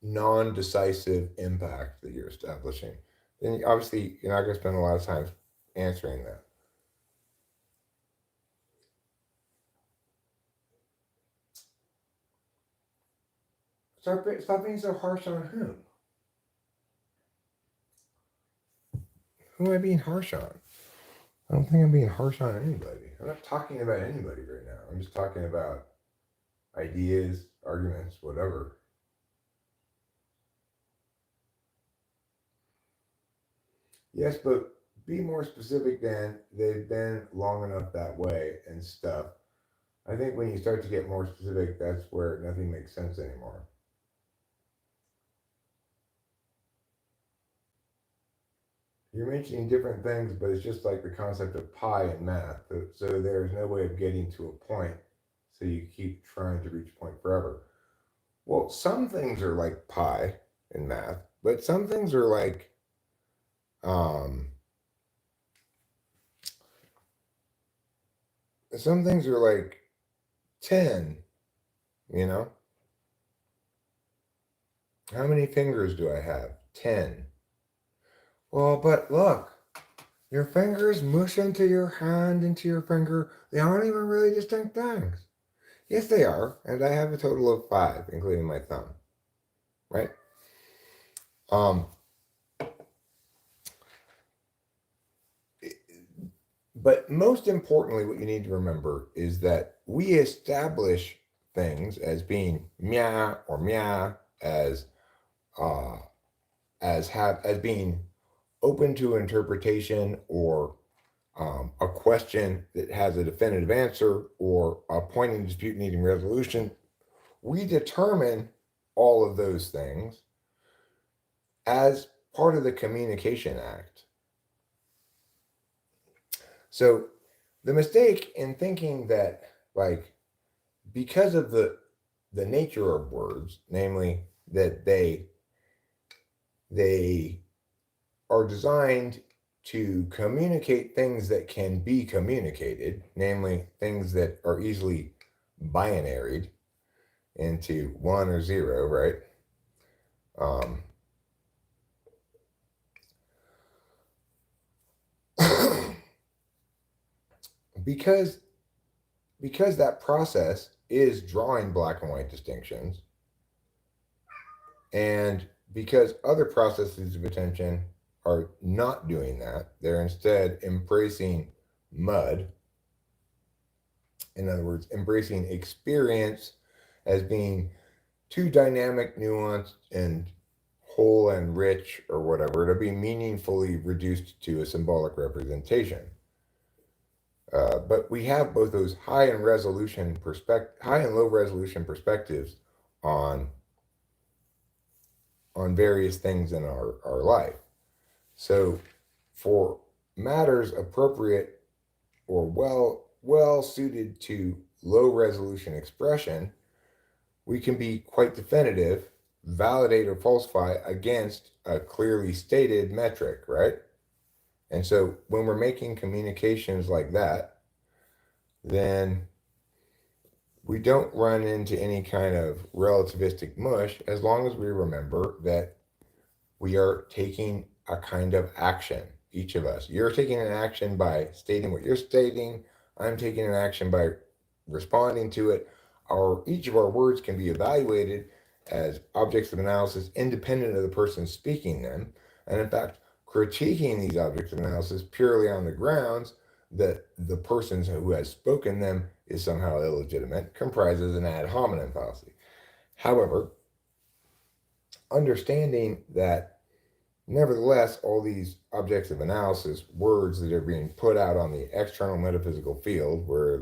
non-decisive impact that you're establishing. Then obviously you're not going to spend a lot of time answering that. Stop being so harsh on whom? Who am I being harsh on? I don't think I'm being harsh on anybody. I'm not talking about anybody right now. I'm just talking about ideas, arguments, whatever. Yes, but be more specific than they've been long enough that way and stuff. I think when you start to get more specific, that's where nothing makes sense anymore. You're mentioning different things, but it's just like the concept of pi in math. So there's no way of getting to a point. So you keep trying to reach a point forever. Well, some things are like pi in math, but some things are like some things are like 10, you know? How many fingers do I have? 10. Well, but look, your fingers mush into your hand, into your finger. They aren't even really distinct things. Yes, they are. And I have a total of 5, including my thumb. Right? But most importantly, what you need to remember is that we establish things as being meh or meh uh, as being open to interpretation, or a question that has a definitive answer, or a point in dispute needing resolution. We determine all of those things as part of the Communication Act. So the mistake in thinking that, like, because of the nature of words, namely that they are designed to communicate things that can be communicated, namely things that are easily binaried into 1 or 0, right? because that process is drawing black and white distinctions, and because other processes of attention are not doing that, they're instead embracing mud. In other words, embracing experience as being too dynamic, nuanced, and whole and rich, or whatever, to be meaningfully reduced to a symbolic representation. But we have both those high and low resolution perspectives on various things in our life. So for matters appropriate or well suited to low resolution expression, we can be quite definitive, validate or falsify against a clearly stated metric, right? And so when we're making communications like that, then we don't run into any kind of relativistic mush, as long as we remember that we are taking a kind of action, each of us. You're taking an action by stating what you're stating. I'm taking an action by responding to it. Each of our words can be evaluated as objects of analysis independent of the person speaking them, and in fact, critiquing these objects of analysis purely on the grounds that the person who has spoken them is somehow illegitimate, comprises an ad hominem fallacy. However, understanding that nevertheless, all these objects of analysis, words that are being put out on the external metaphysical field, whether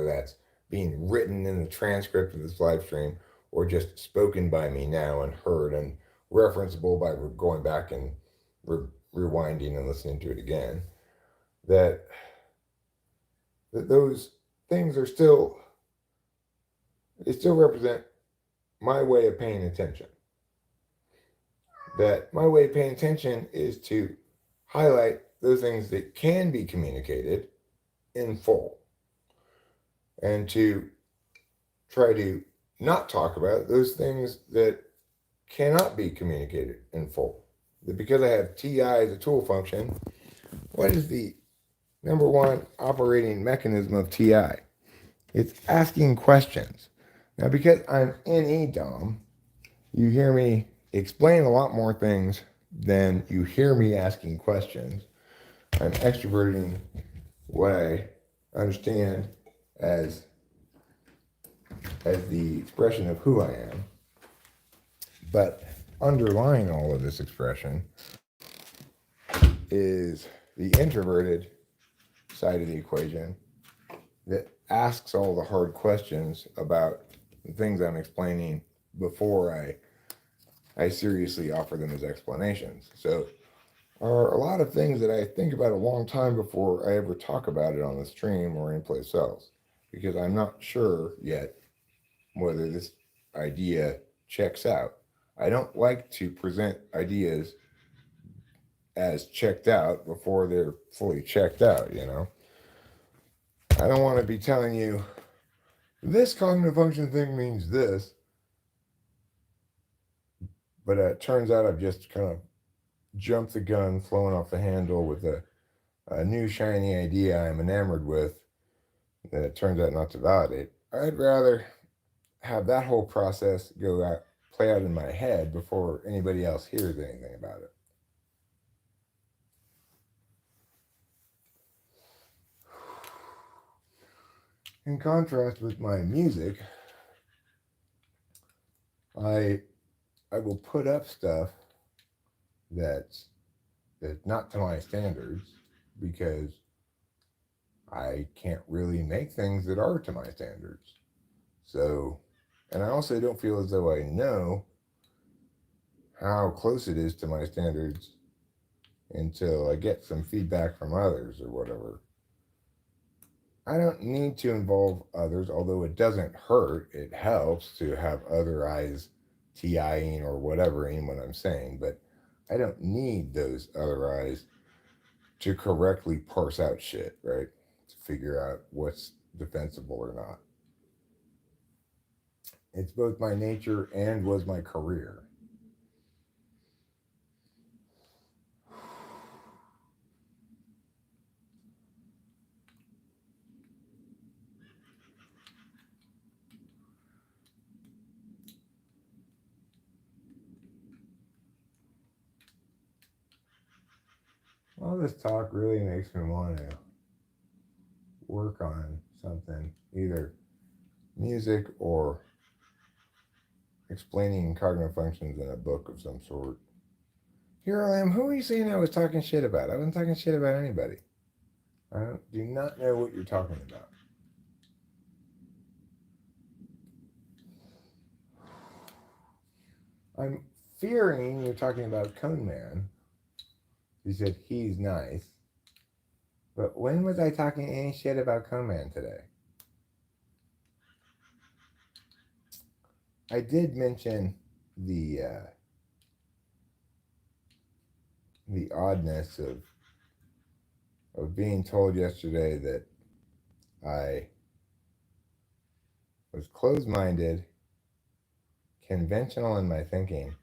that's being written in the transcript of this live stream or just spoken by me now and heard and referenceable by going back and rewinding and listening to it again, that those things are still, they still represent my way of paying attention. That my way of paying attention is to highlight those things that can be communicated in full and to try to not talk about those things that cannot be communicated in full. That because I have TI as a tool function, what is the number one operating mechanism of TI? It's asking questions. Now, because I'm in EDOM, you hear me explain a lot more things than you hear me asking questions. I'm extroverting what I understand as the expression of who I am. But underlying all of this expression is the introverted side of the equation that asks all the hard questions about the things I'm explaining before I seriously offer them as explanations. So are a lot of things that I think about a long time before I ever talk about it on the stream or anyplace else, because I'm not sure yet whether this idea checks out. I don't like to present ideas as checked out before they're fully checked out, you know? I don't want to be telling you, this cognitive function thing means this, but it turns out I've just kind of jumped the gun, flown off the handle with a new shiny idea I'm enamored with that it turns out not to validate. I'd rather have that whole process play out in my head before anybody else hears anything about it. In contrast with my music, I will put up stuff that's not to my standards because I can't really make things that are to my standards. So, and I also don't feel as though I know how close it is to my standards until I get some feedback from others or whatever. I don't need to involve others, although it doesn't hurt. It helps to have other eyes TIing or whatever in what I'm saying, but I don't need those other eyes to correctly parse out shit, right? To figure out what's defensible or not. It's both my nature and was my career. All this talk really makes me want to work on something, either music or explaining cognitive functions in a book of some sort. Here I am. Who are you saying I was talking shit about? I wasn't talking shit about anybody. I do not know what you're talking about. I'm fearing you're talking about Cone Man. You said he's nice. But when was I talking any shit about Cone Man today? I did mention the oddness of being told yesterday that I was closed-minded, conventional in my thinking,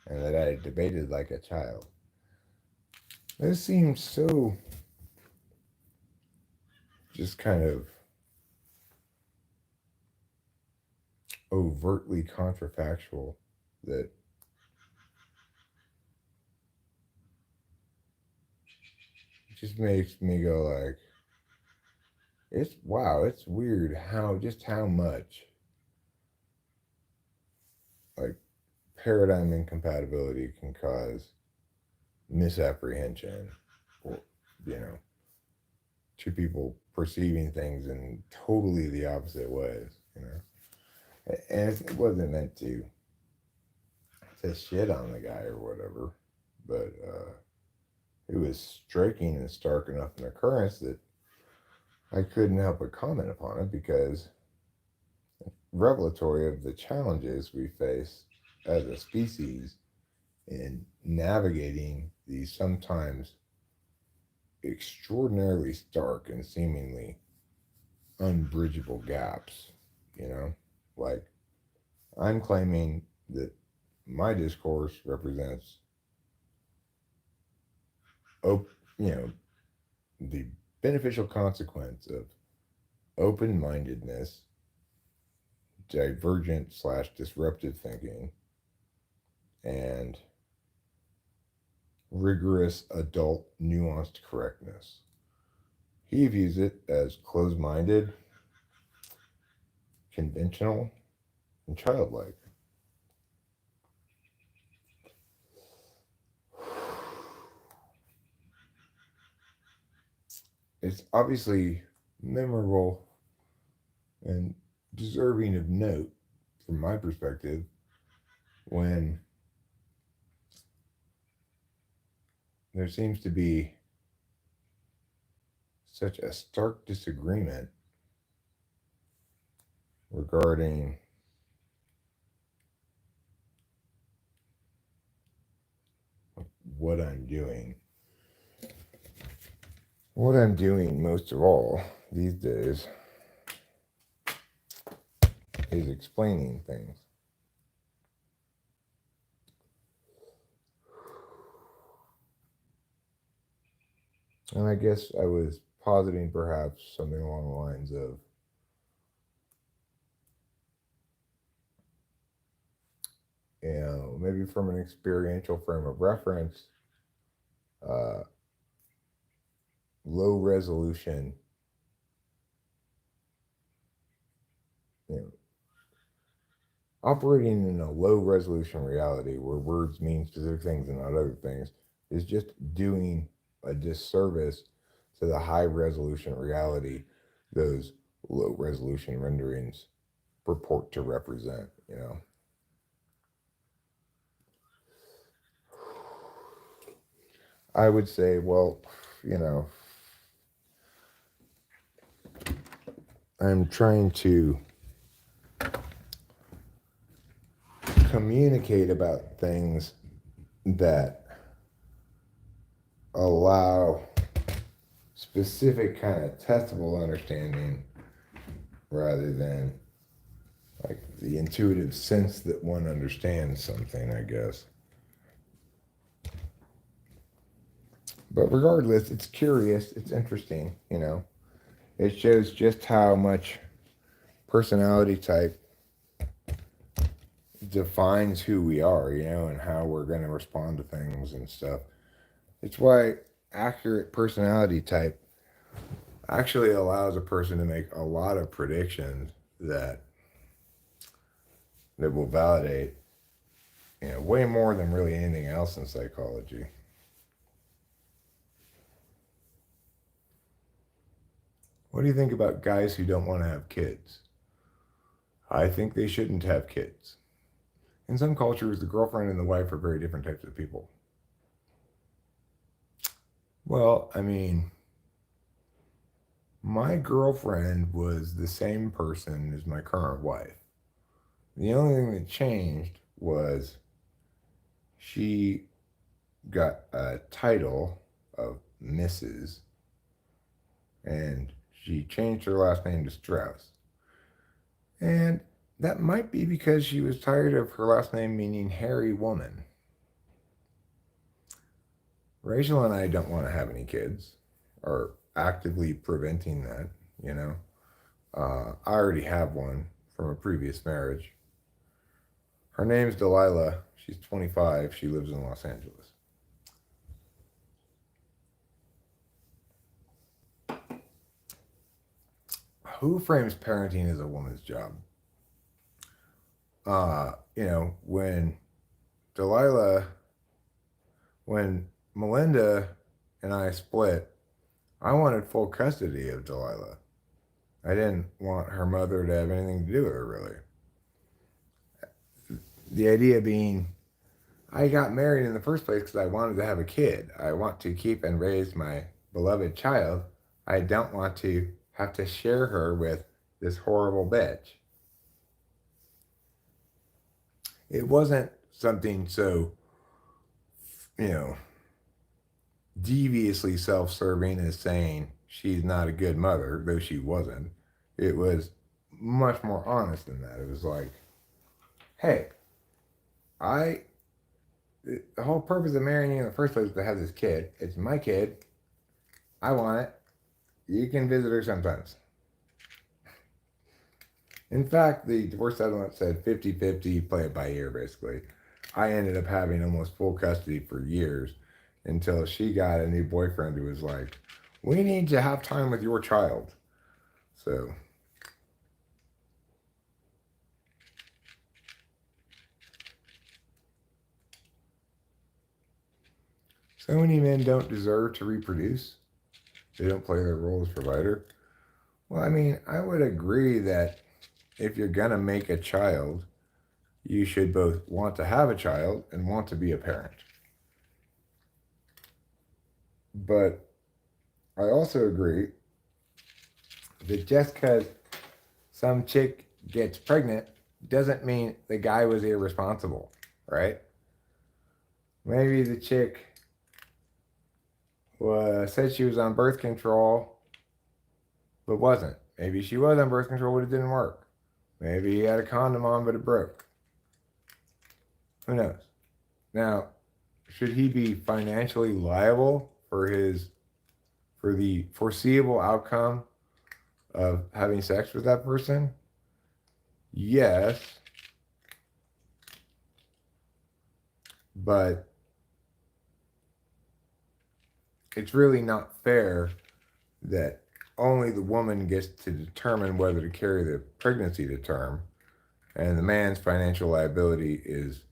and that I debated like a child. This seems so just kind of overtly contrafactual that just makes me go like, it's wow, it's weird how much like paradigm incompatibility can cause misapprehension, or you know, two people perceiving things in totally the opposite ways, you know. And it wasn't meant to shit on the guy or whatever, but it was striking and stark enough an occurrence that I couldn't help but comment upon it because revelatory of the challenges we face as a species in navigating these sometimes extraordinarily stark and seemingly unbridgeable gaps, you know? Like, I'm claiming that my discourse represents, you know, the beneficial consequence of open mindedness, divergent slash disruptive thinking, and rigorous adult nuanced correctness. He views it as closed minded, conventional, and childlike. It's obviously memorable and deserving of note from my perspective when there seems to be such a stark disagreement regarding what I'm doing. What I'm doing most of all these days is explaining things. And I guess I was positing perhaps something along the lines of maybe from an experiential frame of reference, uh, low resolution, you know, operating in a low resolution reality where words mean specific things and not other things is just doing a disservice to the high resolution reality those low resolution renderings purport to represent, you know. I would say, well, you know, I'm trying to communicate about things that allow specific kind of testable understanding rather than like the intuitive sense that one understands something, I guess. But regardless, it's curious, it's interesting, you know. It shows just how much personality type defines who we are, you know, and how we're going to respond to things and stuff. It's why accurate personality type actually allows a person to make a lot of predictions that will validate, you know, way more than really anything else in psychology. What do you think about guys who don't want to have kids? I think they shouldn't have kids. In some cultures, the girlfriend and the wife are very different types of people. Well, I mean, my girlfriend was the same person as my current wife. The only thing that changed was she got a title of Mrs. and she changed her last name to Strauss. And that might be because she was tired of her last name meaning hairy woman. Rachel and I don't want to have any kids, or actively preventing that, you know. I already have one from a previous marriage. Her name's Delilah. She's 25. She lives in Los Angeles. Who frames parenting as a woman's job? When Delilah, when Melinda and I split, I wanted full custody of Delilah. I didn't want her mother to have anything to do with her, really. The idea being, I got married in the first place because I wanted to have a kid. I want to keep and raise my beloved child. I don't want to have to share her with this horrible bitch. It wasn't something so, you know, deviously self-serving as saying she's not a good mother, though she wasn't. It was much more honest than that. It was like, hey, the whole purpose of marrying you in the first place is to have this kid. It's my kid. I want it. You can visit her sometimes. In fact, the divorce settlement said 50-50, play it by ear, basically. I ended up having almost full custody for years until she got a new boyfriend who was like, we need to have time with your child. So many men don't deserve to reproduce. They don't play their role as provider. Well, I mean, I would agree that if you're going to make a child, you should both want to have a child and want to be a parent. But I also agree that just because some chick gets pregnant doesn't mean the guy was irresponsible, right? Maybe the chick said she was on birth control, but wasn't. Maybe she was on birth control, but it didn't work. Maybe he had a condom on, but it broke. Who knows? Now, should he be financially liable for the foreseeable outcome of having sex with that person? Yes. But it's really not fair that only the woman gets to determine whether to carry the pregnancy to term, and the man's financial liability is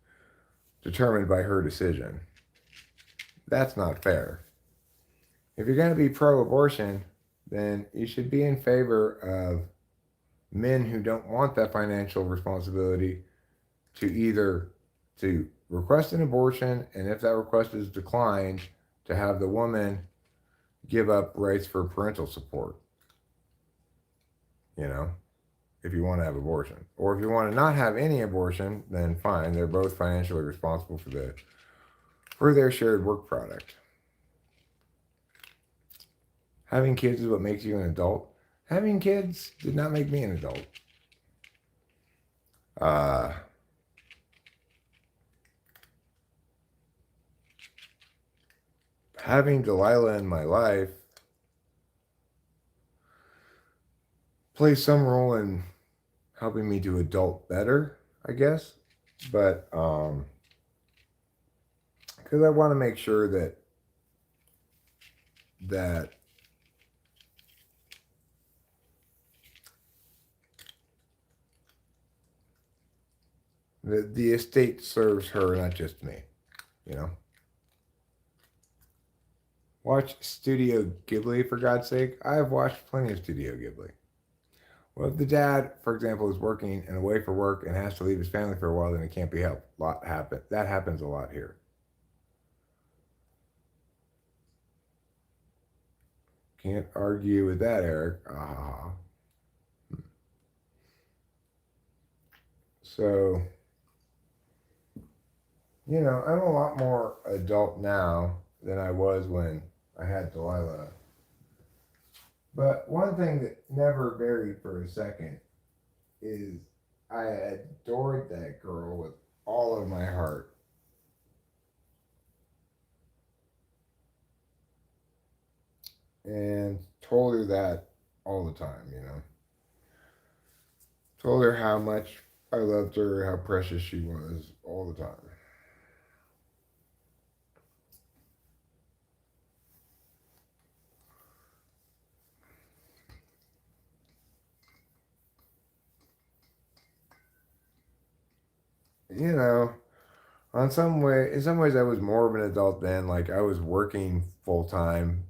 determined by her decision. That's not fair. If you're going to be pro-abortion, then you should be in favor of men who don't want that financial responsibility to request an abortion, and if that request is declined, to have the woman give up rights for parental support. If you want to have abortion. Or if you want to not have any abortion, then fine. They're both financially responsible for their shared work product. Having kids is what makes you an adult. Having kids did not make me an adult. Having Delilah in my life plays some role in helping me to adult better, I guess. But because I want to make sure that the estate serves her, not just me, Watch Studio Ghibli, for God's sake. I have watched plenty of Studio Ghibli. Well, if the dad, for example, is working and away for work and has to leave his family for a while, then it can't be helped. That happens a lot here. Can't argue with that, Eric. So, I'm a lot more adult now than I was when I had Delilah. But one thing that never varied for a second is I adored that girl with all of my heart. And told her that all the time, Told her how much I loved her, how precious she was all the time. You know, in some ways, I was more of an adult then. Like I was working full time,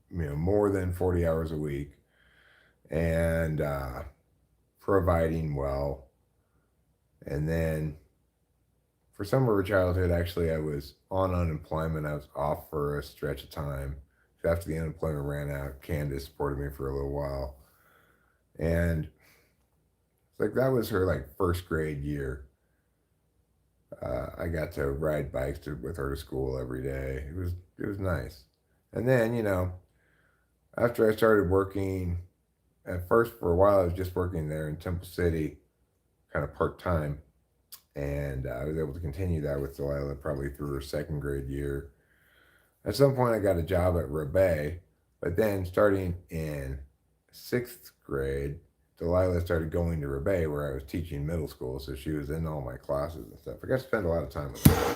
more than 40 hours a week, and providing well. And then for some of her childhood, actually, I was on unemployment. I was off for a stretch of time. After the unemployment ran out, Candace supported me for a little while, and it's like that was her like first grade year. I got to ride bikes with her to school every day. It was nice. And then after I started working, at first for a while I was just working there in Temple City, kind of part time, and I was able to continue that with Delilah probably through her second grade year. At some point, I got a job at Rebay, but then starting in sixth grade, Delilah started going to Rebay where I was teaching middle school, so she was in all my classes and stuff. I got to spend a lot of time with her.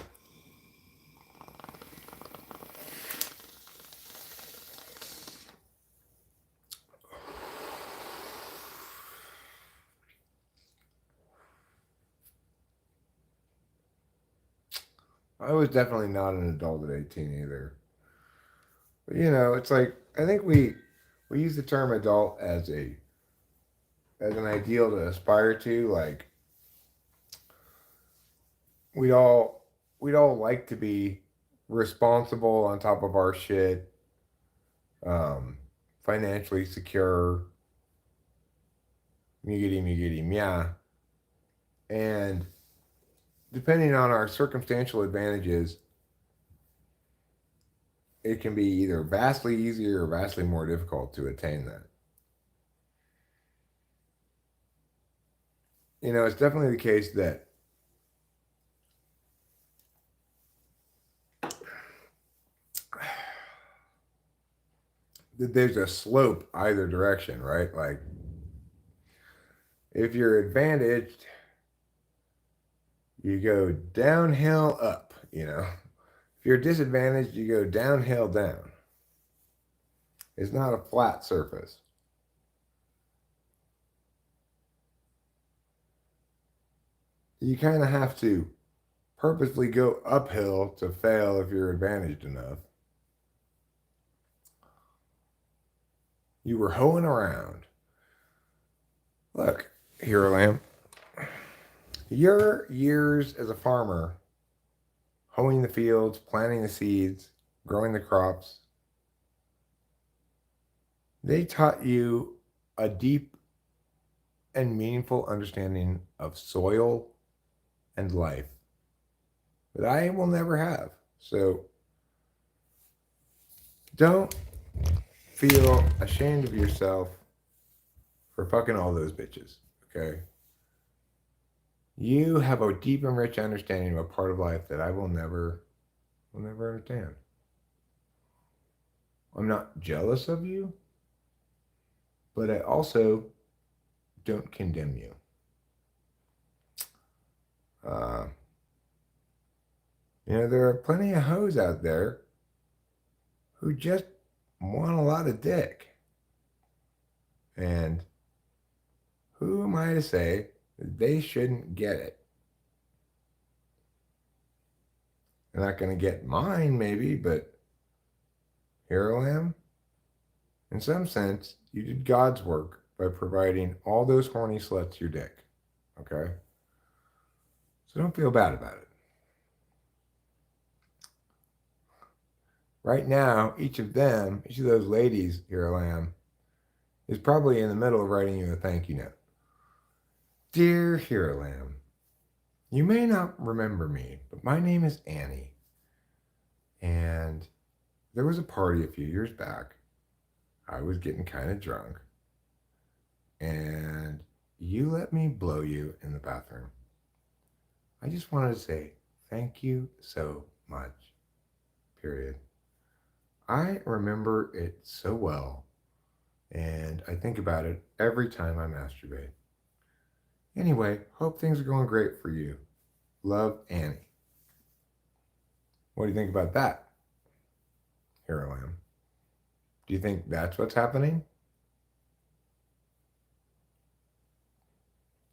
I was definitely not an adult at 18 either. But it's like I think we use the term adult as an ideal to aspire to. Like we'd all we'd all like to be responsible, on top of our shit, um, financially secure, muggity muggity meow. And depending on our circumstantial advantages, it can be either vastly easier or vastly more difficult to attain that. It's definitely the case that there's a slope either direction, right? Like if you're advantaged, you go downhill up, If you're disadvantaged, you go downhill down. It's not a flat surface. You kind of have to purposely go uphill to fail if you're advantaged enough. You were hoeing around. Look, Hero Lamb, your years as a farmer, hoeing the fields, planting the seeds, growing the crops, they taught you a deep and meaningful understanding of soil and life that I will never have. So don't feel ashamed of yourself for fucking all those bitches, okay? You have a deep and rich understanding of a part of life that I will never understand. I'm not jealous of you, but I also don't condemn you. Uh, there are plenty of hoes out there who just want a lot of dick. And who am I to say that they shouldn't get it? They're not going to get mine, maybe, but here I am. In some sense, you did God's work by providing all those horny sluts your dick. Okay? So don't feel bad about it. Right now, each of those ladies, here I am, is probably in the middle of writing you a thank you note. Dear Hero Lamb, you may not remember me, but my name is Annie. And there was a party a few years back. I was getting kind of drunk. And you let me blow you in the bathroom. I just wanted to say thank you so much. Period. I remember it so well. And I think about it every time I masturbate. Anyway, hope things are going great for you. Love, Annie. What do you think about that, Hero Lamb? Do you think that's what's happening?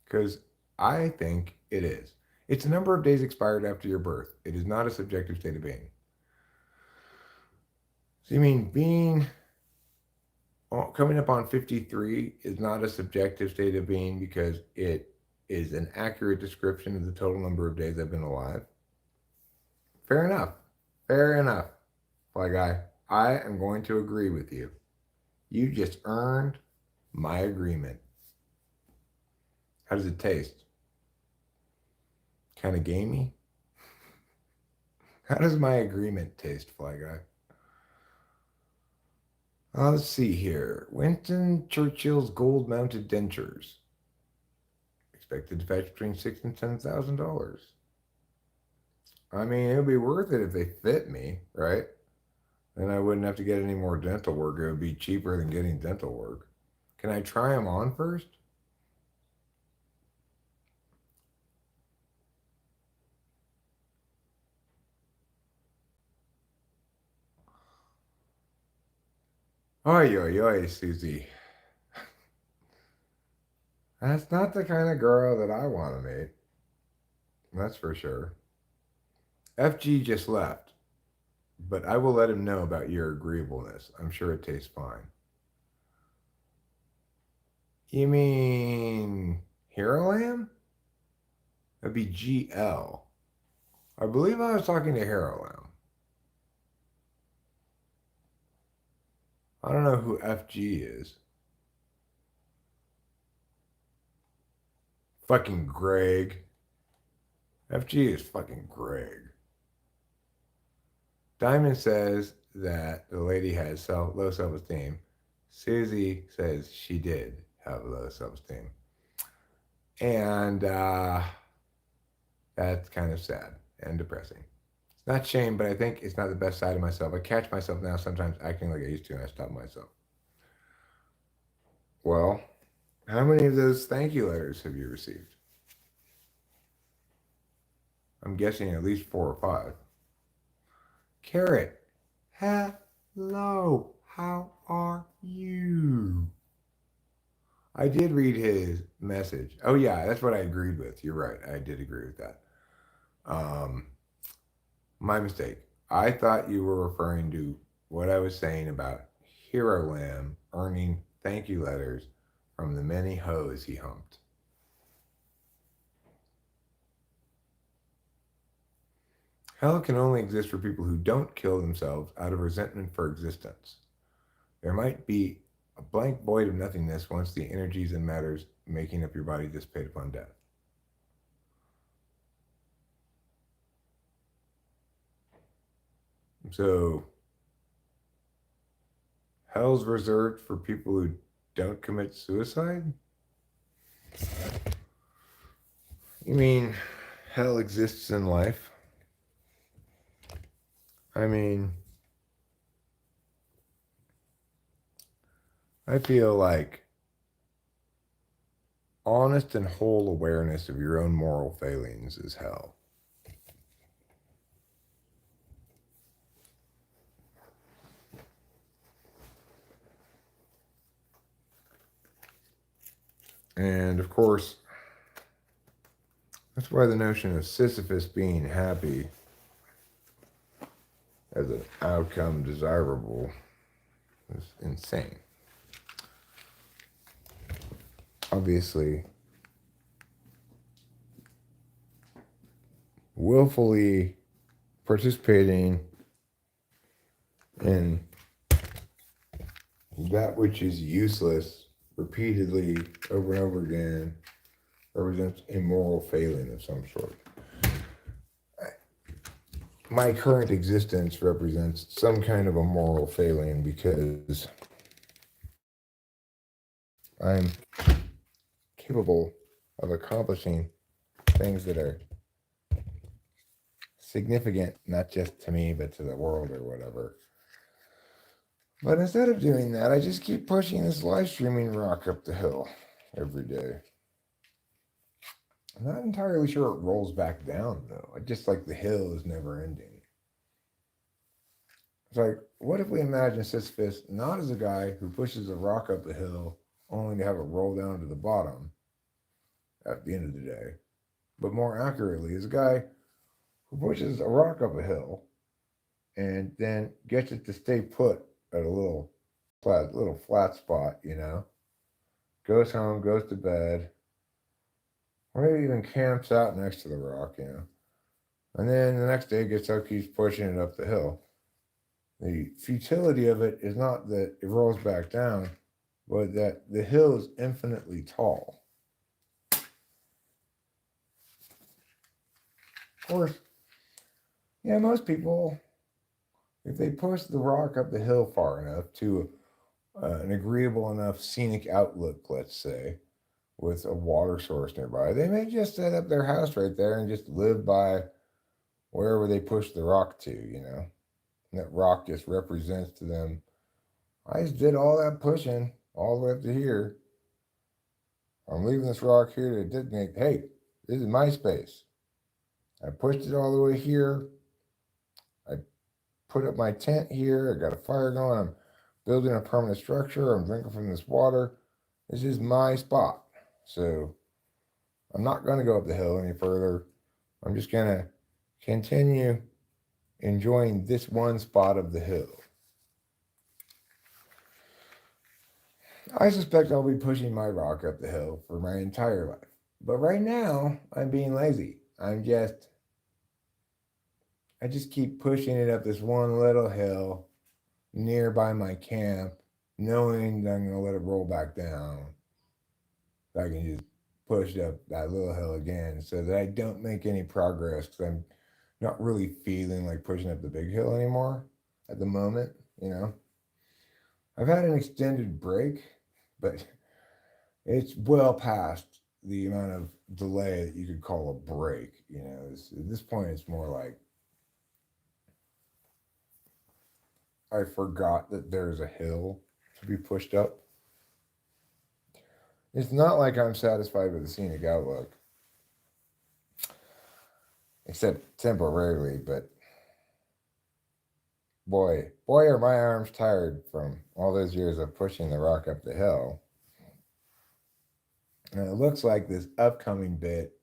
Because I think it is. It's a number of days expired after your birth. It is not a subjective state of being. So you mean being coming up on 53 is not a subjective state of being because it is an accurate description of the total number of days I've been alive? Fair enough. Fair enough. Fly guy, I am going to agree with you. You just earned my agreement. How does it taste? Kind of gamey? How does my agreement taste, Fly Guy? Let's see here. Winston Churchill's gold-mounted dentures. Expected to fetch between $6,000 and $10,000. I mean, it would be worth it if they fit me, right? Then I wouldn't have to get any more dental work. It would be cheaper than getting dental work. Can I try them on first? Oi, oi, oi, Susie. That's not the kind of girl that I want to meet. That's for sure. FG just left, but I will let him know about your agreeableness. I'm sure it tastes fine. You mean Hero Lamb? That'd be GL. I believe I was talking to Hero Lamb. I don't know who FG is. Fucking Greg. FG is fucking Greg. Diamond says that the lady has low self-esteem. Susie says she did have low self-esteem. And that's kind of sad and depressing. It's not shame, but I think it's not the best side of myself. I catch myself now sometimes acting like I used to, and I stop myself. Well, how many of those thank you letters have you received? I'm guessing at least 4 or 5. Carrot, hello, how are you? I did read his message. Oh yeah, that's what I agreed with. You're right. I did agree with that. My mistake. I thought you were referring to what I was saying about Hero Lamb earning thank you letters from the many hoes he humped. Hell can only exist for people who don't kill themselves out of resentment for existence. There might be a blank void of nothingness once the energies and matters making up your body dissipate upon death. So, hell's reserved for people who don't commit suicide? You mean hell exists in life? I mean, I feel like honest and whole awareness of your own moral failings is hell. And of course, that's why the notion of Sisyphus being happy as an outcome desirable is insane. Obviously, willfully participating in that which is useless repeatedly over and over again represents a moral failing of some sort. My current existence represents some kind of a moral failing because I'm capable of accomplishing things that are significant, not just to me, but to the world or whatever. But instead of doing that, I just keep pushing this live streaming rock up the hill every day. I'm not entirely sure it rolls back down though. I just like the hill is never ending. It's like, what if we imagine Sisyphus not as a guy who pushes a rock up a hill only to have it roll down to the bottom at the end of the day, but more accurately as a guy who pushes a rock up a hill and then gets it to stay put at a little flat spot, goes home, goes to bed, or maybe even camps out next to the rock, and then the next day gets up, keeps pushing it up the hill. The futility of it is not that it rolls back down, but that the hill is infinitely tall. Of course, most people, if they push the rock up the hill far enough to an agreeable enough scenic outlook, let's say, with a water source nearby, they may just set up their house right there and just live by wherever they push the rock to, And that rock just represents to them, I just did all that pushing all the way up to here. I'm leaving this rock here to designate, hey, this is my space. I pushed it all the way here. I put up my tent here. I got a fire going. I'm building a permanent structure. I'm drinking from this water. This is my spot. So I'm not going to go up the hill any further. I'm just going to continue enjoying this one spot of the hill. I suspect I'll be pushing my rock up the hill for my entire life. But right now, I'm being lazy. I just keep pushing it up this one little hill nearby my camp, knowing that I'm going to let it roll back down. I can just push up that little hill again so that I don't make any progress because I'm not really feeling like pushing up the big hill anymore at the moment, I've had an extended break, but it's well past the amount of delay that you could call a break. At this point, it's more like I forgot that there's a hill to be pushed up. It's not like I'm satisfied with the scenic outlook, except temporarily, but boy, are my arms tired from all those years of pushing the rock up the hill. And it looks like this upcoming bit,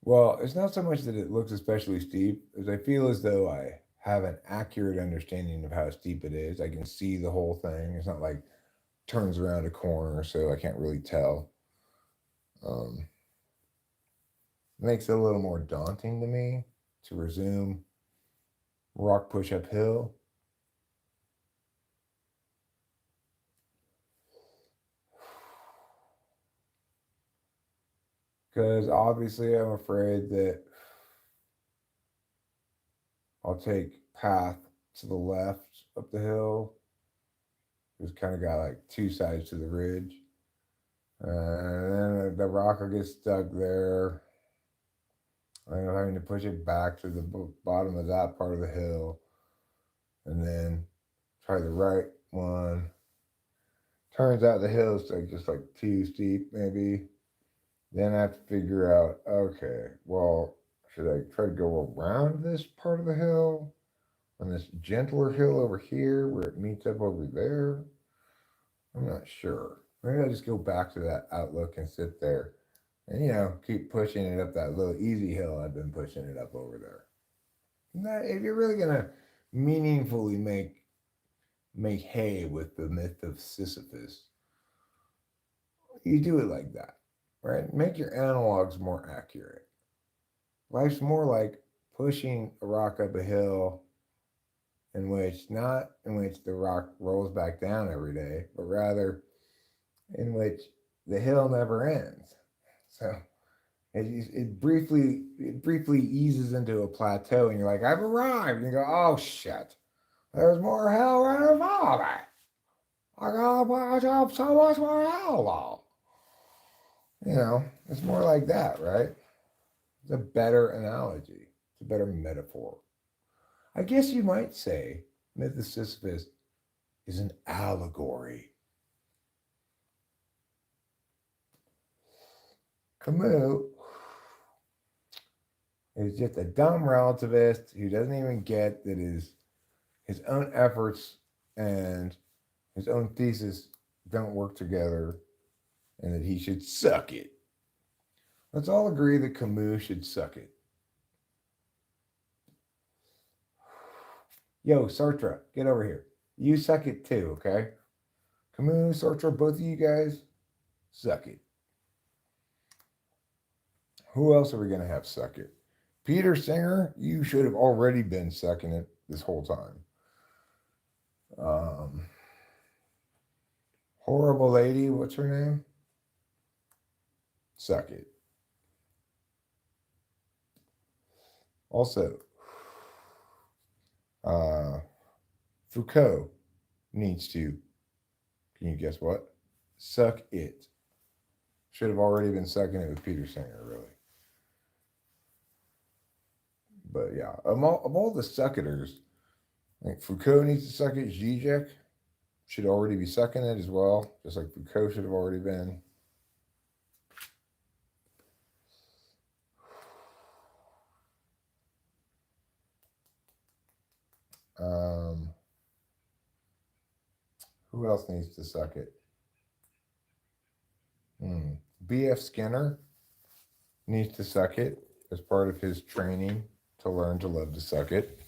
well, it's not so much that it looks especially steep, as I feel as though I have an accurate understanding of how steep it is. I can see the whole thing. It's not like turns around a corner, so I can't really tell. Makes it a little more daunting to me to resume rock push uphill. Because obviously I'm afraid that I'll take path to the left up the hill. It's kind of got like two sides to the ridge. And then the rock will get stuck there. I'm having to push it back to the bottom of that part of the hill. And then try the right one. Turns out the hill is just like too steep, maybe. Then I have to figure out, okay, well, should I try to go around this part of the hill on this gentler hill over here where it meets up over there? I'm not sure. Maybe I'll just go back to that outlook and sit there and, keep pushing it up that little easy hill I've been pushing it up over there. Now, if you're really going to meaningfully make hay with the myth of Sisyphus, you do it like that, right? Make your analogs more accurate. Life's more like pushing a rock up a hill not in which the rock rolls back down every day, but rather in which the hill never ends. So it briefly eases into a plateau, and you're like, I've arrived. And you go, oh shit, there's more hell right above it. I gotta push up so much more hell though. It's more like that, right? It's a better analogy. It's a better metaphor. I guess you might say Myth of Sisyphus is an allegory. Camus is just a dumb relativist who doesn't even get that his own efforts and his own thesis don't work together and that he should suck it. Let's all agree that Camus should suck it. Yo, Sartre, get over here. You suck it too, okay? Camus, Sartre, both of you guys, suck it. Who else are we going to have suck it? Peter Singer, you should have already been sucking it this whole time. Horrible lady, what's her name? Suck it. Also, Foucault needs to, can you guess what? Suck it. Should have already been sucking it with Peter Singer, really. But yeah, of all the sucketers, like Foucault needs to suck it. Zizek should already be sucking it as well, just like Foucault should have already been. Who else needs to suck it? B.F. Skinner needs to suck it as part of his training to learn to love to suck it.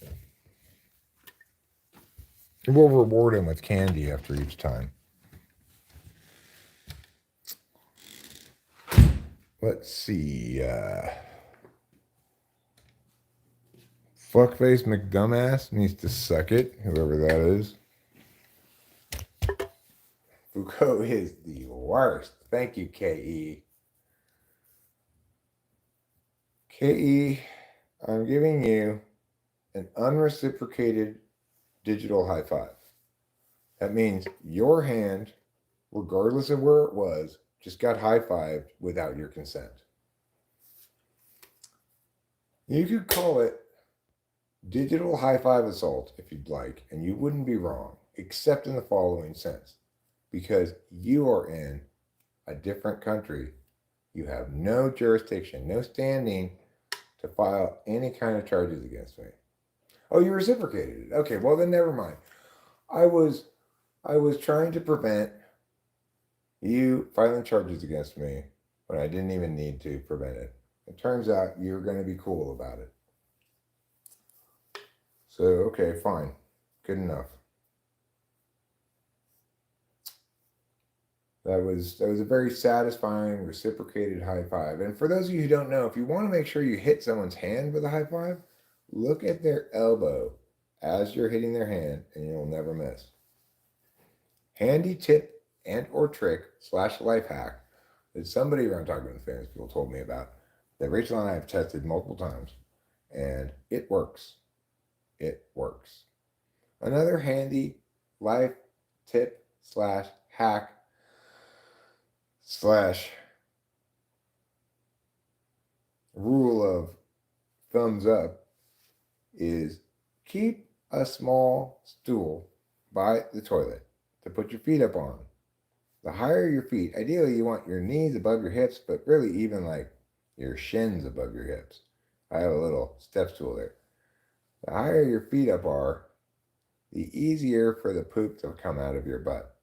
We'll reward him with candy after each time. Let's see. Fuckface McDumbass needs to suck it, whoever that is. Foucault is the worst. Thank you, K.E. K.E., I'm giving you an unreciprocated digital high five. That means your hand, regardless of where it was, just got high-fived without your consent. You could call it digital high-five assault if you'd like, and you wouldn't be wrong, except in the following sense. Because you are in a different country. You have no jurisdiction, no standing to file any kind of charges against me. Oh, you reciprocated it. Okay, well then never mind. I was trying to prevent you filing charges against me when I didn't even need to prevent it. It turns out you're going to be cool about it. So, okay, fine. Good enough. That was a very satisfying reciprocated high five. And for those of you who don't know, if you want to make sure you hit someone's hand with a high five, look at their elbow as you're hitting their hand and you'll never miss. Handy tip and or trick / life hack that somebody around Talking with Famous People told me about that Rachel and I have tested multiple times, and it works. It works. Another handy life tip / hack / rule of thumbs up is keep a small stool by the toilet to put your feet up on. The higher your feet, ideally you want your knees above your hips, but really even like your shins above your hips. I have a little step stool there. The higher your feet up are, the easier for the poop to come out of your butt.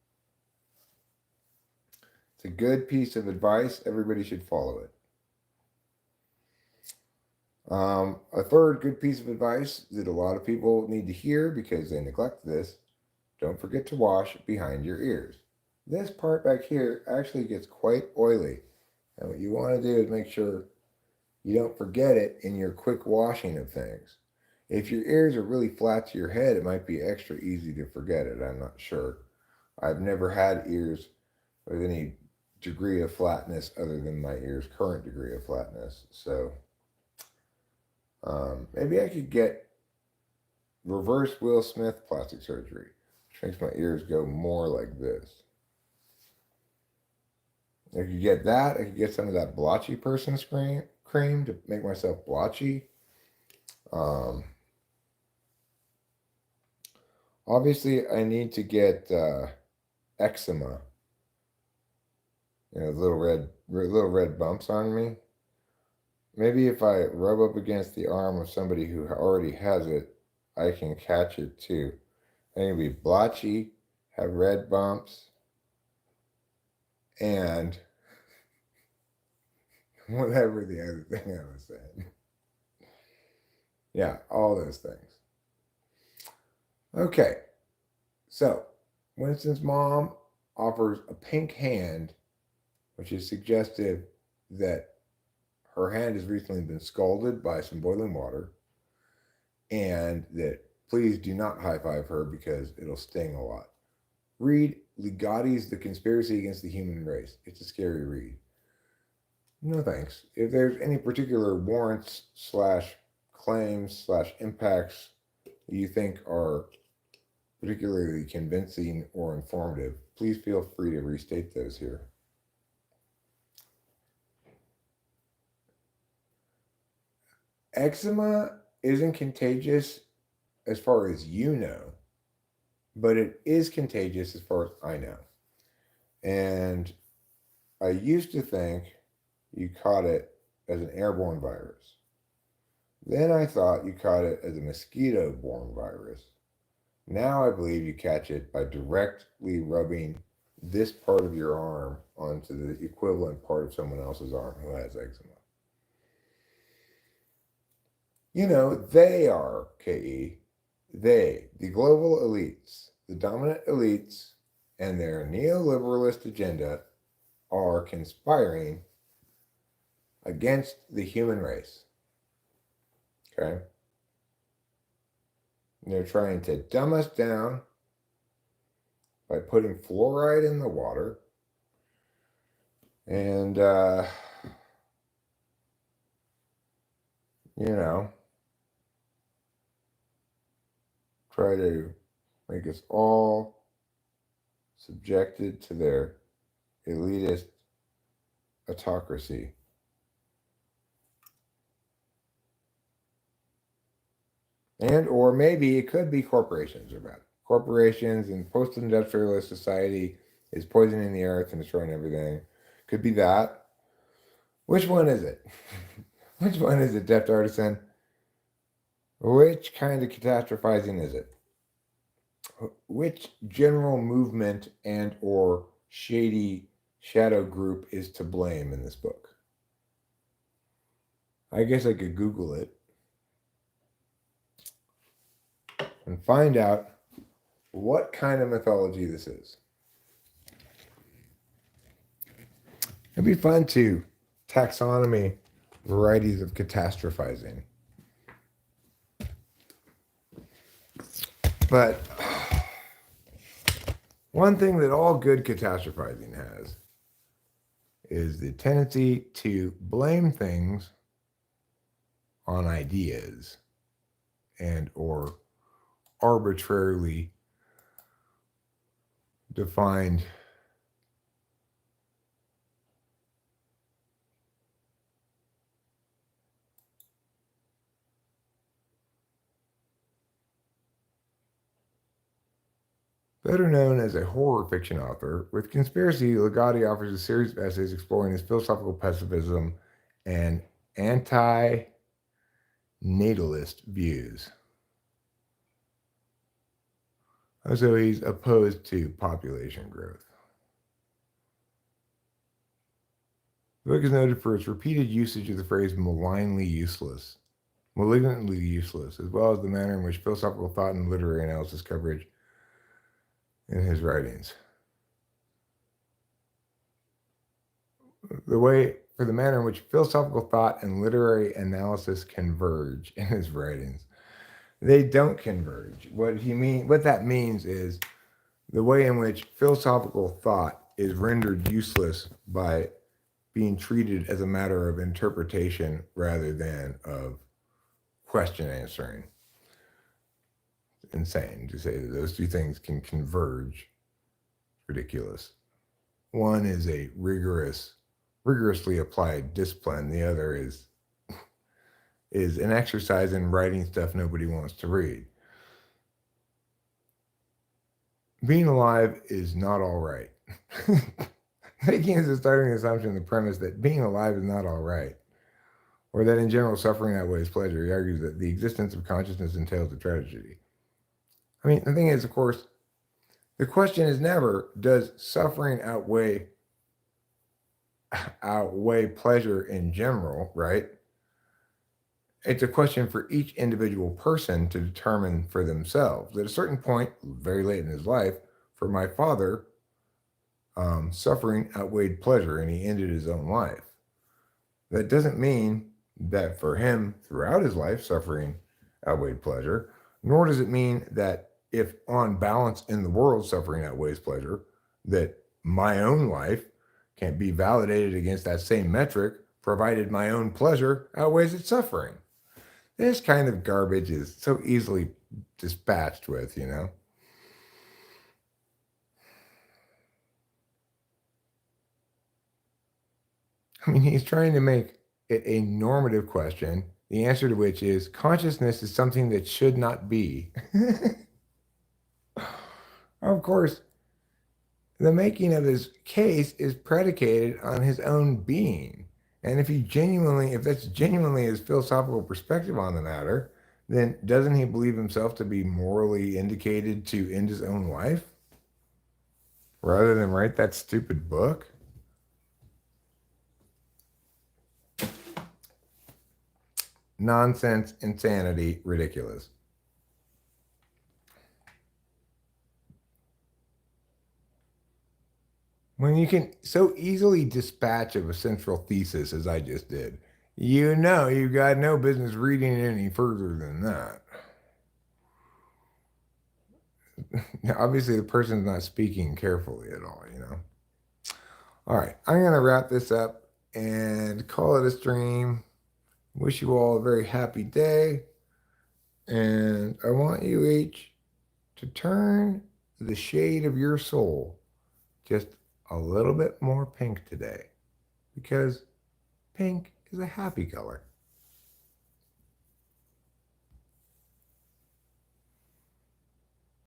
It's a good piece of advice. Everybody should follow it. A third good piece of advice that a lot of people need to hear because they neglect this: don't forget to wash behind your ears. This part back here actually gets quite oily. And what you want to do is make sure you don't forget it in your quick washing of things. If your ears are really flat to your head, it might be extra easy to forget it. I'm not sure. I've never had ears with any degree of flatness other than my ear's current degree of flatness. So maybe I could get reverse Will Smith plastic surgery, which makes my ears go more like this. I could get that. I could get some of that blotchy person cream to make myself blotchy. Obviously, I need to get eczema little red bumps on me. Maybe if I rub up against the arm of somebody who already has it, I can catch it too. I can be blotchy, have red bumps, and whatever the other thing I was saying. Yeah, all those things. Okay, so Winston's mom offers a pink hand, which is suggestive that her hand has recently been scalded by some boiling water, and that please do not high five her because it'll sting a lot. Read Ligotti's The Conspiracy Against the Human Race. It's a scary read. No thanks. If there's any particular warrants slash claims slash impacts that you think are particularly convincing or informative, please feel free to restate those here. Eczema isn't contagious as far as you know, but it is contagious as far as I know. And I used to think you caught it as an airborne virus. Then I thought you caught it as a mosquito-borne virus. Now I believe you catch it by directly rubbing this part of your arm onto the equivalent part of someone else's arm who has eczema. You know, they are, K.E., they, the global elites, the dominant elites, and their neoliberalist agenda are conspiring against the human race. Okay? And they're trying to dumb us down by putting fluoride in the water. And, try to make us all subjected to their elitist autocracy. And or maybe it could be corporations are bad. Corporations and post-industrialist society is poisoning the earth and destroying everything. Could be that. Which one is it? Which one is it, Deft Artisan? Which kind of catastrophizing is it? Which general movement and or shady shadow group is to blame in this book? I guess I could Google it and find out what kind of mythology this is. It'd be fun to taxonomy varieties of catastrophizing. But one thing that all good catastrophizing has is the tendency to blame things on ideas and or arbitrarily defined better known as a horror fiction author. With Conspiracy, Ligotti offers a series of essays exploring his philosophical pessimism and anti-natalist views. Also, he's opposed to population growth. The book is noted for its repeated usage of the phrase malignantly useless, as well as the manner in which philosophical thought and literary analysis coverage in his writings. The manner in which philosophical thought and literary analysis converge in his writings. They don't converge. What that means is the way in which philosophical thought is rendered useless by being treated as a matter of interpretation rather than of question answering. Insane to say that those two things can converge. Ridiculous. One is a rigorously applied discipline. The other is an exercise in writing stuff nobody wants to read. Being alive is not all right. Making is a starting assumption the premise that being alive is not all right, or that in general suffering outweighs pleasure. He argues that the existence of consciousness entails a tragedy. I mean, the thing is, of course, the question is never, does suffering outweigh pleasure in general, right? It's a question for each individual person to determine for themselves. At a certain point, very late in his life, for my father, suffering outweighed pleasure and he ended his own life. That doesn't mean that for him throughout his life, suffering outweighed pleasure, nor does it mean that if on balance in the world, suffering outweighs pleasure, that my own life can't be validated against that same metric, provided my own pleasure outweighs its suffering. This kind of garbage is so easily dispatched with, you know? I mean, he's trying to make it a normative question, the answer to which is consciousness is something that should not be. Of course, the making of his case is predicated on his own being. And if that's genuinely his philosophical perspective on the matter, then doesn't he believe himself to be morally indicated to end his own life rather than write that stupid book? Nonsense, insanity, ridiculous. When you can so easily dispatch of a central thesis as I just did, you know you've got no business reading it any further than that. Now, obviously, the person's not speaking carefully at all, you know. All right, I'm going to wrap this up and call it a stream. Wish you all a very happy day. And I want you each to turn the shade of your soul just a little bit more pink today because pink is a happy color.